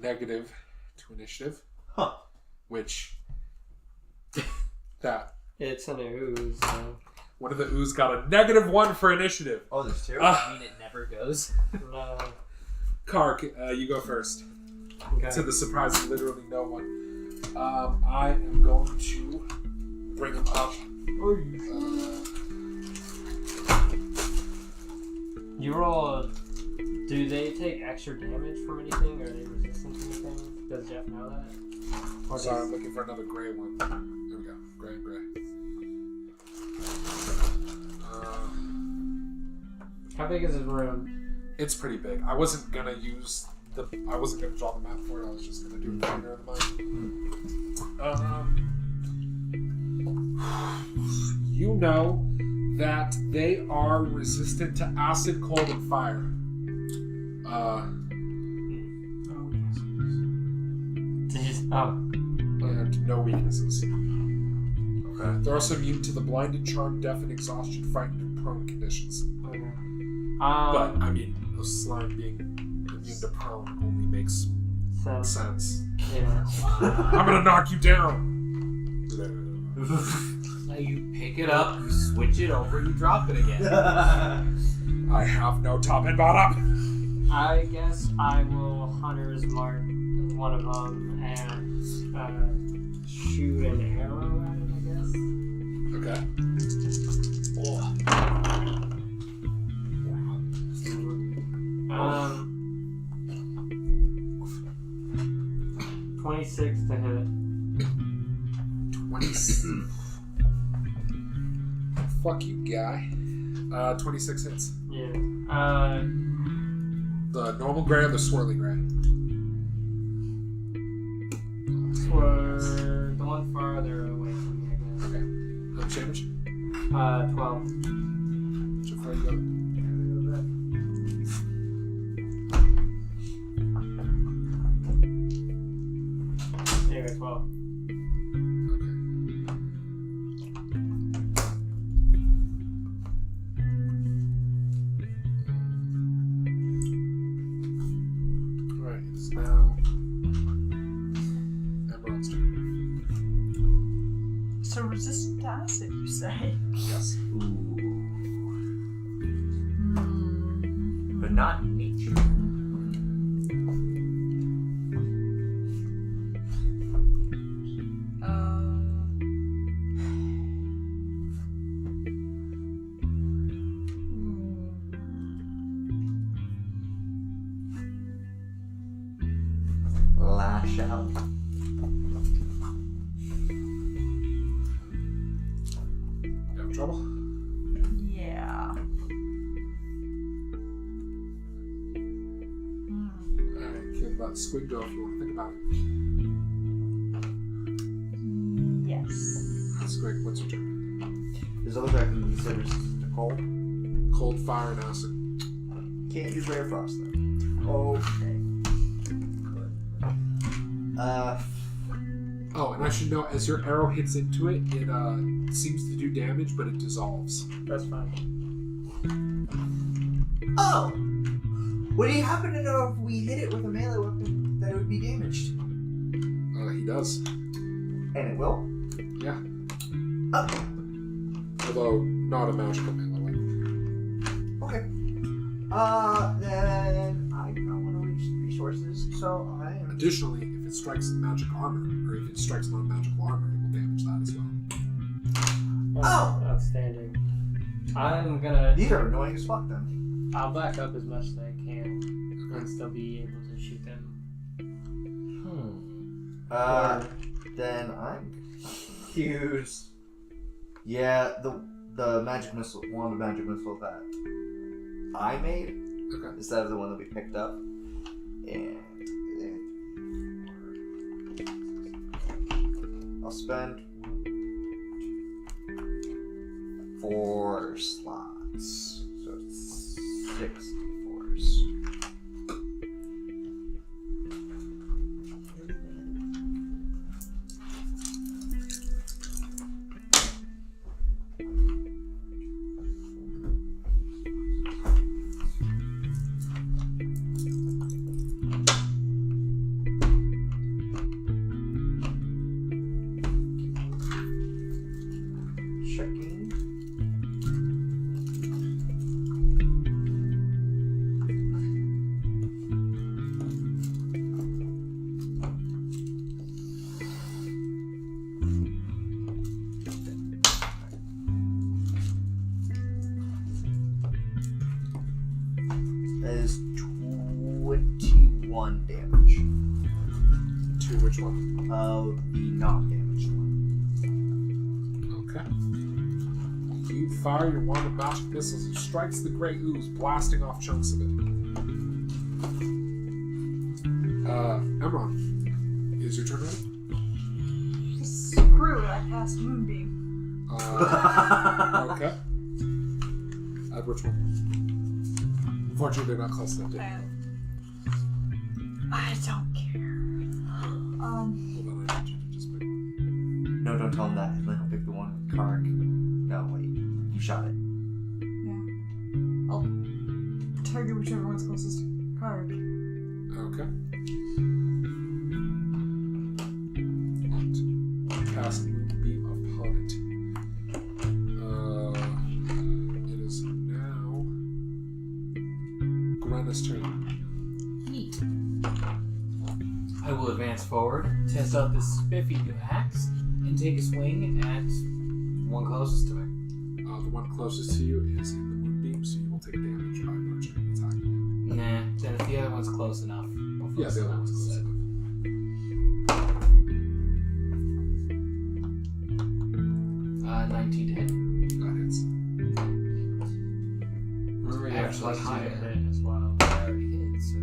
Speaker 1: negative to initiative.
Speaker 6: Huh.
Speaker 1: Which... that.
Speaker 3: It's an ooze. So.
Speaker 1: One of the ooze got a -1 for initiative.
Speaker 6: Oh, there's 2?
Speaker 2: I mean, it never goes.
Speaker 3: No.
Speaker 1: Kark, you go first.
Speaker 3: Okay.
Speaker 1: To the surprise of literally no one. I am going to bring him up.
Speaker 3: You roll. Do they take extra damage from anything, or are they resistant to anything? Does Jeff know that? Or
Speaker 1: Sorry, I'm
Speaker 3: does-
Speaker 1: looking for another gray one. There we go. Gray and gray.
Speaker 3: How big is his room?
Speaker 1: It's pretty big. I wasn't gonna draw the map for it. I was just gonna do it under the mind. You know that they are resistant to acid, cold, and fire. And no weaknesses.
Speaker 6: Okay.
Speaker 1: They're also immune to the blinded, charmed, deaf, and exhaustion, frightened, and prone conditions.
Speaker 3: Okay.
Speaker 1: But, I mean, the slime being immune to prone only makes sense.
Speaker 3: Yeah.
Speaker 1: I'm gonna knock you down!
Speaker 7: Now you pick it up, you switch it over, you drop it again.
Speaker 1: I have no top and bottom!
Speaker 3: I guess I will Hunter's Mark one of them and shoot an arrow at it, I guess.
Speaker 1: Okay.
Speaker 3: 26 to hit.
Speaker 1: 26. Fuck you, guy. 26 hits.
Speaker 3: Yeah.
Speaker 1: The normal gray or the swirly gray?
Speaker 3: For the one farther away from me, I guess.
Speaker 1: Okay. How much damage?
Speaker 3: 12.
Speaker 1: So far you go.
Speaker 3: Anyway, 12.
Speaker 1: Alright, it is now Emerald's turn.
Speaker 4: So resistant to acid, you say?
Speaker 1: Yes.
Speaker 6: But not in nature. Lash out.
Speaker 1: You have trouble?
Speaker 4: Yeah.
Speaker 1: Alright, kill that squig dough if you want to think about it. Squig, what's your turn?
Speaker 6: Is other I can consider to cold?
Speaker 1: Cold, fire, and acid.
Speaker 6: Can't use Ray of Frost though. Okay.
Speaker 1: Oh, and I should know, as your arrow hits into it, it seems to do damage, but it dissolves.
Speaker 3: That's fine.
Speaker 6: Oh! Would he happen to know if we hit it with a melee weapon that it would be damaged?
Speaker 1: He does.
Speaker 6: And it will?
Speaker 1: Yeah.
Speaker 6: Oh.
Speaker 1: Although, not a magical melee weapon.
Speaker 6: Okay. Then I do not want to waste resources, so I am.
Speaker 1: Additionally, if it strikes magic armor, or if it strikes non-magical armor, it will damage that as well.
Speaker 6: Oh!
Speaker 3: Outstanding. I'm gonna.
Speaker 6: These are annoying as fuck then.
Speaker 3: I'll back up as much as I can and still be able to shoot them.
Speaker 6: Then I'm use. Yeah, the magic missile, one of the magic missiles that I made, instead of the one that we picked up, and I'll spend 4 slots, so it's 6 d4s. Checking. That is 21 damage.
Speaker 1: To which one?
Speaker 6: Of the not damaged one.
Speaker 1: Okay. You fire your wand of magic missiles and strikes the gray ooze, blasting off chunks of it. Emron, is your turn ready?
Speaker 4: Screw it, I cast Moonbeam.
Speaker 1: Okay. At which one? Unfortunately, they're not close enough to hit.
Speaker 4: I don't care.
Speaker 1: Hold on, I need you to just pick one.
Speaker 6: No, don't tell him that. Then he'll pick the one with Carac. No, wait. You shot it.
Speaker 4: Yeah. I'll target whichever one's closest to Carac.
Speaker 1: Okay. And cast Moonbeam upon it. It is now Grenna's turn.
Speaker 7: Neat. I will advance forward, test out this spiffy new axe, and take a swing at the one closest to me.
Speaker 1: The one closest to you is in the Moonbeam, so you will take damage by virtue of attacking it.
Speaker 7: Nah, then if the other one's close enough. I'll
Speaker 1: Yeah,
Speaker 7: focus
Speaker 1: the other
Speaker 7: on
Speaker 1: one's
Speaker 7: that
Speaker 1: close
Speaker 7: instead.
Speaker 1: enough.
Speaker 7: 19 to hit.
Speaker 1: That hits.
Speaker 3: Remember, you
Speaker 7: Actually
Speaker 3: have
Speaker 7: higher.
Speaker 3: +2 to hit as well.
Speaker 7: I already hit, so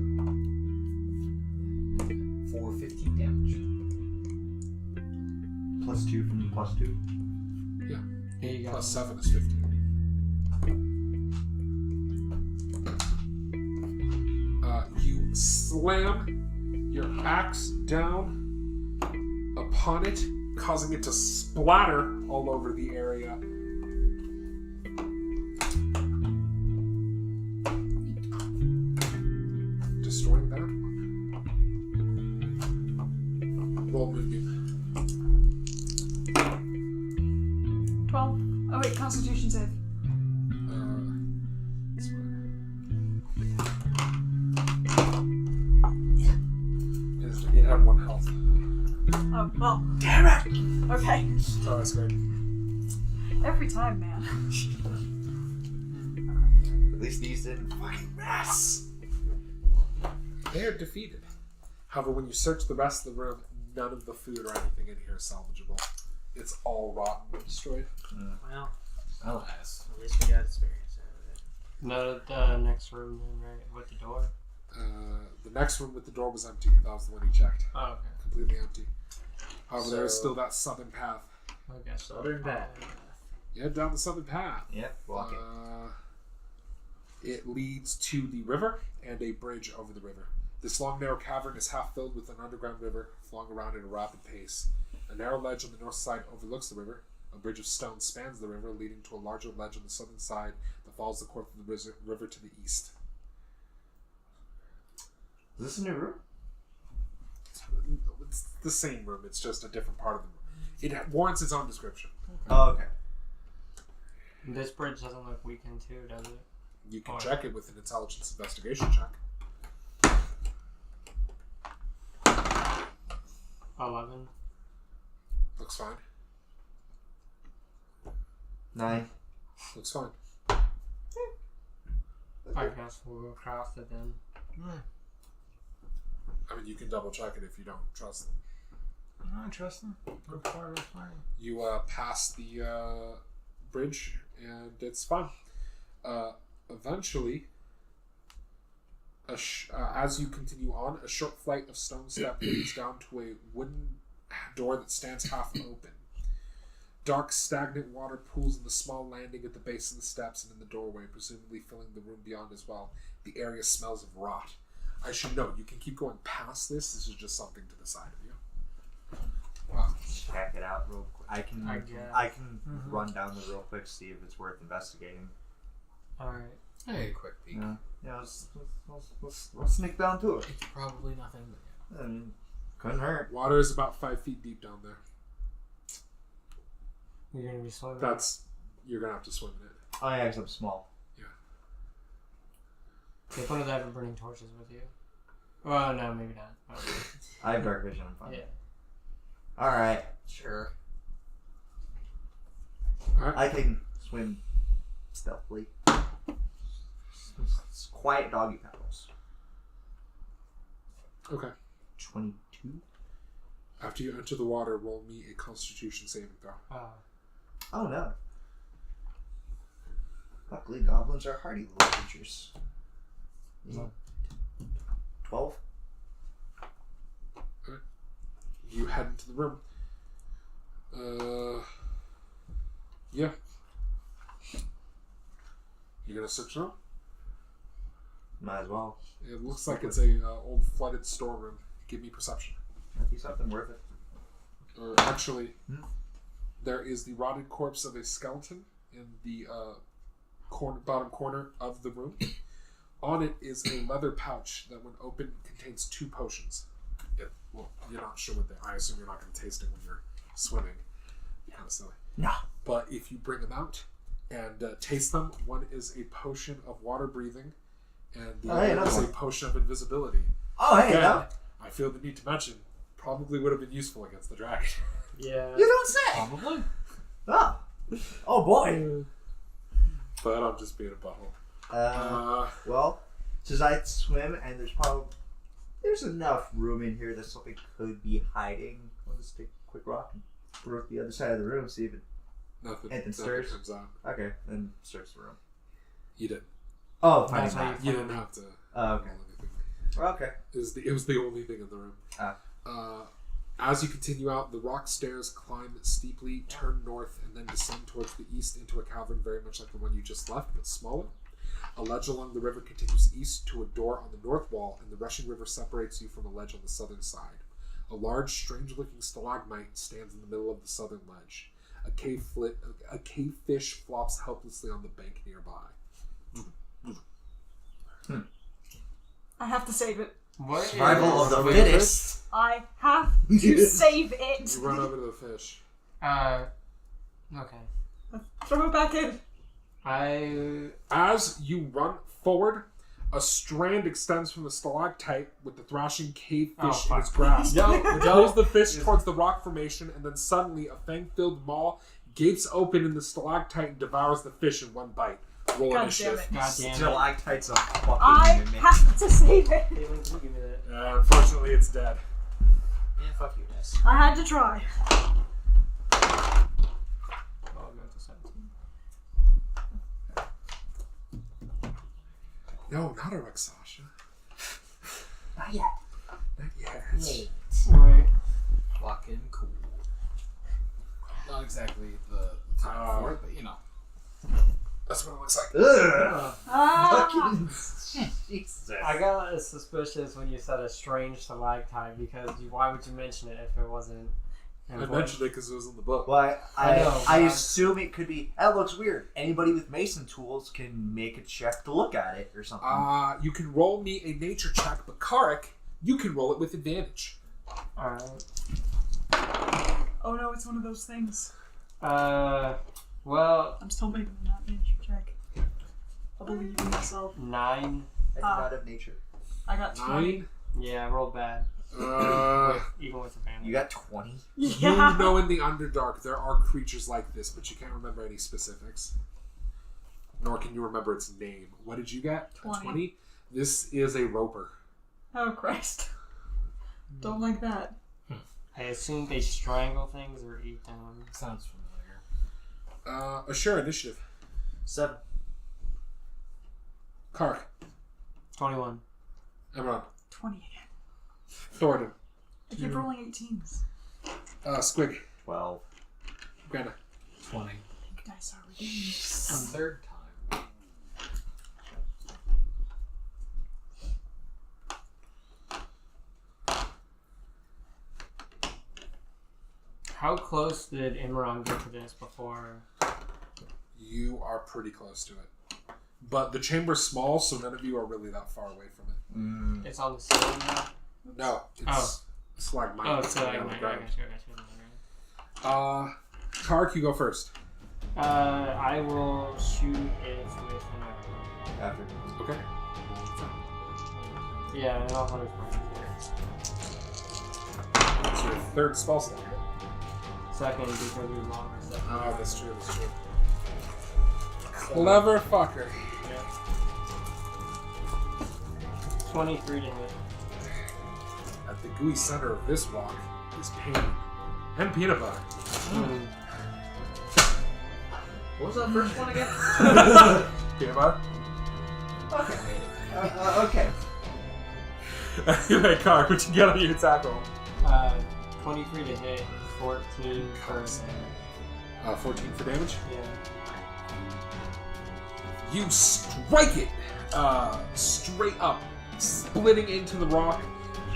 Speaker 7: 415 damage.
Speaker 6: +2 from +2.
Speaker 3: Here you go.
Speaker 1: Plus 7 is 15. You slam your axe down upon it, causing it to splatter all over the area. Destroying that one. Roll Moonbeam.
Speaker 4: 12. Oh wait, Constitution save.
Speaker 1: This one. It had 1 health.
Speaker 4: Oh, well.
Speaker 6: Damn it!
Speaker 4: Okay.
Speaker 1: Oh, that's great.
Speaker 4: Every time, man.
Speaker 6: At least these didn't fucking mess.
Speaker 1: They are defeated. However, when you search the rest of the room, none of the food or anything in here is salvageable. It's all rotten and destroyed.
Speaker 2: Well,
Speaker 7: Alas.
Speaker 2: at least we got experience out of it.
Speaker 3: No, the next room then, right? With the door?
Speaker 1: The next one with the door was empty. That was the one he checked.
Speaker 3: Oh, okay.
Speaker 1: Completely empty. However, there is
Speaker 2: So-
Speaker 1: still that southern path.
Speaker 3: I guess so.
Speaker 6: Southern path.
Speaker 1: You head down the southern path.
Speaker 6: Yep, walk it.
Speaker 1: It leads to the river and a bridge over the river. This long, narrow cavern is half filled with an underground river flowing around at a rapid pace. A narrow ledge on the north side overlooks the river. A bridge of stone spans the river, leading to a larger ledge on the southern side that follows the course of the river to the east.
Speaker 6: Is this a new room?
Speaker 1: It's the same room, it's just a different part of the room. It warrants its own description.
Speaker 6: Oh, okay.
Speaker 3: This bridge doesn't look weakened too, does it?
Speaker 1: You can check it with an intelligence investigation check.
Speaker 3: 11.
Speaker 1: Looks fine.
Speaker 6: 9.
Speaker 1: Looks fine.
Speaker 3: I guess we'll go across it then.
Speaker 1: I mean, you can double check it if you don't trust them.
Speaker 5: I don't trust them. Look far, fine.
Speaker 1: You pass the bridge, and it's fine. Eventually, as you continue on, a short flight of stone steps leads down to a wooden door that stands half open. Dark, stagnant water pools in the small landing at the base of the steps and in the doorway, presumably filling the room beyond as well. The area smells of rot. I should note, you can keep going past this. This is just something to the side of you. Wow.
Speaker 6: Check it out real quick. I can
Speaker 3: Mm-hmm.
Speaker 6: run down the real quick, see if it's worth investigating.
Speaker 3: Alright.
Speaker 7: Hey, quick peek.
Speaker 6: Yeah, let's sneak down to it.
Speaker 7: It's probably nothing but
Speaker 6: I mean, couldn't hurt.
Speaker 1: Water is about 5 feet deep down there.
Speaker 3: You're gonna be swimming.
Speaker 1: You're gonna have to swim in it.
Speaker 6: Oh yeah, because I'm small.
Speaker 3: Take one of the ever-burning torches with you. Well, no, maybe not. Okay.
Speaker 6: I have dark vision, I'm fine.
Speaker 3: Yeah.
Speaker 6: Alright.
Speaker 7: sure.
Speaker 1: Alright.
Speaker 6: I can swim stealthily. It's quiet doggy paddles.
Speaker 1: Okay.
Speaker 6: 22.
Speaker 1: After you enter the water, roll me a Constitution saving throw.
Speaker 6: Oh no. Luckily, goblins are hardy little creatures. 12.
Speaker 1: You head into the room. Yeah. You gonna search it out?
Speaker 6: Might as well.
Speaker 1: It looks like it's a old flooded storeroom. Give me perception.
Speaker 6: Might be something worth it.
Speaker 1: Or actually, there is the rotted corpse of a skeleton in the bottom corner of the room. On it is a leather pouch that, when opened, contains 2 potions. Well, you're not sure what they are. I assume you're not going to taste it when you're swimming. Kind of silly.
Speaker 6: No.
Speaker 1: But if you bring them out and taste them, one is a potion of water breathing, and the other is a potion of invisibility.
Speaker 6: Oh, hey,
Speaker 1: Again,
Speaker 6: no.
Speaker 1: I feel the need to mention, probably would have been useful against the dragon.
Speaker 3: Yeah.
Speaker 6: You don't say.
Speaker 7: Probably.
Speaker 6: Oh. Oh boy.
Speaker 1: But I'm just being a butthole.
Speaker 6: Well, since I swim and there's enough room in here that something could be hiding. I'll just take a quick rock and throw it the other side of the room, see if it.
Speaker 1: Nothing
Speaker 6: stirs?
Speaker 1: comes out.
Speaker 6: Okay, then search the room.
Speaker 1: You did.
Speaker 6: Oh,
Speaker 3: That's
Speaker 6: fine.
Speaker 3: how
Speaker 1: You didn't have to.
Speaker 6: Oh, okay.
Speaker 1: roll anything.
Speaker 6: Okay.
Speaker 1: It was the only thing in the room. As you continue out, the rock stairs climb steeply, turn north, and then descend towards the east into a cavern very much like the one you just left, but smaller. A ledge along the river continues east to a door on the north wall, and the rushing river separates you from a ledge on the southern side. A large, strange-looking stalagmite stands in the middle of the southern ledge. A cave fish flops helplessly on the bank nearby.
Speaker 4: I have to save it.
Speaker 3: What
Speaker 6: Survival
Speaker 3: is...
Speaker 6: of the fittest.
Speaker 4: I have to save it.
Speaker 1: You run over to the fish.
Speaker 3: Okay.
Speaker 4: Throw it back in.
Speaker 1: As you run forward, a strand extends from the stalactite with the thrashing cave fish in its grasp. It pulls the fish towards the rock formation, and then suddenly a fang-filled maw gapes open in the stalactite and devours the fish in one bite. Roll
Speaker 4: God
Speaker 1: initiative.
Speaker 4: damn it.
Speaker 3: God damn it.
Speaker 6: Stalactites of fucking
Speaker 4: I
Speaker 6: mimic.
Speaker 4: have to save it.
Speaker 3: Hey, Link, can you give me that?
Speaker 1: Unfortunately, it's dead.
Speaker 2: Yeah, fuck you, Des.
Speaker 4: I had to try.
Speaker 3: Oh, I'll go to 17.
Speaker 1: No, not a Rexasha.
Speaker 6: Not yet.
Speaker 1: Not yet.
Speaker 3: Right.
Speaker 7: Fucking cool.
Speaker 1: Not exactly the time for it, but you know. That's what it looks like.
Speaker 6: Ugh.
Speaker 4: Ah!
Speaker 6: Fucking Jesus.
Speaker 3: I got suspicious when you said a strange stalactite because why would you mention it if it wasn't?
Speaker 1: I mentioned it because it was in the book.
Speaker 6: Well,
Speaker 3: I know,
Speaker 6: I
Speaker 3: but-
Speaker 6: assume it could be. That looks weird. Anybody with mason tools can make a check to look at it or something.
Speaker 1: You can roll me a nature check, but Carac, you can roll it with advantage.
Speaker 3: Alright.
Speaker 4: Oh no, it's one of those things.
Speaker 3: Well,
Speaker 4: I'm still making that nature check. I believe in myself.
Speaker 3: 9.
Speaker 6: I do not have nature.
Speaker 4: I got 20.
Speaker 1: 9.
Speaker 3: Yeah, I rolled bad. Even with advantage.
Speaker 6: You got 20?
Speaker 4: Yeah.
Speaker 1: You know in the Underdark there are creatures like this, but you can't remember any specifics. Nor can you remember its name. What did you get?
Speaker 4: 20.
Speaker 1: This is a roper.
Speaker 4: Oh Christ. Don't like that.
Speaker 3: I assume they strangle things or eat them.
Speaker 7: Sounds familiar.
Speaker 1: Assure initiative.
Speaker 6: 7.
Speaker 1: Carac.
Speaker 3: 21.
Speaker 1: Emron.
Speaker 4: 20 again.
Speaker 1: Thoradin.
Speaker 4: I keep rolling 18s.
Speaker 1: Squig.
Speaker 6: 12.
Speaker 1: Grana.
Speaker 7: 20.
Speaker 4: Pink dice are redeemed.
Speaker 7: Third time.
Speaker 3: How close did Imran get to this before?
Speaker 1: You are pretty close to it. But the chamber's small, so none of you are really that far away from it.
Speaker 3: It's on the ceiling now?
Speaker 1: No, it's stalagmite.
Speaker 3: Oh, it's
Speaker 1: coming
Speaker 3: like
Speaker 1: down the
Speaker 3: I
Speaker 1: ground.
Speaker 3: got you.
Speaker 1: Carac, you go first.
Speaker 3: I will shoot it with an arrow.
Speaker 6: After.
Speaker 1: Okay.
Speaker 3: Yeah, and I'll hunt it.
Speaker 1: It's your third spell slot.
Speaker 3: Second, because we lost.
Speaker 1: Oh, that's true, that's true. Clever fucker.
Speaker 3: Yeah. 23 to hit.
Speaker 1: At the gooey center of this rock is pain and peanut butter.
Speaker 6: What was that first one again?
Speaker 1: Peanut butter?
Speaker 6: Okay.
Speaker 1: Anyway, Carac, what you get on your attack roll?
Speaker 3: 23 to hit, 14 for damage.
Speaker 1: 14 for damage.
Speaker 3: Yeah.
Speaker 1: You strike it straight up, splitting into the rock,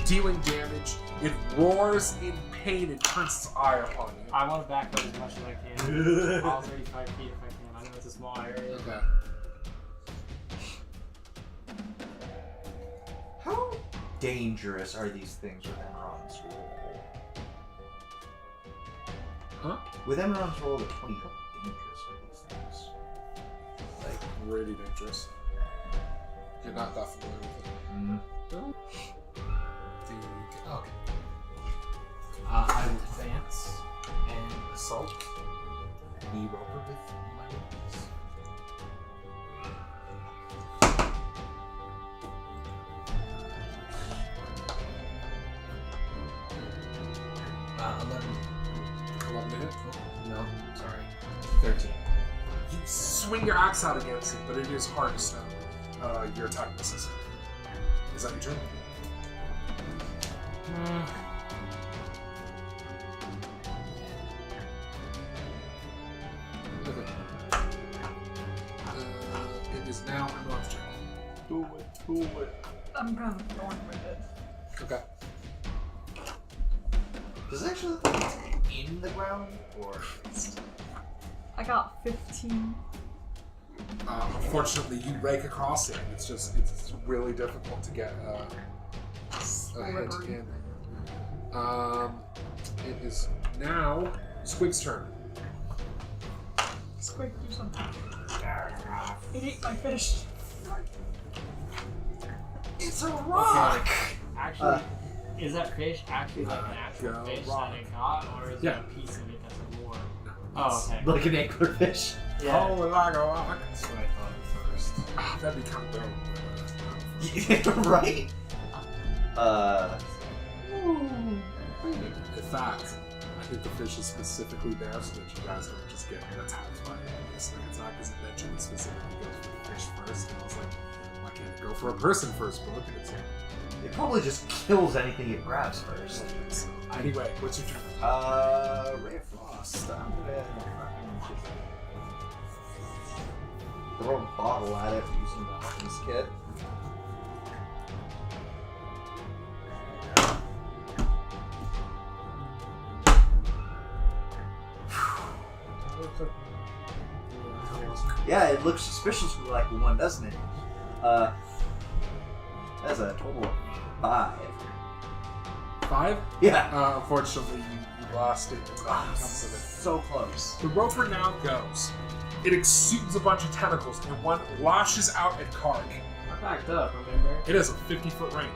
Speaker 1: dealing damage. It roars in pain and turns its eye upon you.
Speaker 3: I want to back up as much as I can. All 35 feet if I can. I know it's a small area.
Speaker 1: Okay.
Speaker 6: How dangerous are these things with Enron's roll?
Speaker 1: Huh?
Speaker 6: With Enron's roll, the 20, how dangerous are these things? Like,
Speaker 1: Really dangerous. You're not that familiar with it.
Speaker 7: Okay. I will advance and assault the roper with my weapons.
Speaker 1: 11 to hit.
Speaker 7: No, sorry. 13.
Speaker 1: You swing your axe out against it, but it is hard to stone. Your attack misses. Is that your turn? Okay. It is now Emron's turn.
Speaker 6: do it.
Speaker 4: I'm kind of going with it.
Speaker 1: Okay.
Speaker 6: Does it actually look like it's in the ground? Or.
Speaker 4: I got 15.
Speaker 1: Unfortunately, you rake across it. It's really difficult to get a hit
Speaker 4: Slippery.
Speaker 1: in. It is now Squig's turn.
Speaker 4: Squig, do something. It ate my fish.
Speaker 6: It's a rock!
Speaker 3: Actually, is that fish actually like an actual
Speaker 1: go
Speaker 3: fish
Speaker 1: rock.
Speaker 3: that it got, or is
Speaker 1: Yeah.
Speaker 3: it a piece of it that's a lure?
Speaker 1: No.
Speaker 3: Oh, okay.
Speaker 6: Like an anglerfish.
Speaker 3: Yeah.
Speaker 1: Oh, like a rock.
Speaker 7: That's what I thought at first.
Speaker 1: That'd be kind of dope.
Speaker 6: Right?
Speaker 1: In fact, I think the fish is specifically there so that you guys don't just get attacked by it. This like attack is eventually specifically goes for the fish first, and I was like, Why can't it go for a person first? But look at its
Speaker 6: It probably just kills anything it grabs first.
Speaker 1: so, anyway, what's your turn?
Speaker 6: Ray of Frost. I'm gonna fucking just throw a bottle at it using the Alchemist kit. Yeah, it looks suspiciously like the one, doesn't it? That's a total of 5.
Speaker 1: 5?
Speaker 6: Yeah.
Speaker 1: Unfortunately, you lost it. Comes of it.
Speaker 6: So close.
Speaker 1: The roper now goes. It exudes a bunch of tentacles, and one lashes out at Carac.
Speaker 3: I backed up, remember?
Speaker 1: It has a 50-foot range.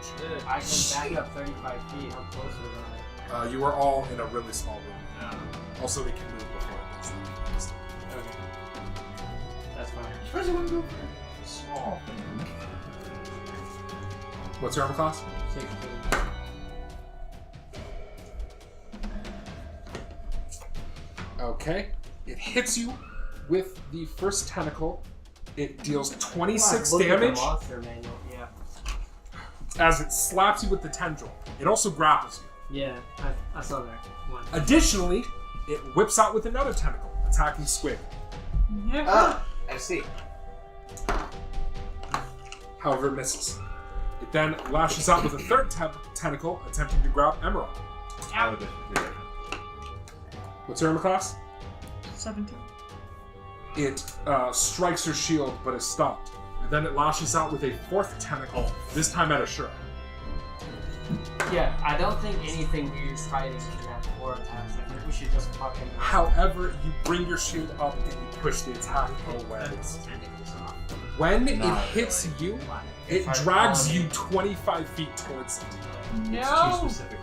Speaker 3: I can back up 35 feet. How close was I?
Speaker 1: You are all in a really small room.
Speaker 3: Oh,
Speaker 1: Also, it can move before it does that.
Speaker 3: okay. That's fine.
Speaker 6: Especially when you go for a small thing.
Speaker 1: What's your armor class?
Speaker 3: 16.
Speaker 1: Okay. It hits you with the first tentacle. It deals 26
Speaker 3: Look at the
Speaker 1: damage
Speaker 3: monster manual. Yeah.
Speaker 1: as it slaps you with the tendril. It also grapples you.
Speaker 3: Yeah, I saw that one.
Speaker 1: Additionally, it whips out with another tentacle, attacking Squig.
Speaker 4: Yeah.
Speaker 6: I see.
Speaker 1: However, it misses. It then lashes out with a third tentacle, attempting to grab Emerald.
Speaker 6: Ow.
Speaker 1: What's your armor class?
Speaker 4: 17.
Speaker 1: It strikes her shield, but is stopped. And then it lashes out with a fourth tentacle, this time at Asura.
Speaker 3: Yeah, I don't think anything weird fighting should have 4 attacks. I think we should just fucking.
Speaker 1: However, you bring your shield up and you push the attack away. When it hits you, it drags you 25 feet towards it.
Speaker 6: It's too specific.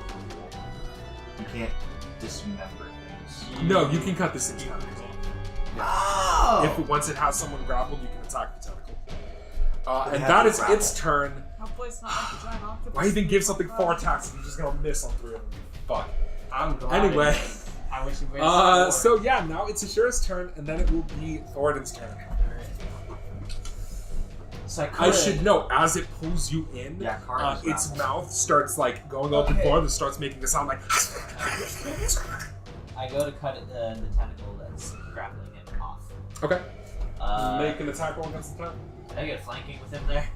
Speaker 6: You can't dismember things.
Speaker 1: No, you can cut this into tentacles.
Speaker 6: Oh!
Speaker 1: Once it has someone grappled, you can attack the tentacle.
Speaker 6: But
Speaker 1: And
Speaker 6: it
Speaker 1: that
Speaker 6: has
Speaker 1: is
Speaker 6: to
Speaker 1: its turn.
Speaker 4: Hopefully it's not like a giant octopus.
Speaker 1: Why even give something 4 attacks if you're just gonna miss on 3 of them? Fuck.
Speaker 3: I'm glad.
Speaker 1: Anyway.
Speaker 3: I wish you waited.
Speaker 1: So yeah, now it's Ashura's turn, and then it will be Thoradin's turn.
Speaker 3: So
Speaker 1: I should know, as it pulls you in,
Speaker 6: Yeah, Carac is
Speaker 1: its
Speaker 6: grappled.
Speaker 1: mouth starts like going open forward and starts making a sound like.
Speaker 2: I go to cut it, the tentacle that's grappling him off.
Speaker 1: Okay.
Speaker 2: Make
Speaker 1: an attack roll against the turn.
Speaker 2: Can I get flanking with him there?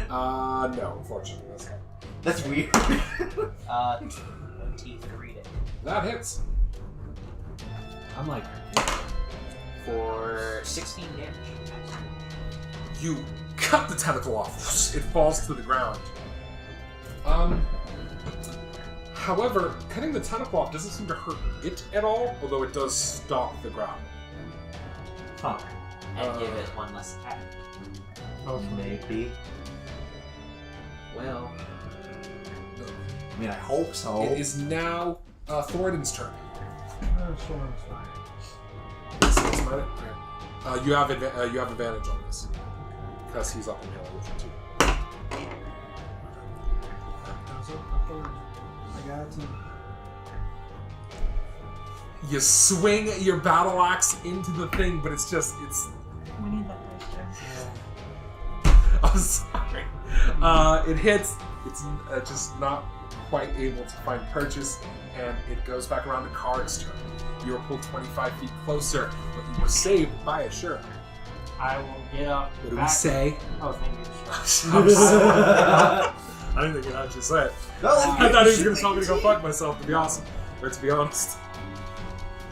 Speaker 1: No, unfortunately, that's not.
Speaker 6: That's weird.
Speaker 2: 23 to hit.
Speaker 1: That hits.
Speaker 7: I'm like,
Speaker 2: For 16 damage.
Speaker 1: You cut the tentacle off. It falls to the ground. However, cutting the tentacle off doesn't seem to hurt it at all, although it does stop the grapple.
Speaker 6: Huh.
Speaker 2: And give it 1 less attack.
Speaker 6: Maybe.
Speaker 2: Well,
Speaker 6: I mean, I hope so.
Speaker 1: It is now Thoradin's turn.
Speaker 5: Oh, sure, it's fine.
Speaker 1: So it's mine. You have advantage on this because he's up in melee with you too.
Speaker 5: I got it.
Speaker 1: You swing your battle axe into the thing, but it's
Speaker 4: We need that dice,
Speaker 1: I'm sorry. It hits. It's just not quite able to find purchase, and it goes back around to Carac's turn. You were pulled 25 feet closer, but you were saved by Asura.
Speaker 3: I will get up.
Speaker 1: What do we
Speaker 3: back-
Speaker 1: say?
Speaker 3: Oh, thank you.
Speaker 1: I'm sorry. I didn't think you'd actually say it.
Speaker 6: No,
Speaker 1: I thought he was going to tell me to go fuck myself, to be awesome. Or to be honest.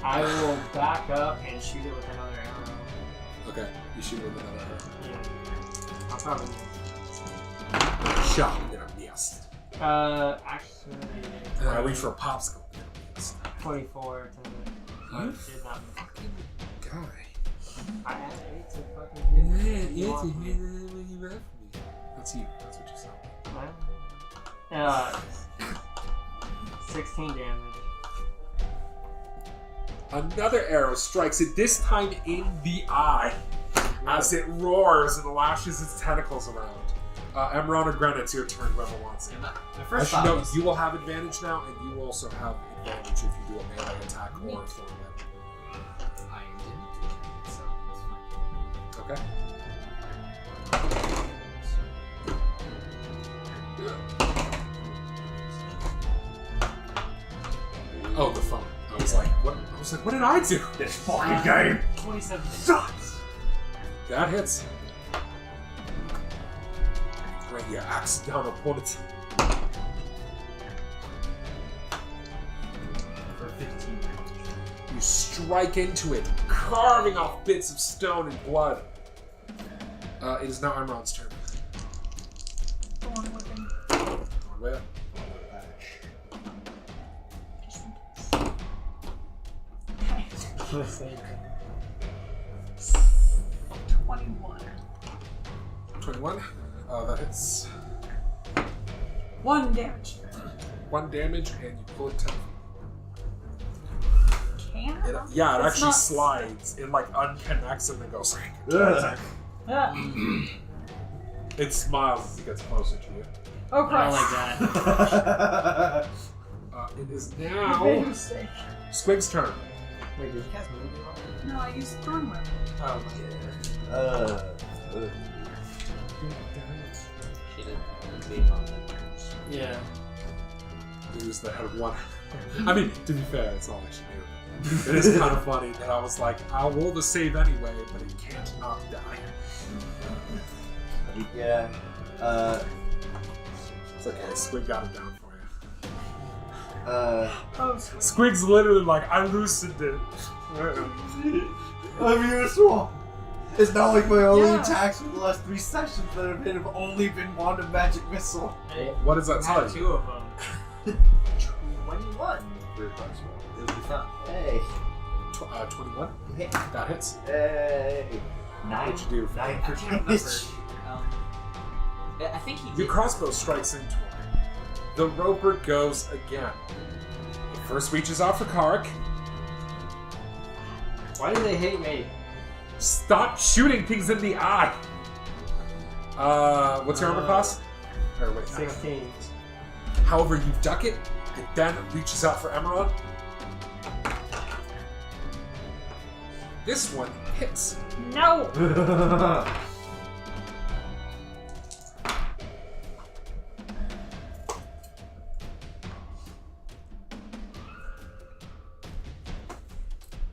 Speaker 3: I will back up and shoot it with another arrow.
Speaker 1: Okay, you shoot with another arrow.
Speaker 3: Yeah. I'll probably.
Speaker 1: Shot, you know, yes.
Speaker 3: Actually,
Speaker 1: And then I reach for a popsicle. Yes.
Speaker 3: 24 to hit.
Speaker 1: You
Speaker 3: Did not.
Speaker 1: fucking guy.
Speaker 3: I had 8 to fucking hit.
Speaker 1: Yeah,
Speaker 3: You want me?
Speaker 1: That's you. That's what you said.
Speaker 3: 16 damage.
Speaker 1: Another arrow strikes it, this time in the eye, as it roars and lashes its tentacles around. Emron or Gren, it's your turn, whoever wants it.
Speaker 2: My
Speaker 1: I
Speaker 2: first
Speaker 1: should
Speaker 2: thought
Speaker 1: note,
Speaker 2: was,
Speaker 1: you will have advantage now, and you also have advantage if you do a melee attack or a throw weapon.
Speaker 7: I didn't do that, so that's fine.
Speaker 1: Okay? Oh, the phone. I was like, what? I was like, what did I do?
Speaker 6: This fucking game
Speaker 3: 27.
Speaker 6: sucks.
Speaker 1: That hits. Bring your axe down opponent.
Speaker 7: For 15 damage.
Speaker 1: You strike into it, carving off bits of stone and blood. It is now Imran's turn.
Speaker 4: Thorn whipping.
Speaker 1: Thorn whip.
Speaker 4: Just in case. Okay. 21.
Speaker 1: 21. That hits.
Speaker 4: 1 damage.
Speaker 1: 1 damage, and you pull it 10 feet.
Speaker 4: Can
Speaker 1: It,
Speaker 4: I?
Speaker 1: yeah, it
Speaker 4: It's
Speaker 1: actually
Speaker 4: not-
Speaker 1: slides. It like unconnects and then goes.
Speaker 6: Ugh.
Speaker 4: Ah.
Speaker 1: It smiles as it gets closer to you.
Speaker 4: Oh,
Speaker 3: I don't
Speaker 4: Christ.
Speaker 3: like that.
Speaker 1: It is
Speaker 4: I made a
Speaker 1: now
Speaker 4: mistake.
Speaker 1: Squig's turn.
Speaker 3: Wait, did you cast movie on?
Speaker 4: No, I used Thorn Whip.
Speaker 3: Oh,
Speaker 2: She didn't leave on the
Speaker 3: yeah.
Speaker 1: Use the head of one. I mean, to be fair, it's all I should do. It is kind of funny that I was like, I'll roll the save anyway, but it can't not die.
Speaker 6: Yeah.
Speaker 1: It's okay, Squig got it down for you.
Speaker 4: Oh,
Speaker 1: Squig's literally like, I loosened it.
Speaker 6: I'm useful. It's not like my only
Speaker 4: Yeah.
Speaker 6: attacks for the last 3 sessions that have only been Wand of Magic Missile.
Speaker 3: Hey,
Speaker 1: What does that
Speaker 3: I had
Speaker 1: tell you?
Speaker 3: 2 of them.
Speaker 6: 21. It'll be fun. Hey.
Speaker 1: 21?
Speaker 6: Hey.
Speaker 1: That hits.
Speaker 6: Hey. 9.
Speaker 1: What'd you do?
Speaker 6: 9
Speaker 2: I
Speaker 6: for
Speaker 2: can't
Speaker 6: damage.
Speaker 2: I think he
Speaker 1: Your
Speaker 2: did.
Speaker 1: crossbow strikes into him. The roper goes again. It first reaches out for Carac.
Speaker 3: Why do they hate me?
Speaker 1: Stop shooting things in the eye! What's your armor class? Or wait,
Speaker 3: 16.
Speaker 1: However, you duck it, it then reaches out for Emerald. This one hits.
Speaker 4: no!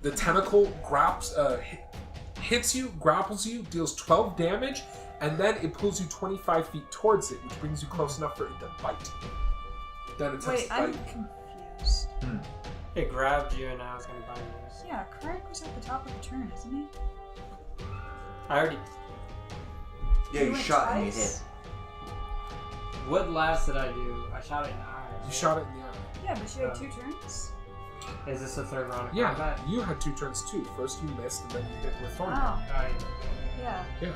Speaker 1: The tentacle hits you, grapples you, deals 12 damage, and then it pulls you 25 feet towards it, which brings you close enough for it to bite. Then it attempts
Speaker 4: Wait,
Speaker 1: to
Speaker 4: I'm
Speaker 1: bite.
Speaker 4: confused.
Speaker 3: It grabbed you and now it's gonna bite you.
Speaker 4: Yeah, Craig was at the top of the turn, isn't he?
Speaker 3: I already.
Speaker 6: Yeah,
Speaker 4: He
Speaker 6: you
Speaker 4: went
Speaker 6: shot and you
Speaker 4: twice?
Speaker 6: hit.
Speaker 3: What last did I do? I shot it in the eye.
Speaker 1: You shot it in the eye.
Speaker 4: Yeah, but you had 2 turns.
Speaker 3: Is this the 3rd round of
Speaker 1: Yeah,
Speaker 3: combat?
Speaker 1: you had 2 turns too. First you missed, and then you hit with Thorn.
Speaker 4: Oh,
Speaker 3: Oh,
Speaker 4: yeah.
Speaker 1: Yeah.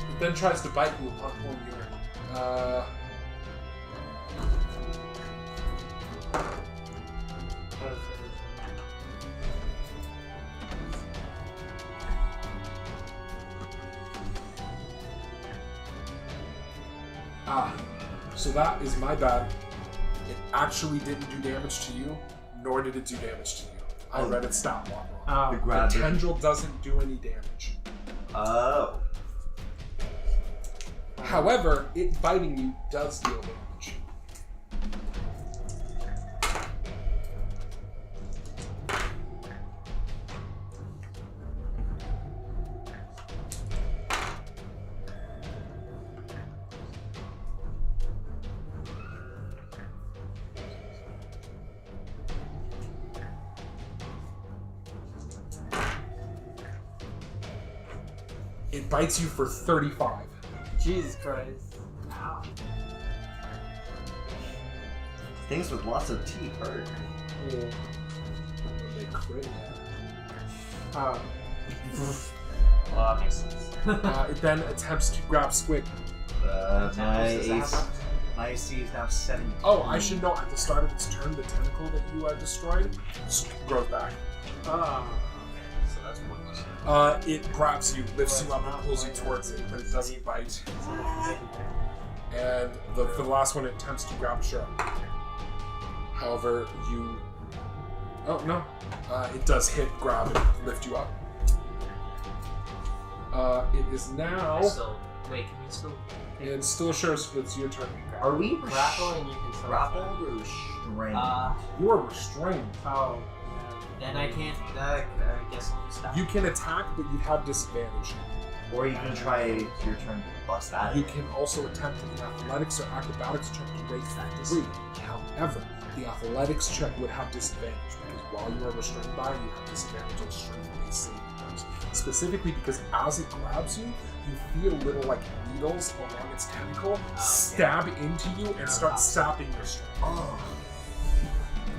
Speaker 1: It then tries to bite you upon pulling you in. So that is my bad. It actually didn't do damage to you, nor did it do damage to you. I read its stat block wrong.
Speaker 3: Oh,
Speaker 6: The grab.
Speaker 1: The tendril doesn't do any damage.
Speaker 6: Oh.
Speaker 1: However, it biting you does deal damage. It bites you for 35.
Speaker 3: Jesus Christ. Ow.
Speaker 6: Things with lots of teeth hurt.
Speaker 3: Yeah.
Speaker 1: They crit.
Speaker 3: Oh.
Speaker 2: Well, that makes sense.
Speaker 1: It then attempts to grab Squig.
Speaker 6: My
Speaker 2: Does it have
Speaker 6: AC,
Speaker 2: that?
Speaker 6: my AC is now 7.
Speaker 1: Oh, I should know at the start of its turn, the tentacle that you destroyed grows back.
Speaker 3: Oh.
Speaker 2: So that's pointless.
Speaker 1: It grabs you, lifts you up, and pulls you towards it, but it doesn't bite. And for the last one, it attempts to grab Shura. However, you... Oh, no. It does hit, grab, and lift you up. It is now...
Speaker 2: Wait, can we still
Speaker 1: It's still sure it's your turn.
Speaker 6: Are we
Speaker 3: Grapple and you can still
Speaker 6: grappled or restrained?
Speaker 1: You are restrained.
Speaker 3: Oh.
Speaker 2: Then I can't. I guess I'll just stop.
Speaker 1: You can attack, but you have disadvantage.
Speaker 6: Or you can try your turn to bust out of
Speaker 1: You
Speaker 6: it.
Speaker 1: can also attempt an athletics or acrobatics check to break that 3. However, the athletics check would have disadvantage because while you are restrained by it, you have disadvantage on strength-based saving throws. Specifically because as it grabs you, you feel little like needles along its tentacle stab into you and start sapping your strength.
Speaker 6: Oh.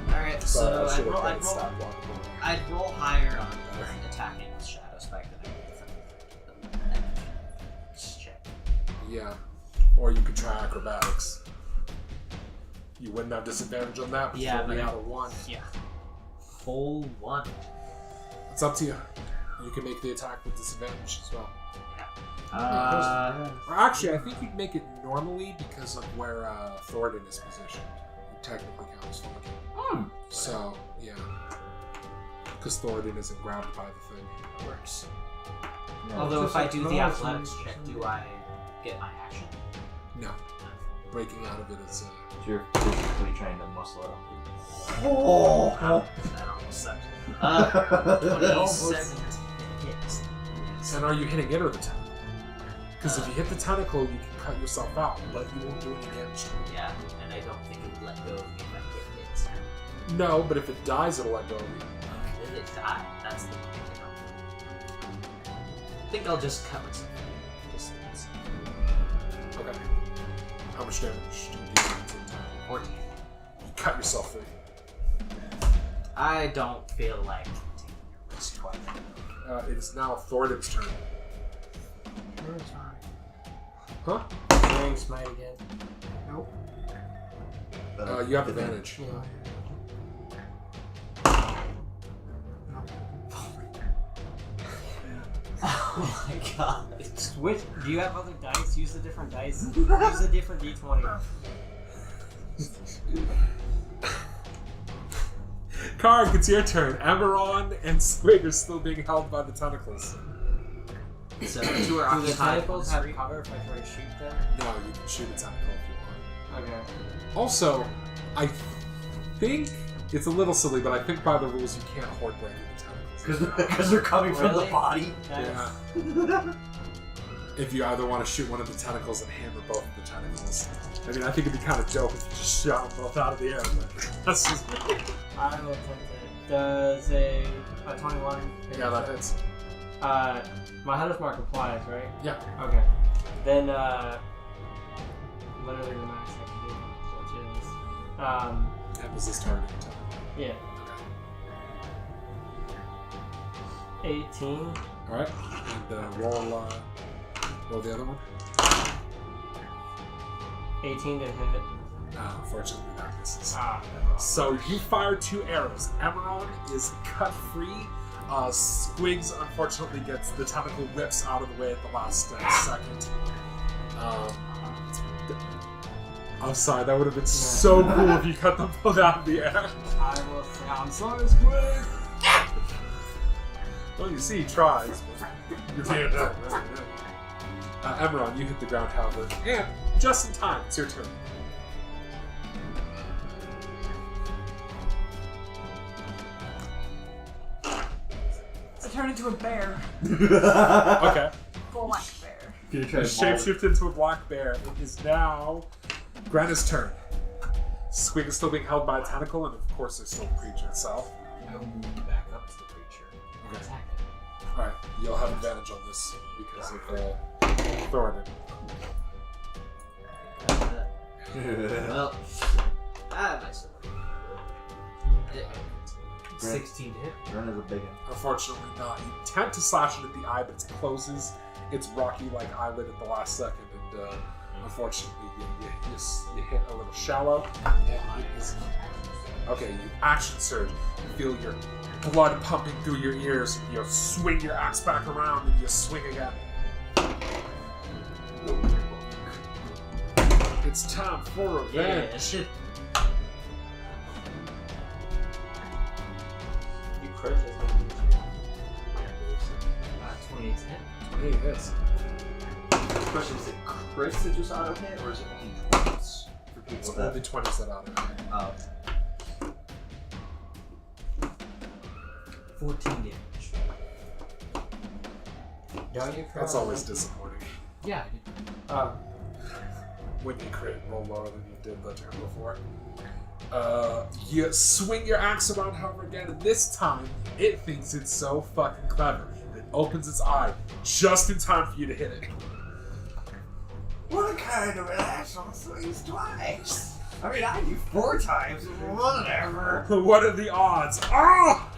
Speaker 2: Alright, so
Speaker 1: I should have
Speaker 2: I'd
Speaker 1: played stab block.
Speaker 2: roll higher on the attacking with Shadow Spike than I would with check.
Speaker 1: Yeah. Or you could try acrobatics. You wouldn't have disadvantage on that, but
Speaker 2: Yeah,
Speaker 1: you only
Speaker 2: but-
Speaker 1: have a 1.
Speaker 2: Yeah. Whole 1.
Speaker 1: It's up to you. You can make the attack with disadvantage as well. Or actually, I think you'd make it normally because of where Thoradin is positioned. You technically count as flanking. So, yeah. Because Thoradin isn't grabbed by the thing.
Speaker 2: It works.
Speaker 6: No,
Speaker 2: Although
Speaker 3: just
Speaker 2: if I do the
Speaker 3: acknowledge
Speaker 2: athletics
Speaker 3: me.
Speaker 2: check, do I get my action?
Speaker 1: No. Breaking out of it is
Speaker 6: you're physically trying to muscle it up.
Speaker 2: Oh, that almost sucked. 27 hits.
Speaker 1: And are you hitting it or the tentacle? Because if you hit the tentacle, you can cut yourself out, but you won't do any damage to it.
Speaker 2: Yeah, and I don't think it would let go of me if I hit it.
Speaker 1: No, but if it dies, it'll let go of you.
Speaker 2: Did it die? That's the thing. I think I'll just cut myself. Just
Speaker 1: Okay. How much damage do you do to the tentacle?
Speaker 2: 14.
Speaker 1: You cut yourself free.
Speaker 2: I don't feel like taking a risk twice.
Speaker 1: It is now Thoradin's turn. Huh?
Speaker 3: Ring smite again.
Speaker 5: Nope.
Speaker 1: You have advantage.
Speaker 2: Oh my god.
Speaker 3: Switch. Do you have other dice? Use a different dice. Use a different d20.
Speaker 1: Carac, it's your turn. Amaron and Squig are still being held by the tentacles.
Speaker 2: So 2 are
Speaker 3: Do the
Speaker 2: occupied.
Speaker 3: tentacles have cover if I try to shoot them?
Speaker 1: No, you can shoot a tentacle if you want.
Speaker 3: Okay.
Speaker 1: Also, I think it's a little silly, but I think by the rules you can't horde break the tentacles.
Speaker 6: Because they're coming from the
Speaker 3: Really?
Speaker 6: body.
Speaker 1: Yeah. If you either want to shoot one of the tentacles and hammer both of the tentacles. I mean, I think it'd be kind of dope if you just shot them both out of the air, but that's just me.
Speaker 3: I will attempt it. Does a 21?
Speaker 1: Yeah, that hits.
Speaker 3: My hunter's mark applies, right?
Speaker 1: Yeah.
Speaker 3: Okay. Then, literally the max I can do, which is,
Speaker 1: That was this targeting tentacle.
Speaker 3: yeah,
Speaker 1: Okay.
Speaker 3: 18.
Speaker 1: Alright. And roll the other one.
Speaker 3: 18 to hit.
Speaker 1: Unfortunately, that misses.
Speaker 3: Ah,
Speaker 1: So you fire 2 arrows. Amaron is cut free. Squigs unfortunately gets the tentacle whips out of the way at the last second. I'm sorry, that would have been so cool if you cut them both out of the air.
Speaker 3: I will say, I'm sorry, Squig!
Speaker 1: Well, you see, he tries. Amaron, you hit the ground, however, and just in time. It's your turn.
Speaker 4: I turn into a bear.
Speaker 1: Okay.
Speaker 4: Black bear.
Speaker 6: Gonna try to
Speaker 1: Shapeshift into a black bear. It is now Granna's turn. Squig is still being held by a tentacle, and of course there's still the creature itself.
Speaker 7: I will move back up to the creature and
Speaker 1: Okay.
Speaker 7: attack it.
Speaker 1: Alright, you'll have advantage on this because of Thoradin.
Speaker 2: Well, nice.
Speaker 7: 16 to hit.
Speaker 6: Run is a big one.
Speaker 1: Unfortunately not. You attempt to slash it at the eye, but it closes its rocky like eyelid at the last second, and unfortunately you hit a little shallow. And it is okay, you action surge. You feel your blood pumping through your ears, and you swing your axe back around and you swing again. It's time for revenge.
Speaker 2: Yeah.
Speaker 3: You crit this one.
Speaker 7: 28 to hit.
Speaker 1: 28 hits.
Speaker 6: Especially if it's a crits that just auto hit, or is it only 20s for people
Speaker 1: It's
Speaker 6: with that?
Speaker 1: only 20s that auto.
Speaker 6: Oh.
Speaker 7: 14 damage.
Speaker 3: Don't you cry?
Speaker 1: That's always disappointing.
Speaker 7: Yeah, I did.
Speaker 3: Oh.
Speaker 1: When you crit roll lower than you did the turn before. You swing your axe around however again, and this time it thinks it's so fucking clever. It opens its eye just in time for you to hit it.
Speaker 6: What kind of an asshole swings twice? I mean, I do 4 times, whatever.
Speaker 1: What are the odds? Ah!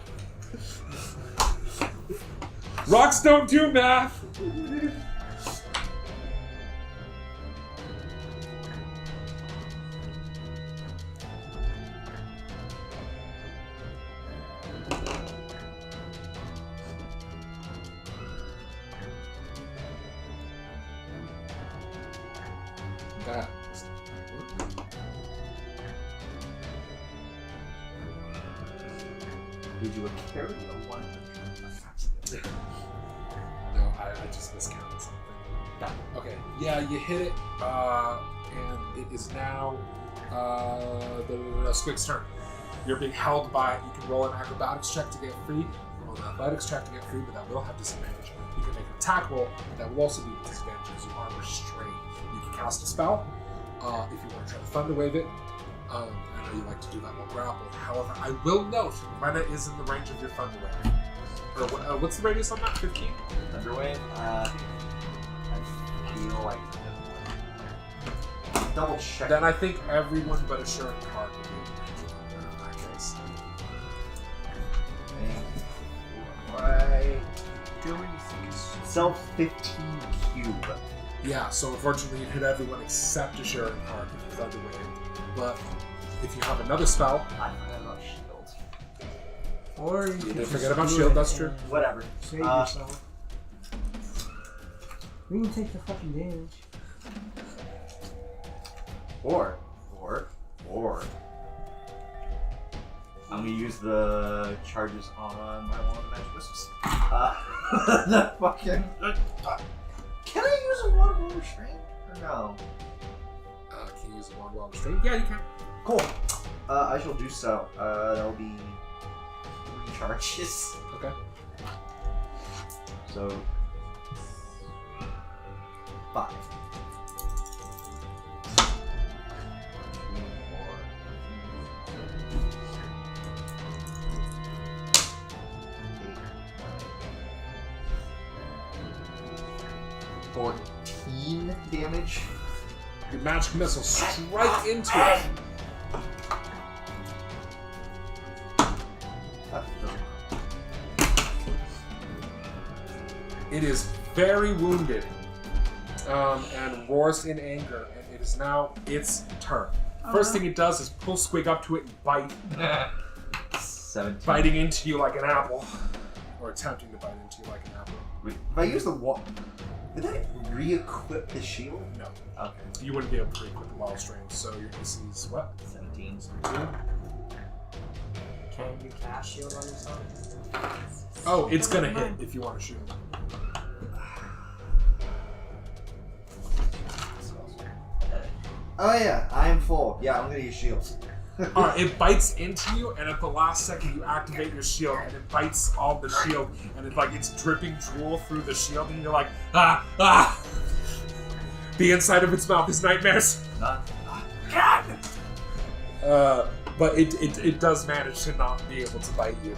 Speaker 1: Rocks don't do math! That.
Speaker 6: Did you carry a 1?
Speaker 1: No, I just miscounted something. Okay, yeah, you hit it, and it is now the Squig's turn. You're being held by, you can roll an acrobatics check to get free, roll an athletics check to get free, but that will have disadvantage. You can make an attack roll, but that will also be with disadvantage because you are restrained. You can cast a spell, if you want to try to thunder wave it. I know you like to do that while grappled. However, I will note, Rena is in the range of your thunder wave. Or what's the radius on that? 15?
Speaker 6: Thunderwave? I feel like... Double check.
Speaker 1: Then I think everyone but Asura and Carac will be in the range of thunder in that case.
Speaker 6: Right. Self 15 cube.
Speaker 1: Yeah, so unfortunately you hit everyone except Asura and Carac if you thunder wave. But if you have another spell,
Speaker 6: I forgot about shield.
Speaker 5: Or you
Speaker 1: you
Speaker 5: can
Speaker 1: didn't
Speaker 5: just
Speaker 1: forget about
Speaker 5: do
Speaker 1: shield,
Speaker 5: it
Speaker 1: that's true.
Speaker 5: and
Speaker 6: Whatever.
Speaker 5: Save yourself. We can take the fucking damage.
Speaker 6: Or I'm gonna use the charges on my one of the magic missiles. The fucking. Can I use a water while restrained? Or no?
Speaker 1: Can you use a wand while restrained? Yeah, you can.
Speaker 6: Cool. I shall do so. That'll be 3 charges.
Speaker 1: Okay.
Speaker 6: So 5. 14 damage.
Speaker 1: Your magic missiles strike into it. It is very wounded and roars in anger, and it is now its turn. First thing it does is pull Squig up to it and bite,
Speaker 6: 17.
Speaker 1: biting into you like an apple, or attempting to bite into you like an apple.
Speaker 6: Wait, if I use the wall, did that re-equip the shield?
Speaker 1: No,
Speaker 6: Okay.
Speaker 1: you wouldn't be able to equip the wild strength, so your AC is what?
Speaker 6: 17.
Speaker 1: 17?
Speaker 3: Can you cast shield on yourself?
Speaker 1: Oh, it's gonna hit if you want to shoot.
Speaker 6: Oh yeah, I am full. Yeah, I'm gonna use shields.
Speaker 1: Alright, it bites into you, and at the last second you activate your shield, and it bites all the shield, and it's dripping drool through the shield, and you're like, ah, ah! The inside of its mouth is nightmares.
Speaker 6: None.
Speaker 1: But it does manage to not be able to bite you.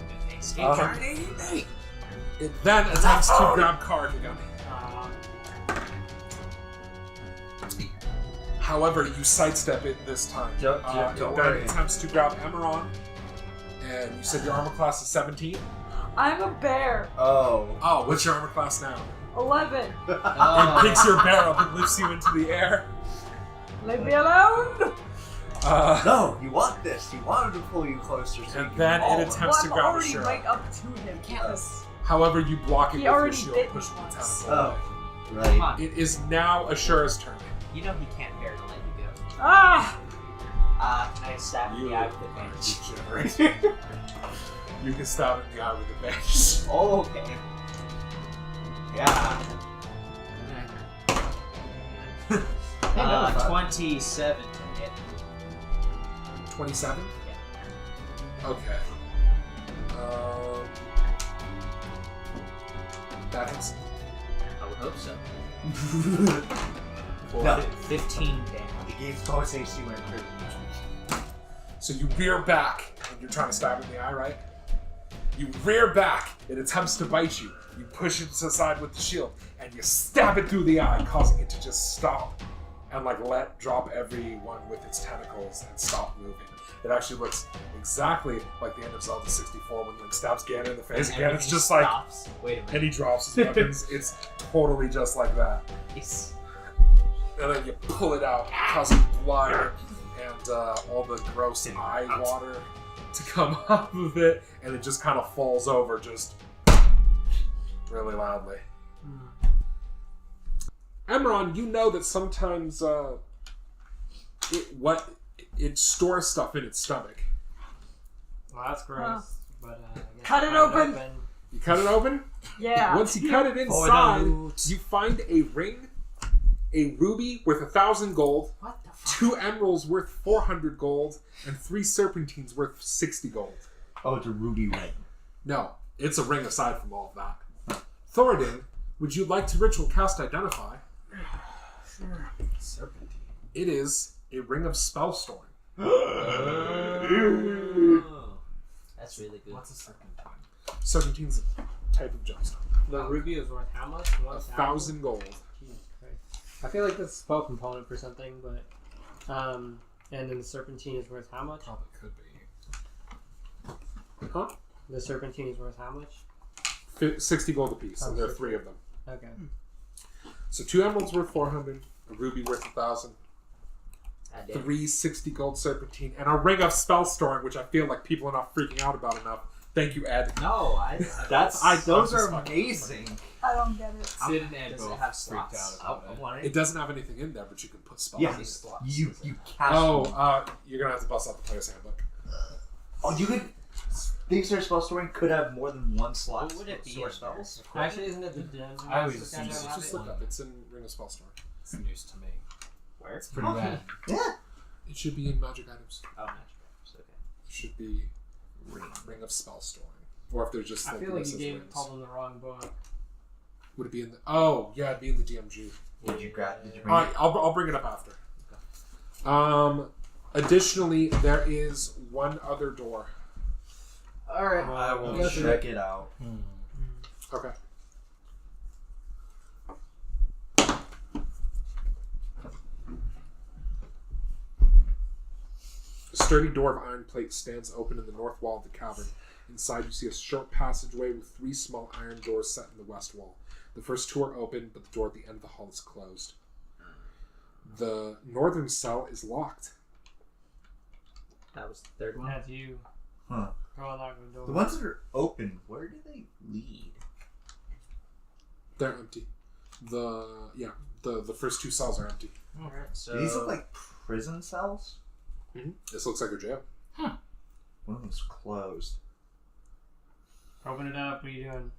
Speaker 1: It then attempts to grab Carac again. However, you sidestep it this time.
Speaker 6: Don't
Speaker 1: It
Speaker 6: worry.
Speaker 1: then attempts to grab Emeron, and you said your armor class is 17?
Speaker 4: I'm a bear.
Speaker 6: Oh.
Speaker 1: Oh, what's your armor class now?
Speaker 4: 11.
Speaker 1: It picks your bear up and lifts you into the air.
Speaker 4: Leave me alone.
Speaker 6: No, you want this. You wanted to pull you closer. So
Speaker 1: And
Speaker 6: you
Speaker 1: then
Speaker 6: can
Speaker 1: it attempts to
Speaker 4: I'm
Speaker 1: grab
Speaker 4: already
Speaker 1: Asura.
Speaker 4: right up to him. Yes.
Speaker 1: However, you block it
Speaker 4: He
Speaker 1: with your
Speaker 4: already
Speaker 1: shield,
Speaker 4: bit me
Speaker 1: pushing the
Speaker 4: once.
Speaker 1: tentacle.
Speaker 6: Oh,
Speaker 2: Come
Speaker 6: right.
Speaker 2: on.
Speaker 1: It is now Ashura's turn.
Speaker 2: You know he can't bear to let you go.
Speaker 4: Ah!
Speaker 2: Can I stab him in
Speaker 1: You
Speaker 2: the eye with advantage?
Speaker 1: degenerate. You can stab it in the eye with advantage.
Speaker 6: Oh, okay. Yeah.
Speaker 2: 27 to hit.
Speaker 1: 27? Okay. That hits.
Speaker 2: I would hope so.
Speaker 6: No.
Speaker 2: 15 damage.
Speaker 6: The game's bonus AC went crazy.
Speaker 1: So you rear back, and you're trying to stab it in the eye, right? You rear back, it attempts to bite you. You push it to the side with the shield, and you stab it through the eye, causing it to just stop and like let drop everyone with its tentacles and stop moving. It actually looks exactly like the end of Zelda 64 when Link stabs Ganon in the face again. It's just like,
Speaker 2: stops. Wait a minute.
Speaker 1: and he drops his weapons. It's totally just like that.
Speaker 2: Nice.
Speaker 1: And then you pull it out, causing blood and all the gross eye water to come off of it, and it just kind of falls over just really loudly. Emron, you know that sometimes it stores stuff in its stomach.
Speaker 3: Well, that's gross. But I guess
Speaker 4: Cut it
Speaker 3: cut
Speaker 4: open.
Speaker 1: You cut it open?
Speaker 4: Yeah.
Speaker 1: Once you cut it inside, you find a ring, a ruby worth 1,000 gold,
Speaker 2: What the fuck?
Speaker 1: 2 emeralds worth 400 gold, and 3 serpentines worth 60 gold.
Speaker 6: Oh, it's a ruby ring.
Speaker 1: No, it's a ring aside from all of that. Thoradin, would you like to ritual cast Identify?
Speaker 7: Serpentine.
Speaker 1: It is a ring of spell storing.
Speaker 2: Oh, that's really good.
Speaker 7: What's a serpentine?
Speaker 1: Serpentine's a type of gemstone.
Speaker 3: the ruby is worth how much?
Speaker 1: 1,000 gold.
Speaker 3: Jesus Christ. I feel like that's a spell component for something, but and then the serpentine is worth how much?
Speaker 7: Probably could be.
Speaker 1: Huh?
Speaker 3: The serpentine is worth how much?
Speaker 1: 60 gold apiece, and
Speaker 3: Oh,
Speaker 1: there are
Speaker 3: 60.
Speaker 1: 3 of them.
Speaker 3: Okay.
Speaker 1: So 2 emeralds worth 400, a ruby worth 1,000,
Speaker 2: God damn.
Speaker 1: 3 60 gold serpentine, and a ring of spell storing, which I feel like people are not freaking out about enough. Thank you, Ed.
Speaker 2: No,
Speaker 6: Those
Speaker 1: just
Speaker 6: are
Speaker 1: fucking-
Speaker 6: amazing.
Speaker 4: I don't get it.
Speaker 7: Sid and Ed
Speaker 2: Does it
Speaker 7: both
Speaker 2: have
Speaker 7: freaked
Speaker 2: slots?
Speaker 7: out about
Speaker 6: I
Speaker 7: it.
Speaker 6: want
Speaker 1: It doesn't have anything in there, but you can put spells
Speaker 6: Yeah,
Speaker 1: in it.
Speaker 6: you cast.
Speaker 1: You're gonna have to bust out the player's handbook.
Speaker 6: Oh, you could. Things that are spell storing could have more than one slot.
Speaker 2: What would it be
Speaker 6: Sword
Speaker 2: in there?
Speaker 6: spells.
Speaker 3: Actually, isn't it the dungeon?
Speaker 7: I always
Speaker 3: Master kind
Speaker 7: use
Speaker 3: of
Speaker 7: it.
Speaker 3: have
Speaker 1: Just
Speaker 3: it?
Speaker 1: look up. It's in Ring of Spell Storing.
Speaker 7: It's news to me.
Speaker 2: Where?
Speaker 7: It's pretty bad.
Speaker 6: Yeah.
Speaker 1: It should be in Magic Items.
Speaker 2: Oh, magic items. Okay.
Speaker 1: It should be Ring of Spell Storing. Or if there's just
Speaker 3: I
Speaker 1: like
Speaker 3: feel like
Speaker 1: lists
Speaker 3: you
Speaker 1: as
Speaker 3: gave
Speaker 1: rings.
Speaker 3: Paul the wrong book.
Speaker 1: Would it be in the? Oh, yeah, it'd be in the DMG.
Speaker 6: Did you grab? Did you
Speaker 1: All
Speaker 6: bring
Speaker 1: right,
Speaker 6: it?
Speaker 1: I'll bring it up after. Additionally, there is one other door.
Speaker 2: Alright.
Speaker 6: I will
Speaker 3: Yeah,
Speaker 6: check it out.
Speaker 1: Okay. A sturdy door of iron plate stands open in the north wall of the cavern. Inside, you see a short passageway with 3 small iron doors set in the west wall. The first 2 are open, but the door at the end of the hall is closed. The northern cell is locked.
Speaker 2: That was the third one.
Speaker 3: That's you.
Speaker 6: Huh.
Speaker 3: Go and knock on the door.
Speaker 6: The ones that are open, where do they lead?
Speaker 1: They're empty. The first 2 cells are empty.
Speaker 2: Alright, so.
Speaker 6: Do these look like prison cells?
Speaker 1: This looks like a jail.
Speaker 6: One of them's closed.
Speaker 3: Open it up. What are you doing?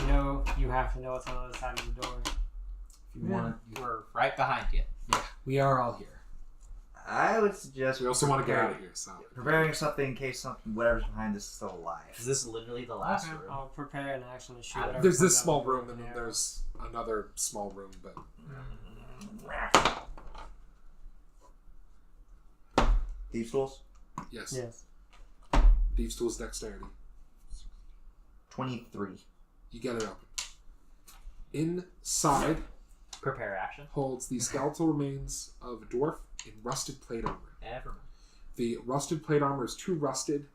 Speaker 3: You know you have to know what's on the other side of the door.
Speaker 7: If you want,
Speaker 2: We're right behind you.
Speaker 7: we are all here.
Speaker 6: I would suggest
Speaker 1: We also want to get out of here, so.
Speaker 6: preparing something in case something, whatever's behind this is still alive.
Speaker 2: Is this literally the last
Speaker 3: Okay,
Speaker 2: room?
Speaker 3: I'll prepare an action to shoot.
Speaker 2: There's
Speaker 3: whatever
Speaker 1: There's
Speaker 3: comes
Speaker 1: this
Speaker 3: out
Speaker 1: small
Speaker 3: of the door
Speaker 1: room,
Speaker 3: with
Speaker 1: and
Speaker 3: an
Speaker 1: then
Speaker 3: arrow.
Speaker 1: there's another small room, but
Speaker 6: Thieves' tools?
Speaker 1: yes.
Speaker 3: Yes.
Speaker 1: Thieves' Tools Dexterity.
Speaker 6: 23.
Speaker 1: You get it open. Inside
Speaker 2: Prepare action.
Speaker 1: holds the skeletal remains of a dwarf in rusted plate armor.
Speaker 2: Never mind.
Speaker 1: The rusted plate armor is too rusted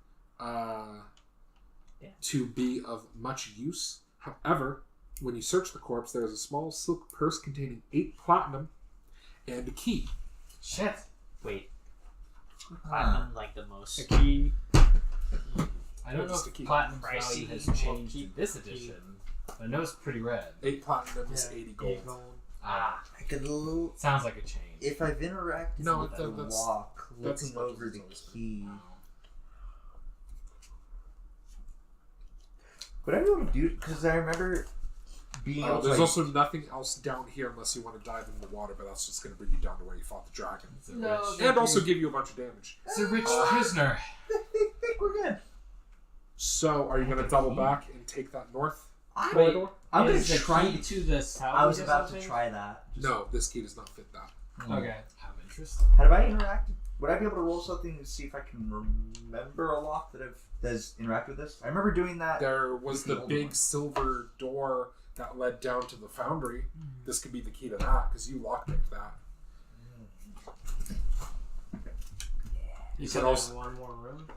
Speaker 1: to be of much use. However, when you search the corpse, there is a small silk purse containing 8 platinum and a key.
Speaker 3: Shit.
Speaker 2: Wait. Platinum, like the most.
Speaker 3: A key.
Speaker 7: I don't know
Speaker 1: Just a
Speaker 7: if
Speaker 1: key.
Speaker 7: platinum
Speaker 2: Pricey.
Speaker 7: value has
Speaker 3: Well,
Speaker 7: changed
Speaker 3: key-
Speaker 7: in this
Speaker 3: key.
Speaker 7: edition. But I know it's pretty red.
Speaker 1: 8 platinum is
Speaker 3: Yeah,
Speaker 1: 80 gold.
Speaker 7: Ah,
Speaker 6: I could l-
Speaker 7: sounds like a change.
Speaker 6: if I've interacted
Speaker 1: No,
Speaker 6: with the
Speaker 1: that's-
Speaker 6: walk,
Speaker 1: that's
Speaker 6: looking
Speaker 1: as much
Speaker 6: over
Speaker 1: as
Speaker 6: the
Speaker 1: it's always been.
Speaker 6: key. Would I be able to do? Because I remember being
Speaker 1: Oh,
Speaker 6: able to,
Speaker 1: there's
Speaker 6: like,
Speaker 1: also nothing else down here unless you want to dive into the water, but that's just going to bring you down to where you fought the dragon.
Speaker 3: No,
Speaker 1: And also give you a bunch of damage.
Speaker 7: It's a rich prisoner.
Speaker 6: I think we're good.
Speaker 1: So, are you going to double back and take that north
Speaker 3: Wait,
Speaker 1: corridor?
Speaker 6: I'm gonna
Speaker 3: is the
Speaker 6: try.
Speaker 3: key to the south.
Speaker 6: I was
Speaker 3: or
Speaker 6: about to
Speaker 3: something?
Speaker 6: try that.
Speaker 1: No, this key does not fit that.
Speaker 3: Okay.
Speaker 7: Have interest.
Speaker 6: Have I interacted? Would I be able to roll something to see if I can remember a lock that's interacted with this? I remember doing that.
Speaker 1: There was the
Speaker 6: Old
Speaker 1: big
Speaker 6: one.
Speaker 1: silver door that led down to the foundry. This could be the key to that, because you lockpicked that.
Speaker 3: You
Speaker 1: said
Speaker 3: said
Speaker 1: also-
Speaker 3: there's one more room.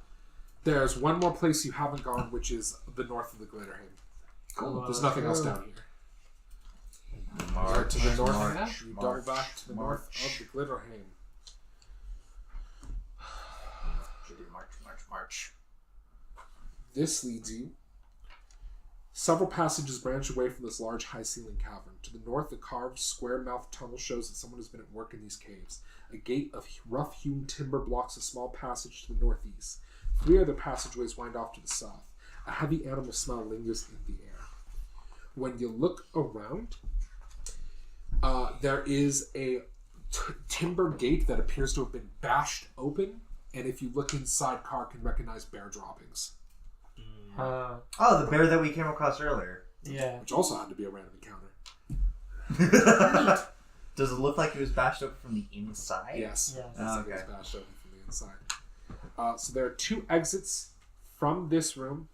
Speaker 1: There's one more place you haven't gone, which is the north of the Glitterhaven.
Speaker 3: Cool.
Speaker 1: There's nothing else down here.
Speaker 6: March,
Speaker 1: To the north,
Speaker 7: March,
Speaker 1: you double back to the north of the Glitterhaven.
Speaker 6: March.
Speaker 1: This leads you. Several passages branch away from this large, high-ceiling cavern. To the north, a carved, square-mouthed tunnel shows that someone has been at work in these caves. A gate of rough-hewn timber blocks a small passage to the northeast. 3 other passageways wind off to the south. A heavy animal smell lingers in the air. When you look around, there is a timber gate that appears to have been bashed open, and if you look inside, Car can recognize bear droppings,
Speaker 6: Oh, the bear that we came across earlier.
Speaker 3: Yeah.
Speaker 1: which also had to be a random encounter.
Speaker 6: Does it look like it was bashed open from the inside?
Speaker 1: Yes.
Speaker 3: Yes.
Speaker 1: It's like
Speaker 6: Okay.
Speaker 1: it's bashed open from the inside. So there are 2 exits from this room.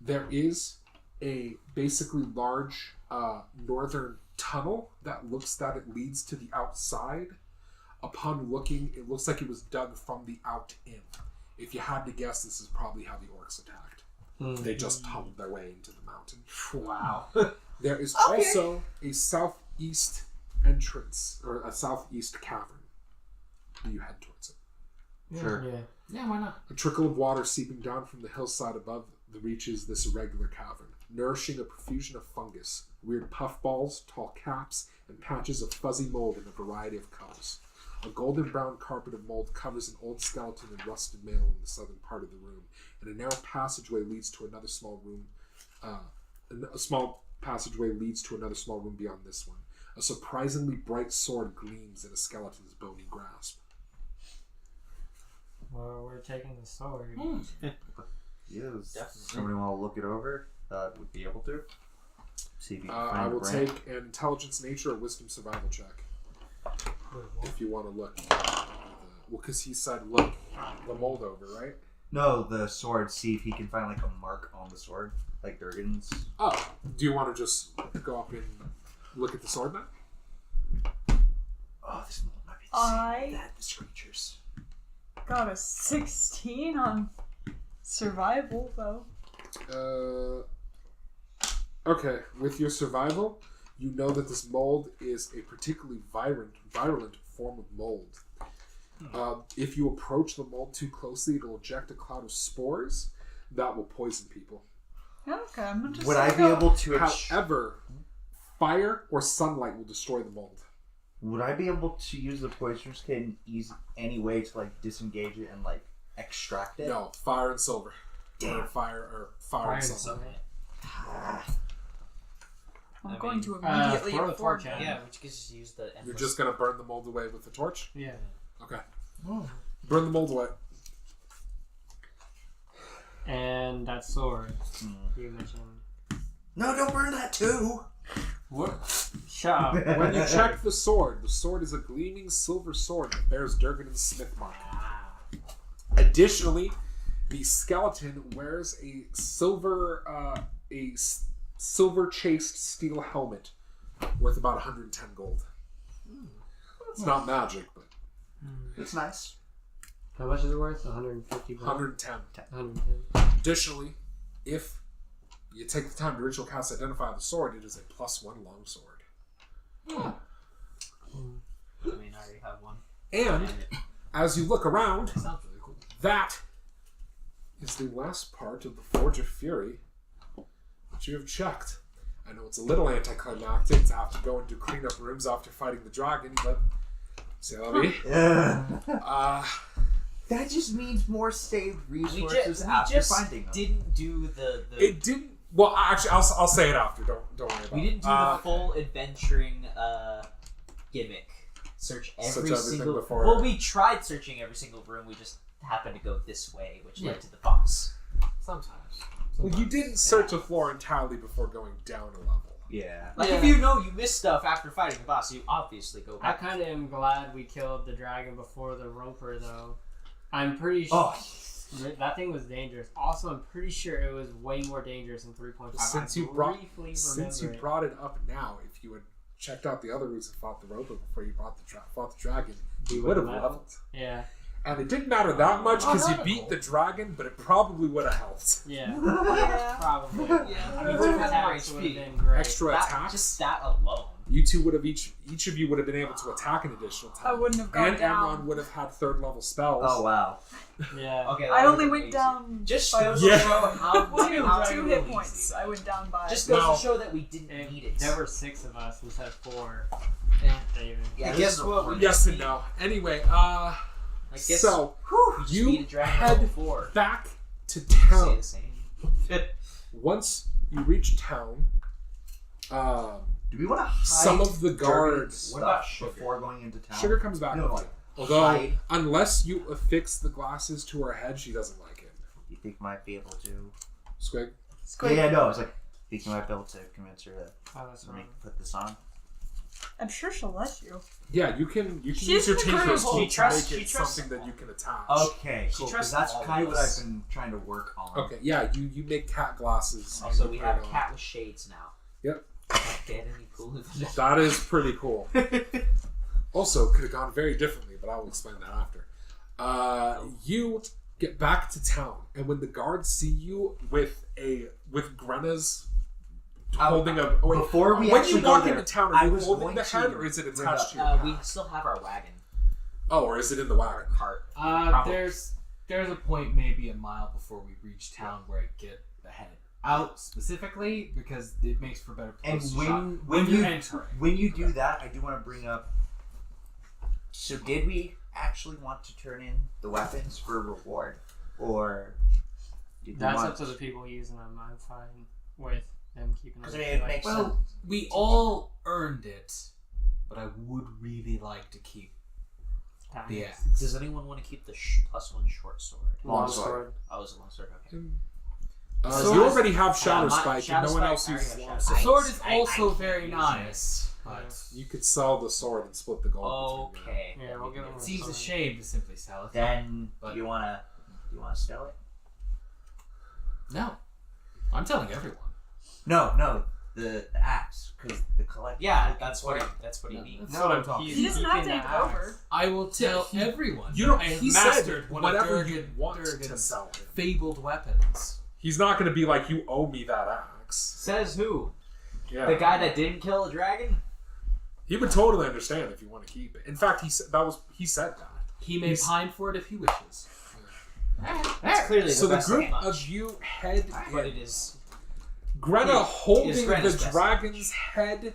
Speaker 1: There is a basically large northern tunnel that looks that it leads to the outside. Upon looking, it looks like it was dug from the out in. If you had to guess, this is probably how the orcs attacked. They just tunneled their way into the mountain.
Speaker 3: Wow.
Speaker 1: There is
Speaker 6: Okay.
Speaker 1: also a southeast entrance, or a southeast cavern. You head towards it.
Speaker 6: Sure.
Speaker 3: Yeah.
Speaker 7: Yeah, why not?
Speaker 1: A trickle of water seeping down from the hillside above reaches this irregular cavern, nourishing a profusion of fungus, weird puffballs, tall caps, and patches of fuzzy mold in a variety of colors. A golden brown carpet of mold covers an old skeleton and rusted mail in the southern part of the room, and a narrow passageway leads to another small room. A small passageway leads to another small room beyond this one. A surprisingly bright sword gleams in a skeleton's bony grasp.
Speaker 3: Well, we're taking the sword.
Speaker 6: Yes.
Speaker 2: Definitely.
Speaker 6: Somebody want to look it over? Would be able to. See if you can find
Speaker 1: I
Speaker 6: a
Speaker 1: will
Speaker 6: brand.
Speaker 1: take an intelligence, nature, or wisdom survival check.
Speaker 3: Wait, what?
Speaker 1: If you want to look at well, because he said look the mold over, right?
Speaker 6: No, the sword. See if he can find like a mark on the sword, like Durgan's.
Speaker 1: Oh, do you want to just go up and look at the sword then?
Speaker 6: Oh, this mold might be the
Speaker 4: I-
Speaker 6: same that the screechers.
Speaker 4: Got a 16 on survival, though.
Speaker 1: Okay, with your survival, you know that this mold is a particularly virulent form of mold. If you approach the mold too closely, it'll eject a cloud of spores that will poison people.
Speaker 4: Okay, I'm gonna just.
Speaker 6: Would I
Speaker 4: look
Speaker 6: be
Speaker 4: up-
Speaker 6: able to?
Speaker 1: However, fire or sunlight will destroy the mold.
Speaker 6: Would I be able to use the poisonous kit in any way to like disengage it and like extract it?
Speaker 1: No, fire and silver.
Speaker 6: Damn.
Speaker 1: Fire
Speaker 3: Fire
Speaker 1: and
Speaker 3: and
Speaker 1: silver.
Speaker 3: silver.
Speaker 4: I'm
Speaker 2: I
Speaker 4: going
Speaker 2: mean,
Speaker 4: to immediately
Speaker 3: throw the
Speaker 4: afford
Speaker 3: torch at
Speaker 4: that.
Speaker 3: him.
Speaker 2: Yeah, we could just use the endless.
Speaker 1: You're just gonna burn the mold away with the torch?
Speaker 3: Yeah.
Speaker 1: Okay. Burn the mold away.
Speaker 3: And that sword you mentioned.
Speaker 6: No, don't burn that too.
Speaker 3: What? Shut up.
Speaker 1: When you check the sword is a gleaming silver sword that bears Durgan's smith mark. Additionally, the skeleton wears a silver chased steel helmet worth about 110 gold. It's not magic, but
Speaker 6: It's nice.
Speaker 3: How much is it worth? 150 gold?
Speaker 1: 110.
Speaker 3: 110.
Speaker 1: Additionally, if you take the time to ritual cast Identify the Sword, it is a +1 longsword.
Speaker 2: I mean, I already have one.
Speaker 1: And as you look around,
Speaker 7: Sounds really cool.
Speaker 1: that is the last part of the Forge of Fury that you have checked. I know it's a little anticlimactic to have to go and do cleanup rooms after fighting the dragon, but c'est la vie.
Speaker 6: Yeah. That just means more saved resources after
Speaker 2: just
Speaker 6: finding them.
Speaker 2: didn't do the
Speaker 1: It didn't Well, actually, I'll say it after. Don't worry about it.
Speaker 2: We didn't do the full adventuring gimmick. Search
Speaker 1: everything
Speaker 2: single.
Speaker 1: before.
Speaker 2: Well, we tried searching every single room. We just happened to go this way, which led to the boss.
Speaker 7: Sometimes.
Speaker 1: Well, you didn't search a floor entirely before going down a level.
Speaker 6: Yeah.
Speaker 2: Like if you know you missed stuff after fighting the boss, you obviously go
Speaker 3: I
Speaker 2: back.
Speaker 3: kind of am glad we killed the dragon before the roper, though. I'm pretty sure that thing was dangerous. Also, I'm pretty sure it was way more dangerous in 3.5.
Speaker 1: Since you brought it up now, if you had checked out the other routes and fought the roper before you fought the dragon, you would have leveled.
Speaker 3: Yeah.
Speaker 1: And it didn't matter that much because you
Speaker 7: not
Speaker 1: beat
Speaker 7: cool.
Speaker 1: the dragon, but it probably would have helped.
Speaker 3: Yeah.
Speaker 4: Yeah.
Speaker 3: Probably.
Speaker 2: Yeah,
Speaker 3: I mean,
Speaker 2: we would've
Speaker 3: two
Speaker 2: had more
Speaker 3: attacks would have
Speaker 2: HP.
Speaker 3: been great.
Speaker 1: Extra attacks.
Speaker 2: Just that alone.
Speaker 1: You two would have each of you would have been able to attack an additional time.
Speaker 4: I wouldn't have gone
Speaker 1: And
Speaker 4: down.
Speaker 1: Emron would have had 3rd level spells.
Speaker 6: Oh wow.
Speaker 3: Yeah.
Speaker 2: Okay.
Speaker 4: I only went down
Speaker 2: Just
Speaker 4: by
Speaker 2: goes
Speaker 1: Yeah.
Speaker 2: to show how
Speaker 4: two hit points. I went down by.
Speaker 2: Just goes
Speaker 1: No.
Speaker 2: to show that we didn't
Speaker 3: And
Speaker 2: need it.
Speaker 3: there were 6 of us instead of 4.
Speaker 7: Yeah.
Speaker 3: David.
Speaker 2: Yeah,
Speaker 6: Hey,
Speaker 2: guess
Speaker 6: guess
Speaker 2: what?
Speaker 6: what?
Speaker 1: Yes and no. Anyway,
Speaker 2: I guess
Speaker 1: so
Speaker 2: we just
Speaker 1: you
Speaker 2: beat a dragon
Speaker 1: head
Speaker 2: level 4.
Speaker 1: back to
Speaker 2: Say
Speaker 1: town.
Speaker 2: the same.
Speaker 1: Once you reach town,
Speaker 6: Do we want to hide
Speaker 1: some of the
Speaker 6: dirty
Speaker 1: guards.
Speaker 6: stuff before going into town?
Speaker 1: Sugar comes back.
Speaker 6: No,
Speaker 1: with
Speaker 6: like,
Speaker 1: you. Although,
Speaker 6: hide.
Speaker 1: unless you affix the glasses to her head, she doesn't like it.
Speaker 6: You think might be able to?
Speaker 1: Squig?
Speaker 6: Yeah, no. It's like think you might be able to convince her to
Speaker 3: Oh, that's
Speaker 6: let me
Speaker 3: right.
Speaker 6: put this on.
Speaker 4: I'm sure she'll let you.
Speaker 1: Yeah, you can
Speaker 4: She's
Speaker 1: use your
Speaker 4: incredible.
Speaker 1: tinkers tool
Speaker 2: She
Speaker 1: to
Speaker 2: trusts-
Speaker 1: make
Speaker 2: she
Speaker 1: it
Speaker 2: trusts
Speaker 1: something that you can attach.
Speaker 6: Okay,
Speaker 2: She
Speaker 6: cool. 'cause
Speaker 2: trusts
Speaker 6: that's
Speaker 2: all of
Speaker 6: kind of what
Speaker 2: us.
Speaker 6: I've been trying to work on.
Speaker 1: Okay, yeah, you make cat glasses.
Speaker 2: Also,
Speaker 1: and
Speaker 2: we
Speaker 1: you
Speaker 2: have
Speaker 1: put
Speaker 2: a
Speaker 1: it
Speaker 2: cat with shades now.
Speaker 1: Yep.
Speaker 2: Can't get any cooler than
Speaker 1: on.
Speaker 2: that.
Speaker 1: That is pretty cool. Also, could have gone very differently, but I will explain that after. You get back to town, and when the guards see you with Grenna's holding a
Speaker 6: Before we
Speaker 1: when
Speaker 6: actually
Speaker 1: you walk
Speaker 6: go
Speaker 1: into
Speaker 6: there,
Speaker 1: town,
Speaker 6: I
Speaker 1: are you
Speaker 6: was
Speaker 1: holding
Speaker 6: going
Speaker 1: the
Speaker 6: to
Speaker 1: head, or is it
Speaker 6: bring
Speaker 1: attached
Speaker 6: up-
Speaker 1: to your
Speaker 2: We
Speaker 1: pack?
Speaker 2: still have our wagon.
Speaker 1: Oh, or is it in the wagon?
Speaker 2: Cart. Probably.
Speaker 7: There's a point maybe a mile before we reach town where I get the head out specifically because it makes for better
Speaker 6: And
Speaker 7: close
Speaker 6: when-
Speaker 7: shot.
Speaker 6: when
Speaker 7: you're
Speaker 6: you-
Speaker 7: entering.
Speaker 6: When you do that, I do want to bring up. So, did we actually want to turn in the weapons for reward, or did we
Speaker 3: That's
Speaker 6: want?
Speaker 3: up to the people using them. I'm fine with them keeping them.
Speaker 6: Because I mean, it
Speaker 3: like-
Speaker 6: makes sense.
Speaker 7: Well, we all earned it, but I would really like to keep the axe.
Speaker 2: Does anyone want to keep the +1 short sword?
Speaker 6: Long sword.
Speaker 2: Oh, it's a long sword. Okay.
Speaker 7: Sword
Speaker 1: You
Speaker 7: is-
Speaker 1: already have Shadow
Speaker 2: my-
Speaker 1: Spike,
Speaker 2: Shadow
Speaker 1: and no one
Speaker 2: Spike,
Speaker 1: else
Speaker 2: I already
Speaker 1: uses
Speaker 2: have
Speaker 1: long
Speaker 2: Shadow
Speaker 7: The
Speaker 1: sword.
Speaker 7: sword is
Speaker 2: I
Speaker 7: also
Speaker 2: can't
Speaker 7: very
Speaker 2: use
Speaker 7: nice, but
Speaker 1: You could sell the sword and split the gold. between you.
Speaker 2: Okay.
Speaker 3: Yeah, we'll give them
Speaker 7: it seems a shame to simply sell it.
Speaker 6: Then
Speaker 7: But-
Speaker 6: you wanna sell it?
Speaker 7: No, I'm telling everyone.
Speaker 6: No, the axe because the collect.
Speaker 2: Yeah, that's what he means.
Speaker 7: That's what I'm talking
Speaker 3: he's
Speaker 4: He doesn't have to
Speaker 3: keeping
Speaker 4: take
Speaker 3: the
Speaker 4: it over.
Speaker 3: axe.
Speaker 7: I will tell everyone.
Speaker 1: You don't.
Speaker 7: I have
Speaker 1: He
Speaker 7: mastered
Speaker 1: said
Speaker 7: one
Speaker 1: whatever
Speaker 7: of
Speaker 1: you want to
Speaker 7: Durgan's
Speaker 1: sell him.
Speaker 7: fabled weapons.
Speaker 1: He's not going to be like, you owe me that axe.
Speaker 2: Says who?
Speaker 1: Yeah.
Speaker 2: The guy that didn't kill a dragon?
Speaker 1: He would totally understand if you want to keep it. In fact, he said that.
Speaker 7: He may
Speaker 1: He's-
Speaker 7: pine for it if he wishes.
Speaker 2: It's clearly
Speaker 1: So the
Speaker 2: best
Speaker 1: group
Speaker 2: much,
Speaker 1: of you head
Speaker 2: but
Speaker 1: in.
Speaker 2: it is.
Speaker 1: Grenna
Speaker 2: It is
Speaker 1: holding
Speaker 2: Grenna's
Speaker 1: the
Speaker 2: best
Speaker 1: dragon's head.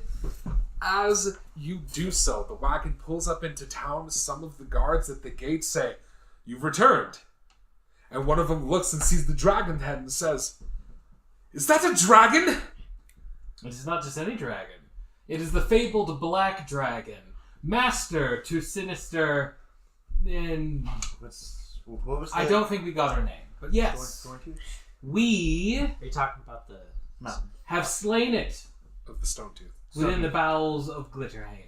Speaker 1: As you do so, the wagon pulls up into town. Some of the guards at the gate say, "You've returned." And one of them looks and sees the dragon head and says, "Is that a dragon?"
Speaker 7: It is not just any dragon. It is the fabled black dragon, master to sinister. And
Speaker 6: What was?
Speaker 7: I don't think we got her name, but yes, we
Speaker 2: Are you talking about the
Speaker 6: Mountain.
Speaker 7: have slain it
Speaker 1: Of the stone tooth.
Speaker 7: within the bowels of Glitterhaim.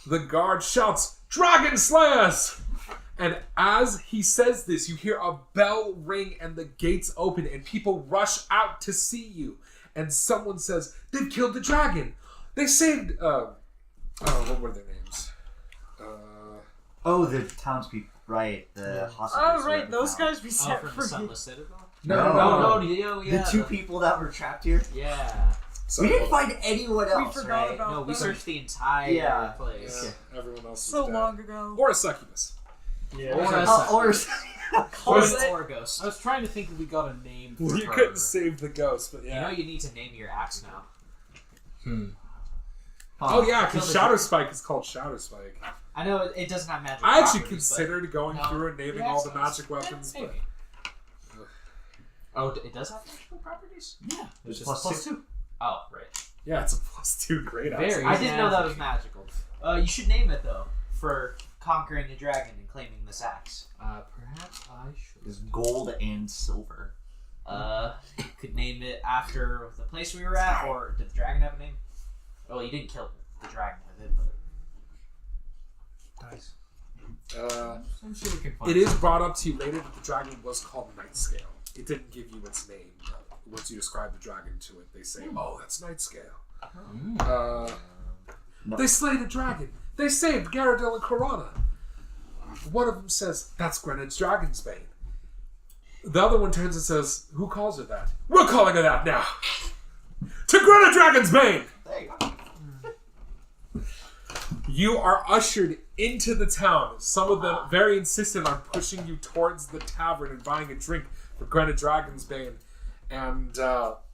Speaker 1: The guard shouts, "Dragon slayers!" And as he says this, you hear a bell ring and the gates open and people rush out to see you. And someone says, "They've killed the dragon. They saved, what were their names?
Speaker 6: Oh, the townspeople, right? The hostages.
Speaker 4: Oh, right, those guys we
Speaker 2: oh,
Speaker 4: set
Speaker 2: from the
Speaker 4: free.
Speaker 2: Sunless Citadel?
Speaker 6: No.
Speaker 2: Yeah.
Speaker 6: The two people that were trapped here.
Speaker 2: Yeah.
Speaker 6: We didn't find anyone else,
Speaker 4: forgot
Speaker 6: right?
Speaker 4: about
Speaker 2: No, we
Speaker 4: them.
Speaker 2: searched the entire
Speaker 6: Yeah.
Speaker 2: place.
Speaker 1: Yeah, everyone else
Speaker 4: So
Speaker 1: is dead.
Speaker 4: long ago.
Speaker 1: Or a succubus.
Speaker 3: Yeah.
Speaker 7: Or
Speaker 2: Or a ghost.
Speaker 7: I was trying to think if we got a name for
Speaker 1: You
Speaker 7: her.
Speaker 1: couldn't save the ghost, but
Speaker 2: You
Speaker 1: yeah.
Speaker 2: know you need to name your axe now.
Speaker 1: Oh yeah,
Speaker 2: Kill
Speaker 1: because
Speaker 2: the
Speaker 1: Shadow Spike is called Shadow Spike.
Speaker 2: I know it doesn't have magic.
Speaker 1: I actually
Speaker 2: properties,
Speaker 1: considered going
Speaker 3: No.
Speaker 1: through and naming
Speaker 7: Yeah,
Speaker 1: all the
Speaker 7: so-
Speaker 1: magic weapons, but
Speaker 7: Maybe.
Speaker 2: Oh, it does have magical properties?
Speaker 7: Yeah.
Speaker 6: It's
Speaker 7: just
Speaker 6: plus two.
Speaker 2: Oh, right.
Speaker 1: yeah, it's a +2 great
Speaker 7: Very.
Speaker 1: aspect.
Speaker 2: I didn't know that was
Speaker 7: magic.
Speaker 2: magical. You should name it though for conquering a dragon and claiming this axe.
Speaker 7: Perhaps I should.
Speaker 6: Is gold and silver.
Speaker 2: Could name it after the place we were at, or did the dragon have a name? Well, you didn't kill the dragon with it, but
Speaker 5: Dice.
Speaker 7: I'm sure we can find
Speaker 1: It is
Speaker 7: something.
Speaker 1: brought up to you later that the dragon was called Nightscale. It didn't give you its name, but once you describe the dragon to it, they say, "Oh, that's Nightscale." They slayed a dragon. They saved Garadil and Corana. One of them says, "That's Greenwich Dragonsbane." The other one turns and says, "Who calls her that?" "We're calling her that now." To Greenwich Dragonsbane!
Speaker 6: There you go.
Speaker 1: You are ushered into the town. Some of them very insistent on pushing you towards the tavern and buying a drink for Greenwich Dragonsbane. And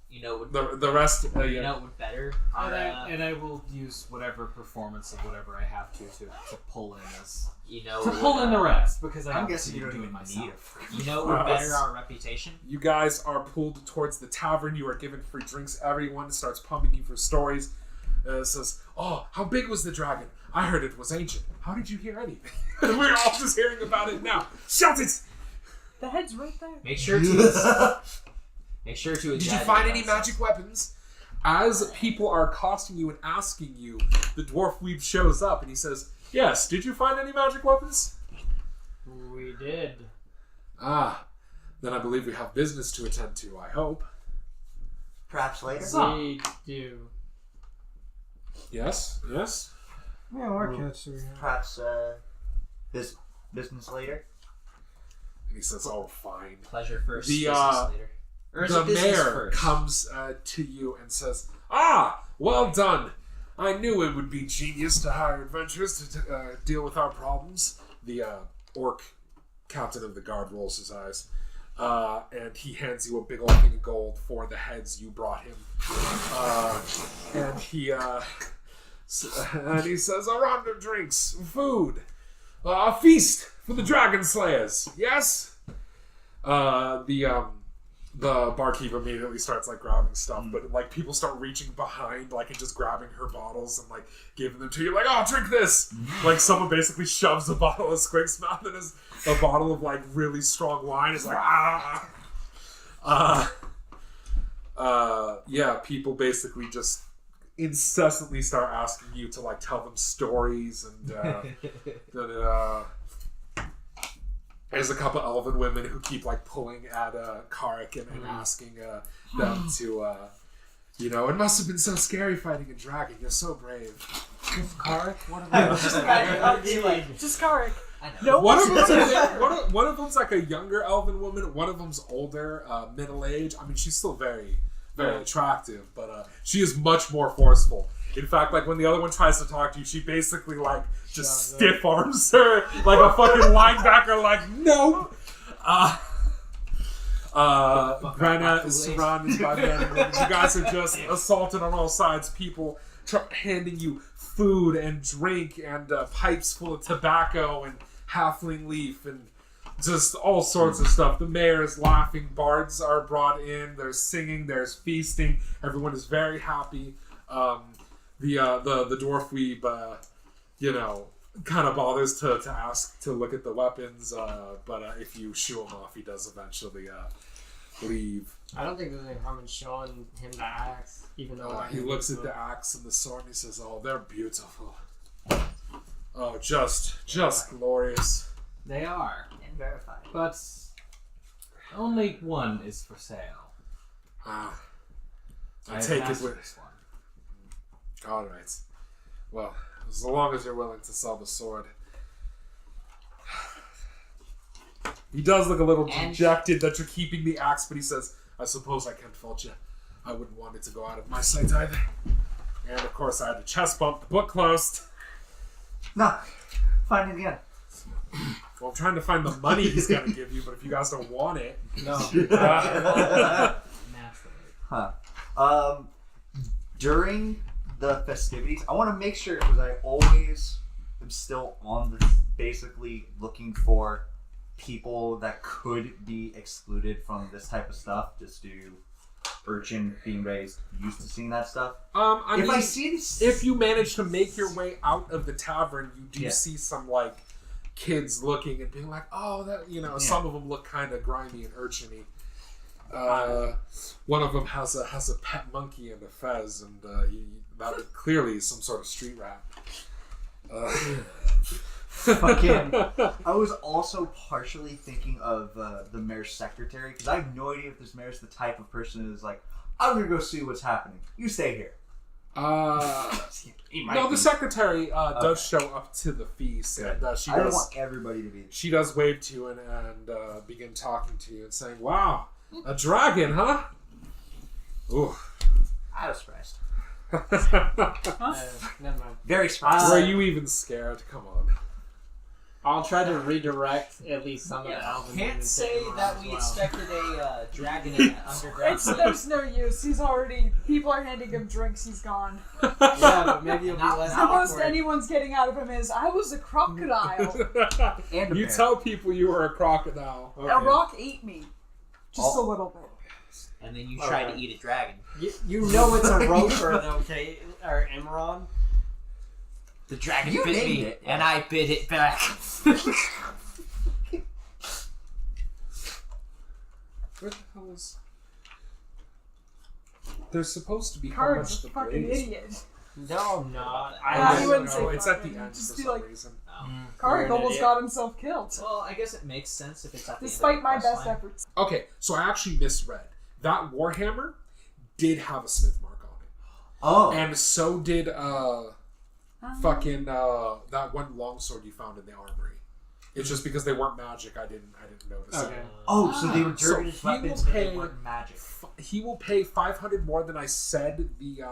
Speaker 2: you know what?
Speaker 1: the rest...
Speaker 2: You know what would better?
Speaker 7: And I will use whatever performance of whatever I have to pull in as
Speaker 2: You know.
Speaker 7: to
Speaker 2: what
Speaker 7: pull
Speaker 2: would,
Speaker 7: in the rest because I
Speaker 6: I'm
Speaker 7: have
Speaker 6: guessing
Speaker 7: to
Speaker 6: you don't
Speaker 7: do it
Speaker 6: even
Speaker 7: myself.
Speaker 6: need it.
Speaker 2: You know what would better our reputation?
Speaker 1: You guys are pulled towards the tavern. You are given free drinks. Everyone starts pumping you for stories. It says, "Oh, how big was the dragon? I heard it was ancient. How did you hear anything?" We're all just hearing about it now. Shout it!
Speaker 4: The head's right there.
Speaker 2: Make sure to. Make sure to.
Speaker 1: Did you find any magic weapons? As people are accosting you and asking you, the dwarf weeb shows up and he says, "Yes, did you find any magic weapons?"
Speaker 3: We did.
Speaker 1: Ah, then I believe we have business to attend to, I hope.
Speaker 6: Perhaps later.
Speaker 3: We do.
Speaker 1: Yes, yes.
Speaker 5: Yeah, what kits do we have?
Speaker 6: Perhaps this business later.
Speaker 1: And he says, "Oh, fine."
Speaker 2: Pleasure first,
Speaker 1: The,
Speaker 2: business later. Or is
Speaker 1: The
Speaker 2: it business
Speaker 1: mayor
Speaker 2: first?
Speaker 1: comes to you and says, "Ah, well done. I knew it would be genius to hire adventurers to deal with our problems." The orc captain of the guard rolls his eyes. And he hands you a big old thing of gold for the heads you brought him. And he says, "A round of drinks, food, a feast for the dragon slayers. Yes." The barkeep immediately starts like grabbing stuff, but like people start reaching behind, like and just grabbing her bottles and like giving them to you, like, "Oh, drink this!" Like someone basically shoves a bottle of Squig's mouth and is a bottle of like really strong wine. Is like, yeah. People basically just incessantly start asking you to like tell them stories and there's a couple elven women who keep like pulling at Carac and asking them to, it must have been so scary fighting a dragon. You're so brave.
Speaker 5: Just Carac? What
Speaker 4: Just Carac.
Speaker 2: I know.
Speaker 4: No.
Speaker 1: One of them's like a younger elven woman. One of them's older, middle age. I mean, she's still very, very attractive, but she is much more forceful. In fact, like when the other one tries to talk to you, she basically like just stiff arms her like a fucking linebacker. Like, no. Brenna is surrounded by men. You guys are just assaulted on all sides. People handing you food and drink and pipes full of tobacco and halfling leaf and just all sorts of stuff. The mayor is laughing. Bards are brought in. There's singing. There's feasting. Everyone is very happy. The dwarf weeb, kind of bothers to ask to look at the weapons, but if you shoo him off, he does eventually leave.
Speaker 3: I don't think there's any harm in showing him the axe, even though
Speaker 1: He looks at the axe and the sword and he says, "Oh, they're beautiful. Oh, just glorious."
Speaker 7: They are,
Speaker 2: And verified.
Speaker 7: but only one is for sale.
Speaker 1: I
Speaker 7: have
Speaker 1: take it
Speaker 7: mastered
Speaker 1: with.
Speaker 7: this one.
Speaker 1: All right. Well, as long as you're willing to sell the sword. He does look a little dejected that you're keeping the axe, but he says, "I suppose I can't fault you. I wouldn't want it to go out of my sight either." And of course, I had to chest bump. The book closed.
Speaker 6: No. Find it again.
Speaker 1: Well, I'm trying to find the money he's going to give you, but if you guys don't want it.
Speaker 7: No.
Speaker 6: Naturally. During the festivities, I want to make sure, because I always am still on this, basically looking for people that could be excluded from this type of stuff, just due to urchin being raised used to seeing that stuff. I see this,
Speaker 1: if you manage to make your way out of the tavern, you do see some like kids looking and being like, "Oh, that Some of them look kind of grimy and urchiny. One of them has a pet monkey and a fez, and that clearly is some sort of street rat.
Speaker 6: Fucking, I was also partially thinking of the mayor's secretary, because I have no idea if this mayor's the type of person who's like, I'm gonna go see what's happening. You stay here.
Speaker 1: No, the secretary does show up to the feast, and she
Speaker 6: I don't
Speaker 1: does.
Speaker 6: want everybody to be.
Speaker 1: She does wave to you and begin talking to you and saying, "Wow, a dragon, huh? Ooh."
Speaker 2: I was surprised.
Speaker 3: Never mind.
Speaker 2: Very surprised.
Speaker 1: Were you even scared? Come on.
Speaker 3: I'll try to redirect at least some of the elven.
Speaker 2: Can't say that we expected a dragon in an underground.
Speaker 4: There's no use. People are handing him drinks. He's gone.
Speaker 3: Yeah, but maybe it'll be less
Speaker 4: The most
Speaker 3: awkward.
Speaker 4: anyone's getting out of him is, I was a crocodile.
Speaker 6: And a
Speaker 1: You
Speaker 6: bear.
Speaker 1: tell people you were a crocodile.
Speaker 4: A rock ate me. Just a little bit.
Speaker 2: And then you tried to eat a dragon.
Speaker 3: You know it's a roper, though, okay? Or Emerald.
Speaker 2: The dragon
Speaker 6: You
Speaker 2: bit
Speaker 6: named
Speaker 2: me,
Speaker 6: it.
Speaker 2: and I bit it back.
Speaker 1: Where the hell is... There's supposed to be how
Speaker 4: Card's
Speaker 1: much
Speaker 4: a
Speaker 1: the
Speaker 4: fucking
Speaker 1: blaze...
Speaker 4: idiot.
Speaker 3: No, I'm not.
Speaker 4: He wouldn't say
Speaker 1: it's at the
Speaker 4: fucking.
Speaker 1: end
Speaker 4: Just
Speaker 1: for
Speaker 4: be
Speaker 1: some
Speaker 4: like,
Speaker 1: reason.
Speaker 4: Card
Speaker 3: You're an
Speaker 4: almost
Speaker 3: idiot.
Speaker 4: got himself killed.
Speaker 2: Well, I guess it makes sense if it's at the
Speaker 4: Despite
Speaker 2: end
Speaker 4: my
Speaker 2: of the
Speaker 4: best
Speaker 2: quest line.
Speaker 4: efforts.
Speaker 1: Okay, so I actually misread. That Warhammer did have a smith mark on it.
Speaker 6: Oh.
Speaker 1: And so did that one longsword you found in the armory. It's just because they weren't magic, I didn't notice
Speaker 3: Okay.
Speaker 1: it.
Speaker 6: Oh, so they were
Speaker 1: So
Speaker 6: Dervish
Speaker 1: he
Speaker 6: weapons,
Speaker 1: will
Speaker 6: but they
Speaker 1: pay-
Speaker 6: weren't magic.
Speaker 1: He will pay 500 more than I said the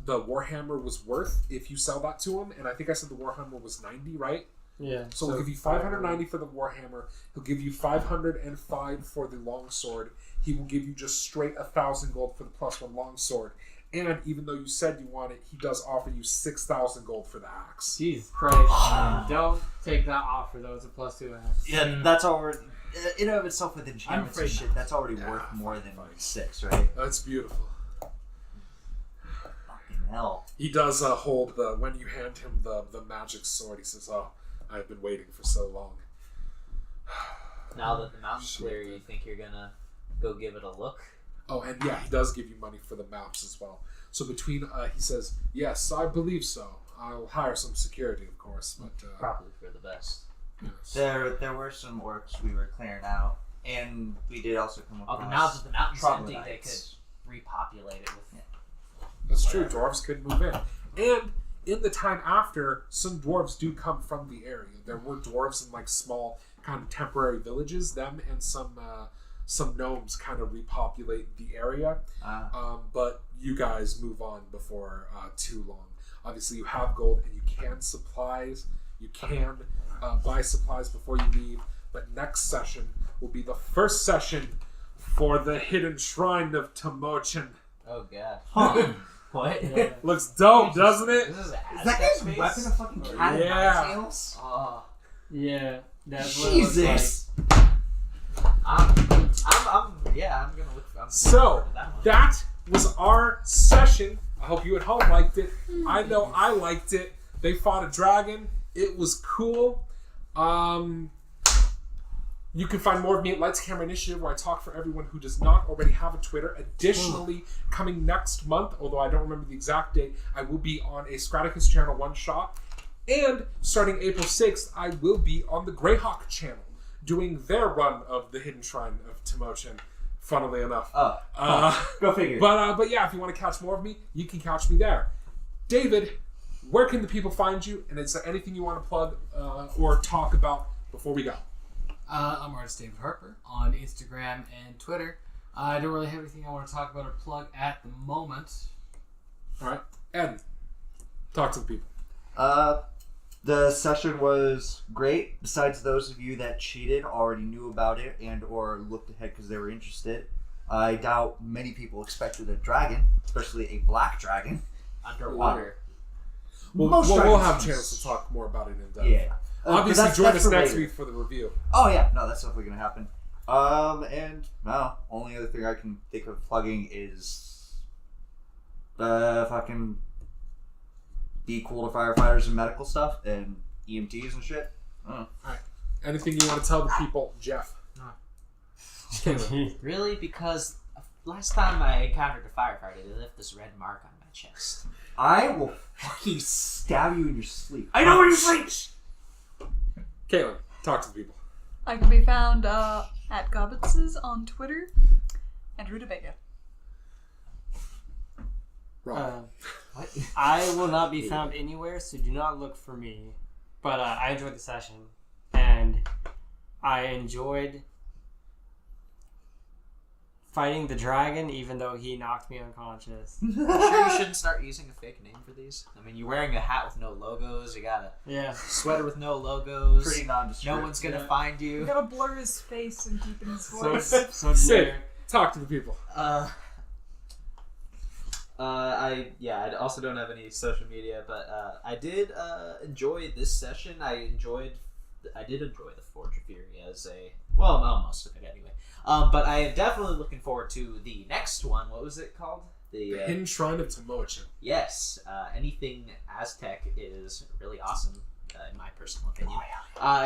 Speaker 1: Warhammer was worth if you sell that to him, and I think I said the Warhammer was 90, right?
Speaker 3: Yeah.
Speaker 1: So he'll give you 590 for the Warhammer. He'll give you 505 for the longsword. He will give you just straight 1,000 gold for the +1 longsword. And even though you said you want it, he does offer you 6,000 gold for the axe.
Speaker 3: Jesus Christ. Don't take that off for those of +2 axe.
Speaker 6: Yeah, that's already, in and of itself with enchantments and
Speaker 2: afraid
Speaker 6: shit, that's already worth more than 6, right?
Speaker 1: That's beautiful.
Speaker 6: Fucking hell.
Speaker 1: He does hold when you hand him the magic sword, he says, "Oh, I've been waiting for so long."
Speaker 2: Now that the mountain's clear, you think you're gonna go give it a look?
Speaker 1: Oh, and yeah, he does give you money for the maps as well. So between, he says, "Yes, I believe so. I'll hire some security, of course, but
Speaker 2: Probably for the best.
Speaker 1: yes."
Speaker 6: There were some orcs we were clearing out, and we did also come
Speaker 2: Oh,
Speaker 6: across
Speaker 2: the mountain's empty. They could
Speaker 6: troglodytes.
Speaker 2: repopulate it with.
Speaker 1: That's true. Dwarves could move in, and in the time after, some dwarves do come from the area. There were dwarves in like small kind of temporary villages. Them and some gnomes kind of repopulate the area. But you guys move on before too long. Obviously, you have gold and you can supplies. You can buy supplies before you leave. But next session will be the first session for the hidden shrine of Timochin.
Speaker 2: Oh god.
Speaker 6: Huh.
Speaker 2: What?
Speaker 3: Yeah.
Speaker 1: Looks dope, doesn't it?
Speaker 2: This is
Speaker 6: Is
Speaker 2: Aztec
Speaker 6: that guy's
Speaker 2: space?
Speaker 6: weapon a fucking cat and
Speaker 1: Yeah.
Speaker 6: nine tails?
Speaker 2: Oh,
Speaker 3: Yeah. That's what it looks
Speaker 6: Jesus!
Speaker 2: I'm gonna look. I'm
Speaker 1: So,
Speaker 2: forward to that one.
Speaker 1: that was our session. I hope you at home liked it. I know I liked it. They fought a dragon. It was cool. You can find more of me at Lights Camera Initiative, where I talk for everyone who does not already have a Twitter. Additionally, coming next month, although I don't remember the exact date, I will be on a Scraticus channel one-shot. And starting April 6th, I will be on the Greyhawk channel, doing their run of the Hidden Shrine of Timochin, funnily enough.
Speaker 6: Go figure.
Speaker 1: But yeah, if you want to catch more of me, you can catch me there. David, where can the people find you? And is there anything you want to plug or talk about before we go?
Speaker 7: I'm artist David Harper on Instagram and Twitter. I don't really have anything I want to talk about or plug at the moment.
Speaker 1: All right, Ed, talk to the people.
Speaker 6: The session was great. Besides those of you that cheated, already knew about it and or looked ahead because they were interested. I doubt many people expected a dragon, especially a black dragon.
Speaker 2: Underwater.
Speaker 1: We'll have a chance to talk more about it in depth.
Speaker 6: Yeah.
Speaker 1: Obviously,
Speaker 6: But
Speaker 1: join us
Speaker 6: for
Speaker 1: next
Speaker 6: later.
Speaker 1: week for the review.
Speaker 6: Oh yeah, no, that's definitely gonna happen. And no, only other thing I can think of plugging is fucking be cool to firefighters and medical stuff and EMTs and shit.
Speaker 1: Anything you want to tell the people, Jeff?
Speaker 2: Really? Because last time I encountered a firefighter, they left this red mark on my chest.
Speaker 6: I will fucking stab you in your sleep.
Speaker 2: I know where you sleep!
Speaker 1: Caitlin, talk to the people.
Speaker 4: I can be found at Gobbitz's on Twitter and Rutabaga.
Speaker 1: Rob.
Speaker 3: I will not be found anywhere, so do not look for me. But I enjoyed the session, and I enjoyed fighting the dragon, even though he knocked me unconscious.
Speaker 2: You sure you shouldn't start using a fake name for these? I mean, you're wearing a hat with no logos, you got a sweater with no logos.
Speaker 6: Pretty nondescript.
Speaker 2: No one's gonna find you.
Speaker 4: You gotta blur his face and deepen his
Speaker 3: So,
Speaker 4: voice.
Speaker 3: so
Speaker 1: Sid,
Speaker 3: generic.
Speaker 1: talk to the people.
Speaker 2: I also don't have any social media, but I did enjoy this session. I did enjoy the Forge of Fury as most of it anyway. But I am definitely looking forward to the next one. What was it called? The
Speaker 1: Hidden Shrine of Tomoichin.
Speaker 2: Yes, anything Aztec is really awesome, in my personal opinion.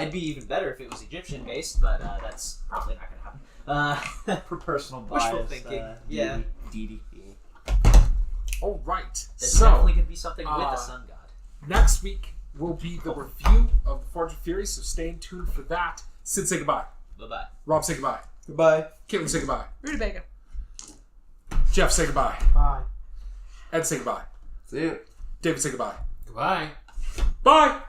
Speaker 2: It'd be even better if it was Egyptian based, but that's probably not going to happen.
Speaker 6: For personal bias.
Speaker 2: Wishful thinking. Yeah.
Speaker 6: DD.
Speaker 1: All right.
Speaker 2: There's
Speaker 1: So
Speaker 2: definitely going to be something with the sun god.
Speaker 1: next week will be the review of the Forge of Fury. So stay tuned for that. Sid, say goodbye.
Speaker 2: Bye-bye.
Speaker 1: Rob, say goodbye.
Speaker 6: Goodbye.
Speaker 1: Caitlin, say goodbye.
Speaker 4: Rutabaga.
Speaker 1: Jeff, say goodbye.
Speaker 5: Bye.
Speaker 1: Ed, say goodbye.
Speaker 6: See you.
Speaker 1: David, say goodbye.
Speaker 3: Goodbye.
Speaker 1: Bye.